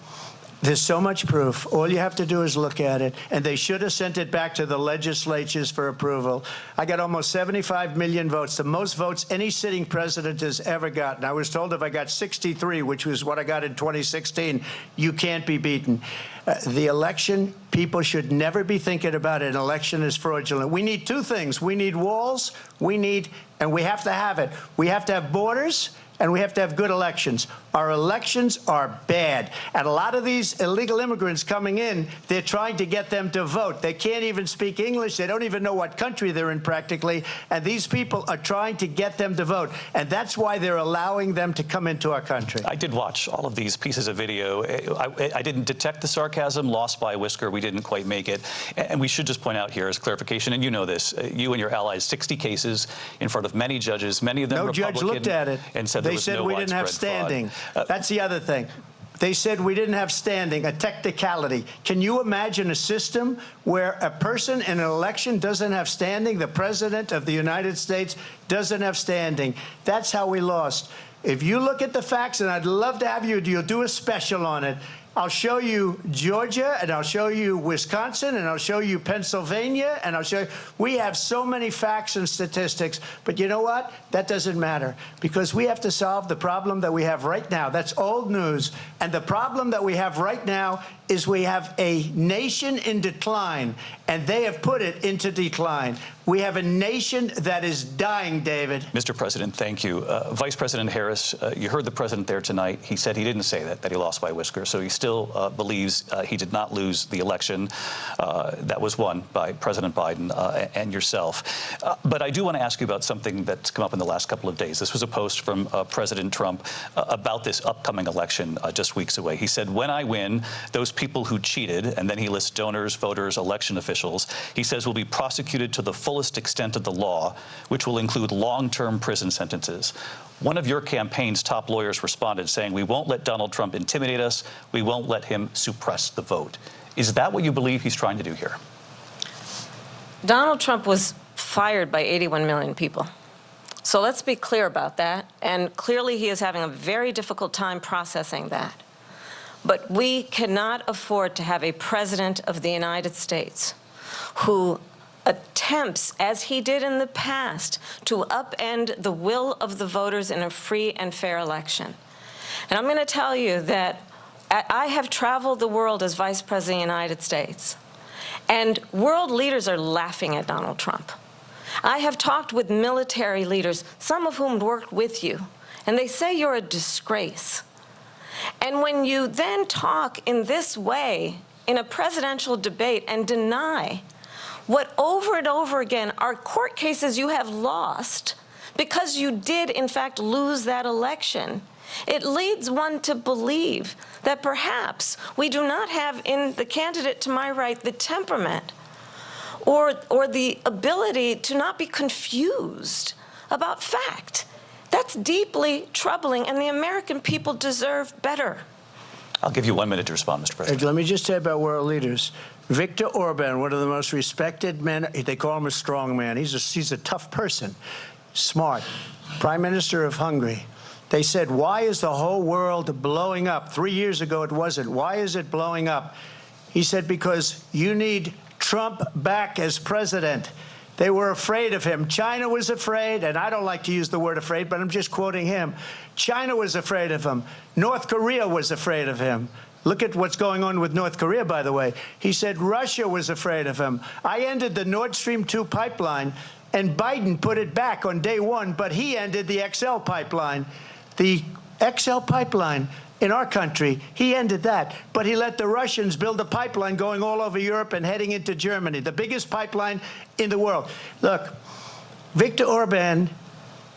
there's so much proof. All you have to do is look at it. And they should have sent it back to the legislatures for approval. I got almost 75 million votes, the most votes any sitting president has ever gotten. I was told if I got 63, which was what I got in 2016, you can't be beaten. The election, people should never be thinking about it. An election is fraudulent. We need two things. We need walls. And we have to have it. We have to have borders. And we have to have good elections. Our elections are bad. And a lot of these illegal immigrants coming in, they're trying to get them to vote. They can't even speak English. They don't even know what country they're in practically. And these people are trying to get them to vote. And that's why they're allowing them to come into our country. I did watch all of these pieces of video. I didn't detect the sarcasm, lost by a whisker. We didn't quite make it. And we should just point out here as clarification, and you know this, you and your allies, 60 cases in front of many judges, many of them Republican. No judge looked at it. And said they said we didn't have standing. That's the other thing. They said we didn't have standing, a technicality. Can you imagine a system where a person in an election doesn't have standing? The President of the United States doesn't have standing. That's how we lost. If you look at the facts, and I'd love to have you'll do a special on it. I'll show you Georgia, and I'll show you Wisconsin, and I'll show you Pennsylvania, and I'll show you. We have so many facts and statistics, but you know what? That doesn't matter because we have to solve the problem that we have right now. That's old news. And the problem that we have right now is we have a nation in decline, and they have put it into decline. We have a nation that is dying, David. Mr. President, thank you. Vice President Harris, you heard the president there tonight. He said he didn't say that he lost by a whisker, so he still believes he did not lose the election that was won by President Biden and yourself. But I do want to ask you about something that's come up in the last couple of days. This was a post from President Trump about this upcoming election just weeks away. He said, when I win, those people who cheated, and then he lists donors, voters, election officials, he says will be prosecuted to the fullest extent of the law, which will include long-term prison sentences. One of your campaign's top lawyers responded saying, we won't let Donald Trump intimidate us. We won't let him suppress the vote. Is that what you believe he's trying to do here? Donald Trump was fired by 81 million people. So let's be clear about that. And clearly he is having a very difficult time processing that. But we cannot afford to have a president of the United States who attempts, as he did in the past, to upend the will of the voters in a free and fair election. And I'm going to tell you that I have traveled the world as Vice President of the United States, and world leaders are laughing at Donald Trump. I have talked with military leaders, some of whom worked with you, and they say you're a disgrace. And when you then talk in this way in a presidential debate and deny what over and over again are court cases you have lost because you did, in fact, lose that election, it leads one to believe that perhaps we do not have in the candidate to my right the temperament or the ability to not be confused about fact. That's deeply troubling, and the American people deserve better. I'll give you 1 minute to respond, Mr. President. Let me just say about world leaders. Viktor Orban, one of the most respected men, they call him a strong man. He's a tough person, smart. Prime Minister of Hungary. They said, why is the whole world blowing up? 3 years ago it wasn't. Why is it blowing up? He said, because you need Trump back as president. They were afraid of him. China was afraid, and I don't like to use the word afraid, but I'm just quoting him. China was afraid of him. North Korea was afraid of him. Look at what's going on with North Korea, by the way. He said Russia was afraid of him. I ended the Nord Stream 2 pipeline, and Biden put it back on day one, but he ended the XL pipeline. The XL pipeline in our country, he ended that. But he let the Russians build a pipeline going all over Europe and heading into Germany, the biggest pipeline in the world. Look, Viktor Orban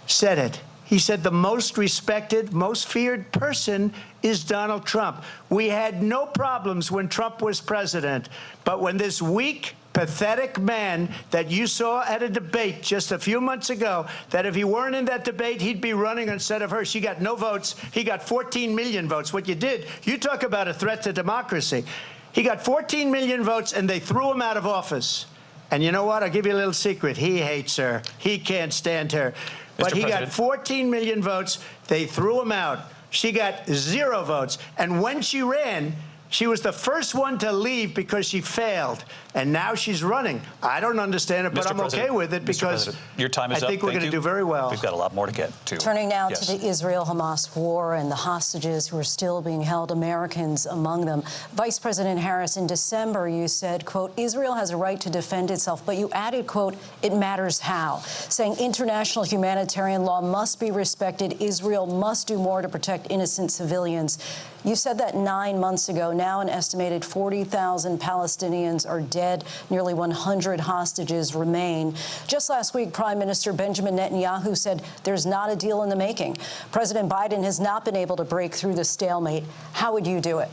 said it. He said the most respected, most feared person is Donald Trump. We had no problems when Trump was president, but when this weak, pathetic man that you saw at a debate just a few months ago, that if he weren't in that debate, he'd be running instead of her. She got no votes. He got 14 million votes. What you did, you talk about a threat to democracy. He got 14 million votes, and they threw him out of office. And you know what? I'll give you a little secret. He hates her. He can't stand her. But he got 14 million votes. They threw him out. She got 0 votes. And when she ran, she was the first one to leave because she failed. And now she's running. I don't understand it, but I'm okay with it because your time is I think up. we're going to do very well. We've got a lot more to get to. Turning now to the Israel-Hamas war and the hostages who are still being held, Americans among them. Vice President Harris, in December, you said, quote, Israel has a right to defend itself, but you added, quote, it matters how, saying international humanitarian law must be respected. Israel must do more to protect innocent civilians. You said that 9 months ago. Now an estimated 40,000 Palestinians are dead. Nearly 100 hostages remain. Just last week, Prime Minister Benjamin Netanyahu said there's not a deal in the making. President Biden has not been able to break through the stalemate. How would you do it?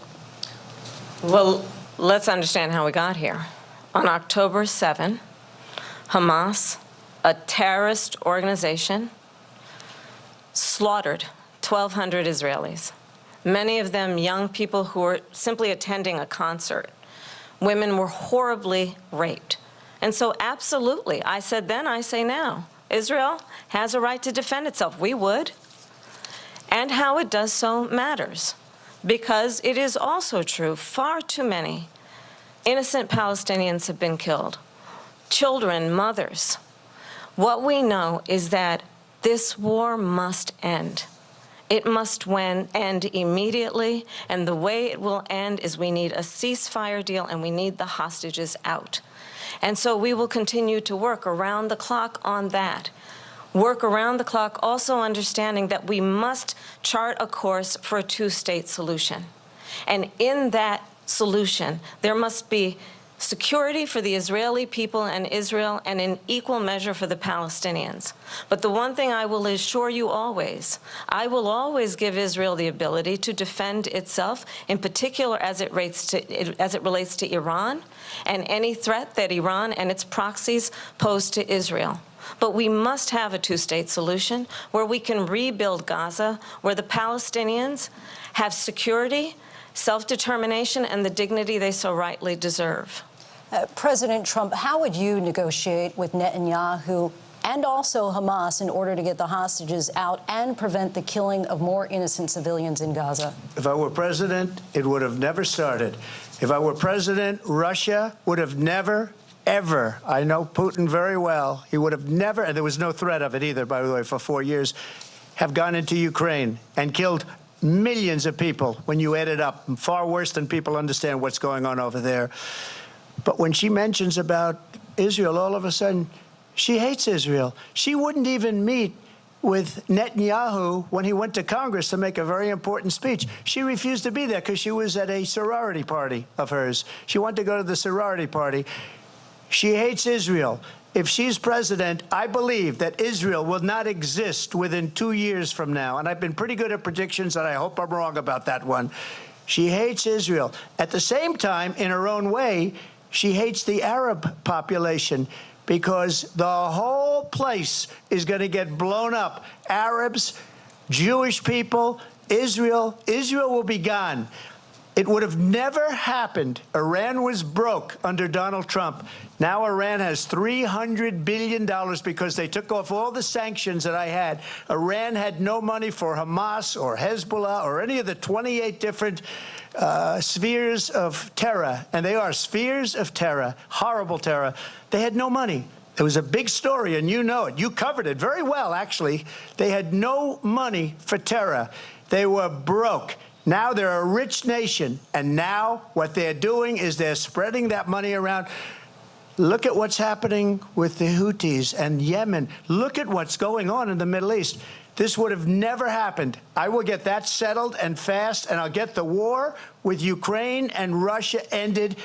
Well, let's understand how we got here. On October 7, Hamas, a terrorist organization, slaughtered 1,200 Israelis. Many of them young people who were simply attending a concert. Women were horribly raped. And so absolutely, I said then, I say now, Israel has a right to defend itself. We would. And how it does so matters. Because it is also true, far too many innocent Palestinians have been killed. Children, mothers. What we know is that this war must end. It must end immediately, and the way it will end is we need a ceasefire deal and we need the hostages out. And so we will continue to work around the clock on that. Work around the clock, also understanding that we must chart a course for a two-state solution. And in that solution, there must be security for the Israeli people and Israel, and in equal measure for the Palestinians. But the one thing I will assure you always, I will always give Israel the ability to defend itself, in particular as it relates to Iran and any threat that Iran and its proxies pose to Israel. But we must have a two-state solution where we can rebuild Gaza, where the Palestinians have security, self-determination, and the dignity they so rightly deserve. President Trump, how would you negotiate with Netanyahu and also Hamas in order to get the hostages out and prevent the killing of more innocent civilians in Gaza? If I were president, it would have never started. If I were president, Russia would have never, ever, I know Putin very well, he would have never, and there was no threat of it either, by the way, for 4 years, have gone into Ukraine and killed millions of people when you add it up, far worse than people understand what's going on over there. But when she mentions about Israel, all of a sudden, she hates Israel. She wouldn't even meet with Netanyahu when he went to Congress to make a very important speech. She refused to be there because she was at a sorority party of hers. She wanted to go to the sorority party. She hates Israel. If she's president, I believe that Israel will not exist within 2 years from now. And I've been pretty good at predictions, and I hope I'm wrong about that one. She hates Israel. At the same time, in her own way, she hates the Arab population because the whole place is going to get blown up. Arabs, Jewish people, Israel will be gone. It would have never happened. Iran was broke under Donald Trump. Now Iran has $300 billion because they took off all the sanctions that I had. Iran had no money for Hamas or Hezbollah or any of the 28 different spheres of terror. And they are spheres of terror, horrible terror. They had no money. It was a big story, and you know it. You covered it very well, actually. They had no money for terror. They were broke. Now they're a rich nation, and now what they're doing is they're spreading that money around. Look at what's happening with the Houthis and Yemen. Look at what's going on in the Middle East. This would have never happened. I will get that settled and fast, and I'll get the war with Ukraine and Russia ended.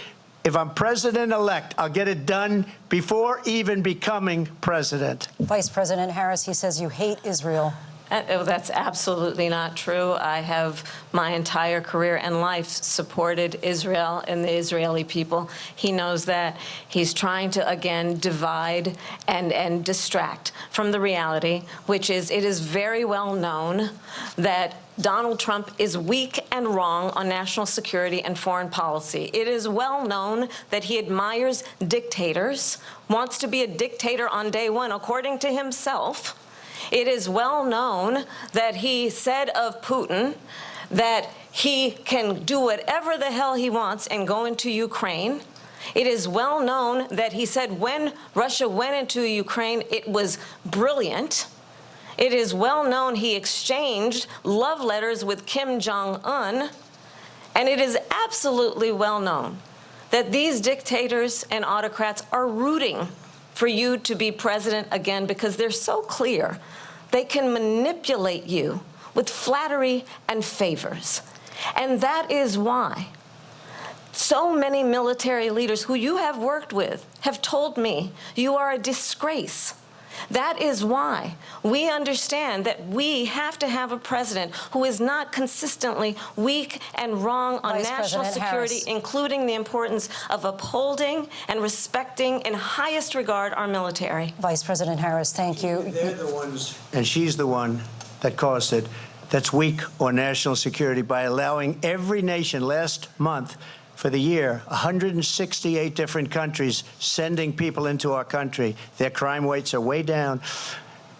If I'm president-elect, I'll get it done before even becoming president. Vice President Harris, he says you hate Israel. That's absolutely not true. I have my entire career and life supported Israel and the Israeli people. He knows that. He's trying to, again, divide and distract from the reality, which is it is very well known that Donald Trump is weak and wrong on national security and foreign policy. It is well known that he admires dictators, wants to be a dictator on day one, according to himself. It is well known that he said of Putin that he can do whatever the hell he wants and go into Ukraine. It is well known that he said when Russia went into Ukraine, it was brilliant. It is well known he exchanged love letters with Kim Jong-un. And it is absolutely well known that these dictators and autocrats are rooting for you to be president again because they're so clear they can manipulate you with flattery and favors. And that is why so many military leaders who you have worked with have told me you are a disgrace. That is why we understand that we have to have a president who is not consistently weak and wrong on national security, including the importance of upholding and respecting in highest regard our military. Vice President Harris, thank you. They're the ones, and she's the one that caused it, that's weak on national security by allowing every nation last month for the year, 168 different countries sending people into our country. Their crime rates are way down.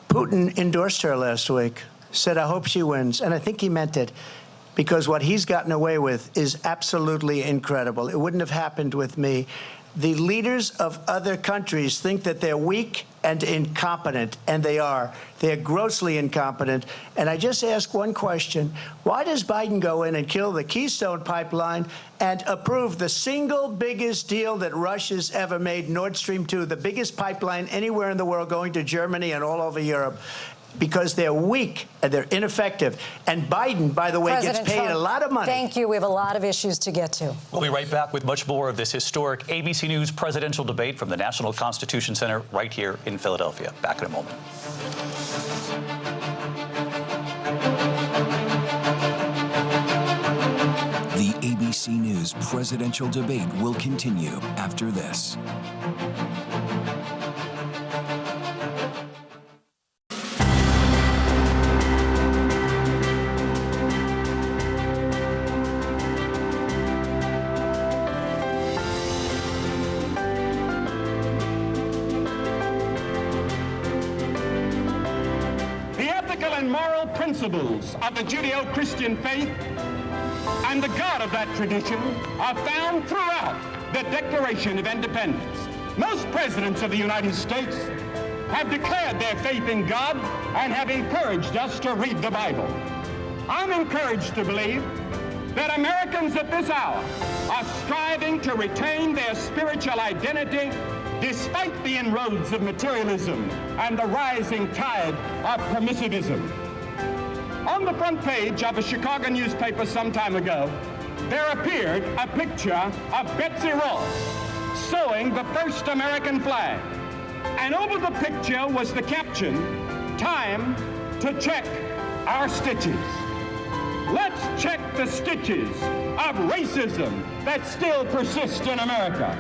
Putin endorsed her last week, said, I hope she wins. And I think he meant it, because what he's gotten away with is absolutely incredible. It wouldn't have happened with me. The leaders of other countries think that they're weak and incompetent, and they are. They're grossly incompetent. And I just ask one question. Why does Biden go in and kill the Keystone Pipeline and approve the single biggest deal that Russia's ever made, Nord Stream 2, the biggest pipeline anywhere in the world going to Germany and all over Europe? Because they're weak and they're ineffective. And Biden, by the way, President gets paid Trump, a lot of money. Thank you. We have a lot of issues to get to. We'll be right back with much more of this historic ABC News presidential debate from the National Constitution Center right here in Philadelphia. Back in a moment. The ABC News presidential debate will continue after this. Principles of the Judeo-Christian faith and the God of that tradition are found throughout the Declaration of Independence. Most presidents of the United States have declared their faith in God and have encouraged us to read the Bible. I'm encouraged to believe that Americans at this hour are striving to retain their spiritual identity despite the inroads of materialism and the rising tide of permissivism. On the front page of a Chicago newspaper some time ago, there appeared a picture of Betsy Ross sewing the first American flag. And over the picture was the caption, "Time to check our stitches." Let's check the stitches of racism that still persist in America.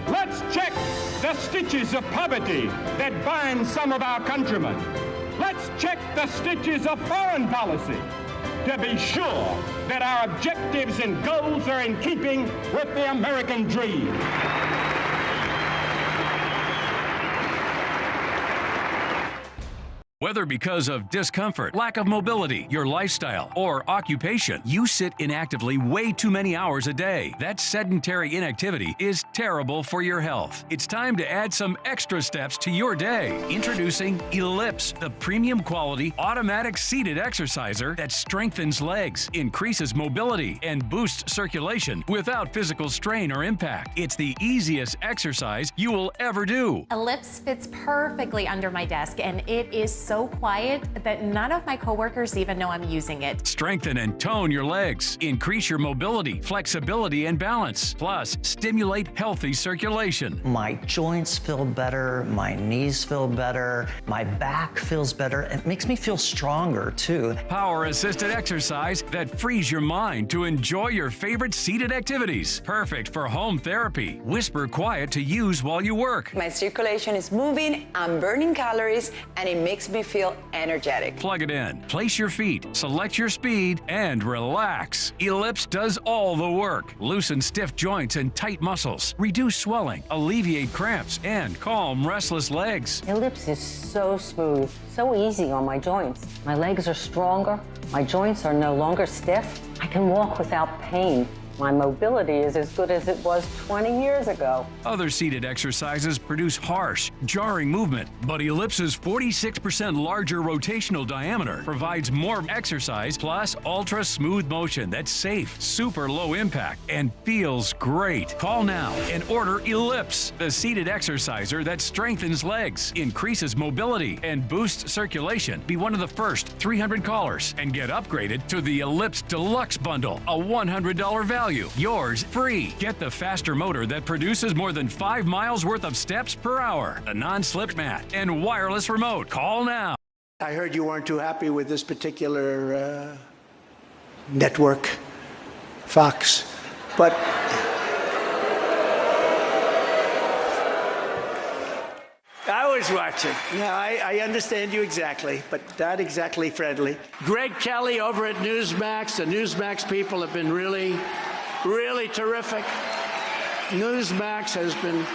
Let's check the stitches of poverty that bind some of our countrymen. Let's check the stitches of foreign policy to be sure that our objectives and goals are in keeping with the American dream. Whether because of discomfort, lack of mobility, your lifestyle, or occupation, you sit inactively way too many hours a day. That sedentary inactivity is terrible for your health. It's time to add some extra steps to your day. Introducing Ellipse, the premium quality automatic seated exerciser that strengthens legs, increases mobility, and boosts circulation without physical strain or impact. It's the easiest exercise you will ever do. Ellipse fits perfectly under my desk, and it is so quiet that none of my coworkers even know I'm using it. Strengthen and tone your legs. Increase your mobility, flexibility, and balance. Plus, stimulate healthy circulation. My joints feel better, my knees feel better, my back feels better. It makes me feel stronger, too. Power-assisted exercise that frees your mind to enjoy your favorite seated activities. Perfect for home therapy. Whisper quiet to use while you work. My circulation is moving, I'm burning calories, and it makes me feel energetic. Plug it in, place your feet, select your speed, and relax. Ellipse does all the work. Loosen stiff joints and tight muscles, reduce swelling, alleviate cramps, and calm restless legs. Ellipse is so smooth, so easy on my joints. My legs are stronger, my joints are no longer stiff. I can walk without pain. My mobility is as good as it was 20 years ago. Other seated exercises produce harsh, jarring movement, but Ellipse's 46% larger rotational diameter provides more exercise plus ultra smooth motion that's safe, super low impact, and feels great. Call now and order Ellipse, the seated exerciser that strengthens legs, increases mobility, and boosts circulation. Be one of the first 300 callers and get upgraded to the Ellipse Deluxe Bundle, a $100 value. Yours free. Get the faster motor that produces more than 5 miles worth of steps per hour, a non-slip mat, and wireless remote. Call now. I heard you weren't too happy with this particular network, Fox, but I was watching. Yeah, I understand you exactly, but not exactly friendly. Greg Kelly over at NEWSMAX. The NEWSMAX people have been really terrific. NEWSMAX has been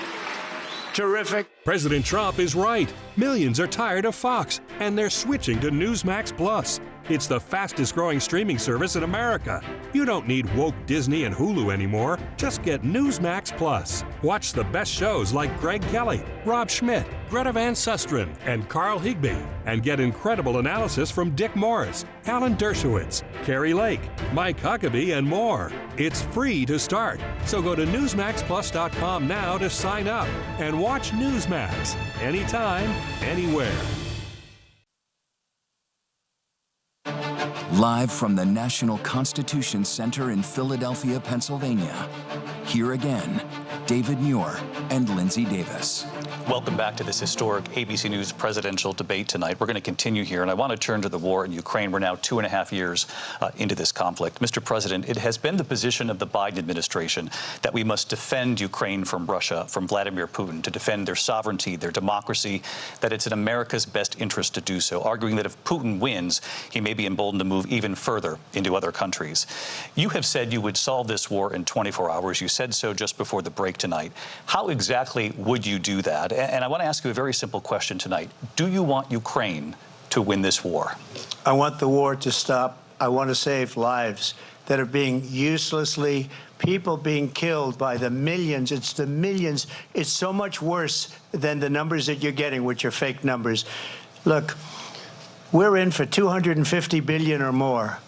terrific. President Trump is right. Millions are tired of Fox, and they're switching to NEWSMAX Plus. It's the fastest growing streaming service in America. You don't need woke Disney and Hulu anymore. Just get NEWSMAX Plus. Watch the best shows like Greg Kelly, Rob Schmidt, Greta Van Susteren, and Carl Higbee. And get incredible analysis from Dick Morris, Alan Dershowitz, Carrie Lake, Mike Huckabee, and more. It's free to start. So go to NewsMaxPlus.com now to sign up and watch NewsMax anytime, anywhere. Live from the National Constitution Center in Philadelphia, Pennsylvania. Here again, David Muir and Linsey Davis. Welcome back to this historic ABC News presidential debate tonight. We're going to continue here, and I want to turn to the war in Ukraine. We're now 2.5 years into this conflict. Mr. President, it has been the position of the Biden administration that we must defend Ukraine from Russia, from Vladimir Putin, to defend their sovereignty, their democracy, that it's in America's best interest to do so, arguing that if Putin wins, he may be emboldened to move even further into other countries. You have said you would solve this war in 24 hours. You said so just before the break tonight. How exactly would you do that? And I want to ask you a very simple question tonight. Do you want Ukraine to win this war? I want the war to stop. I want to save lives that are being uselessly, people being killed by the millions. It's the millions. It's so much worse than the numbers that you're getting, which are fake numbers. Look, we're in for $250 billion or more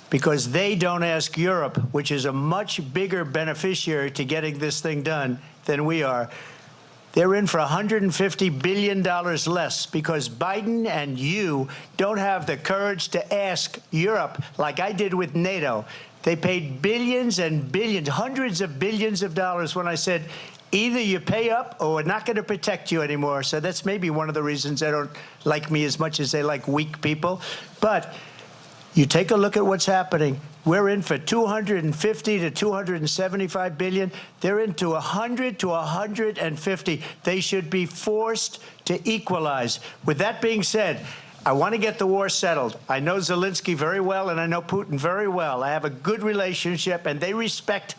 because they don't ask Europe, which is a much bigger beneficiary to getting this thing done than we are. They're in for $150 billion less because Biden and you don't have the courage to ask Europe like I did with NATO. They paid billions and billions, hundreds of billions of dollars when I said, either you pay up or we're not going to protect you anymore. So that's maybe one of the reasons they don't like me as much as they like weak people. But you take a look at what's happening. We're in for 250 to 275 billion. They're into 100 to 150. They should be forced to equalize. With that being said, I want to get the war settled. I know Zelensky very well, and I know Putin very well. I have a good relationship, and they respect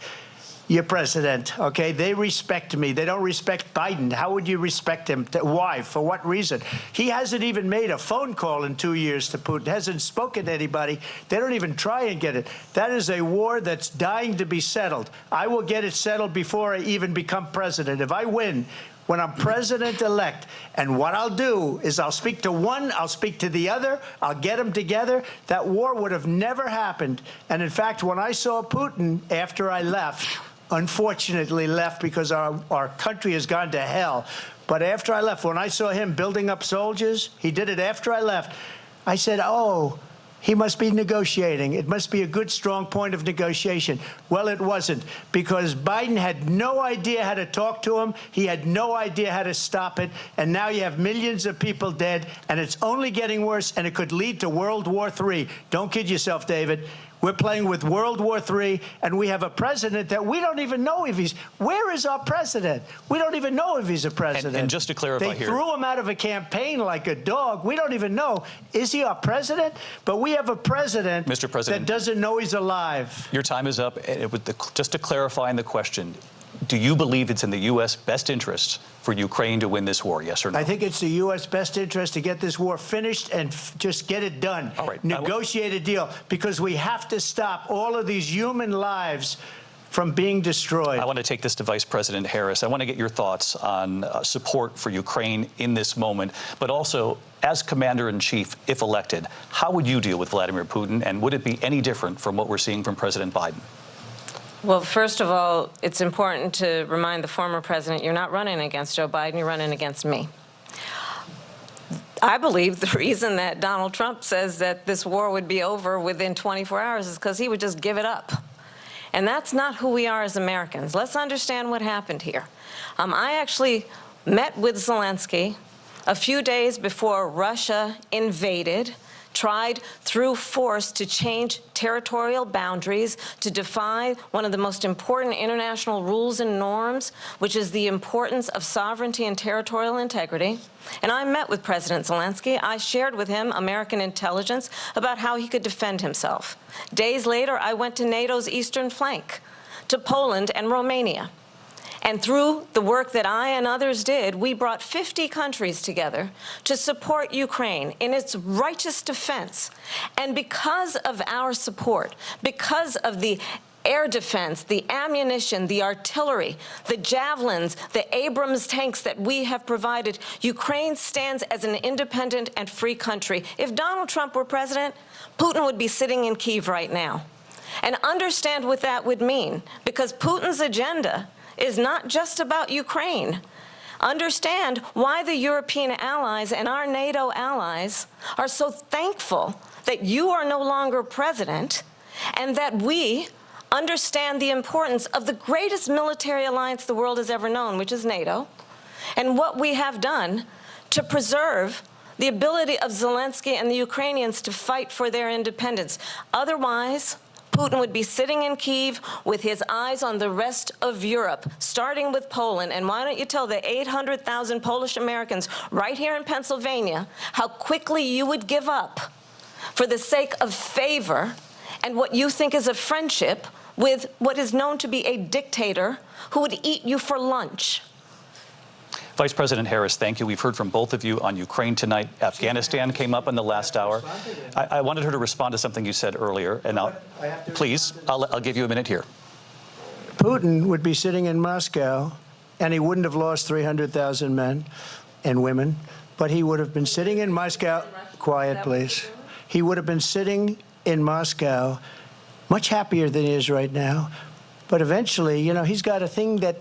your president, okay? They respect me. They don't respect Biden. How would you respect him? Why? For what reason? He hasn't even made a phone call in 2 years to Putin, hasn't spoken to anybody. They don't even try and get it. That is a war that's dying to be settled. I will get it settled before I even become president. If I win, when I'm president-elect, and what I'll do is I'll speak to one, I'll speak to the other, I'll get them together. That war would have never happened. And in fact, when I saw Putin after I left, unfortunately left because our country has gone to hell. But after I left, when I saw him building up soldiers, he did it after I left, I said, oh, he must be negotiating. It must be a good, strong point of negotiation. Well, it wasn't, because Biden had no idea how to talk to him. He had no idea how to stop it. And now you have millions of people dead, and it's only getting worse, and it could lead to World War III. Don't kid yourself, David. We're playing with World War III, and we have a president that we don't even know if he's... Where is our president? We don't even know if he's a president. And just to clarify they here... They threw him out of a campaign like a dog. We don't even know. Is he our president? But we have a president, Mr. President, that doesn't know he's alive. Your time is up. Just to clarify in the question, do you believe it's in the U.S. best interest for Ukraine to win this war, yes or no? I think it's the U.S. best interest to get this war finished and just get it done. All right. Negotiate a deal, because we have to stop all of these human lives from being destroyed. I want to take this to Vice President Harris. I want to get your thoughts on support for Ukraine in this moment, but also, as Commander-in-Chief, if elected, how would you deal with Vladimir Putin, and would it be any different from what we're seeing from President Biden? Well, first of all, it's important to remind the former president you're not running against Joe Biden, you're running against me. I believe the reason that Donald Trump says that this war would be over within 24 hours is because he would just give it up. And that's not who we are as Americans. Let's understand what happened here. I actually met with Zelensky a few days before Russia invaded, tried through force to change territorial boundaries, to defy one of the most important international rules and norms, which is the importance of sovereignty and territorial integrity. And I met with President Zelensky. I shared with him American intelligence about how he could defend himself. Days later, I went to NATO's eastern flank, to Poland and Romania. And through the work that I and others did, we brought 50 countries together to support Ukraine in its righteous defense. And because of our support, because of the air defense, the ammunition, the artillery, the javelins, the Abrams tanks that we have provided, Ukraine stands as an independent and free country. If Donald Trump were president, Putin would be sitting in Kyiv right now. And understand what that would mean, because Putin's agenda is not just about Ukraine. Understand why the European allies and our NATO allies are so thankful that you are no longer president, and that we understand the importance of the greatest military alliance the world has ever known, which is NATO, and what we have done to preserve the ability of Zelensky and the Ukrainians to fight for their independence. Otherwise, Putin would be sitting in Kyiv with his eyes on the rest of Europe, starting with Poland. And why don't you tell the 800,000 Polish Americans right here in Pennsylvania how quickly you would give up for the sake of favor and what you think is a friendship with what is known to be a dictator who would eat you for lunch. Vice President Harris, thank you. We've heard from both of you on Ukraine tonight. Afghanistan came up in the last hour. I wanted her to respond to something you said earlier, and please, I'll give you a minute here. Putin would be sitting in Moscow, and he wouldn't have lost 300,000 men and women, but he would have been sitting in Moscow. Quiet, please. He would have been sitting in Moscow, much happier than he is right now. But eventually, you know, he's got a thing that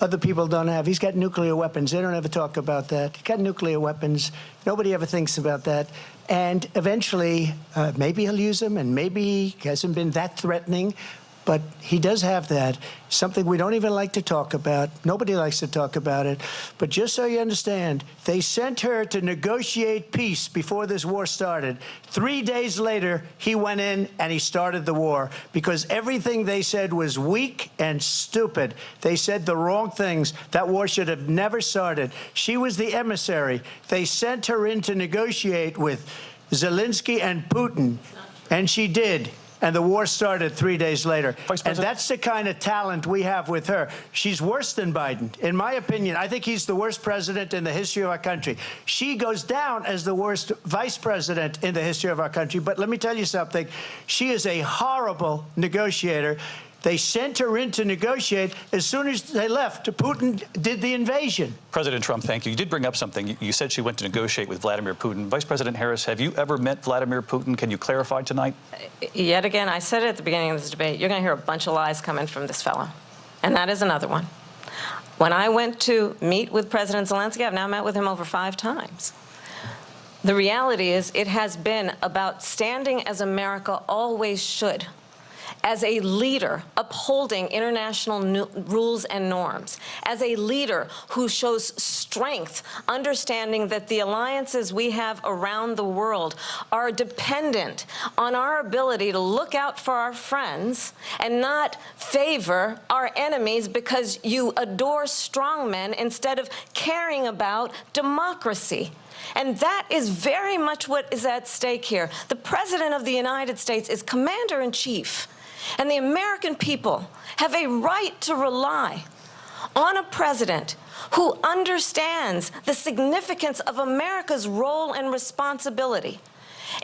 other people don't have. He's got nuclear weapons. They don't ever talk about that. He's got nuclear weapons. Nobody ever thinks about that. And eventually, maybe he'll use them, and maybe he hasn't been that threatening. But he does have that, something we don't even like to talk about. Nobody likes to talk about it. But just so you understand, they sent her to negotiate peace before this war started. 3 days later, he went in and he started the war because everything they said was weak and stupid. They said the wrong things. That war should have never started. She was the emissary. They sent her in to negotiate with Zelensky and Putin, and she did. And the war started 3 days later. And that's the kind of talent we have with her. She's worse than Biden. In my opinion, I think he's the worst president in the history of our country. She goes down as the worst vice president in the history of our country. But let me tell you something. She is a horrible negotiator. They sent her in to negotiate. As soon as they left, Putin did the invasion. President Trump, thank you. You did bring up something. You said she went to negotiate with Vladimir Putin. Vice President Harris, have you ever met Vladimir Putin? Can you clarify tonight? Yet again, I said it at the beginning of this debate, you're going to hear a bunch of lies coming from this fellow. And that is another one. When I went to meet with President Zelensky, I've now met with him over 5 times. The reality is it has been about standing as America always should, as a leader upholding international rules and norms, as a leader who shows strength, understanding that the alliances we have around the world are dependent on our ability to look out for our friends and not favor our enemies because you adore strongmen instead of caring about democracy. And that is very much what is at stake here. The President of the United States is commander-in-chief. And the American people have a right to rely on a president who understands the significance of America's role and responsibility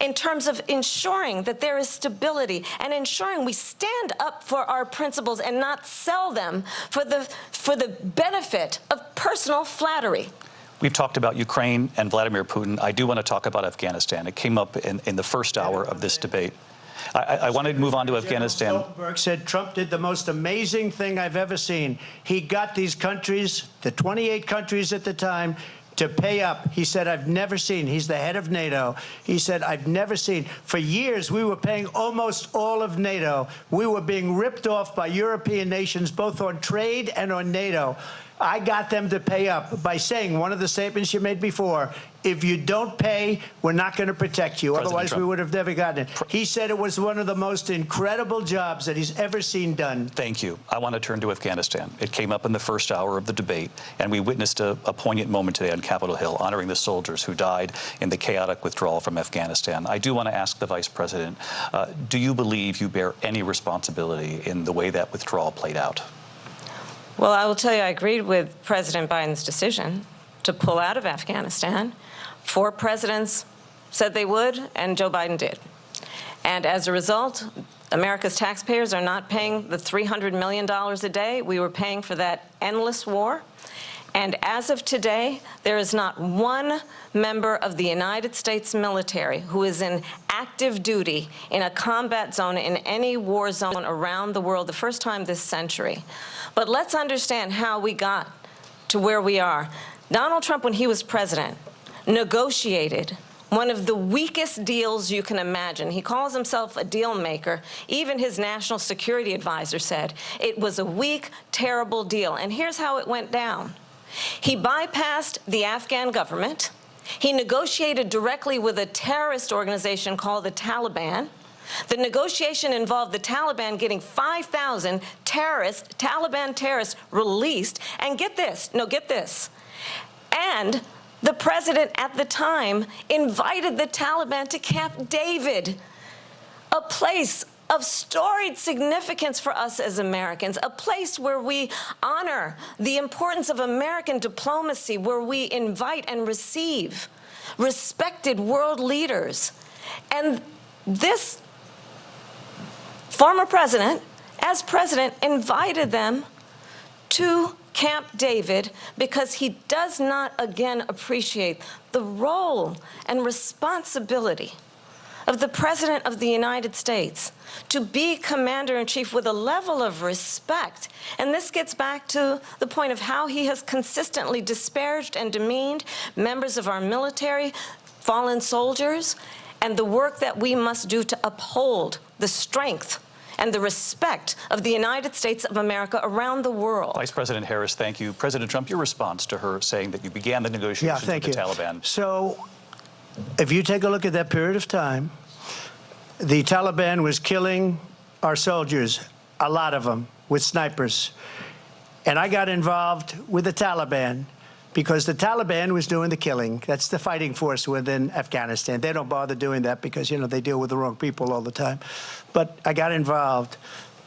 in terms of ensuring that there is stability and ensuring we stand up for our principles and not sell them for the benefit of personal flattery. We've talked about Ukraine and Vladimir Putin. I do want to talk about Afghanistan. It came up in the first hour of this debate. I want to move on to Afghanistan. Stoltenberg said Trump did the most amazing thing I've ever seen. He got these countries, the 28 countries at the time, to pay up. He said, I've never seen. He's the head of NATO. He said, I've never seen. For years, we were paying almost all of NATO. We were being ripped off by European nations, both on trade and on NATO. I got them to pay up by saying one of the statements you made before, if you don't pay, we're not going to protect you. Otherwise, we would have never gotten it. He said it was one of the most incredible jobs that he's ever seen done. Thank you. I want to turn to Afghanistan. It came up in the first hour of the debate, and we witnessed a poignant moment today on Capitol Hill, honoring the soldiers who died in the chaotic withdrawal from Afghanistan. I do want to ask the Vice President, do you believe you bear any responsibility in the way that withdrawal played out? Well, I will tell you, I agreed with President Biden's decision to pull out of Afghanistan. 4 presidents said they would, and Joe Biden did. And as a result, America's taxpayers are not paying the $300 million a day we were paying for that endless war. And as of today, there is not one member of the United States military who is in active duty in a combat zone in any war zone around the world, the first time this century. But let's understand how we got to where we are. Donald Trump, when he was president, negotiated one of the weakest deals you can imagine. He calls himself a deal maker. Even his national security advisor said it was a weak, terrible deal. And here's how it went down. He bypassed the Afghan government. He negotiated directly with a terrorist organization called the Taliban. The negotiation involved the Taliban getting 5,000 Taliban terrorists released. And get this, and the president at the time invited the Taliban to Camp David, a place of storied significance for us as Americans, a place where we honor the importance of American diplomacy, where we invite and receive respected world leaders. And this former president, as president, invited them to Camp David because he does not, again, appreciate the role and responsibility of the President of the United States to be commander-in-chief with a level of respect. And this gets back to the point of how he has consistently disparaged and demeaned members of our military, fallen soldiers, and the work that we must do to uphold the strength and the respect of the United States of America around the world. Vice President Harris, thank you. President Trump, your response to her saying that you began the negotiations with the Taliban. So, if you take a look at that period of time, the Taliban was killing our soldiers, a lot of them, with snipers. And I got involved with the Taliban because the Taliban was doing the killing. That's the fighting force within Afghanistan. They don't bother doing that because, you know, they deal with the wrong people all the time. But I got involved.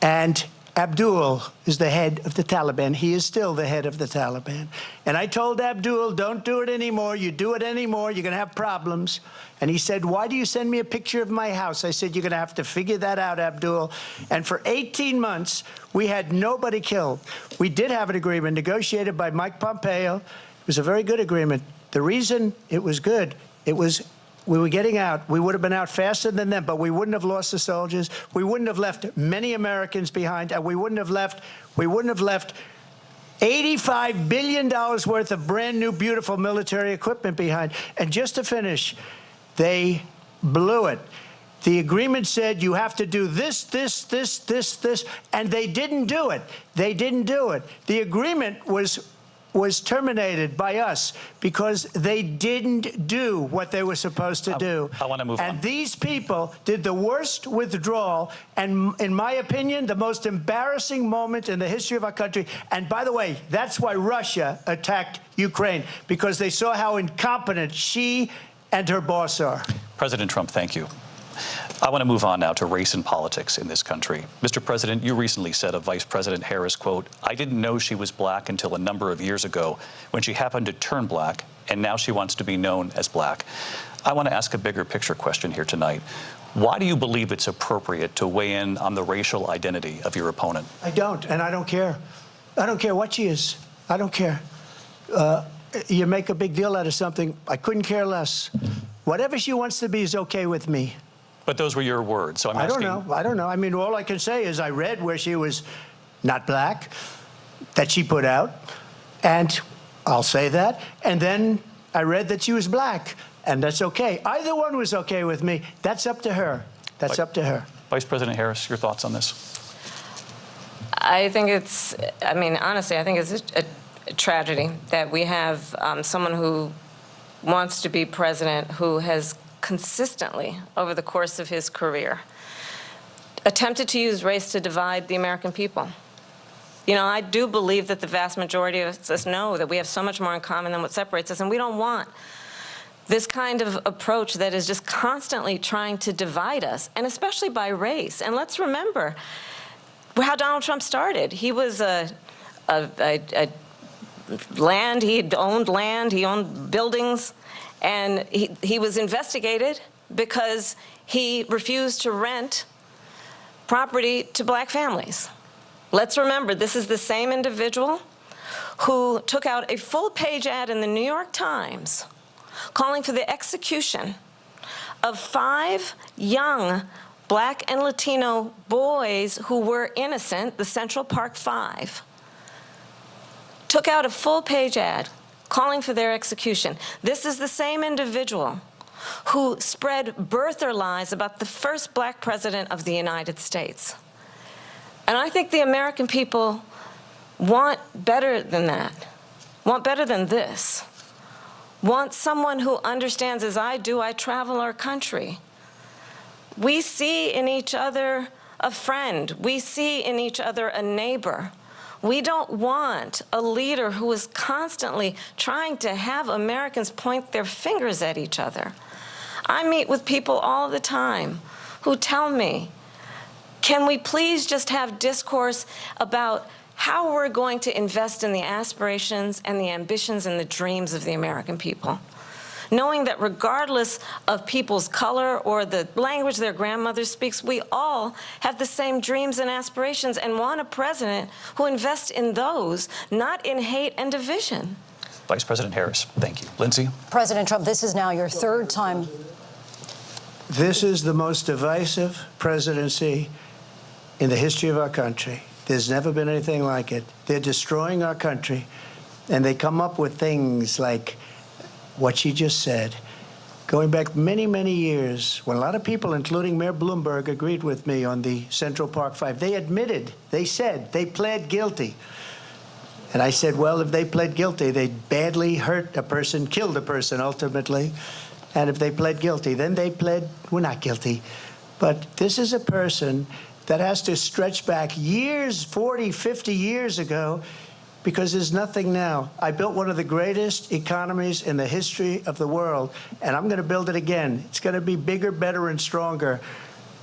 And Abdul is the head of the Taliban. He is still the head of the Taliban. And I told Abdul, don't do it anymore. You do it anymore, you're going to have problems. And he said, why do you send me a picture of my house? I said, you're going to have to figure that out, Abdul. And for 18 months, we had nobody killed. We did have an agreement negotiated by Mike Pompeo. It was a very good agreement. The reason it was good, it was we were getting out. We would have been out faster than them, but we wouldn't have lost the soldiers. We wouldn't have left many Americans behind, and we wouldn't have left $85 billion worth of brand new, beautiful military equipment behind. And just to finish, they blew it. The agreement said you have to do this, this, this, this, this, and they didn't do it. They didn't do it. The agreement was terminated by us because they didn't do what they were supposed to do. I want to move on. And these people did the worst withdrawal and, in my opinion, the most embarrassing moment in the history of our country. And by the way, that's why Russia attacked Ukraine, because they saw how incompetent she and her boss are. President Trump, thank you. I want to move on now to race and politics in this country. Mr. President, you recently said of Vice President Harris, quote, I didn't know she was black until a number of years ago when she happened to turn black, and now she wants to be known as black. I want to ask a bigger picture question here tonight. Why do you believe it's appropriate to weigh in on the racial identity of your opponent? I don't, and I don't care. I don't care what she is. I don't care. You make a big deal out of something, I couldn't care less. Whatever she wants to be is okay with me. But those were your words, so I'm asking. I don't know. I mean, all I can say is I read where she was not black, that she put out, and I'll say that. And then I read that she was black, and that's okay. Either one was okay with me. That's up to her. That's up to her. Vice President Harris, your thoughts on this? I think it's, I mean, honestly, I think it's a tragedy that we have someone who wants to be president who has consistently, over the course of his career, attempted to use race to divide the American people. You know, I do believe that the vast majority of us know that we have so much more in common than what separates us, and we don't want this kind of approach that is just constantly trying to divide us, and especially by race. And let's remember how Donald Trump started. He was a land. He owned buildings, and he was investigated because he refused to rent property to black families. Let's remember, this is the same individual who took out a full-page ad in the New York Times calling for the execution of 5 young black and Latino boys who were innocent, the Central Park 5. Took out a full-page ad calling for their execution. This is the same individual who spread birther lies about the first black president of the United States. And I think the American people want better than that, want better than this, want someone who understands, as I do, I travel our country. We see in each other a friend. We see in each other a neighbor. We don't want a leader who is constantly trying to have Americans point their fingers at each other. I meet with people all the time who tell me, can we please just have discourse about how we're going to invest in the aspirations and the ambitions and the dreams of the American people? Knowing that regardless of people's color or the language their grandmother speaks, we all have the same dreams and aspirations and want a president who invests in those, not in hate and division. Vice President Harris, thank you. Linsey? President Trump, this is now your 3rd time. This is the most divisive presidency in the history of our country. There's never been anything like it. They're destroying our country, and they come up with things like what she just said. Going back many, many years, when a lot of people, including Mayor Bloomberg, agreed with me on the Central Park 5, they admitted, they said, they pled guilty. And I said, well, if they pled guilty, they badly hurt a person, killed a person ultimately. And if they pled guilty, then they pled, we're not guilty. But this is a person that has to stretch back years, 40, 50 years ago, because there's nothing now. I built one of the greatest economies in the history of the world, and I'm going to build it again. It's going to be bigger, better, and stronger.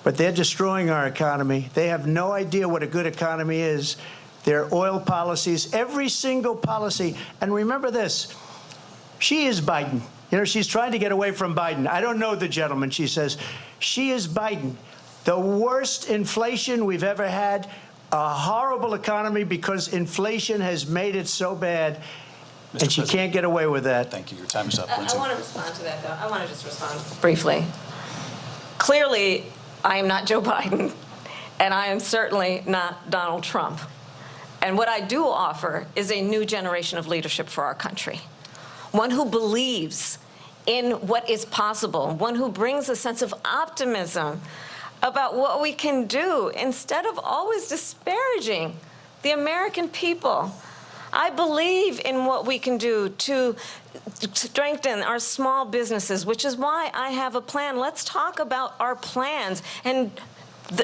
But they're destroying our economy. They have no idea what a good economy is. Their oil policies, every single policy. And remember this, she is Biden. You know, she's trying to get away from Biden. I don't know the gentleman, she says. She is Biden. The worst inflation we've ever had, a horrible economy because inflation has made it so bad, and she can't get away with that. Thank you. Your time is up, Linsey. I want to respond to that, though. I want to just respond briefly. Clearly, I am not Joe Biden, and I am certainly not Donald Trump. And what I do offer is a new generation of leadership for our country, one who believes in what is possible, one who brings a sense of optimism about what we can do instead of always disparaging the American people. I believe in what we can do to strengthen our small businesses, which is why I have a plan. Let's talk about our plans and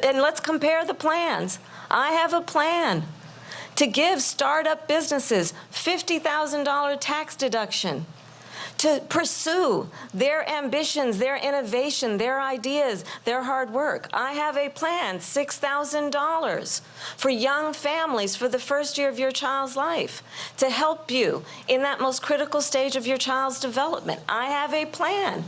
let's compare the plans. I have a plan to give startup businesses $50,000 tax deduction, to pursue their ambitions, their innovation, their ideas, their hard work. I have a plan, $6,000 for young families for the first year of your child's life to help you in that most critical stage of your child's development. I have a plan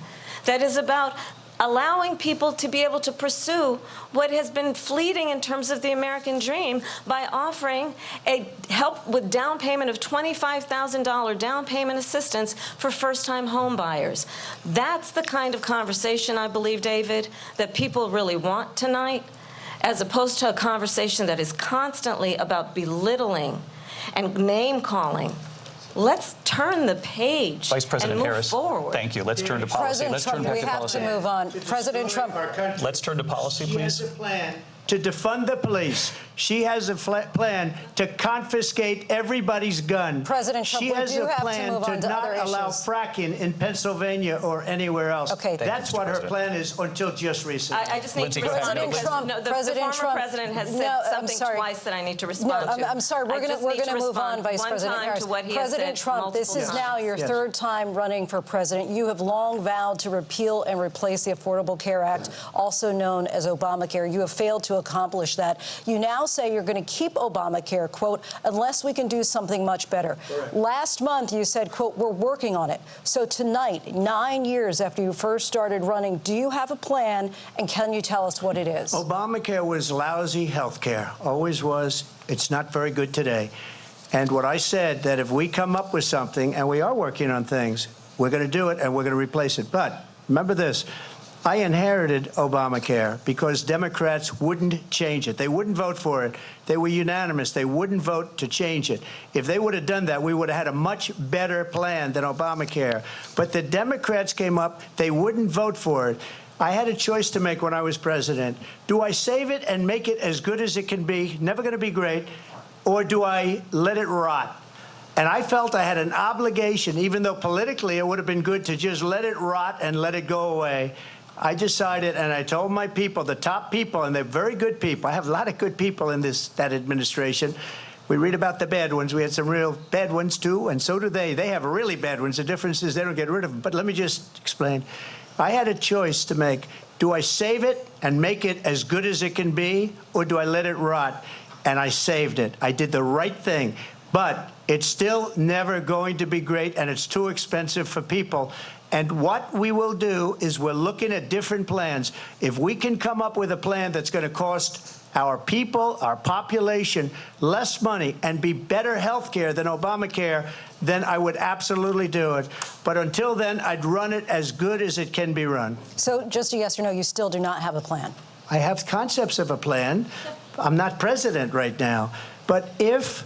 that is about allowing people to be able to pursue what has been fleeting in terms of the American dream by offering a help with down payment of $25,000 down payment assistance for first-time home buyers. That's the kind of conversation, I believe, David, that people really want tonight, as opposed to a conversation that is constantly about belittling and name-calling. Let's turn the page Vice President and move Harris, forward. thank you. Let's turn to policy. President Trump, we have to move on. President Trump. Let's turn to policy, please. She has a plan to defund the police. She has a plan to confiscate everybody's gun. President Trump, she we has do a have to plan move on to to not other allow issues. fracking in Pennsylvania or anywhere else. Okay. That's what her plan is until just recently. I just need Linsey, to go ahead. respond. President Trump, No, the President former Trump, president has said no, something twice that I need to respond to. I'm sorry. We're going to move on, Vice President Harris. President Trump, this is now your third time running for president. You have long vowed to repeal and replace the Affordable Care Act, also known as Obamacare. You have failed to accomplish that. You now now say you're going to keep Obamacare, quote, unless we can do something much better. Correct. Last month, you said, quote, we're working on it. So tonight, 9 years after you first started running, do you have a plan, and can you tell us what it is? Obamacare was lousy health care, always was. It's not very good today. And what I said, that if we come up with something, and we are working on things, we're going to do it, and we're going to replace it. But remember this. I inherited Obamacare because Democrats wouldn't change it. They wouldn't vote for it. They were unanimous. They wouldn't vote to change it. If they would have done that, we would have had a much better plan than Obamacare. But the Democrats came up. They wouldn't vote for it. I had a choice to make when I was president. Do I save it and make it as good as it can be, never going to be great, or do I let it rot? And I felt I had an obligation, even though politically it would have been good to just let it rot and let it go away. I decided, and I told my people, the top people, and they're very good people. I have a lot of good people in that administration. We read about the bad ones. We had some real bad ones, too, and so do they. They have really bad ones. The difference is they don't get rid of them. But let me just explain. I had a choice to make. Do I save it and make it as good as it can be, or do I let it rot? And I saved it. I did the right thing. But it's still never going to be great, and it's too expensive for people. And what we will do is we're looking at different plans. If we can come up with a plan that's going to cost our people, our population, less money and be better health care than Obamacare, then I would absolutely do it. But until then, I'd run it as good as it can be run. So just a yes or no, you still do not have a plan? I have concepts of a plan. I'm not president right now. But if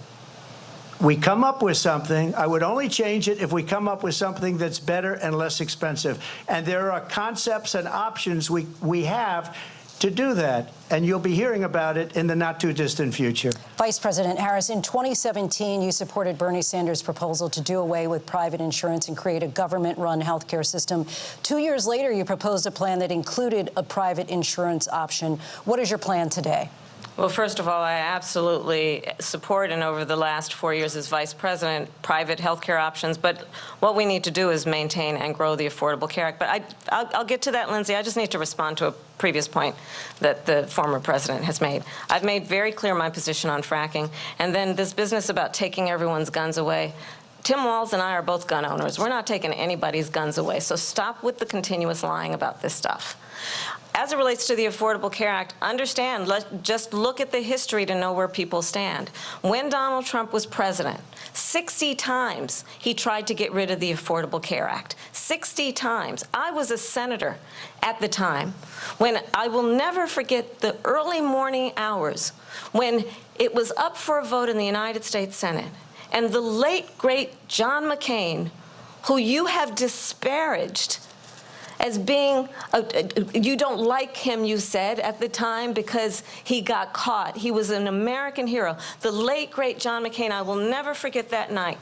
we come up with something, I would only change it if we come up with something that's better and less expensive. And there are concepts and options we have to do that, and you'll be hearing about it in the not-too-distant future. Vice President Harris, in 2017, you supported Bernie Sanders' proposal to do away with private insurance and create a government-run health care system. 2 years later, you proposed a plan that included a private insurance option. What is your plan today? Well, first of all, I absolutely support, and over the last 4 years as vice president, private health care options. But what we need to do is maintain and grow the Affordable Care Act. But I'll get to that, Linsey. I just need to respond to a previous point that the former president has made. I've made very clear my position on fracking. And then this business about taking everyone's guns away. Tim Walz and I are both gun owners. We're not taking anybody's guns away. So stop with the continuous lying about this stuff. As it relates to the Affordable Care Act, understand, just look at the history to know where people stand. When Donald Trump was president, 60 times he tried to get rid of the Affordable Care Act. 60 times. I was a senator at the time when I will never forget the early morning hours when it was up for a vote in the United States Senate. And the late, great John McCain, who you have disparaged as being, you don't like him, you said, at the time because he got caught. He was an American hero. The late, great John McCain, I will never forget that night,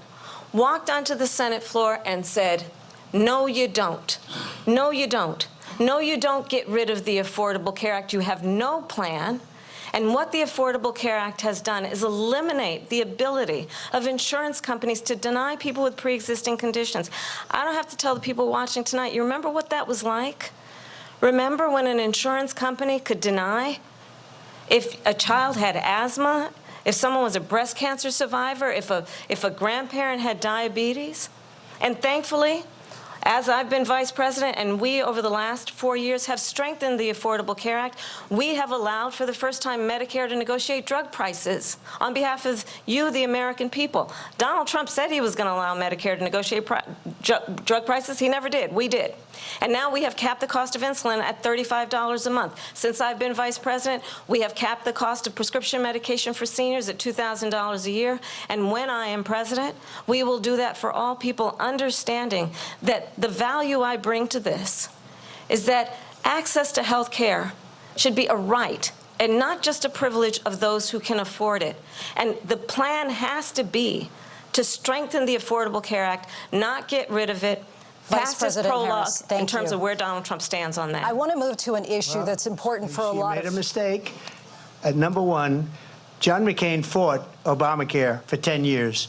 walked onto the Senate floor and said, no, you don't. No, you don't. No, you don't get rid of the Affordable Care Act. You have no plan. And what the Affordable Care Act has done is eliminate the ability of insurance companies to deny people with pre-existing conditions. I don't have to tell the people watching tonight, you remember what that was like? Remember when an insurance company could deny if a child had asthma, if someone was a breast cancer survivor, if a grandparent had diabetes? And thankfully, as I've been vice president, and we, over the last 4 years, have strengthened the Affordable Care Act, we have allowed, for the first time, Medicare to negotiate drug prices on behalf of you, the American people. Donald Trump said he was going to allow Medicare to negotiate drug prices. He never did. We did. And now we have capped the cost of insulin at $35 a month. Since I've been vice president, we have capped the cost of prescription medication for seniors at $2,000 a year. And when I am president, we will do that for all people, understanding that the value I bring to this is that access to health care should be a right and not just a privilege of those who can afford it. And the plan has to be to strengthen the Affordable Care Act, not get rid of it. Vice President Harris, thank you. In terms of where Donald Trump stands on that. I want to move to an issue that's important for a lot of... You made a mistake. Number one, John McCain fought Obamacare for 10 years.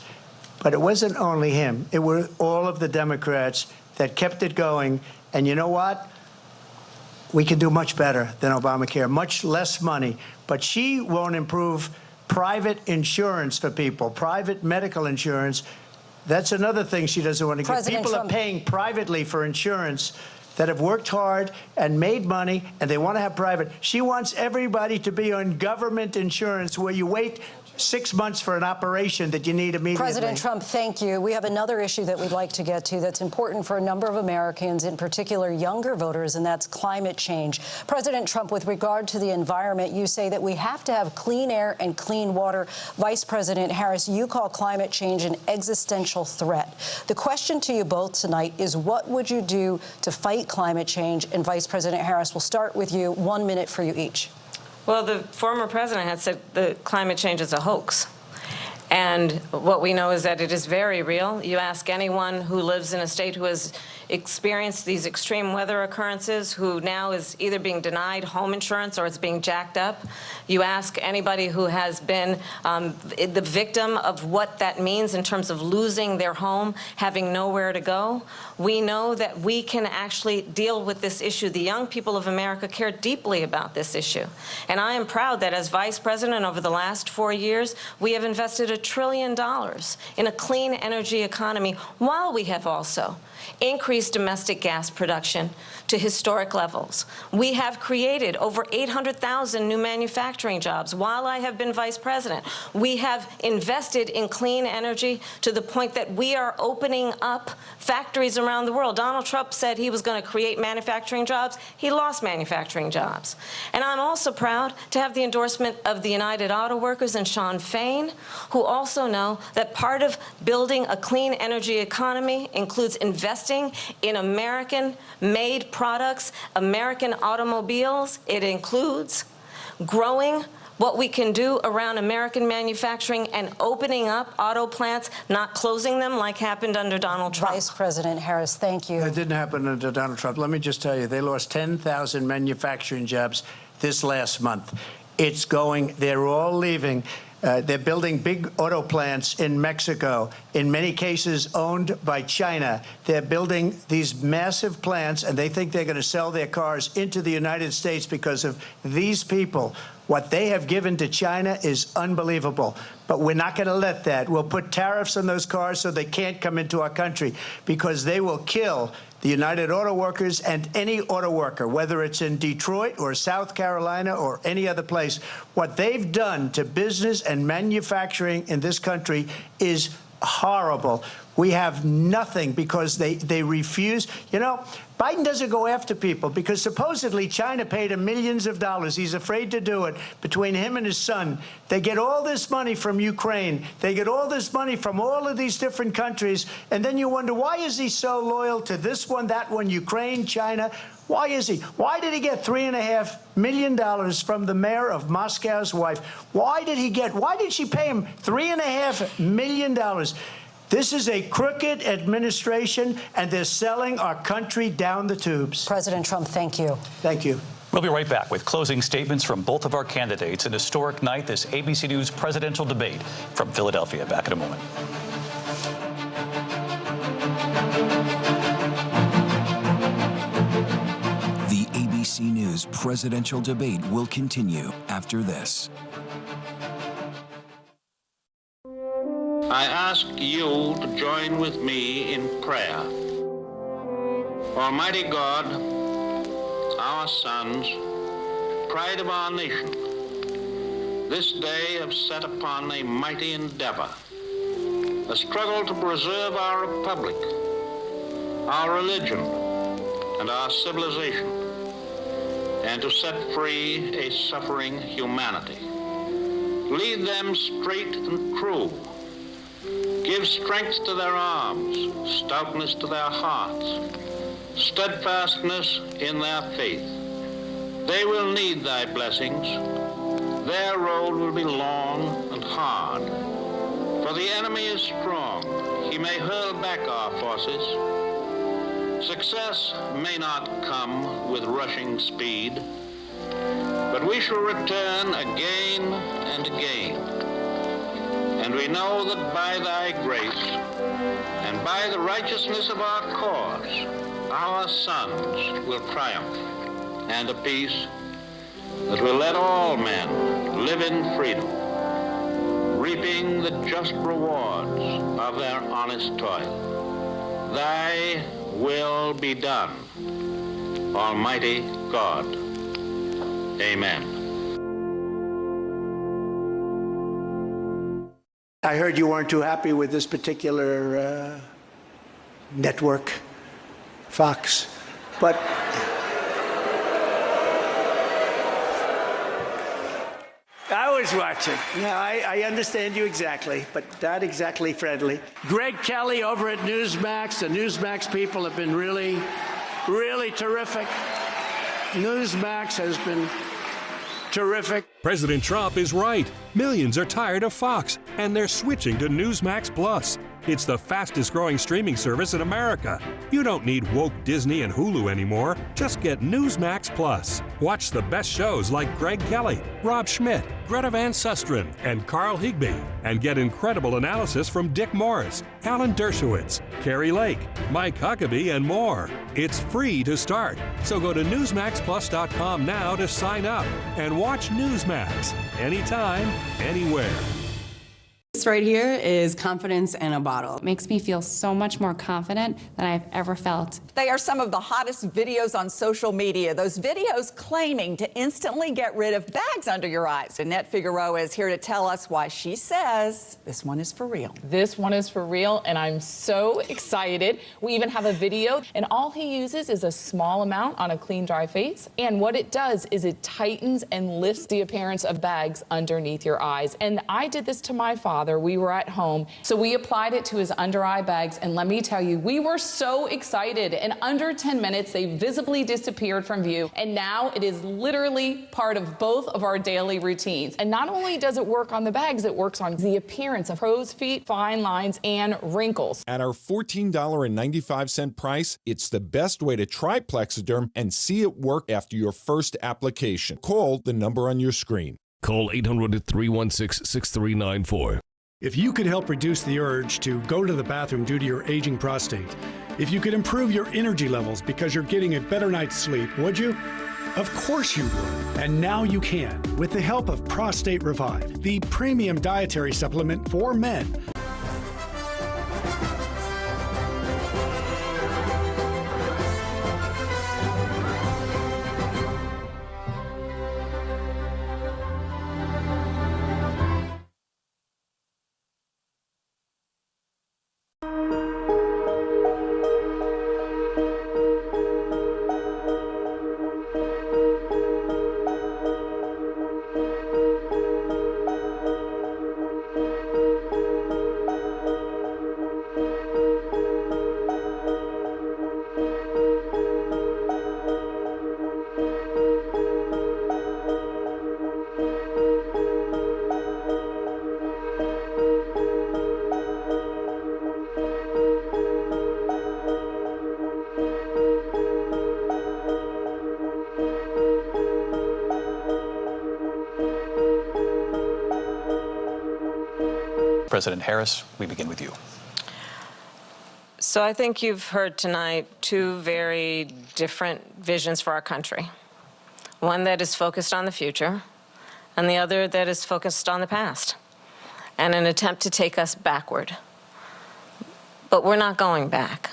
But it wasn't only him. It were all of the Democrats that kept it going. And you know what? we can do much better than Obamacare, much less money. But she won't improve private insurance for people, private medical insurance. That's another thing she doesn't want to get. People are paying privately for insurance that have worked hard and made money, and they want to have private. She wants everybody to be on government insurance where you wait 6 months for an operation that you need immediately. President Trump, thank you. We have another issue that we'd like to get to that's important for a number of Americans, in particular younger voters, and that's climate change. President Trump, with regard to the environment, you say that we have to have clean air and clean water. Vice President Harris, you call climate change an existential threat. The question to you both tonight is, what would you do to fight climate change? And Vice President Harris, we'll start with you. 1 minute for you each. Well, the former president had said that climate change is a hoax. And what we know is that it is very real. You ask anyone who lives in a state who has experienced these extreme weather occurrences, who now is either being denied home insurance or it's being jacked up. You ask anybody who has been the victim of what that means in terms of losing their home, having nowhere to go. We know that we can actually deal with this issue. The young people of America care deeply about this issue. And I am proud that as Vice President over the last 4 years, we have invested $1 trillion in a clean energy economy, while we have also increased domestic gas production to historic levels. We have created over 800,000 new manufacturing jobs while I have been Vice President. We have invested in clean energy to the point that we are opening up factories around the world. Donald Trump said he was going to create manufacturing jobs. He lost manufacturing jobs. And I'm also proud to have the endorsement of the United Auto Workers and Sean Fain, who also know that part of building a clean energy economy includes investing in American-made products, American automobiles. It includes growing what we can do around American manufacturing and opening up auto plants, not closing them like happened under Donald Trump. Vice President Harris, thank you. It didn't happen under Donald Trump. Let me just tell you, they lost 10,000 manufacturing jobs this last month. It's going, they're all leaving. They're building big auto plants in Mexico, in many cases owned by China. They're building these massive plants, and they think they're going to sell their cars into the United States because of these people. What they have given to China is unbelievable. But we're not going to let that. We'll put tariffs on those cars so they can't come into our country, because they will kill the United Auto Workers and any auto worker, whether it's in Detroit or South Carolina or any other place. What they've done to business and manufacturing in this country is horrible. We have nothing because they refuse. You know, Biden doesn't go after people because supposedly China paid him millions of dollars. He's afraid to do it. Between him and his son, they get all this money from Ukraine. They get all this money from all of these different countries. And then you wonder, why is he so loyal to this one, that one, Ukraine, China? Why is he? Why did he get $3.5 million from the mayor of Moscow's wife? Why did she pay him $3.5 million? This is a crooked administration, and they're selling our country down the tubes. President Trump, thank you. Thank you. We'll be right back with closing statements from both of our candidates. An historic night, this ABC News presidential debate from Philadelphia. Back in a moment. The ABC News presidential debate will continue after this. I ask you to join with me in prayer. Almighty God, our sons, pride of our nation, this day have set upon a mighty endeavor, a struggle to preserve our republic, our religion, and our civilization, and to set free a suffering humanity. Lead them straight and true. Give strength to their arms, stoutness to their hearts, steadfastness in their faith. They will need thy blessings. Their road will be long and hard. For the enemy is strong. He may hurl back our forces. Success may not come with rushing speed, but we shall return again and again. And we know that by thy grace and by the righteousness of our cause, our sons will triumph. and a peace that will let all men live in freedom, reaping the just rewards of their honest toil. Thy will be done, Almighty God. Amen. I heard you weren't too happy with this particular network, Fox, but I was watching. Yeah, I understand you exactly, but not exactly friendly. Greg Kelly over at NEWSMAX. The NEWSMAX people have been really, really terrific. NEWSMAX has been terrific. President Trump is right. Millions are tired of Fox, and they're switching to NEWSMAX Plus. It's the fastest growing streaming service in America. You don't need woke Disney and Hulu anymore. Just get NEWSMAX Plus. Watch the best shows like Greg Kelly, Rob Schmidt, Greta Van Susteren, and Carl Higbie. And get incredible analysis from Dick Morris, Alan Dershowitz, Carrie Lake, Mike Huckabee, and more. It's free to start. So go to NewsMaxPlus.com now to sign up and watch NEWSMAX anytime, anywhere. This right here is confidence in a bottle. It makes me feel so much more confident than I've ever felt. They are some of the hottest videos on social media. Those videos claiming to instantly get rid of bags under your eyes. Annette Figueroa is here to tell us why she says this one is for real. This one is for real, and I'm so excited. We even have a video, and all he uses is a small amount on a clean, dry face. And what it does is it tightens and lifts the appearance of bags underneath your eyes. And I did this to my father. We were at home, so we applied it to his under eye bags, and let me tell you, we were so excited. In under 10 minutes, they visibly disappeared from view, and now it is literally part of both of our daily routines. And not only does it work on the bags, it works on the appearance of crow's feet, fine lines, and wrinkles. At our $14.95 price, it's the best way to try Plexiderm and see it work after your first application. Call the number on your screen. Call 800-316-6394. If you could help reduce the urge to go to the bathroom due to your aging prostate, if you could improve your energy levels because you're getting a better night's sleep, would you? Of course you would. And now you can with the help of Prostate Revive, the premium dietary supplement for men. President Harris, we begin with you. So I think you've heard tonight two very different visions for our country. One that is focused on the future, and the other that is focused on the past, and an attempt to take us backward. But we're not going back.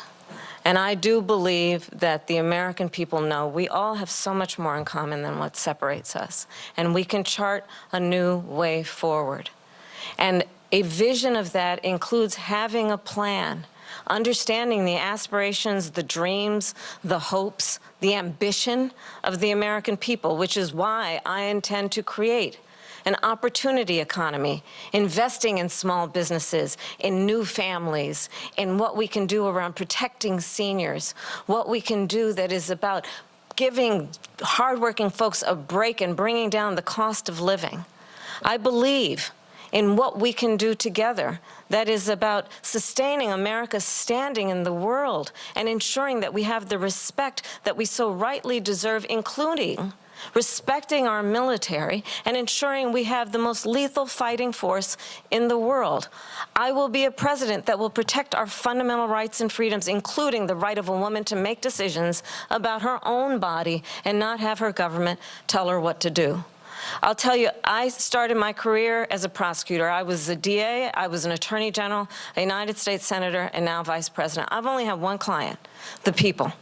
And I do believe that the American people know we all have so much more in common than what separates us, and we can chart a new way forward. And a vision of that includes having a plan, understanding the aspirations, the dreams, the hopes, the ambition of the American people, which is why I intend to create an opportunity economy, investing in small businesses, in new families, in what we can do around protecting seniors, what we can do that is about giving hardworking folks a break and bringing down the cost of living. I believe in what we can do together. That is about sustaining America's standing in the world and ensuring that we have the respect that we so rightly deserve, including respecting our military and ensuring we have the most lethal fighting force in the world. I will be a president that will protect our fundamental rights and freedoms, including the right of a woman to make decisions about her own body and not have her government tell her what to do. I'll tell you, I started my career as a prosecutor. I was a DA, I was an attorney general, a United States senator, and now vice president. I've only had one client, the people.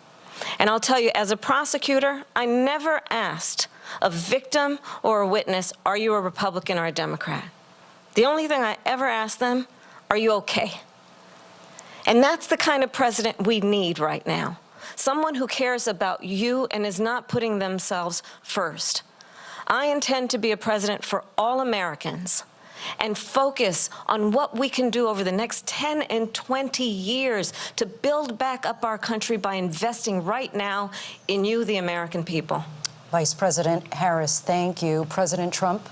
And I'll tell you, as a prosecutor, I never asked a victim or a witness, are you a Republican or a Democrat? The only thing I ever asked them, are you okay? And that's the kind of president we need right now. Someone who cares about you and is not putting themselves first. I intend to be a president for all Americans and focus on what we can do over the next 10 and 20 years to build back up our country by investing right now in you, the American people. Vice President Harris, thank you. President Trump?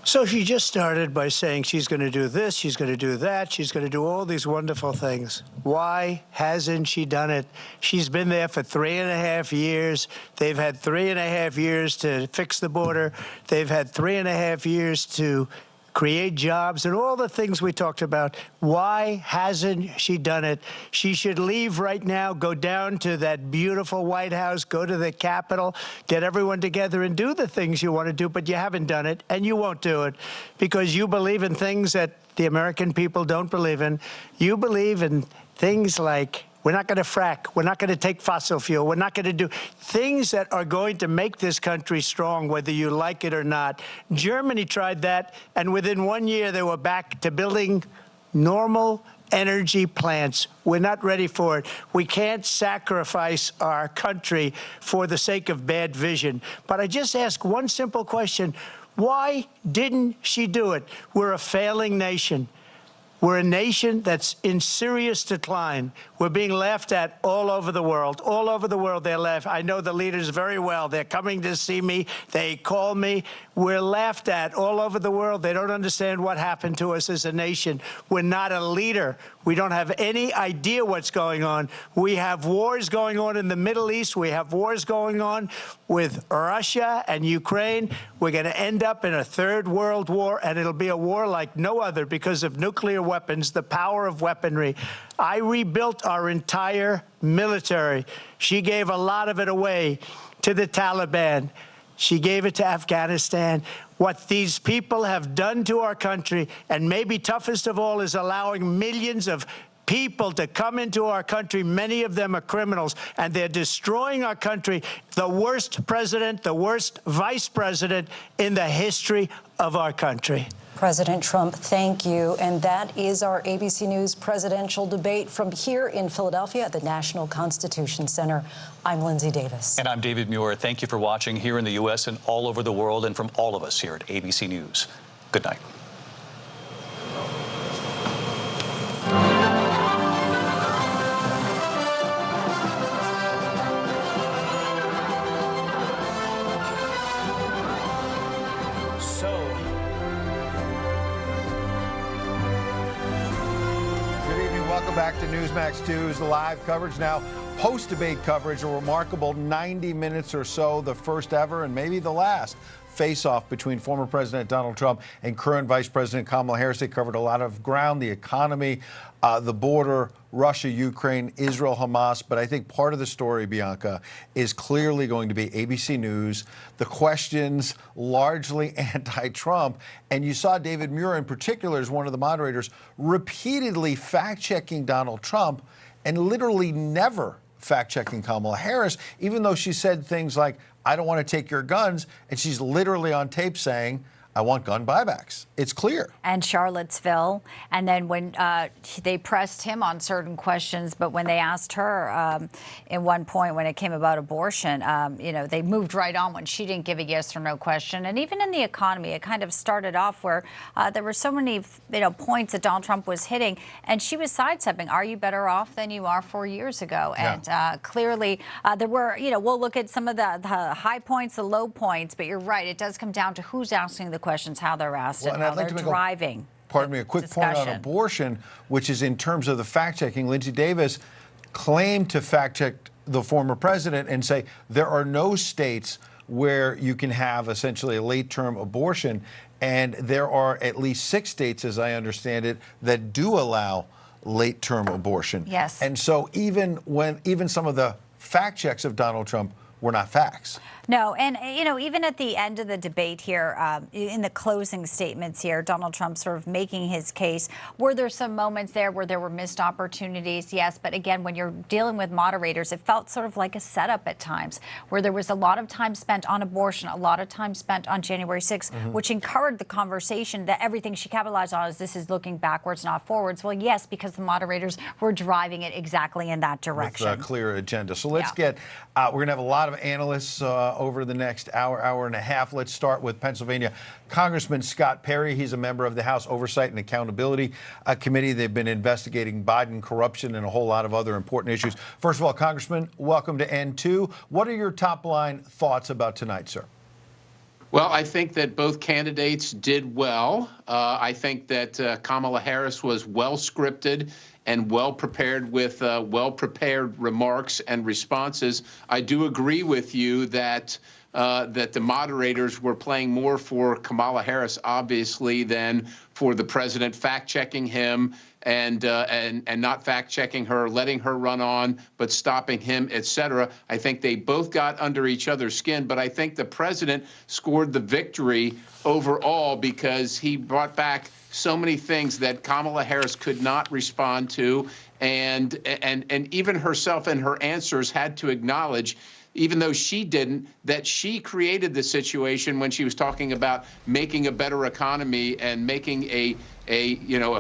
So she just started by saying she's going to do this, she's going to do that, she's going to do all these wonderful things. Why hasn't she done it? She's been there for 3.5 years. They've had 3.5 years to fix the border. They've had 3.5 years to create jobs and all the things we talked about. Why hasn't she done it? She should leave right now, go down to that beautiful White House, go to the Capitol, get everyone together and do the things you want to do, but you haven't done it, and you won't do it because you believe in things that the American people don't believe in. You believe in things like we're not going to frack. We're not going to take fossil fuel. We're not going to do things that are going to make this country strong, whether you like it or not. Germany tried that, and within 1 year, they were back to building normal energy plants. We're not ready for it. We can't sacrifice our country for the sake of bad vision. But I just ask one simple question. Why didn't she do it? We're a failing nation. We're a nation that's in serious decline. We're being laughed at all over the world. All over the world, they're laughed. I know the leaders very well. They're coming to see me. They call me. We're laughed at all over the world. They don't understand what happened to us as a nation. We're not a leader. We don't have any idea what's going on. We have wars going on in the Middle East. We have wars going on with Russia and Ukraine. We're going to end up in a third world war, and it'll be a war like no other because of nuclear weapons, the power of weaponry. I rebuilt our entire military. She gave a lot of it away to the Taliban. She gave it to Afghanistan. What these people have done to our country, and maybe toughest of all, is allowing millions of people to come into our country. Many of them are criminals, and they're destroying our country. The worst president, the worst vice president in the history of our country. President Trump, thank you. And that is our ABC News presidential debate from here in Philadelphia at the National Constitution Center. I'm Linsey Davis. And I'm David Muir. Thank you for watching here in the U.S. and all over the world, and from all of us here at ABC News. Good night. Welcome back to NEWSMAX 2's live coverage. Now, post-debate coverage, a remarkable 90 minutes or so, the first ever and maybe the last face-off between former President Donald Trump and current Vice President Kamala Harris. They covered a lot of ground, the economy, the border, Russia, Ukraine, Israel, Hamas. But I think part of the story, Bianca, is clearly going to be ABC News. The questions largely anti-Trump. And you saw David Muir in particular as one of the moderators repeatedly fact-checking Donald Trump and literally never fact-checking Kamala Harris, even though she said things like, I don't want to take your guns. And she's literally on tape saying, I want gun buybacks. It's clear. And Charlottesville. And then when they pressed him on certain questions, but when they asked her in one point when it came about abortion, they moved right on when she didn't give a yes or no question. And even in the economy, it kind of started off where there were so many points that Donald Trump was hitting, and she was sidestepping. Are you better off than you are 4 years ago? Yeah. And clearly there were, we'll look at some of the high points, the low points, but you're right. It does come down to who's asking the questions, how they're asked, Well, and and how I'd like they're to make driving. Pardon me, a quick point on discussion. abortion, which is in terms of the fact-checking. Linsey Davis claimed to fact-check the former president and say there are no states where you can have essentially a late-term abortion, and there are at least 6 states, as I understand it, that do allow late-term abortion. Yes. And so even some of the fact checks of Donald Trump were not facts. No, and even at the end of the debate here, in the closing statements here, Donald Trump sort of making his case. Were there some moments there where there were missed opportunities? Yes, but again, when you're dealing with moderators, it felt sort of like a setup at times, where there was a lot of time spent on abortion, a lot of time spent on January 6th, which encouraged the conversation that everything she capitalized on is this is looking backwards, not forwards. Well, yes, because the moderators were driving it exactly in that direction. With a clear agenda. So let's get, we're going to have a lot of analysts over the next hour and a half. Let's start with Pennsylvania. Congressman Scott Perry, he's a member of the House Oversight and Accountability Committee. They've been investigating Biden corruption and a whole lot of other important issues. First of all, Congressman, welcome to N2. What are your top line thoughts about tonight, sir? Well, I think that both candidates did well. I think that Kamala Harris was well scripted and well prepared with well-prepared remarks and responses. I do agree with you that that the moderators were playing more for Kamala Harris, obviously, than for the president, fact-checking him and not fact-checking her, letting her run on, but stopping him, et cetera. I think they both got under each other's skin, but I think the president scored the victory overall because he brought back so many things that Kamala Harris could not respond to, and even herself in her answers had to acknowledge, even though she didn't, that she created the situation when she was talking about making a better economy and making a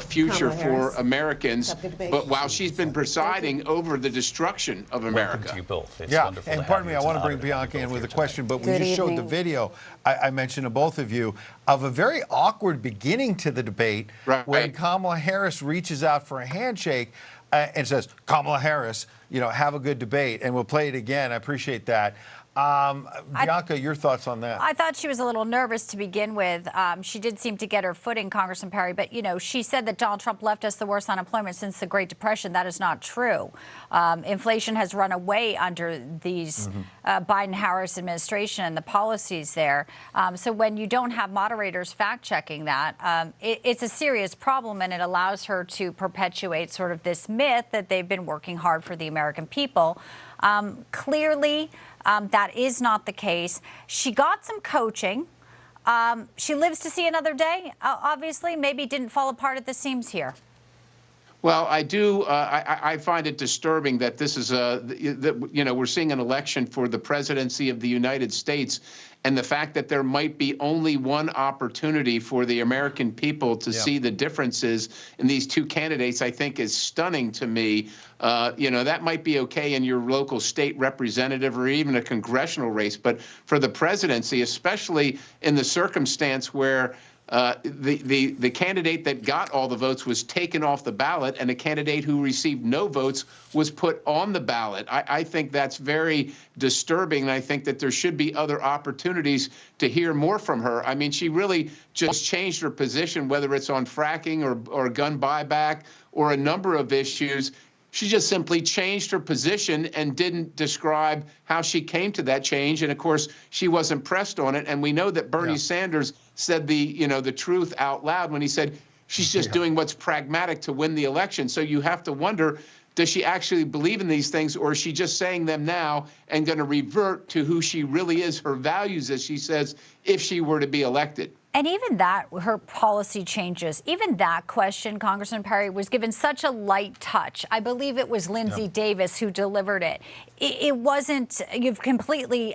future for Americans. But while she's been presiding over the destruction of America. Welcome to you both. It's Yeah, wonderful and to pardon have me, you. I It's want to an bring honor Bianca be in both with a here question, but Good we just showed the evening. video I mentioned to both of you of a very awkward beginning to the debate when Kamala Harris reaches out for a handshake and says, Kamala Harris, have a good debate, and we'll play it again. I appreciate that. Bianca, your thoughts on that? I thought she was a little nervous to begin with. She did seem to get her footing, Congressman Perry, but, she said that Donald Trump left us the worst unemployment since the Great Depression. That is not true. Inflation has run away under these Biden-Harris administration and the policies there. So when you don't have moderators fact-checking that, it's a serious problem, and it allows her to perpetuate sort of this myth that they've been working hard for the American people. Clearly, that is not the case. She got some coaching. She lives to see another day. Obviously, maybe didn't fall apart at the seams here. Well, I do. I find it disturbing that this is we're seeing an election for the presidency of the United States, and the fact that there might be only one opportunity for the American people to see the differences in these two candidates, I think, is stunning to me. That might be okay in your local state representative or even a congressional race, but for the presidency, especially in the circumstance where the candidate that got all the votes was taken off the ballot, and a candidate who received no votes was put on the ballot. I think that's very disturbing, and I think that there should be other opportunities to hear more from her. I mean, she really just changed her position, whether it's on fracking or gun buyback or a number of issues. She just simply changed her position and didn't describe how she came to that change. And of course, she wasn't pressed on it. And we know that Bernie Sanders said the truth out loud when he said she's just doing what's pragmatic to win the election. So you have to wonder, does she actually believe in these things, or is she just saying them now and going to revert to who she really is, her values, as she says, if she were to be elected? And even that, her policy changes, even that question, Congressman Perry, was given such a light touch. I believe it was Linsey Davis who delivered it. It wasn't, you've completely,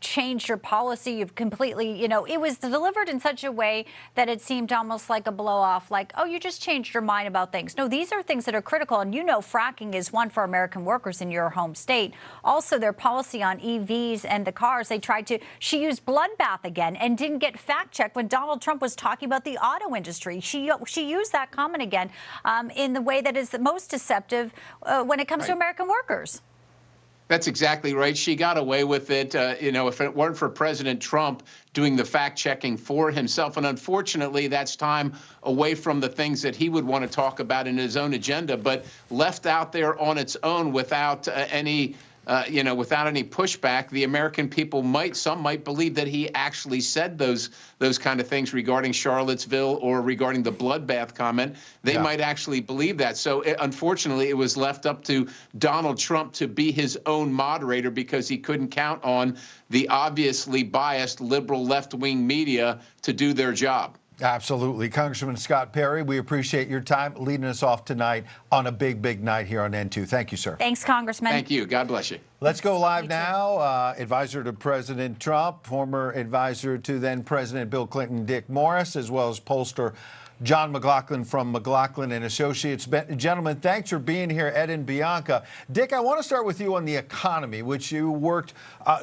changed your policy. You've completely, it was delivered in such a way that it seemed almost like a blow off, like, oh, you just changed your mind about things. No, these are things that are critical. And fracking is one for American workers in your home state. Also, their policy on EVs and the cars, she used bloodbath again and didn't get fact-checked when Donald Trump was talking about the auto industry. She used that comment again in the way that is the most deceptive when it comes to American workers. That's exactly right. She got away with it. If it weren't for President Trump doing the fact-checking for himself. And unfortunately, that's time away from the things that he would want to talk about in his own agenda, but left out there on its own without any pushback. The American people some might believe that he actually said those kind of things regarding Charlottesville or regarding the bloodbath comment. They might actually believe that. So unfortunately, it was left up to Donald Trump to be his own moderator because he couldn't count on the obviously biased liberal left-wing media to do their job. Absolutely. Congressman Scott Perry, we appreciate your time leading us off tonight on a big, big night here on N2. Thank you, sir. Thanks, Congressman. Thank you. God bless you. Let's go live now. Advisor to President Trump, former advisor to then President Bill Clinton, Dick Morris, as well as pollster John McLaughlin from McLaughlin and Associates. Gentlemen, thanks for being here, Ed and Bianca. Dick, I want to start with you on the economy, which you worked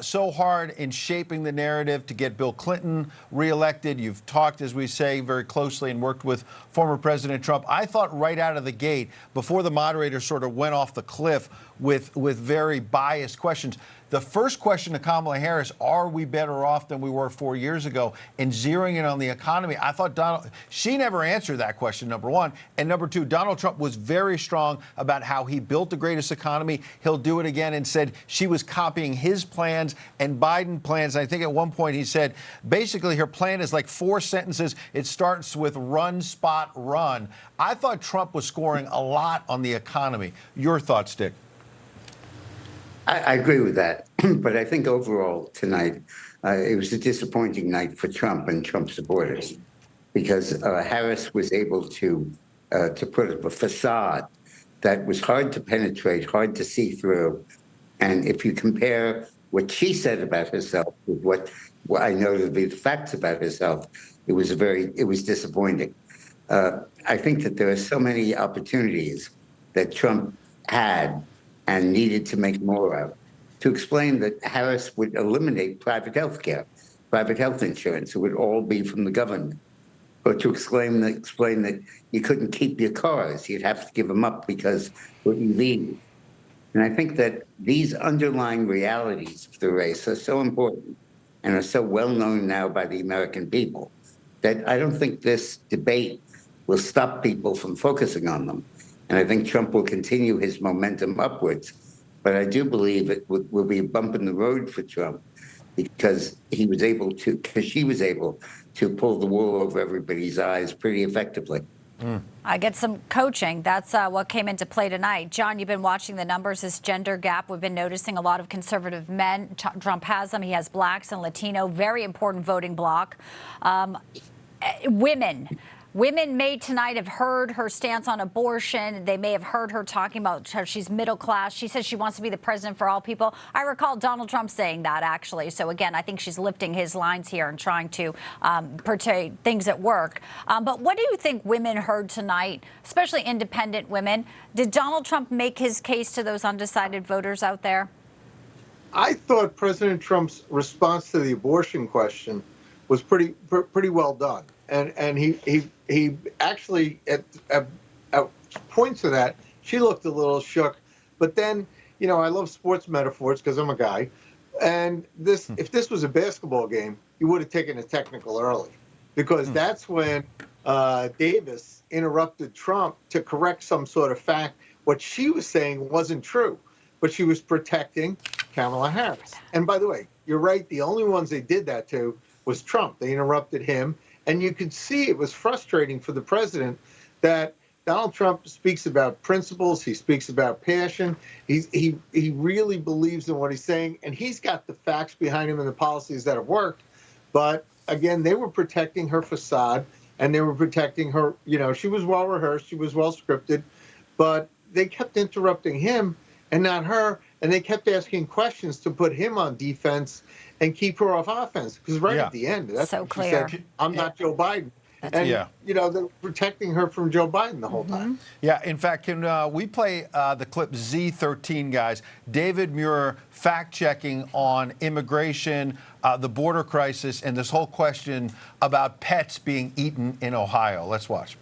so hard in shaping the narrative to get Bill Clinton reelected. You've talked, as we say, very closely and worked with former President Trump. I thought right out of the gate, before the moderator sort of went off the cliff with very biased questions, the first question to Kamala Harris, are we better off than we were 4 years ago, and zeroing in on the economy, I thought she never answered that question, number one. And number two, Donald Trump was very strong about how he built the greatest economy. He'll do it again, and said she was copying his plans and Biden plans. I think at one point he said, basically her plan is like 4 sentences. It starts with run, spot, run. I thought Trump was scoring a lot on the economy. Your thoughts, Dick? I agree with that. But I think overall tonight, it was a disappointing night for Trump and Trump supporters because Harris was able to put up a facade that was hard to penetrate, hard to see through. And if you compare what she said about herself with what I know to be the facts about herself, it was disappointing. I think that there are so many opportunities that Trump had and needed to make more of, to explain that Harris would eliminate private health care, private health insurance. It would all be from the government. Or to explain that you couldn't keep your cars. You'd have to give them up because we're illegal. And I think that these underlying realities of the race are so important and are so well known now by the American people that I don't think this debate will stop people from focusing on them. And I think Trump will continue his momentum upwards. But I do believe it will be a bump in the road for Trump because she was able to pull the wool over everybody's eyes pretty effectively. I get some coaching. That's what came into play tonight. John, you've been watching the numbers, this gender gap. We've been noticing a lot of conservative men. Trump has them. He has blacks and Latino, very important voting bloc. Women may tonight have heard her stance on abortion. They may have heard her talking about how she's middle class. She says she wants to be the president for all people. I recall Donald Trump saying that, actually. So, again, I think she's lifting his lines here and trying to portray things at work. But what do you think women heard tonight, especially independent women? Did Donald Trump make his case to those undecided voters out there? I thought President Trump's response to the abortion question was pretty well done. And he actually, at points of that, she looked a little shook. But then, I love sports metaphors because I'm a guy. And if this was a basketball game, you would have taken a technical early. Because that's when Davis interrupted Trump to correct some sort of fact. What she was saying wasn't true. But she was protecting Kamala Harris. And by the way, you're right. The only ones they did that to was Trump. They interrupted him. And you could see it was frustrating for the president that Donald Trump speaks about principles. He speaks about passion. He really believes in what he's saying. And he's got the facts behind him and the policies that have worked. But, again, they were protecting her facade and they were protecting her. She was well rehearsed. She was well scripted. But they kept interrupting him and not her. And they kept asking questions to put him on defense and keep her off offense. Because at the end, that's so clear. She said, I'm not Joe Biden. They're protecting her from Joe Biden the whole time. Yeah, in fact, can we play the clip Z13, guys? David Muir fact-checking on immigration, the border crisis, and this whole question about pets being eaten in Ohio. Let's watch.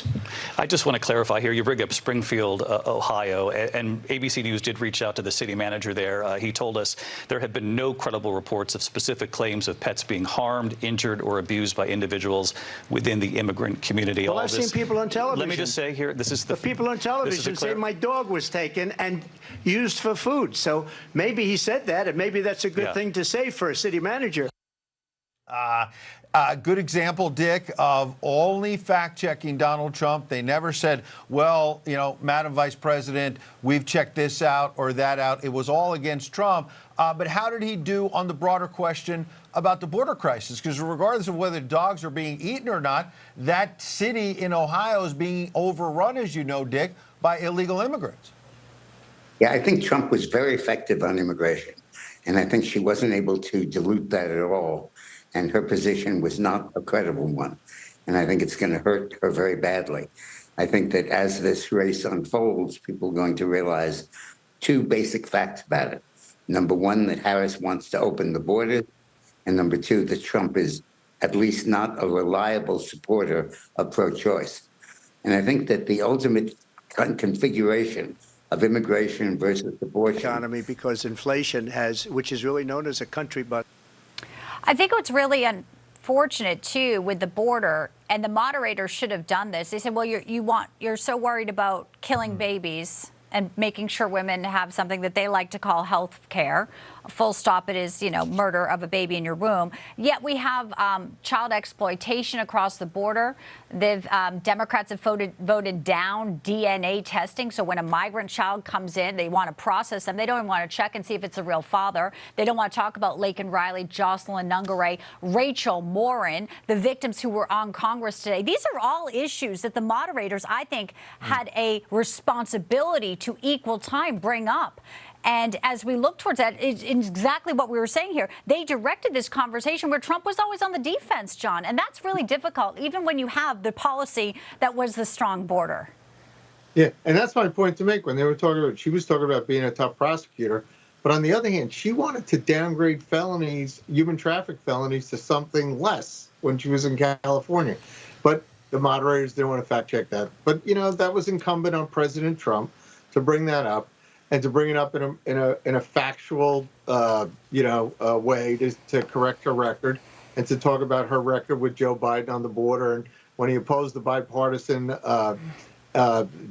Democrats. I just want to clarify here. You bring up Springfield, Ohio, and ABC News did reach out to the city manager there. He told us there have been no credible reports of specific claims of pets being harmed, injured, or abused by individuals within the immigrant community. Well, I've seen people on television. Let me just say here, this is the people on television say my dog was taken and used for food. So maybe he said that, and maybe that's a good thing to say for a city manager. Good example, Dick, of only fact-checking Donald Trump. They never said, well, you know, Madam Vice President, we've checked this out or that out. It was all against Trump. But how did he do on the broader question about the border crisis? Because regardless of whether dogs are being eaten or not, that city in Ohio is being overrun, as you know, Dick, by illegal immigrants. Yeah, I think Trump was very effective on immigration. And I think she wasn't able to dilute that at all. And her position was not a credible one. And I think it's going to hurt her very badly. I think that as this race unfolds, people are going to realize two basic facts about it. Number one, that Harris wants to open the borders. And number two, that Trump is at least not a reliable supporter of pro-choice. And I think that the ultimate configuration of immigration versus abortion economy, because inflation has, which is really known as a country buck. I think what's really unfortunate too with the border, and the moderators should have done this. They said, well, you're so worried about killing babies and making sure women have something that they like to call health care. Full stop, it is, you know, murder of a baby in your womb. Yet we have child exploitation across the border. Democrats have voted down DNA testing. So when a migrant child comes in, they want to process them. They don't even want to check and see if it's a real father. They don't want to talk about Laken Riley, Jocelyn Nungaray, Rachel Morin, the victims who were on Congress today. These are all issues that the moderators, I think, had a responsibility to equal time bring up. And as we look towards that, it's exactly what we were saying here. They directed this conversation where Trump was always on the defense, John. And that's really difficult, even when you have the policy that was the strong border. Yeah, and that's my point to make. When they were talking about, she was talking about being a tough prosecutor. But on the other hand, she wanted to downgrade felonies, human traffic felonies, to something less when she was in California. But the moderators didn't want to fact check that. But, you know, that was incumbent on President Trump to bring that up. And to bring it up in a factual, way to correct her record, and to talk about her record with Joe Biden on the border, and when he opposed the bipartisan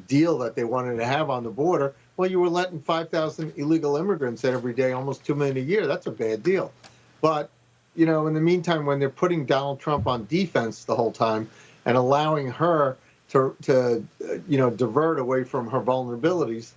deal that they wanted to have on the border, well, you were letting 5,000 illegal immigrants in every day, almost 2 million a year. That's a bad deal. But you know, in the meantime, when they're putting Donald Trump on defense the whole time and allowing her to divert away from her vulnerabilities.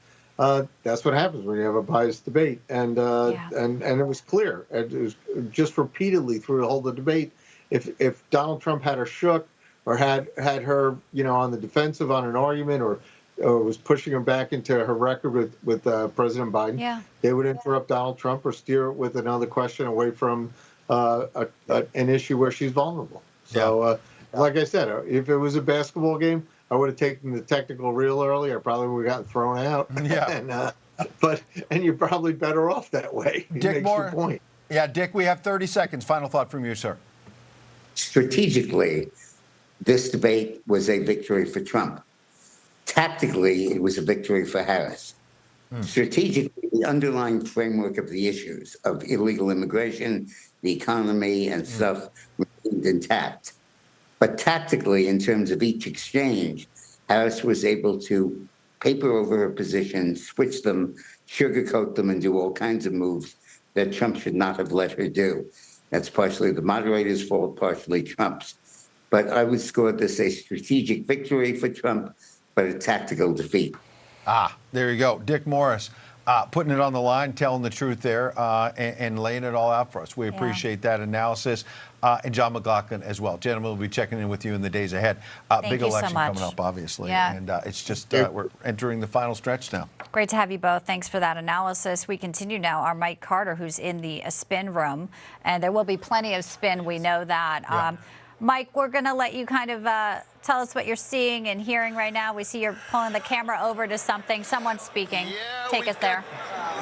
That's what happens when you have a biased debate, and it was clear. It was just repeatedly through the whole debate. If Donald Trump had her shook, or had her, on the defensive on an argument, or was pushing her back into her record with President Biden, they would interrupt Donald Trump or steer it with another question away from an issue where she's vulnerable. So, like I said, if it was a basketball game, I would have taken the technical real early. I probably would have gotten thrown out. Yeah. And you're probably better off that way. Dick Moore. Point. Yeah, Dick, we have 30 seconds. Final thought from you, sir. Strategically, this debate was a victory for Trump. Tactically, it was a victory for Harris. Strategically, the underlying framework of the issues of illegal immigration, the economy, and stuff remained intact. But tactically, in terms of each exchange, Harris was able to paper over her position, switch them, sugarcoat them, and do all kinds of moves that Trump should not have let her do. That's partially the moderator's fault, partially Trump's. But I would score this a strategic victory for Trump, but a tactical defeat. There you go. Dick Morris, putting it on the line, telling the truth there, and laying it all out for us. We appreciate that analysis. And John McLaughlin as well. Gentlemen, we'll be checking in with you in the days ahead. Big election coming up, obviously. Yeah. And it's just, we're entering the final stretch now. Great to have you both. Thanks for that analysis. We continue now. Our Mike Carter, who's in the spin room. And there will be plenty of spin. We know that. Yeah. Mike, we're going to let you kind of tell us what you're seeing and hearing right now. We see you're pulling the camera over to something. Someone's speaking. Take us there.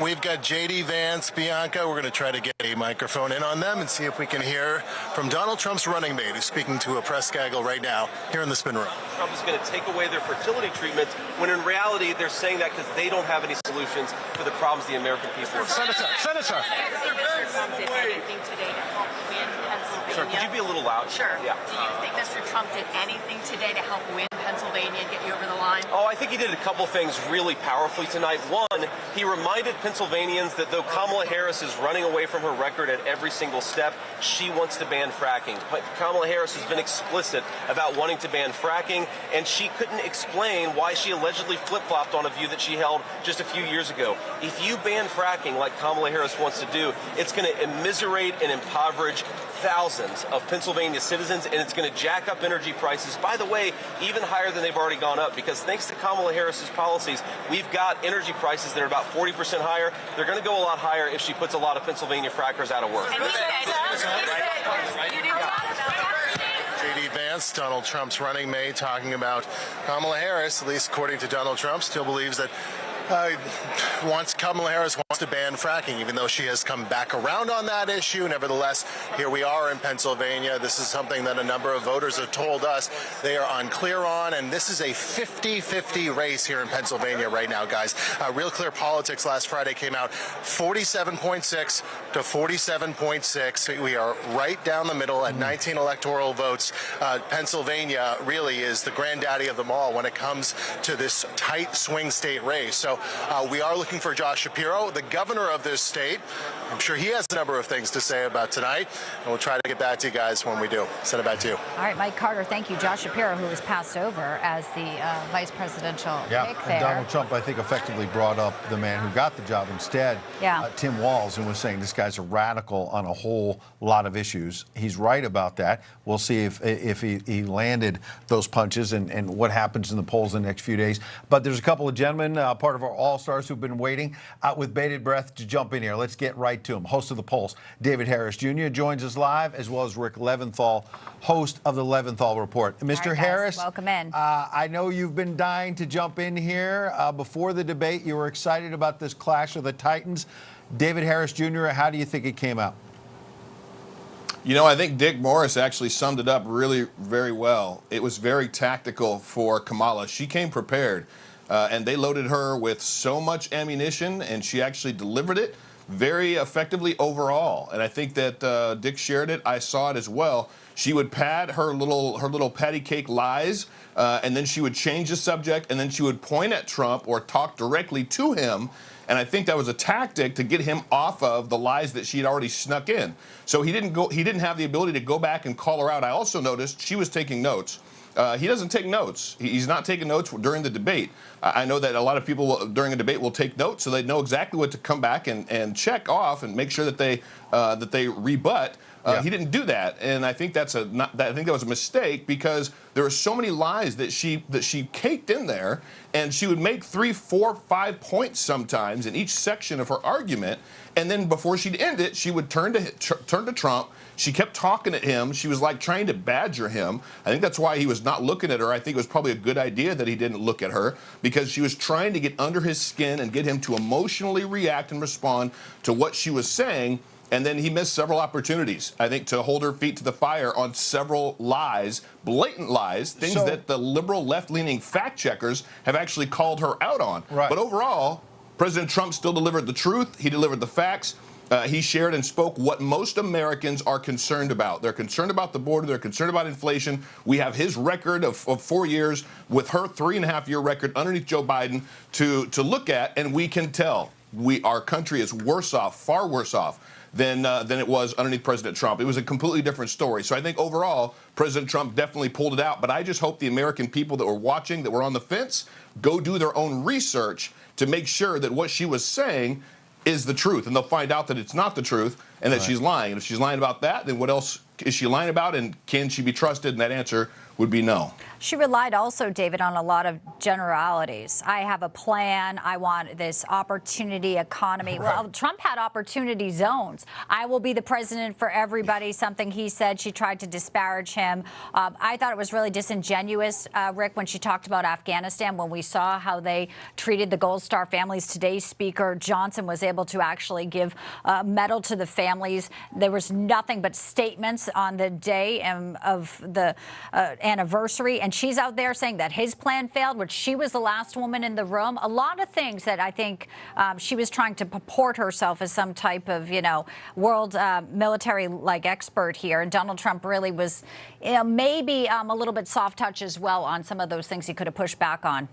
we've got J.D. Vance, Bianca. We're going to try to get a microphone in on them and see if we can hear from Donald Trump's running mate, who's speaking to a press gaggle right now here in the spin room. Trump is going to take away their fertility treatments, when in reality they're saying that because they don't have any solutions for the problems the American people are facing. Senator. Mr. Trump did anything today to help win Pennsylvania? Sure, could you be a little loud? Sure. Yeah. Do you think Mr. Trump did anything today to help win Pennsylvania and get you over the line? Oh, I think he did a couple things really powerfully tonight. One, he reminded Pennsylvanians that though Kamala Harris is running away from her record at every single step, she wants to ban fracking. But Kamala Harris has been explicit about wanting to ban fracking, and she couldn't explain why she allegedly flip-flopped on a view that she held just a few years ago. If you ban fracking like Kamala Harris wants to do, it's going to immiserate and impoverish thousands of Pennsylvania citizens, and it's going to jack up energy prices, by the way, even higher than they've already gone up, because thanks to Kamala Harris's policies, we've got energy prices that are about 40% higher. They're going to go a lot higher if she puts a lot of Pennsylvania frackers out of work. J.D. Vance, Donald Trump's running mate, talking about Kamala Harris, at least according to Donald Trump, still believes that Kamala Harris wants to ban fracking, even though she has come back around on that issue. Nevertheless, here we are in Pennsylvania. This is something that a number of voters have told us they are unclear on, and this is a 50-50 race here in Pennsylvania right now, guys. Real Clear Politics last Friday came out 47.6 to 47.6. We are right down the middle at 19 electoral votes. Pennsylvania really is the granddaddy of them all when it comes to this tight swing state race. So we are looking for Josh Shapiro, the governor of this state. I'm sure he has a number of things to say about tonight, and we'll try to get back to you guys when we do. Send it back to you. All right, Mike Carter, thank you. Josh Shapiro, who was passed over as the vice presidential pick there. And Donald Trump, I think, effectively brought up the man who got the job instead, Tim Walz, and was saying this guy's a radical on a whole lot of issues. He's right about that. We'll see if he landed those punches and what happens in the polls in the next few days. But there's a couple of gentlemen, part of our all-stars who've been waiting with bated breath to jump in here. Let's get right to him. Host of the Pulse, David Harris Jr. joins us live, as well as Rick Leventhal, host of the Leventhal Report. Mr. Harris, welcome in. I know you've been dying to jump in here. Before the debate, you were excited about this clash of the Titans. David Harris Jr., how do you think it came out? You know, I think Dick Morris actually summed it up really very well. It was very tactical for Kamala. She came prepared, and they loaded her with so much ammunition, and she actually delivered it very effectively overall. And I think that Dick shared it. I saw it as well. She would pad her little patty cake lies, and then she would change the subject, and then she would point at Trump or talk directly to him. And I think that was a tactic to get him off of the lies that she had already snuck in. So he didn't have the ability to go back and call her out. I also noticed she was taking notes. He doesn't take notes. He's not taking notes during the debate. I know that a lot of people during a debate will take notes so they know exactly what to come back and check off and make sure that they rebut. He didn't do that, and I think that was a mistake, because there were so many lies that she caked in there, and she would make 3, 4, 5 points sometimes in each section of her argument, and then before she'd end it, she would turn to Trump. She kept talking at him. She was like trying to badger him. I think that's why he was not looking at her. I think it was probably a good idea that he didn't look at her, because she was trying to get under his skin and get him to emotionally react and respond to what she was saying. And then he missed several opportunities, I think, to hold her feet to the fire on several lies, blatant lies, things that the liberal left-leaning fact checkers have actually called her out on. Right. But overall, President Trump still delivered the truth. He delivered the facts. He shared and spoke what most Americans are concerned about. They're concerned about the border. They're concerned about inflation. We have his record of 4 years with her 3.5-year record underneath Joe Biden to look at, and we can tell our country is worse off, far worse off than it was underneath President Trump. It was a completely different story. So I think overall, President Trump definitely pulled it out. But I just hope the American people that were watching, that were on the fence, go do their own research to make sure that what she was saying is the truth. And they'll find out that it's not the truth and that she's lying. And if she's lying about that, then what else is she lying about? And can she be trusted? And that answer would be no. She relied also, David, on a lot of generalities. I have a plan. I want this opportunity economy. Right. Well, Trump had opportunity zones. I will be the president for everybody, something he said. She tried to disparage him. I thought it was really disingenuous, Rick, when she talked about Afghanistan, when we saw how they treated the Gold Star families. Today's Speaker Johnson was able to actually give a medal to the families. There was nothing but statements on the day of the anniversary. And she's out there saying that his plan failed, which she was the last woman in the room. A lot of things that I think she was trying to purport herself as some type of, world military-like expert here. And Donald Trump really was, maybe a little bit soft touch as well on some of those things he could have pushed back on.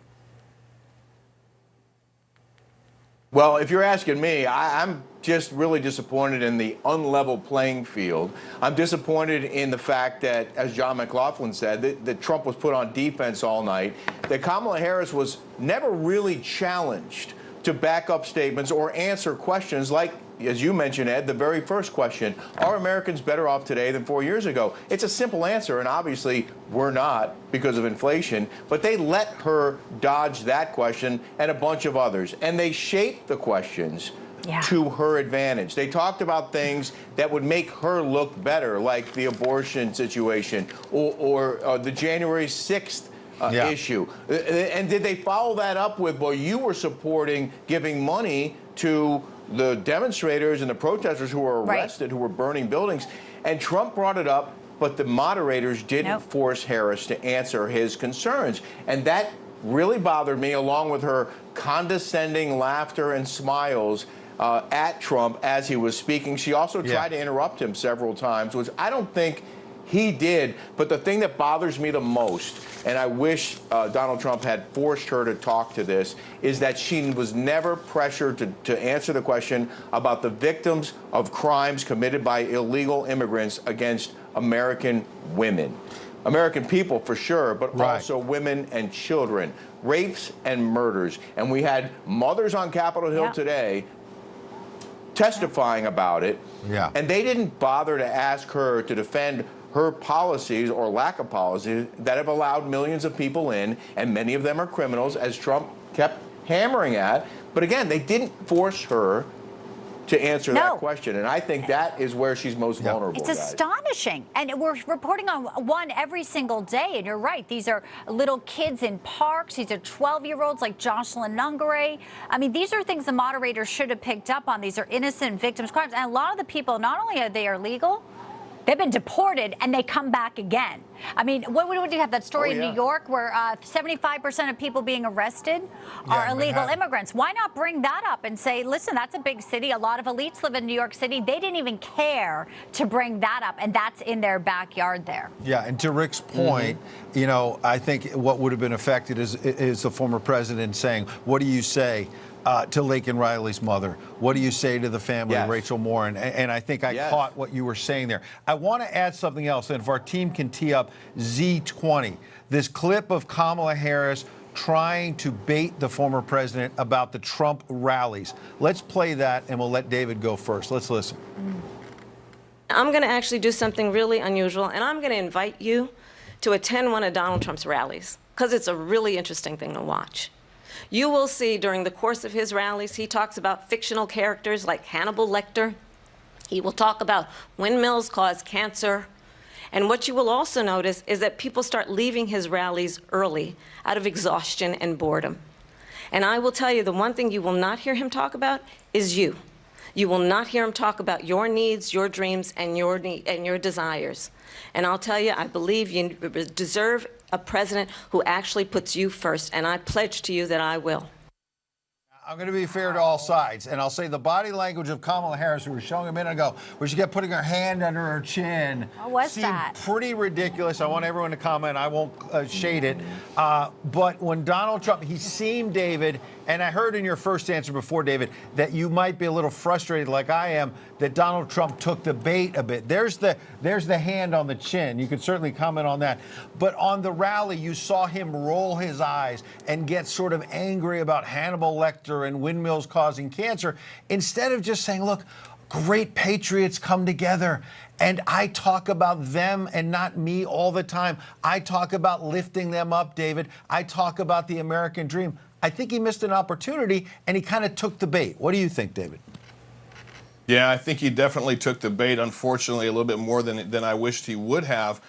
Well, if you're asking me, I'm just really disappointed in the unlevel playing field. I'm disappointed in the fact that, as John McLaughlin said, that Trump was put on defense all night, that Kamala Harris was never really challenged to back up statements or answer questions like, as you mentioned, Ed, the very first question, are Americans better off today than 4 years ago? It's a simple answer, and obviously we're not because of inflation, but they let her dodge that question and a bunch of others, and they shaped the questions to her advantage. They talked about things that would make her look better, like the abortion situation or the January 6th issue. And did they follow that up with, well, you were supporting giving money to the demonstrators and the protesters who were arrested, who were burning buildings? And Trump brought it up, but the moderators didn't force Harris to answer his concerns. And that really bothered me, along with her condescending laughter and smiles at Trump as he was speaking. She also tried to interrupt him several times, which I don't think he did. But the thing that bothers me the most, and I wish Donald Trump had forced her to talk to this, is that she was never pressured to answer the question about the victims of crimes committed by illegal immigrants against American women. American people, for sure, but also women and children, rapes and murders. And we had mothers on Capitol Hill today testifying about it, and they didn't bother to ask her to defend her policies or lack of policies that have allowed millions of people in, and many of them are criminals, as Trump kept hammering at. But again, they didn't force her to answer that question, and I think that is where she's most vulnerable. It's astonishing, and we're reporting on one every single day, and you're right. These are little kids in parks. These are 12-year-olds like Jocelyn Nungare. I mean, these are things the moderators should have picked up on. These are innocent victims' crimes, and a lot of the people, not only are they illegal, they've been deported, and they come back again. I mean, what do you have, that story in New York where 75% of people being arrested are illegal immigrants? Why not bring that up and say, listen, that's a big city. A lot of elites live in New York City. They didn't even care to bring that up, and that's in their backyard there. Yeah, and to Rick's point, I think what would have been affected is the former president saying, what do you say to Laken Riley's mother? What do you say to the family of Rachel Moore? And I think I caught what you were saying there. I want to add something else, and if our team can tee up Z20, this clip of Kamala Harris trying to bait the former president about the Trump rallies. Let's play that, and we'll let David go first. Let's listen. I'm going to actually do something really unusual, and I'm going to invite you to attend one of Donald Trump's rallies, because it's a really interesting thing to watch. You will see during the course of his rallies, he talks about fictional characters like Hannibal Lecter. He will talk about windmills cause cancer. And what you will also notice is that people start leaving his rallies early out of exhaustion and boredom. And I will tell you, the one thing you will not hear him talk about is you. You will not hear him talk about your needs, your dreams, and your desires. And I'll tell you, I believe you deserve a president who actually puts you first, and I pledge to you that I will. I'm going to be fair to all sides, and I'll say the body language of Kamala Harris, we were showing a minute ago, where she kept putting her hand under her chin, seemed pretty ridiculous. I want everyone to comment. I won't shade it. But when Donald Trump, he seemed, David, and I heard in your first answer before, David, that you might be a little frustrated, like I am, that Donald Trump took the bait a bit. There's the hand on the chin. You could certainly comment on that. But on the rally, you saw him roll his eyes and get sort of angry about Hannibal Lecter and windmills causing cancer, instead of just saying, look, great patriots come together. And I talk about them and not me all the time. I talk about lifting them up, David. I talk about the American dream. I think he missed an opportunity, and he kind of took the bait. What do you think, David? Yeah, I think he definitely took the bait, unfortunately, a little bit more than I wished he would have.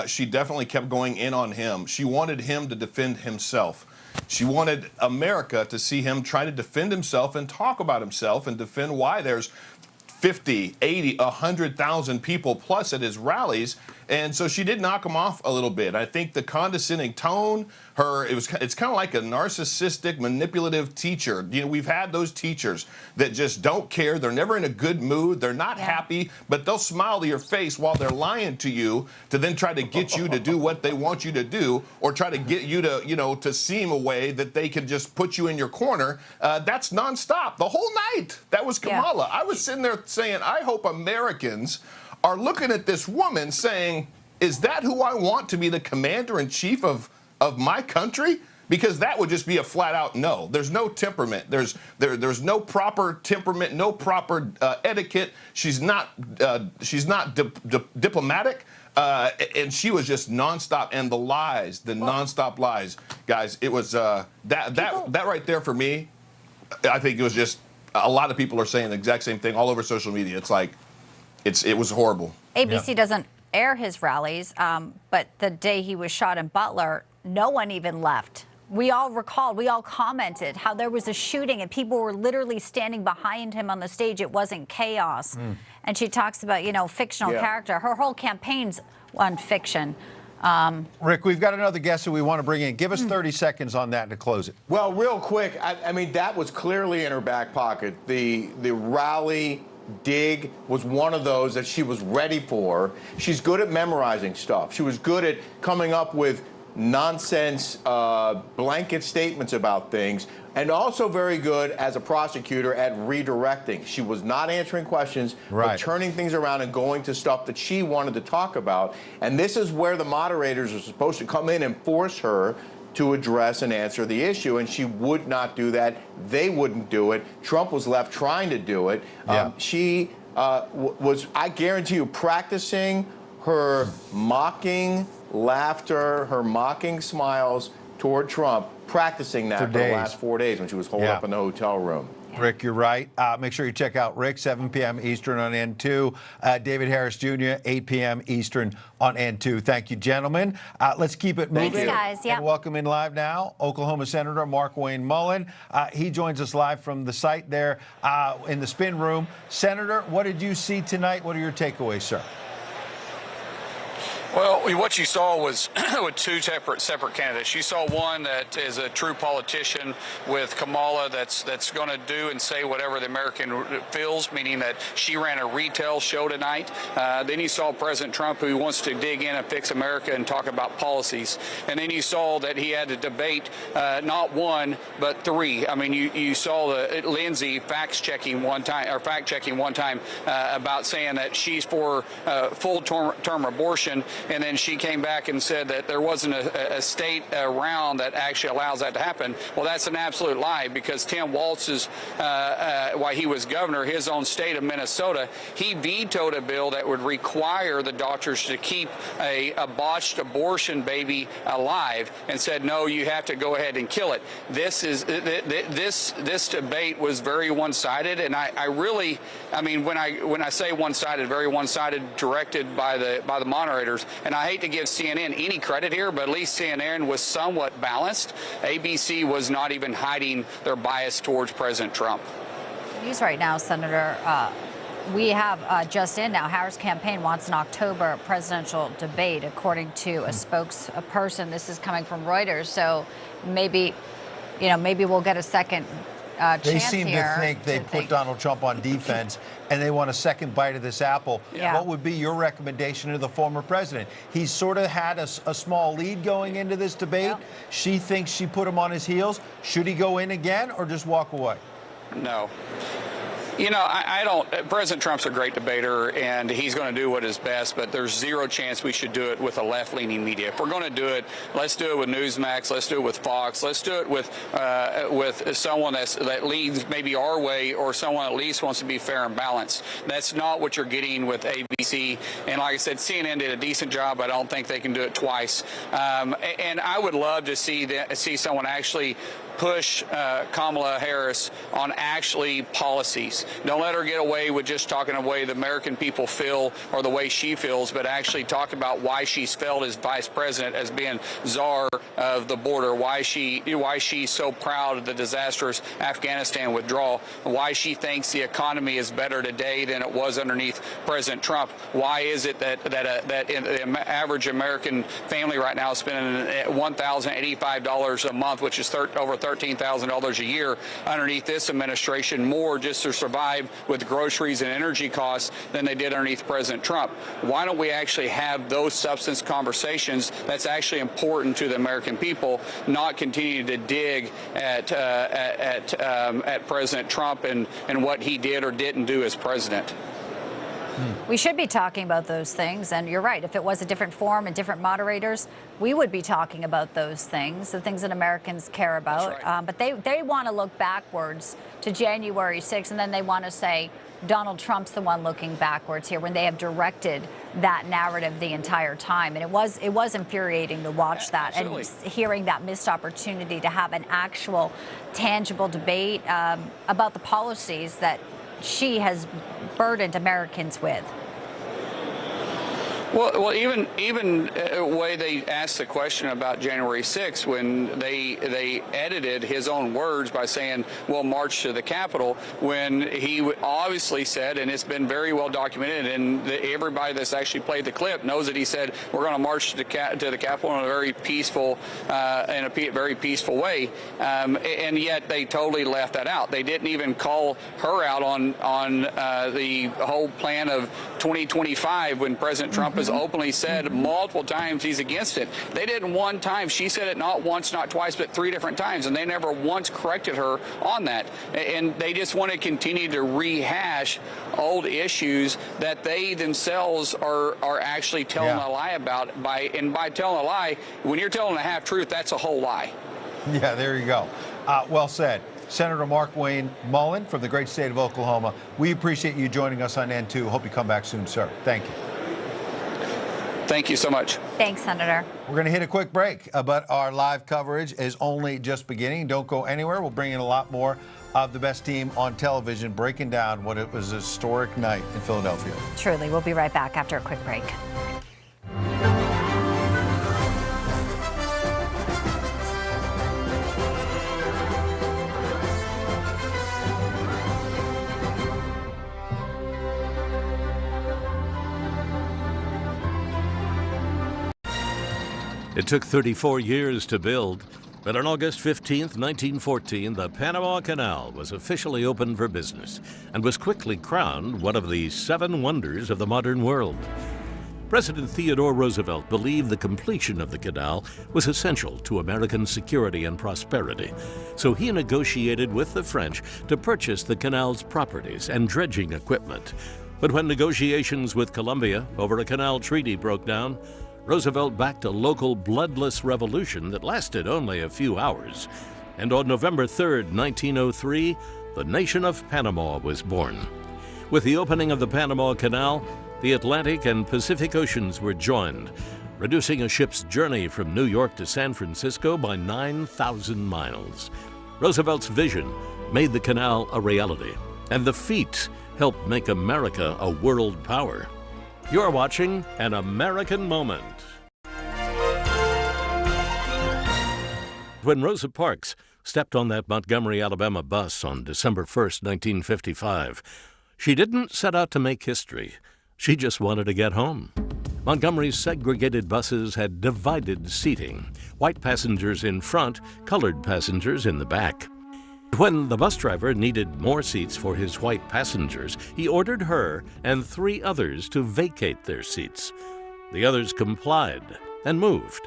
She definitely kept going in on him. She wanted him to defend himself. She wanted America to see him try to defend himself and talk about himself and defend why there's 50, 80, 100,000 people plus at his rallies. And so she did knock him off a little bit. I think the condescending tone, it's kind of like a narcissistic, manipulative teacher. You know, we've had those teachers that just don't care. They're never in a good mood. They're not happy, but they'll smile to your face while they're lying to you to then try to get you to do what they want you to do, or try to get you to, you know, to seem a way that they can just put you in your corner. That's nonstop. The whole night, that was Kamala. I was sitting there saying, I hope Americans are looking at this woman saying, is that who I want to be the commander-in-chief of my country? Because that would just be a flat-out no. There's no temperament. There's no proper temperament, no proper etiquette. She's not diplomatic, and she was just nonstop. And the lies, the nonstop lies, guys. It was that right there for me. I think it was just a lot of people are saying the exact same thing all over social media. It's like it was horrible. ABC doesn't air his rallies, but the day he was shot in Butler, no one even left. We all recalled, we all commented how there was a shooting and people were literally standing behind him on the stage. It wasn't chaos. And she talks about, you know, fictional character. Her whole campaign's on fiction. Rick, we've got another guest who we want to bring in. Give us 30 seconds on that to close it. Well, real quick, I mean, that was clearly in her back pocket. The rally dig was one of those that she was ready for. She's good at memorizing stuff. She was good at coming up with nonsense blanket statements about things, and also very good as a prosecutor at redirecting. She was not answering questions, but turning things around and going to stuff that she wanted to talk about. And this is where the moderators are supposed to come in and force her to address and answer the issue, and she would not do that. They wouldn't do it. Trump was left trying to do it. She was, I guarantee you, practicing her mocking laughter, her mocking smiles toward Trump, practicing that for the last 4 days when she was holed up in the hotel room. Rick, you're right. Make sure you check out Rick, 7 p.m. Eastern on N2. David Harris Jr., 8 p.m. Eastern on N2. Thank you, gentlemen. Let's keep it moving. Thanks, guys. And welcome in live now, Oklahoma Senator Mark Wayne Mullen. He joins us live from the site there in the spin room. Senator, what did you see tonight? What are your takeaways, sir? Well, what you saw was with two separate candidates. You saw one that is a true politician with Kamala that's going to do and say whatever the American feels, meaning that she ran a retail show tonight. Then you saw President Trump, who wants to dig in and fix America and talk about policies. And then you saw that he had to debate not one, but three. I mean, you saw the Linsey fact-checking one time about saying that she's for full-term abortion. And then she came back and said that there wasn't a state around that actually allows that to happen. Well, that's an absolute lie, because Tim Walz's, while he was governor, his own state of Minnesota, he vetoed a bill that would require the doctors to keep a botched abortion baby alive, and said, no, you have to go ahead and kill it. This debate was very one-sided, and I mean, when I say one-sided, very one-sided, directed by the moderators. And I hate to give CNN any credit here, but at least CNN was somewhat balanced. ABC was not even hiding their bias towards President Trump. News right now, Senator. We have just in now, Harris' campaign wants an October presidential debate, according to a spokesperson. This is coming from Reuters, so maybe we'll get a second chance here. They seem to think they put Donald Trump on defense, and they want a second bite of this apple. What would be your recommendation to the former president? He's sort of had a small lead going into this debate. She thinks she put him on his heels. Should he go in again or just walk away? No. You know, I don't. President Trump's a great debater, and he's going to do what is best. But there's zero chance we should do it with a left-leaning media. If we're going to do it, let's do it with NEWSMAX. Let's do it with Fox. Let's do it with someone that leads maybe our way, or someone at least wants to be fair and balanced. That's not what you're getting with ABC. And like I said, CNN did a decent job. I don't think they can do it twice. And I would love to see someone actually push Kamala Harris on actually policies. Don't let her get away with just talking the way the American people feel or the way she feels, but actually talk about why she's failed as vice president, as being czar of the border, why she's so proud of the disastrous Afghanistan withdrawal, why she thinks the economy is better today than it was underneath President Trump. Why is it that the average American family right now is spending $1,085 a month, which is over $13,000 a year underneath this administration, more just to survive with groceries and energy costs than they did underneath President Trump? Why don't we actually have those substance conversations that's actually important to the American people, not continue to dig at President Trump and what he did or didn't do as president? We should be talking about those things, and you're right. If it was a different forum and different moderators, we would be talking about those things, the things that Americans care about. Right. But they want to look backwards to January 6th, and then they want to say Donald Trump's the one looking backwards here, when they have directed that narrative the entire time. And it was infuriating to watch that. Absolutely. And hearing that missed opportunity to have an actual tangible debate about the policies that she has burdened Americans with. Well, even the way they asked the question about January 6th, when they edited his own words by saying, "We'll march to the Capitol," when he obviously said, and it's been very well documented, and everybody that's actually played the clip knows that he said, "We're going to march to the Capitol in a very peaceful, very peaceful way," and yet they totally left that out. They didn't even call her out on the whole plan of 2025 when President Trump has openly said multiple times he's against it. They didn't one time. She said it not once, not twice, but 3 different times, and they never once corrected her on that. And they just want to continue to rehash old issues that they themselves are actually telling a lie about. By telling a lie, when you're telling a half-truth, that's a whole lie. Yeah, there you go. Well said. Senator Mark Wayne Mullen from the great state of Oklahoma, we appreciate you joining us on N2. Hope you come back soon, sir. Thank you. Thank you so much. Thanks, Senator. We're going to hit a quick break, but our live coverage is only just beginning. Don't go anywhere. We'll bring in a lot more of the best team on television, breaking down what it was a historic night in Philadelphia. Truly. We'll be right back after a quick break. It took 34 years to build, but on August 15th, 1914, the Panama Canal was officially opened for business and was quickly crowned one of the 7 wonders of the modern world. President Theodore Roosevelt believed the completion of the canal was essential to American security and prosperity, so he negotiated with the French to purchase the canal's properties and dredging equipment. But when negotiations with Colombia over a canal treaty broke down, Roosevelt backed a local bloodless revolution that lasted only a few hours. And on November 3rd, 1903, the nation of Panama was born. With the opening of the Panama Canal, the Atlantic and Pacific Oceans were joined, reducing a ship's journey from New York to San Francisco by 9,000 miles. Roosevelt's vision made the canal a reality, and the feat helped make America a world power. You're watching An American Moment. When Rosa Parks stepped on that Montgomery, Alabama bus on December 1st, 1955, she didn't set out to make history. She just wanted to get home. Montgomery's segregated buses had divided seating, white passengers in front, colored passengers in the back. When the bus driver needed more seats for his white passengers, he ordered her and 3 others to vacate their seats. The others complied and moved,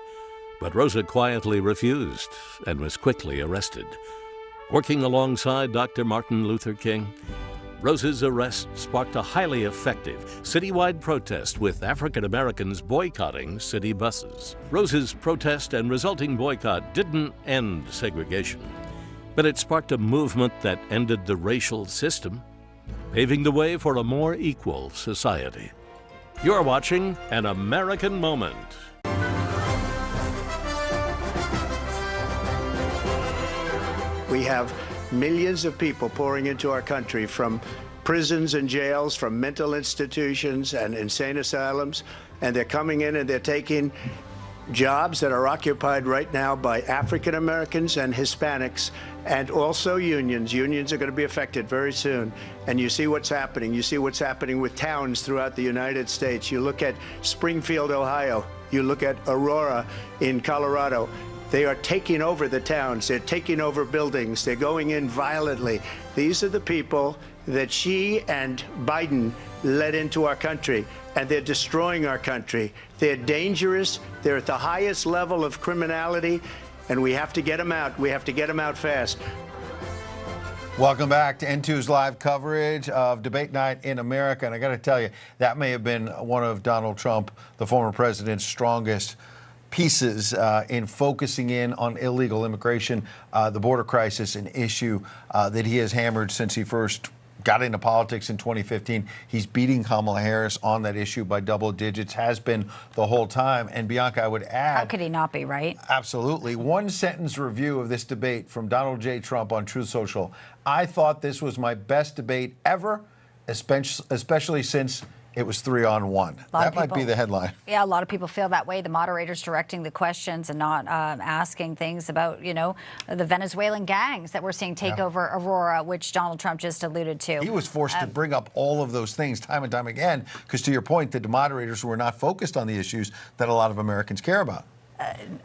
but Rosa quietly refused and was quickly arrested. Working alongside Dr. Martin Luther King, Rose's arrest sparked a highly effective citywide protest with African Americans boycotting city buses. Rose's protest and resulting boycott didn't end segregation, but it sparked a movement that ended the racial system, paving the way for a more equal society. You're watching An American Moment. We have millions of people pouring into our country from prisons and jails, from mental institutions and insane asylums, and they're coming in and they're taking jobs that are occupied right now by African Americans and Hispanics, and also unions. Unions are going to be affected very soon. And you see what's happening. You see what's happening with towns throughout the United States. You look at Springfield, Ohio. You look at Aurora in Colorado. They are taking over the towns. They're taking over buildings. They're going in violently. These are the people that she and Biden led into our country, and they're destroying our country. They're dangerous. They're at the highest level of criminality, and we have to get them out. We have to get them out fast. Welcome back to N2's live coverage of Debate Night in America. And I got to tell you, that may have been one of Donald Trump, the former president's strongest pieces in focusing in on illegal immigration, the border crisis, an issue that he has hammered since he first got into politics in 2015. He's beating Kamala Harris on that issue by double digits, has been the whole time. And Bianca, I would add... How could he not be, right? Absolutely. One sentence review of this debate from Donald J. Trump on Truth Social. I thought this was my best debate ever, especially since it was 3-on-1. That might be the headline. Yeah, a lot of people feel that way. The moderators directing the questions and not asking things about, you know, the Venezuelan gangs that we're seeing take over Aurora, which Donald Trump just alluded to. He was forced to bring up all of those things time and time again, because to your point, the moderators were not focused on the issues that a lot of Americans care about.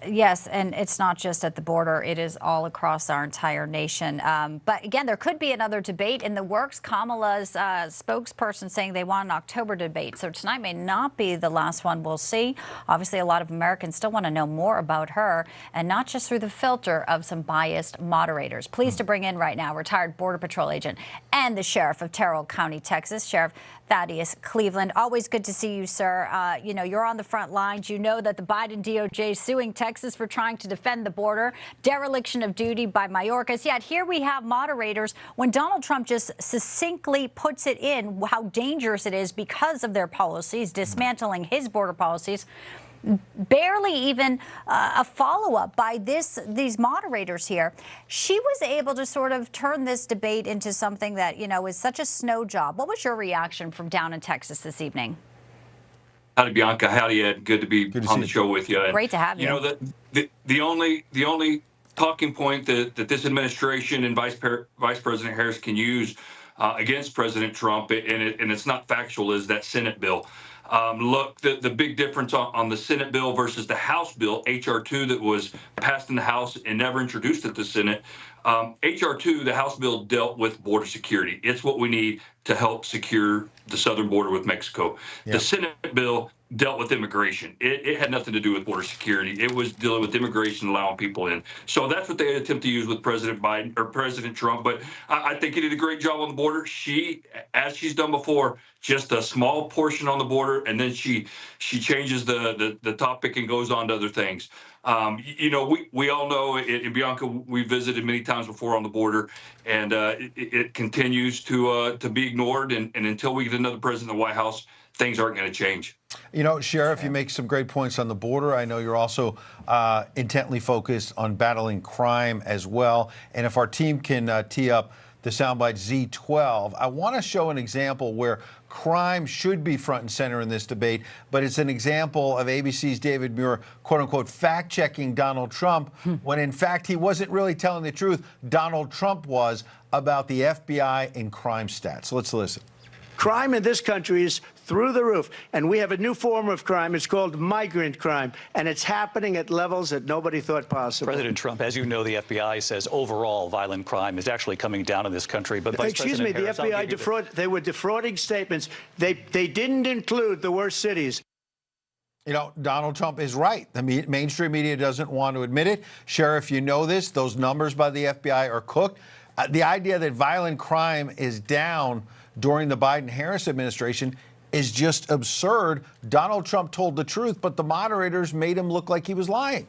Yes, and it's not just at the border. It is all across our entire nation. But again, there could be another debate in the works. Kamala's spokesperson saying they want an October debate. So tonight may not be the last one. We'll see. Obviously, a lot of Americans still want to know more about her, and not just through the filter of some biased moderators. Pleased to bring in right now retired Border Patrol agent and the sheriff of Terrell County, Texas, Sheriff Thaddeus Cleveland. Always good to see you, sir. You know, you're on the front lines. You know that the Biden DOJ is suing Texas for trying to defend the border, dereliction of duty by Mayorkas. Yet here we have moderators, when Donald Trump just succinctly puts it in how dangerous it is because of their policies, dismantling his border policies. Barely even a follow-up by these moderators here. She was able to sort of turn this debate into something that, you know, is such a snow job. What was your reaction from down in Texas this evening? Howdy, Bianca. Howdy, Ed. Good to be on the show with you. And, great to have you. You know, the only talking point that this administration and Vice President Harris can use against President Trump, and it's not factual, is that Senate bill. Look, the big difference on the Senate bill versus the House bill, H.R. 2, that was passed in the House and never introduced at the Senate. H.R. 2, the House bill, dealt with border security. It's what we need to help secure the southern border with Mexico. Yeah. The Senate bill dealt with immigration. It had nothing to do with border security. It was dealing with immigration, allowing people in. So that's what they attempt to use with President Biden or President Trump. But I think he did a great job on the border. She, as she's done before, just a small portion on the border, and then she changes the topic and goes on to other things. You know, we all know, and Bianca, we visited many times before on the border, and it continues to be ignored. And until we get another president in the White House, things aren't going to change. You know, Sheriff, you make some great points on the border. I know you're also intently focused on battling crime as well. And if our team can tee up the soundbite Z12, I want to show an example where crime should be front and center in this debate, but it's an example of ABC's David Muir, quote unquote, fact-checking Donald Trump, when in fact he wasn't really telling the truth. Donald Trump was about the FBI and crime stats. Let's listen. Crime in this country is through the roof, and we have a new form of crime. It's called migrant crime, and it's happening at levels that nobody thought possible. President Trump, as you know, the FBI says overall violent crime is actually coming down in this country. But Vice Excuse me, the FBI they were defrauding statements. They didn't include the worst cities. You know, Donald Trump is right. The mainstream media doesn't want to admit it. Sheriff, you know this. Those numbers by the FBI are cooked. The idea that violent crime is down during the Biden-Harris administration is just absurd. Donald Trump told the truth, but the moderators made him look like he was lying.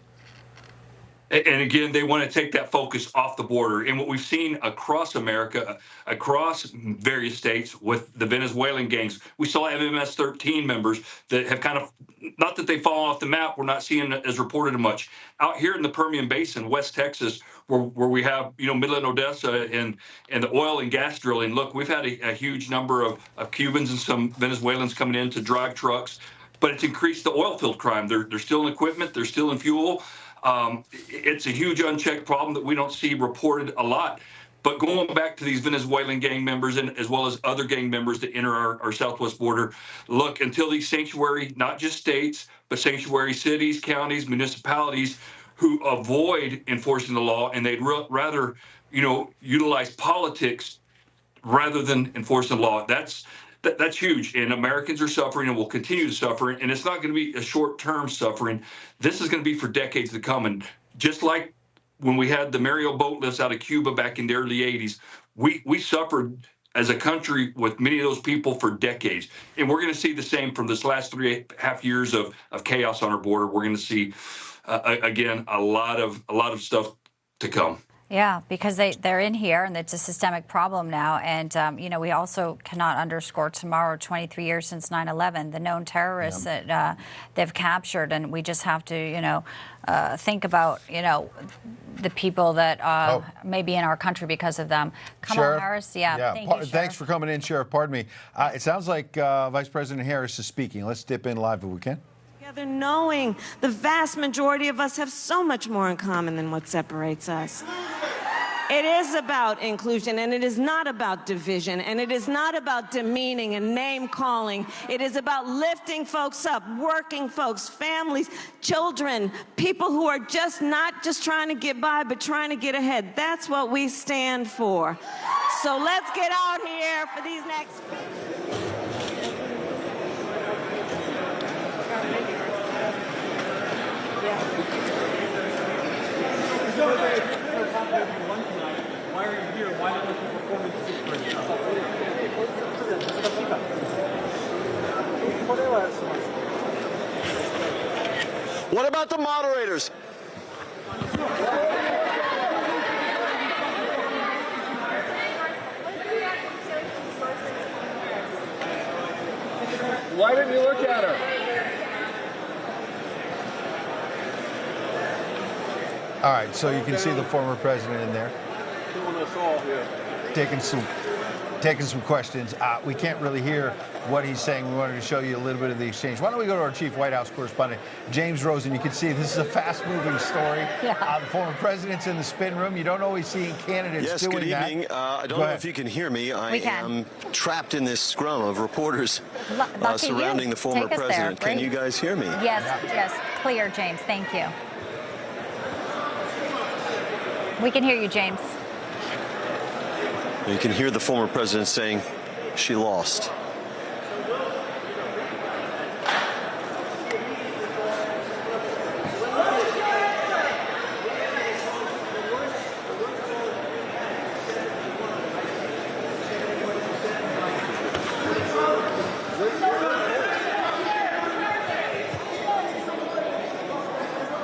And again, they want to take that focus off the border. And what we've seen across America, across various states with the Venezuelan gangs, we saw MMS 13 members that have kind of, not that they've fallen off the map, we're not seeing it as reported much. Out here in the Permian Basin, West Texas, where we have, Midland, Odessa, and the oil and gas drilling, look, we've had a huge number of Cubans and some Venezuelans coming in to drive trucks, but it's increased the oil field crime. They're still in equipment, they're still in fuel. It's a huge unchecked problem that we don't see reported a lot. But going back to these Venezuelan gang members, and as well as other gang members that enter our southwest border, look, until these sanctuary, not just states, but sanctuary cities, counties, municipalities who avoid enforcing the law, and they'd rather, utilize politics rather than enforcing the law. That's huge, and Americans are suffering and will continue to suffer, and it's not going to be a short-term suffering. This is going to be for decades to come, and just like when we had the Mario boat lifts out of Cuba back in the early 80s, we suffered as a country with many of those people for decades, and we're going to see the same from this last 3.5 years of chaos on our border. We're going to see, again, a lot of stuff to come. Yeah, because they're in here, and it's a systemic problem now. And, we also cannot underscore tomorrow, 23 years since 9/11, the known terrorists that they've captured. And we just have to, think about, the people that may be in our country because of them. Kamala Harris, thank you, thanks for coming in, Sheriff. Pardon me. It sounds like Vice President Harris is speaking. Let's dip in live if we can. Together, knowing the vast majority of us have so much more in common than what separates us. It is about inclusion, and it is not about division, and it is not about demeaning and name-calling. It is about lifting folks up, working folks, families, children, people who are not just trying to get by, but trying to get ahead. That's what we stand for. So let's get out here for these next... Why are you here? Why not let the performance What about the moderators? Why didn't you look at her? All right, so you can see the former president in there. Killing us all here. Taking some questions. We can't really hear what he's saying. We wanted to show you a little bit of the exchange. Why don't we go to our chief White House correspondent, James Rosen. You can see this is a fast-moving story. The former president's in the spin room. You don't always see candidates doing that. Yes, good evening. I don't know if you can hear me. I am trapped in this scrum of reporters surrounding the former president. Can you guys hear me? Yes, clear, James. Thank you. We can hear you, James. You can hear the former president saying she lost.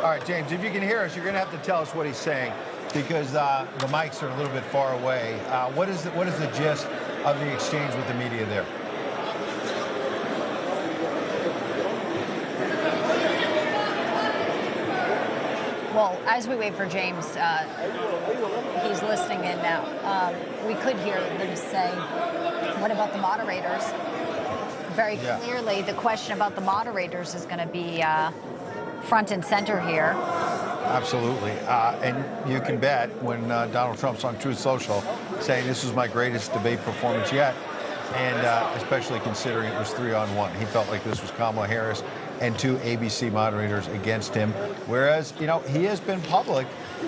All right, James, if you can hear us, you're going to have to tell us what he's saying, because the mics are a little bit far away. What is the gist of the exchange with the media there? Well, as we wait for James, he's listening in now. We could hear them say, what about the moderators? Very clearly, the question about the moderators is going to be front and center here. Absolutely. And you can bet when Donald Trump's on Truth Social saying this was my greatest debate performance yet, and especially considering it was 3-on-1. He felt like this was Kamala Harris and two ABC moderators against him. Whereas, he has been public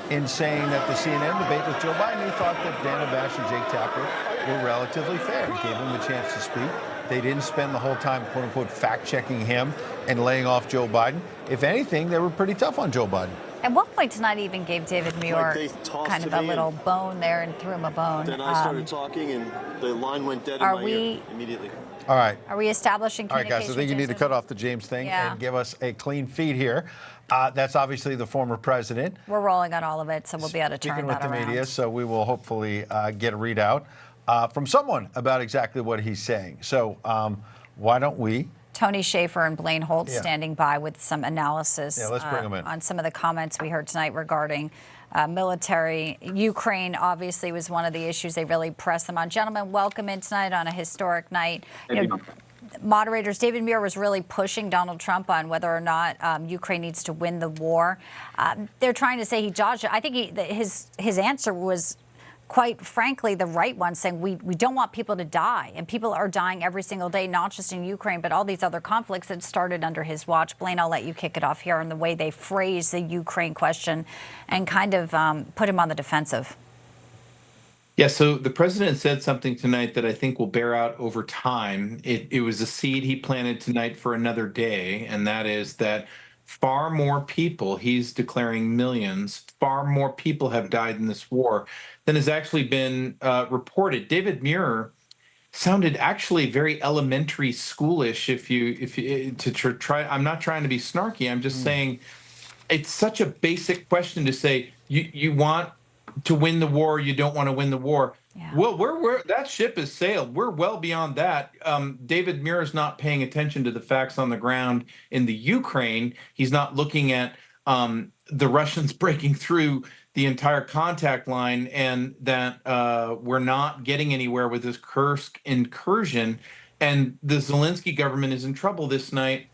in saying that the CNN debate with Joe Biden, he thought that Dana Bash and Jake Tapper were relatively fair. Gave him a chance to speak. They didn't spend the whole time, quote-unquote, fact-checking him and laying off Joe Biden. If anything, they were pretty tough on Joe Biden. At one point tonight, he even gave David Muir kind of a little bone there and threw him a bone. Then I started talking, and the line went dead in my ear immediately. All right. Are we establishing communication? All right, guys, I think you need to cut off the James thing and give us a clean feed here. That's obviously the former president. We're rolling on all of it, so we'll be able to turn that around. Speaking with the media, so we will hopefully get a readout from someone about exactly what he's saying. So why don't we? Tony Schaefer and Blaine Holt standing by with some analysis let's bring them in. On some of the comments we heard tonight regarding military. Ukraine obviously was one of the issues they really pressed them on. Gentlemen, welcome in tonight on a historic night. You know, moderators, David Muir was really pushing Donald Trump on whether or not Ukraine needs to win the war. They're trying to say he dodged it. I think his answer was, quite frankly, the right one, saying we don't want people to die. And people are dying every single day, not just in Ukraine, but all these other conflicts that started under his watch. Blaine, I'll let you kick it off here on the way they phrase the Ukraine question and kind of put him on the defensive. Yeah, so the president said something tonight that I think will bear out over time. It was a seed he planted tonight for another day, and that is that far more people, he's declaring millions, far more people have died in this war than has actually been reported. David Muir sounded actually very elementary schoolish. If you try, I'm not trying to be snarky. I'm just saying it's such a basic question to say you want to win the war, you don't want to win the war. Yeah. Well, that ship has sailed. We're well beyond that. David Muir is not paying attention to the facts on the ground in the Ukraine. He's not looking at the Russians breaking through the entire contact line, and that we're not getting anywhere with this Kursk incursion. And the Zelensky government is in trouble this night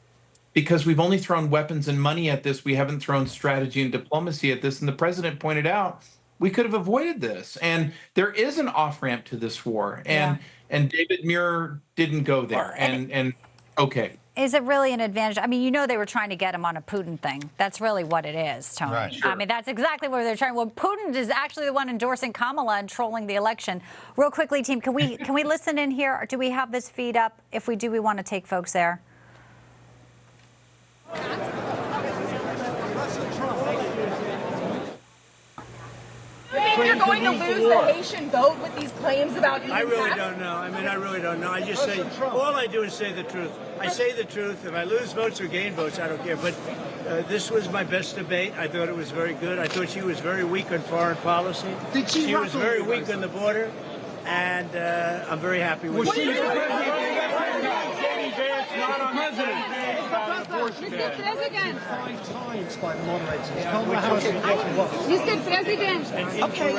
because we've only thrown weapons and money at this. We haven't thrown strategy and diplomacy at this. And the president pointed out, we could have avoided this. And there is an off-ramp to this war. And David Muir didn't go there. And okay. Is it really an advantage? I mean, you know they were trying to get him on a Putin thing. That's really what it is, Tony. Right, sure. I mean, that's exactly what they're trying. Well, Putin is actually the one endorsing Kamala and trolling the election. Real quickly, team, can we listen in here? Or do we have this feed up? If we do, we want to take folks there. You think you're going to lose the Haitian vote with these claims about eating I really cats? don't know. I mean, I really don't know. I just say, all I do is say the truth. I say the truth. If I lose votes or gain votes, I don't care. But this was my best debate. I thought it was very good. I thought she was very weak on foreign policy. She was very weak on the border. And I'm very happy with Mr. President. Five times by the moderators. Mr. President. Okay.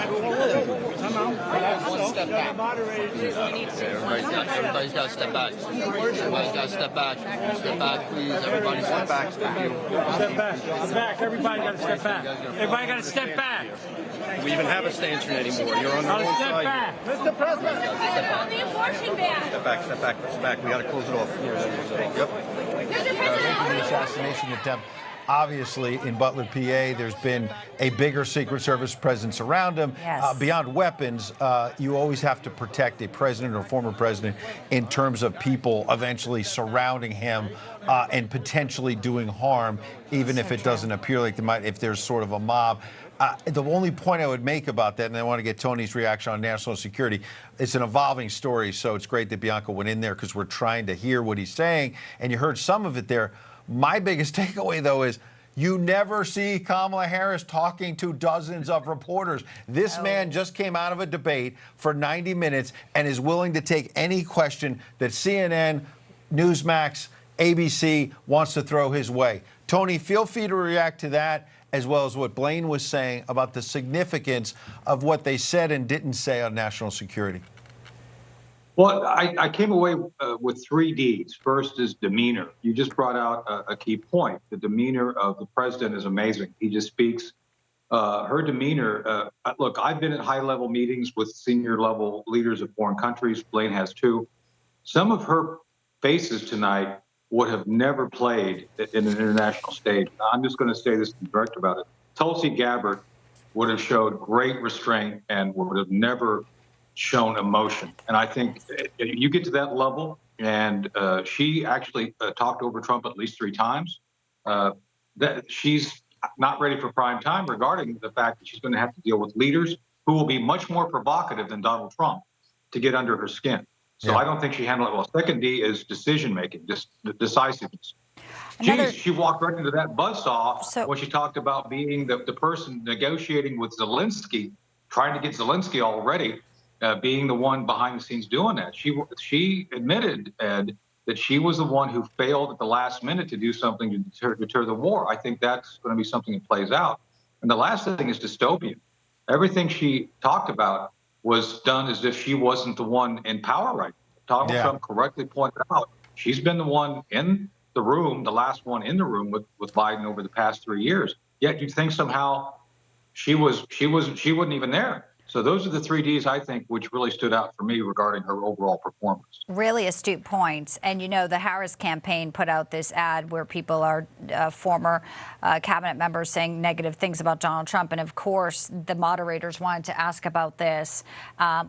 Everybody's got to step back. Everybody's got to step back. Step back, please. Everybody step back. Step back. Step back. Everybody got to step back. Everybody got to step back. We even have a stanchion anymore. You're on the wrong Step side. back. Mr. President. On the abortion ban. Step back, step back, step back. We got to close it off. Yep. The assassination attempt. Obviously, in Butler, PA, there's been a bigger Secret Service presence around him. Yes. Beyond weapons, you always have to protect a president or former president in terms of people eventually surrounding him and potentially doing harm, even if it doesn't appear like they might, if there's sort of a mob. The only point I would make about that, and I want to get Tony's reaction on national security, it's an evolving story, so it's great that Bianca went in there because we're trying to hear what he's saying, and you heard some of it there. My biggest takeaway, though, is you never see Kamala Harris talking to dozens of reporters. This man just came out of a debate for 90 minutes and is willing to take any question that CNN, NEWSMAX, ABC wants to throw his way. Tony, feel free to react to that, as well as what Blaine was saying about the significance of what they said and didn't say on national security. Well, I came away with 3 Ds. First is demeanor. You just brought out a key point. The demeanor of the president is amazing. He just speaks. Her demeanor, look, I've been at high-level meetings with senior-level leaders of foreign countries. Blaine has too. Some of her faces tonight would have never played in an international stage. I'm just going to say this and direct about it. Tulsi Gabbard would have showed great restraint and would have never shown emotion. And I think you get to that level, and she actually talked over Trump at least 3 times. not ready for prime time regarding the fact that she's going to have to deal with leaders who will be much more provocative than Donald Trump to get under her skin. So I don't think she handled it well. Second D is decision-making, decisiveness. She walked right into that buzzsaw when she talked about being the person negotiating with Zelensky, trying to get Zelensky already, being the one behind the scenes doing that. She admitted, Ed, that she was the one who failed at the last minute to do something to deter the war. I think that's going to be something that plays out. And the last thing is dystopian. Everything she talked about was done as if she wasn't the one in power right now. Donald Trump correctly pointed out she's been the one in the room, the last one in the room with Biden over the past 3 years. Yet you'd think somehow she wasn't even there. So those are the 3 Ds, I think, which really stood out for me regarding her overall performance. Really astute points. And, you know, the Harris campaign put out this ad where people are former cabinet members saying negative things about Donald Trump. And, of course, the moderators wanted to ask about this.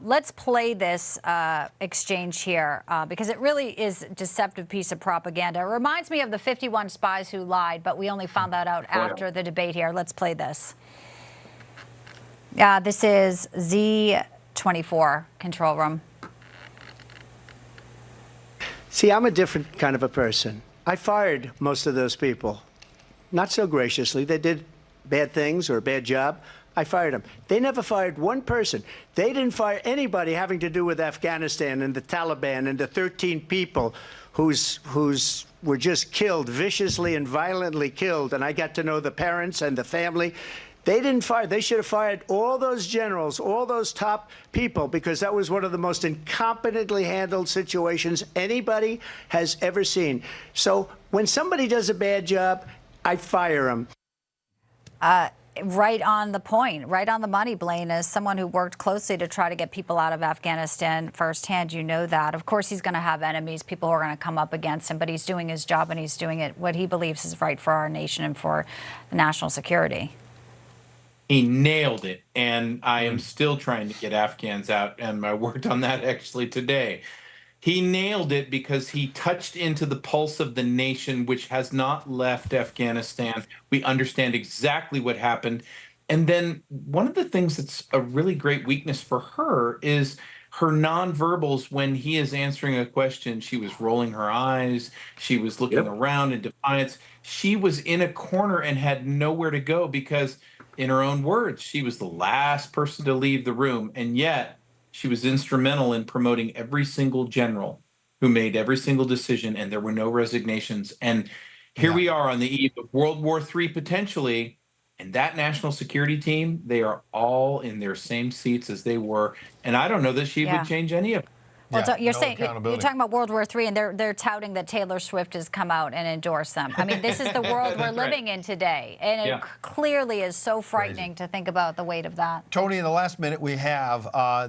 Let's play this exchange here because it really is a deceptive piece of propaganda. It reminds me of the 51 spies who lied, but we only found that out after the debate here. Let's play this. This is Z24 control room. See, I'm a different kind of a person. I fired most of those people. Not so graciously. They did bad things or a bad job. I fired them. They never fired one person. They didn't fire anybody having to do with Afghanistan and the Taliban and the 13 people who's were just killed, viciously and violently killed. And I got to know the parents and the family. They didn't fire. They should have fired all those generals, all those top people, because that was one of the most incompetently handled situations anybody has ever seen. So when somebody does a bad job, I fire them. Right on the point, right on the money, Blaine. As someone who worked closely to try to get people out of Afghanistan firsthand, you know that. Of course, he's going to have enemies, people who are going to come up against him, but he's doing his job and he's doing it what he believes is right for our nation and for national security. He nailed it, and I am still trying to get Afghans out, and I worked on that actually today. He nailed it because he touched into the pulse of the nation, which has not left Afghanistan. We understand exactly what happened. And then one of the things that's a really great weakness for her is her nonverbals. When he is answering a question, she was rolling her eyes. She was looking around in defiance. She was in a corner and had nowhere to go because, in her own words, she was the last person to leave the room. And yet she was instrumental in promoting every single general who made every single decision, and there were no resignations. And here we are on the eve of World War III potentially, and that national security team, they are all in their same seats as they were. And I don't know that she would change any of it. Well, you're saying you're talking about World War III, and they're touting that Taylor Swift has come out and endorsed them. I mean, this is the world we're living in today, and it clearly is so frightening to think about the weight of that. Tony, in the last minute we have,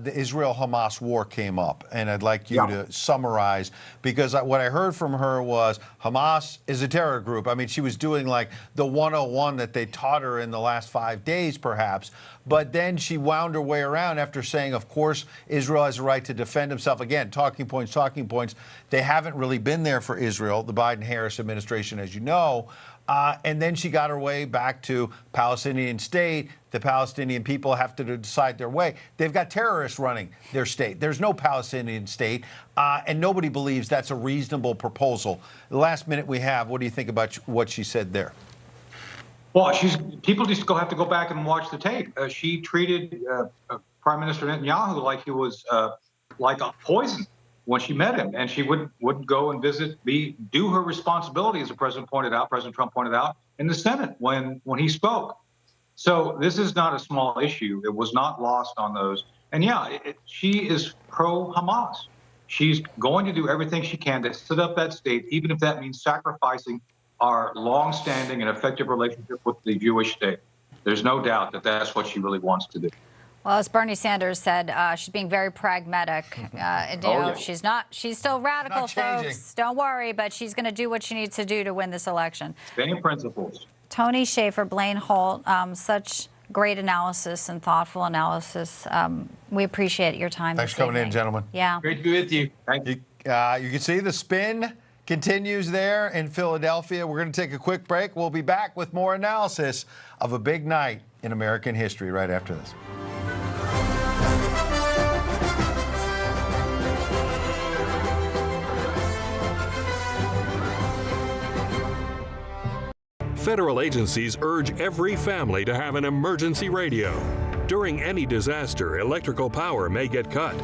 the Israel-Hamas war came up, and I'd like you to summarize, because what I heard from her was Hamas is a terror group. I mean, she was doing like the 101 that they taught her in the last 5 days, perhaps. But then she wound her way around after saying, of course, Israel has a right to defend himself. Again, talking points. They haven't really been there for Israel, the Biden-Harris administration, as you know. And then she got her way back to Palestinian state. The Palestinian people have to decide their way. They've got terrorists running their state. There's no Palestinian state, and nobody believes that's a reasonable proposal. The last minute we have, what do you think about what she said there? Well, people just have to go back and watch the tape. She treated Prime Minister Netanyahu like he was like a poison when she met him, and she wouldn't go and do her responsibility, as President Trump pointed out, in the Senate when he spoke. So this is not a small issue. It was not lost on those. And she is pro-Hamas. She's going to do everything she can to set up that state, even if that means sacrificing our long-standing and effective relationship with the Jewish state. There's no doubt that that's what she really wants to do. Well, as Bernie Sanders said, she's being very pragmatic. She's still radical, folks. Don't worry, but she's going to do what she needs to do to win this election. Same principles. Tony Schaefer, Blaine Holt, such great analysis and thoughtful analysis. We appreciate your time. Thanks for coming in, gentlemen. Yeah. Great to be with you. Thank you. You can see the spin continues there in Philadelphia. We're going to take a quick break. We'll be back with more analysis of a big night in American history right after this. Federal agencies urge every family to have an emergency radio. During any disaster, electrical power may get cut.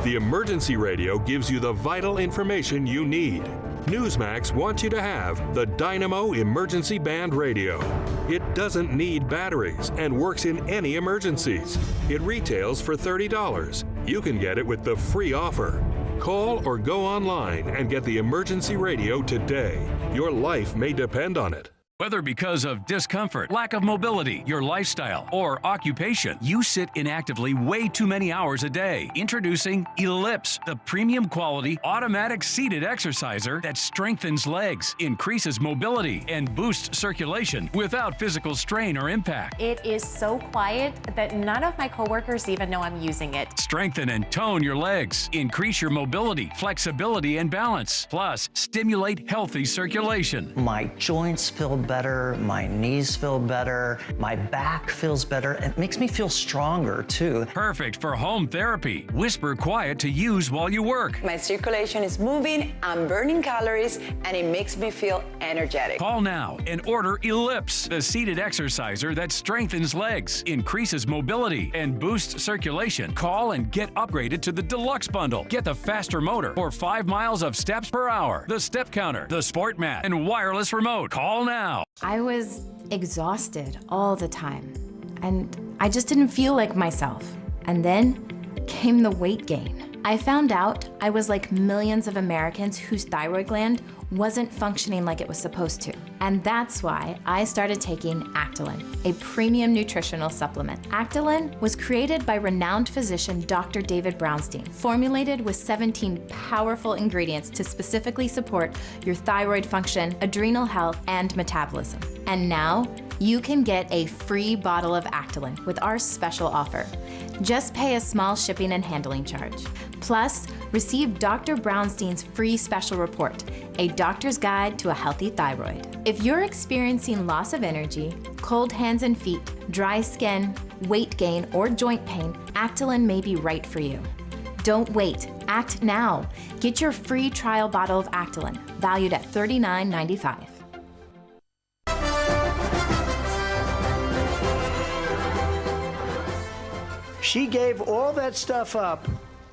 The emergency radio gives you the vital information you need. NEWSMAX wants you to have the Dynamo Emergency Band Radio. It doesn't need batteries and works in any emergencies. It retails for $30. You can get it with the free offer. Call or go online and get the emergency radio today. Your life may depend on it. Whether because of discomfort, lack of mobility, your lifestyle, or occupation, you sit inactively way too many hours a day. Introducing Ellipse, the premium quality automatic seated exerciser that strengthens legs, increases mobility, and boosts circulation without physical strain or impact. It is so quiet that none of my coworkers even know I'm using it. Strengthen and tone your legs, increase your mobility, flexibility, and balance. Plus, stimulate healthy circulation. My joints feel better, my knees feel better, my back feels better. It makes me feel stronger too. Perfect for home therapy. Whisper quiet to use while you work. My circulation is moving, I'm burning calories, and it makes me feel energetic. Call now and order Ellipse, the seated exerciser that strengthens legs, increases mobility, and boosts circulation. Call and get upgraded to the Deluxe Bundle. Get the faster motor or 5 miles of steps per hour, the step counter, the sport mat, and wireless remote. Call now. I was exhausted all the time, and I just didn't feel like myself. And then came the weight gain. I found out I was like millions of Americans whose thyroid gland wasn't functioning like it was supposed to. And that's why I started taking Actilin, a premium nutritional supplement. Actilin was created by renowned physician Dr. David Brownstein, formulated with 17 powerful ingredients to specifically support your thyroid function, adrenal health, and metabolism. And now, you can get a free bottle of Actilin with our special offer. Just pay a small shipping and handling charge. Plus, receive Dr. Brownstein's free special report, A Doctor's Guide to a Healthy Thyroid. If you're experiencing loss of energy, cold hands and feet, dry skin, weight gain, or joint pain, Actilin may be right for you. Don't wait. Act now. Get your free trial bottle of Actilin, valued at $39.95. She gave all that stuff up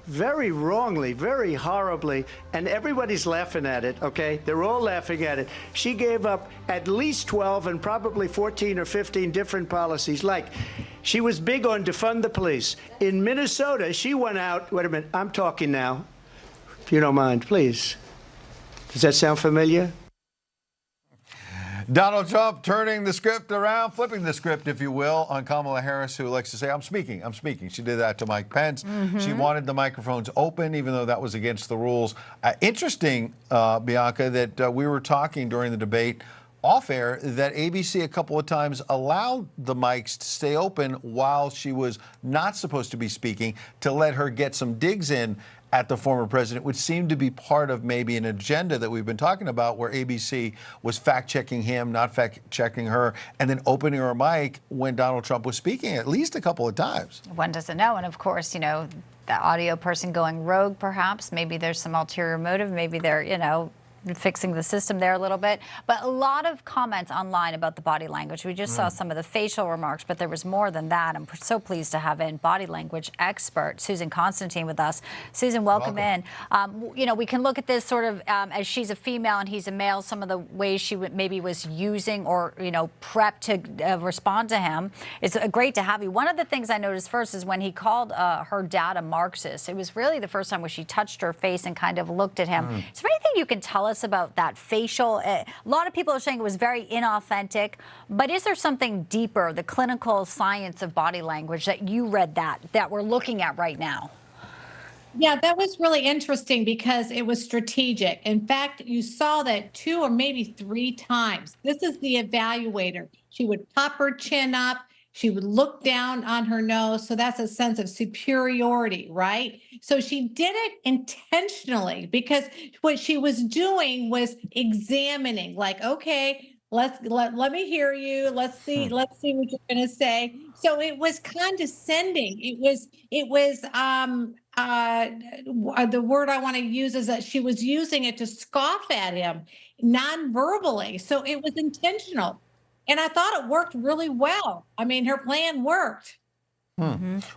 very wrongly, very horribly, and everybody's laughing at it, okay? They're all laughing at it. She gave up at least 12 and probably 14 or 15 different policies. Like, she was big on defund the police. In Minnesota, she went out, wait a minute, I'm talking now, if you don't mind, please. Does that sound familiar? Donald Trump turning the script around, flipping the script, if you will, on Kamala Harris, who likes to say, I'm speaking. She did that to Mike Pence. She wanted the microphones open, even though that was against the rules. Interesting, Bianca, that we were talking during the debate off air that ABC a couple of times allowed the mics to stay open while she was not supposed to be speaking to let her get some digs in at the former president, which seemed to be part of maybe an agenda that we've been talking about, where ABC was fact-checking him, not fact-checking her, and then opening her mic when Donald Trump was speaking at least a couple of times. One doesn't know. And of course, you know, the audio person going rogue, perhaps. Maybe there's some ulterior motive. Maybe they're, you know, fixing the system there a little bit. But a lot of comments online about the body language. We just saw some of the facial remarks, but there was more than that. I'm so pleased to have in body language expert Susan Constantine with us. Susan, welcome in. You know, we can look at this sort of as she's a female and he's a male, some of the ways she maybe was using or, you know, prepped to respond to him. It's great to have you. One of the things I noticed first is when he called her dad a Marxist. It was really the first time where she touched her face and kind of looked at him. Is there anything you can tell us about that facial? A lot of people are saying it was very inauthentic, but is there something deeper, the clinical science of body language, that you read that we're looking at right now? Yeah, that was really interesting because it was strategic. In fact, you saw that 2 or maybe 3 times. This is the evaluator. She would pop her chin up She would look down on her nose. So that's a sense of superiority, right? So she did it intentionally because what she was doing was examining, like, okay, let me hear you. Let's see what you're going to say. So it was condescending. It was the word I want to use is that she was using it to scoff at him non-verbally. So it was intentional. And I thought it worked really well. I mean, her plan worked.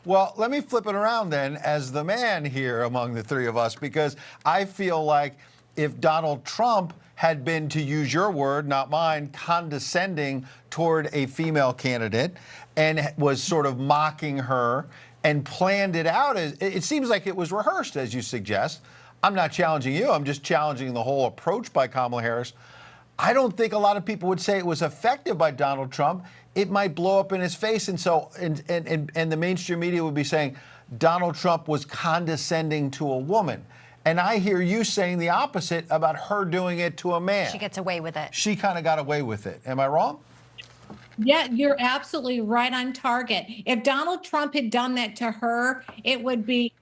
Well, let me flip it around then as the man here among the three of us, because I feel like if Donald Trump had been, to use your word, not mine, condescending toward a female candidate and was sort of mocking her and planned it out, it seems like it was rehearsed, as you suggest. I'm not challenging you. I'm just challenging the whole approach by Kamala Harris. I don't think a lot of people would say it was effective by Donald Trump. It might blow up in his face. And so, and the mainstream media would be saying Donald Trump was condescending to a woman. And I hear you saying the opposite about her doing it to a man. She gets away with it. She kind of got away with it. Am I wrong? Yeah, you're absolutely right on target. If Donald Trump had done that to her, it would be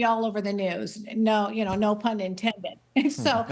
all over the news. No, no pun intended. So,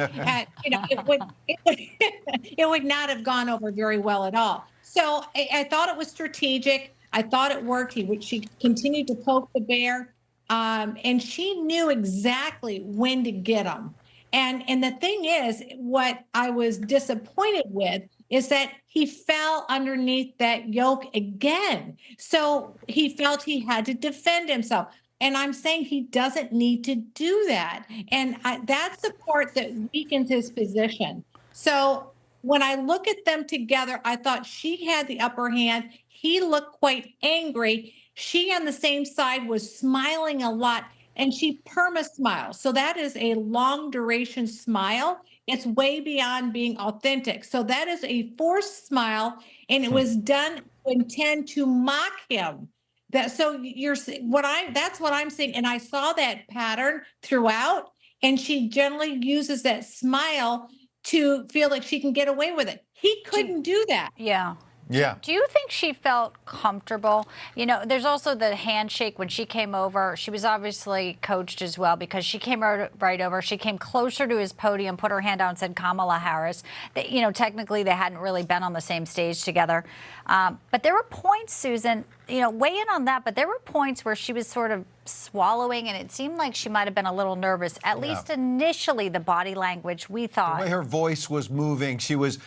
it would not have gone over very well at all. So I thought it was strategic. I thought it worked. She continued to poke the bear, and she knew exactly when to get him. And the thing is, what I was disappointed with is that he fell underneath that yoke again. So he felt he had to defend himself. And I'm saying he doesn't need to do that. And that's the part that weakens his position. So when I look at them together, I thought she had the upper hand. He looked quite angry. She on the same side was smiling a lot, and she perma-smiles. So that is a long duration smile. It's way beyond being authentic. So that is a forced smile, and it was done to intend to mock him. That's what I'm seeing. And I saw that pattern throughout, and she generally uses that smile to feel like she can get away with it. He couldn't do that. Yeah. Yeah. Do you think she felt comfortable? There's also the handshake when she came over. She was obviously coached as well because she came right over. She came closer to his podium, put her hand down and said Kamala Harris. Technically they hadn't really been on the same stage together. But there were points, Susan, weigh in on that, but there were points where she was sort of swallowing, and it seemed like she might have been a little nervous. At least initially, the body language, we thought. The way her voice was moving, it was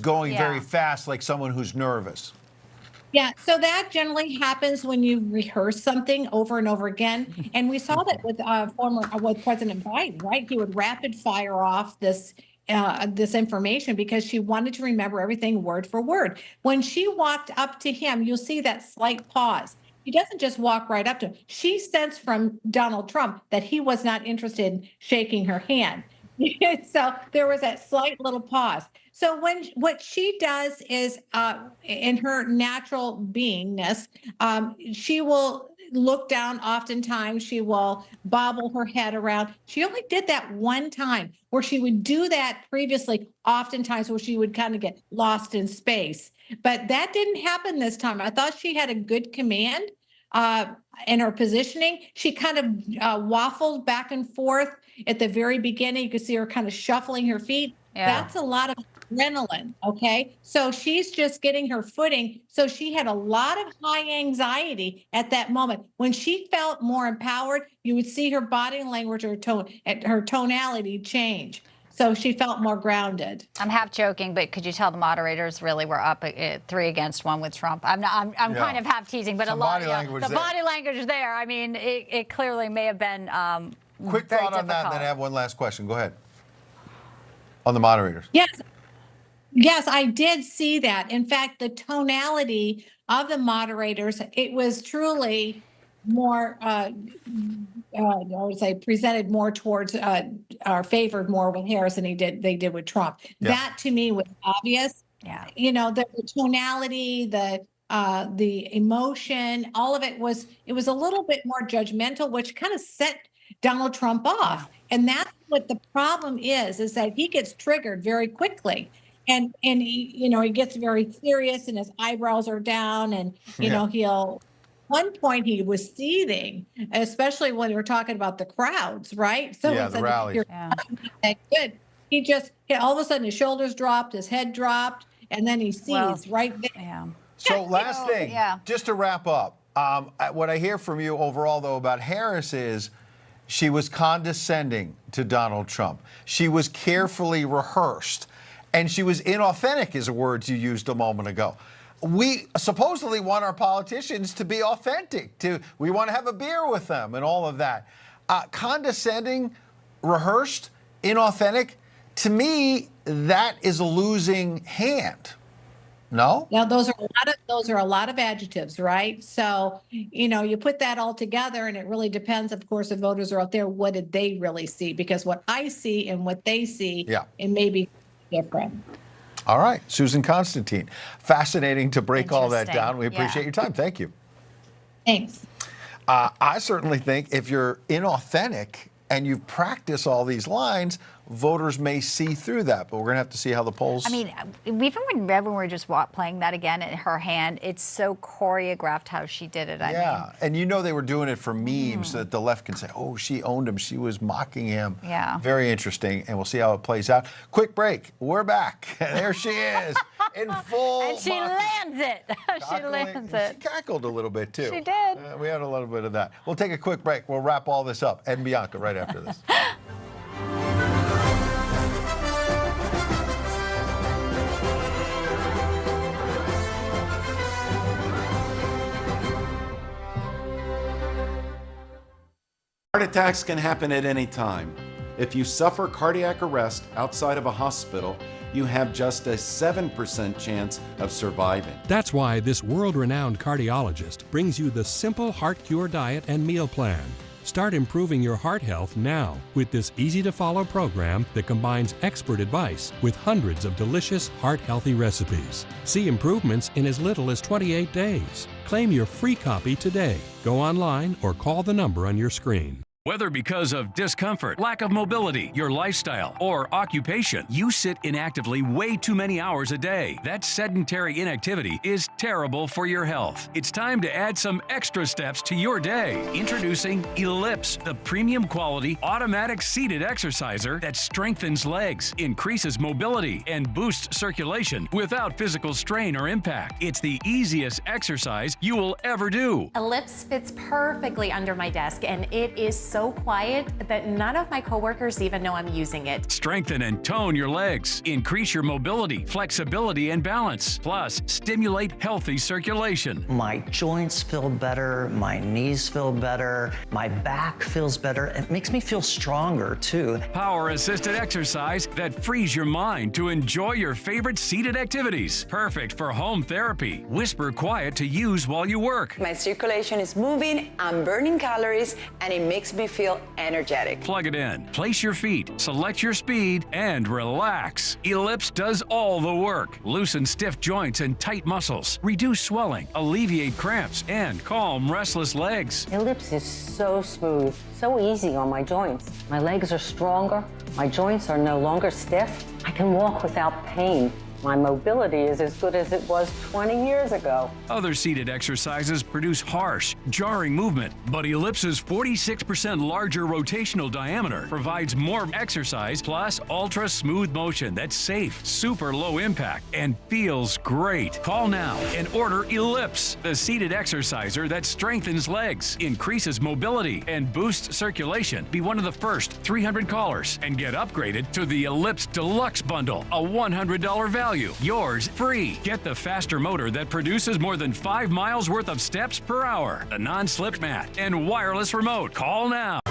going very fast, like someone who's nervous. Yeah, so that generally happens when you rehearse something over and over again. And we saw that with President Biden, right? He would rapid fire off this information because she wanted to remember everything word for word. When she walked up to him, you'll see that slight pause. He doesn't just walk right up to him. She sensed from Donald Trump that he was not interested in shaking her hand. So there was that slight little pause. So what she does is, in her natural beingness, she will look down oftentimes. She will bobble her head around. She only did that one time where she would do that previously, oftentimes where she would kind of get lost in space. But that didn't happen this time. I thought she had a good command in her positioning. She kind of waffled back and forth at the very beginning. You could see her kind of shuffling her feet. Yeah. That's a lot of adrenaline, okay? So she's just getting her footing. So she had a lot of high anxiety at that moment. When she felt more empowered, you would see her body language or her tonality change. So she felt more grounded. I'm half joking, but could you tell the moderators really were up at 3-1 with Trump? I'm kind of half teasing, but a lot of the body language there. I mean, it clearly may have been quick thought on that, and then I have one last question. Go ahead. On the moderators. Yes, I did see that. In fact, the tonality of the moderators, it was truly more, I would say, presented more towards or favored more with Harris than they did with Trump. Yeah. That to me was obvious. Yeah, the tonality, the emotion, all of it was a little bit more judgmental, which kind of set Donald Trump off. And that's what the problem is that he gets triggered very quickly. and he gets very serious and his eyebrows are down, and one point he was seething, especially when we were talking about the crowds, right? So the rallies. Good. All of a sudden his shoulders dropped, his head dropped, and then he seized right there. Yeah. So last thing, just to wrap up, what I hear from you overall, though, about Harris is she was condescending to Donald Trump. She was carefully rehearsed, and she was inauthentic, is the words you used a moment ago. We supposedly want our politicians to be authentic. We want to have a beer with them and all of that. Condescending, rehearsed, inauthentic, to me, that is a losing hand. No? Now those are a lot of adjectives, right? So, you put that all together and it really depends, of course, if voters are out there, what did they really see? Because what I see and what they see, it may be different. All right, Susan Constantine. Fascinating to break all that down. We appreciate your time. Thank you. Thanks. I certainly think if you're inauthentic and you practice all these lines, voters may see through that, but we're going to have to see how the polls... I mean, even when we were just playing that again in her hand, it's so choreographed how she did it. I mean. And they were doing it for memes so that the left can say, oh, she owned him. She was mocking him. Yeah. Very interesting, and we'll see how it plays out. Quick break. We're back. There she is in full... And she lands it. She lands it. She cackled a little bit, too. She did. We had a little bit of that. We'll take a quick break. We'll wrap all this up. And Bianca right after this. Heart attacks can happen at any time. If you suffer cardiac arrest outside of a hospital, you have just a 7% chance of surviving. That's why this world-renowned cardiologist brings you the simple Heart Cure diet and meal plan. Start improving your heart health now with this easy-to-follow program that combines expert advice with hundreds of delicious heart-healthy recipes. See improvements in as little as 28 days. Claim your free copy today. Go online or call the number on your screen. Whether because of discomfort, lack of mobility, your lifestyle, or occupation, you sit inactively way too many hours a day. That sedentary inactivity is terrible for your health. It's time to add some extra steps to your day. Introducing Ellipse, the premium quality automatic seated exerciser that strengthens legs, increases mobility, and boosts circulation without physical strain or impact. It's the easiest exercise you will ever do. Ellipse fits perfectly under my desk, and it is so quiet that none of my coworkers even know I'm using it. Strengthen and tone your legs. Increase your mobility, flexibility, and balance. Plus, stimulate healthy circulation. My joints feel better. My knees feel better. My back feels better. It makes me feel stronger, too. Power-assisted exercise that frees your mind to enjoy your favorite seated activities. Perfect for home therapy. Whisper quiet to use while you work. My circulation is moving, I'm burning calories, and it makes me feel energetic. Plug it in, place your feet, select your speed, and relax. Ellipse does all the work. Loosen stiff joints and tight muscles, reduce swelling, alleviate cramps, and calm restless legs. Ellipse is so smooth, so easy on my joints. My legs are stronger, my joints are no longer stiff. I can walk without pain. My mobility is as good as it was 20 years ago. Other seated exercises produce harsh, jarring movement, but Ellipse's 46% larger rotational diameter provides more exercise plus ultra smooth motion that's safe, super low impact, and feels great. Call now and order Ellipse, the seated exerciser that strengthens legs, increases mobility, and boosts circulation. Be one of the first 300 callers and get upgraded to the Ellipse Deluxe Bundle, a $100 value. Yours free. Get the faster motor that produces more than 5 miles worth of steps per hour, the non-slip mat, and wireless remote. Call now.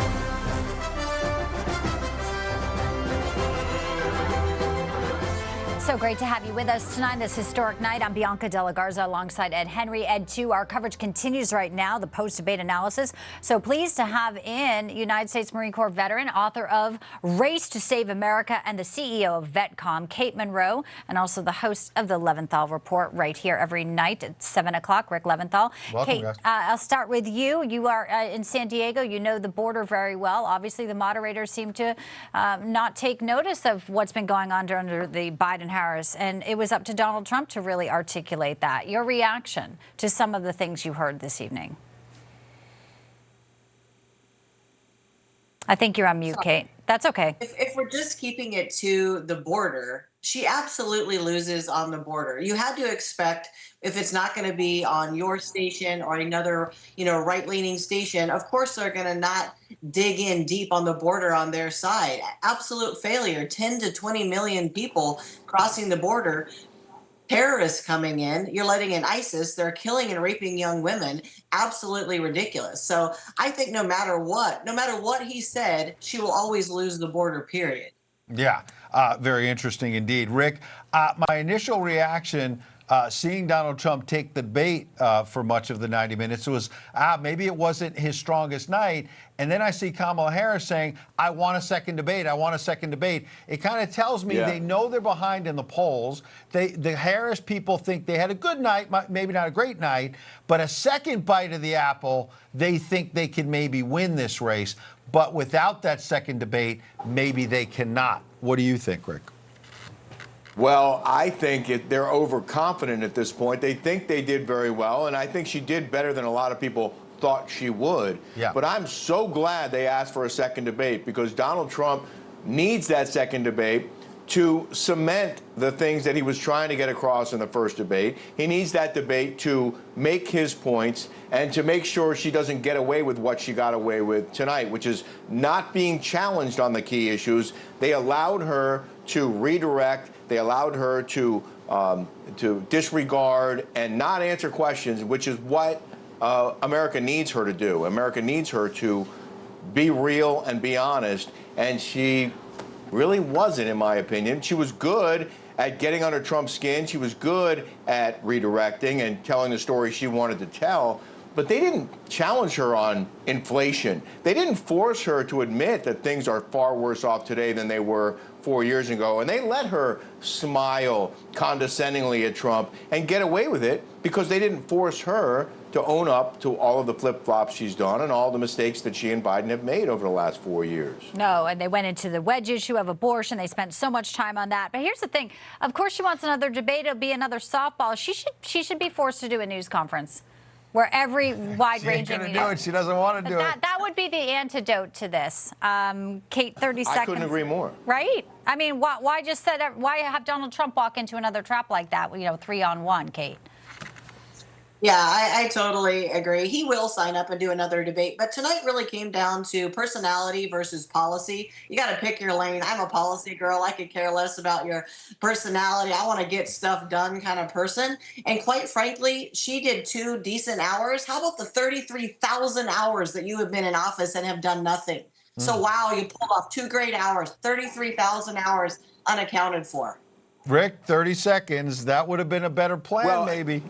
So great to have you with us tonight, this historic night. I'm Bianca de la Garza alongside Ed Henry. Ed, too, our coverage continues right now, the post-debate analysis. So pleased to have in United States Marine Corps veteran, author of Race to Save America, and the CEO of VetCom, Kate Monroe, and also the host of the Leventhal Report right here every night at 7 o'clock, Rick Leventhal. Welcome, Kate, guys. I'll start with you. You are in San Diego. You know the border very well. Obviously, the moderators seem to not take notice of what's been going on under the Biden Harris, and it was up to Donald Trump to really articulate that. Your reaction to some of the things you heard this evening? I think you're on mute, Kate. That's okay. If we're just keeping it to the border, she absolutely loses on the border. You had to expect, if it's not going to be on your station or another, right-leaning station, of course they're going to not dig in deep on the border on their side. Absolute failure. 10 to 20 million people crossing the border. Terrorists coming in, you're letting in ISIS, they're killing and raping young women. Absolutely ridiculous. So I think no matter what he said, she will always lose the border, period. Yeah, very interesting indeed. Rick, my initial reaction seeing Donald Trump take the bait for much of the 90 minutes was, maybe it wasn't his strongest night. And then I see Kamala Harris saying, I want a second debate. I want a second debate. It kind of tells me they know they're behind in the polls. The Harris people think they had a good night, maybe not a great night, but a second bite of the apple, they think they can maybe win this race. But without that second debate, maybe they cannot. What do you think, Rick? Well, I think they're overconfident at this point. They think they did very well, and I think she did better than a lot of people thought she would. Yeah. But I'm so glad they asked for a second debate, because Donald Trump needs that second debate to cement the things that he was trying to get across in the first debate. He needs that debate to make his points and to make sure she doesn't get away with what she got away with tonight, which is not being challenged on the key issues. They allowed her to redirect. They allowed her to disregard and not answer questions, which is what America needs her to do. America needs her to be real and be honest, and she really wasn't, in my opinion. She was good at getting under Trump's skin. She was good at redirecting and telling the story she wanted to tell. But they didn't challenge her on inflation. They didn't force her to admit that things are far worse off today than they were 4 years ago. And they let her smile condescendingly at Trump and get away with it because they didn't force her to own up to all of the flip-flops she's done and all the mistakes that she and Biden have made over the last 4 years. No, and they went into the wedge issue of abortion. They spent so much time on that. But here's the thing. Of course, she wants another debate. It'll be another softball. She should be forced to do a news conference where every wide-ranging... She ain't gonna do it. She doesn't want to do it. That would be the antidote to this. Kate, 30 seconds. I couldn't agree more. Right? I mean, why have Donald Trump walk into another trap like that, 3-on-1, Kate? Yeah, I totally agree. He will sign up and do another debate. But tonight really came down to personality versus policy. You got to pick your lane. I'm a policy girl. I could care less about your personality. I want to get stuff done kind of person. And quite frankly, she did 2 decent hours. How about the 33,000 hours that you have been in office and have done nothing? So, wow, you pulled off 2 great hours, 33,000 hours unaccounted for. Rick, 30 seconds. That would have been a better plan, maybe.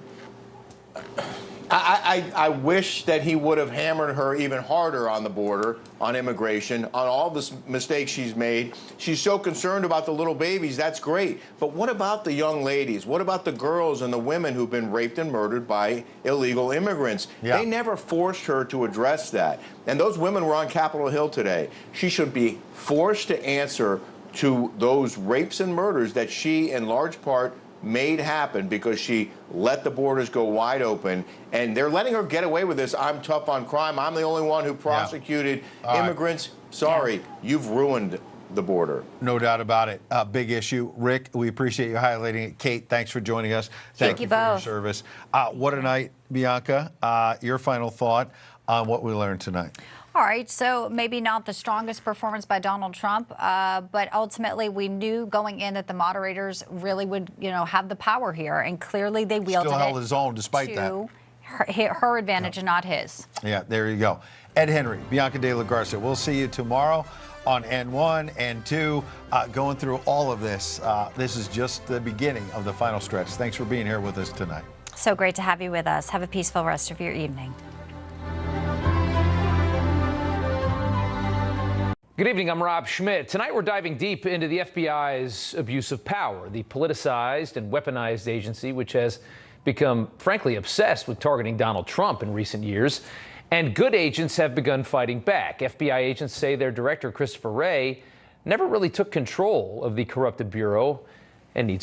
I wish that he would have hammered her even harder on the border, on immigration, on all the mistakes she's made. She's so concerned about the little babies. That's great. But what about the young ladies? What about the girls and the women who've been raped and murdered by illegal immigrants? Yeah. They never forced her to address that. And those women were on Capitol Hill today. She should be forced to answer to those rapes and murders that she, in large part, made happen because she let the borders go wide open. And they're letting her get away with this. I'm tough on crime. I'm the only one who prosecuted immigrants. Sorry, you've ruined the border. No doubt about it. Big issue. Rick, we appreciate you highlighting it. Kate, thanks for joining us. Thank you for your service. What a night, Bianca. Your final thought on what we learned tonight. All right, so maybe not the strongest performance by Donald Trump, but ultimately we knew going in that the moderators really would, have the power here, and clearly they wielded Still held his own despite that. Her advantage and not his. Yeah, there you go. Ed Henry, Bianca de la Garza. We'll see you tomorrow on N1 and 2, going through all of this. This is just the beginning of the final stretch. Thanks for being here with us tonight. So great to have you with us. Have a peaceful rest of your evening. Good evening, I'm Rob Schmidt. Tonight we're diving deep into the FBI's abuse of power, the politicized and weaponized agency which has become, frankly, obsessed with targeting Donald Trump in recent years. And good agents have begun fighting back. FBI agents say their director, Christopher Wray, never really took control of the corrupted bureau and needs to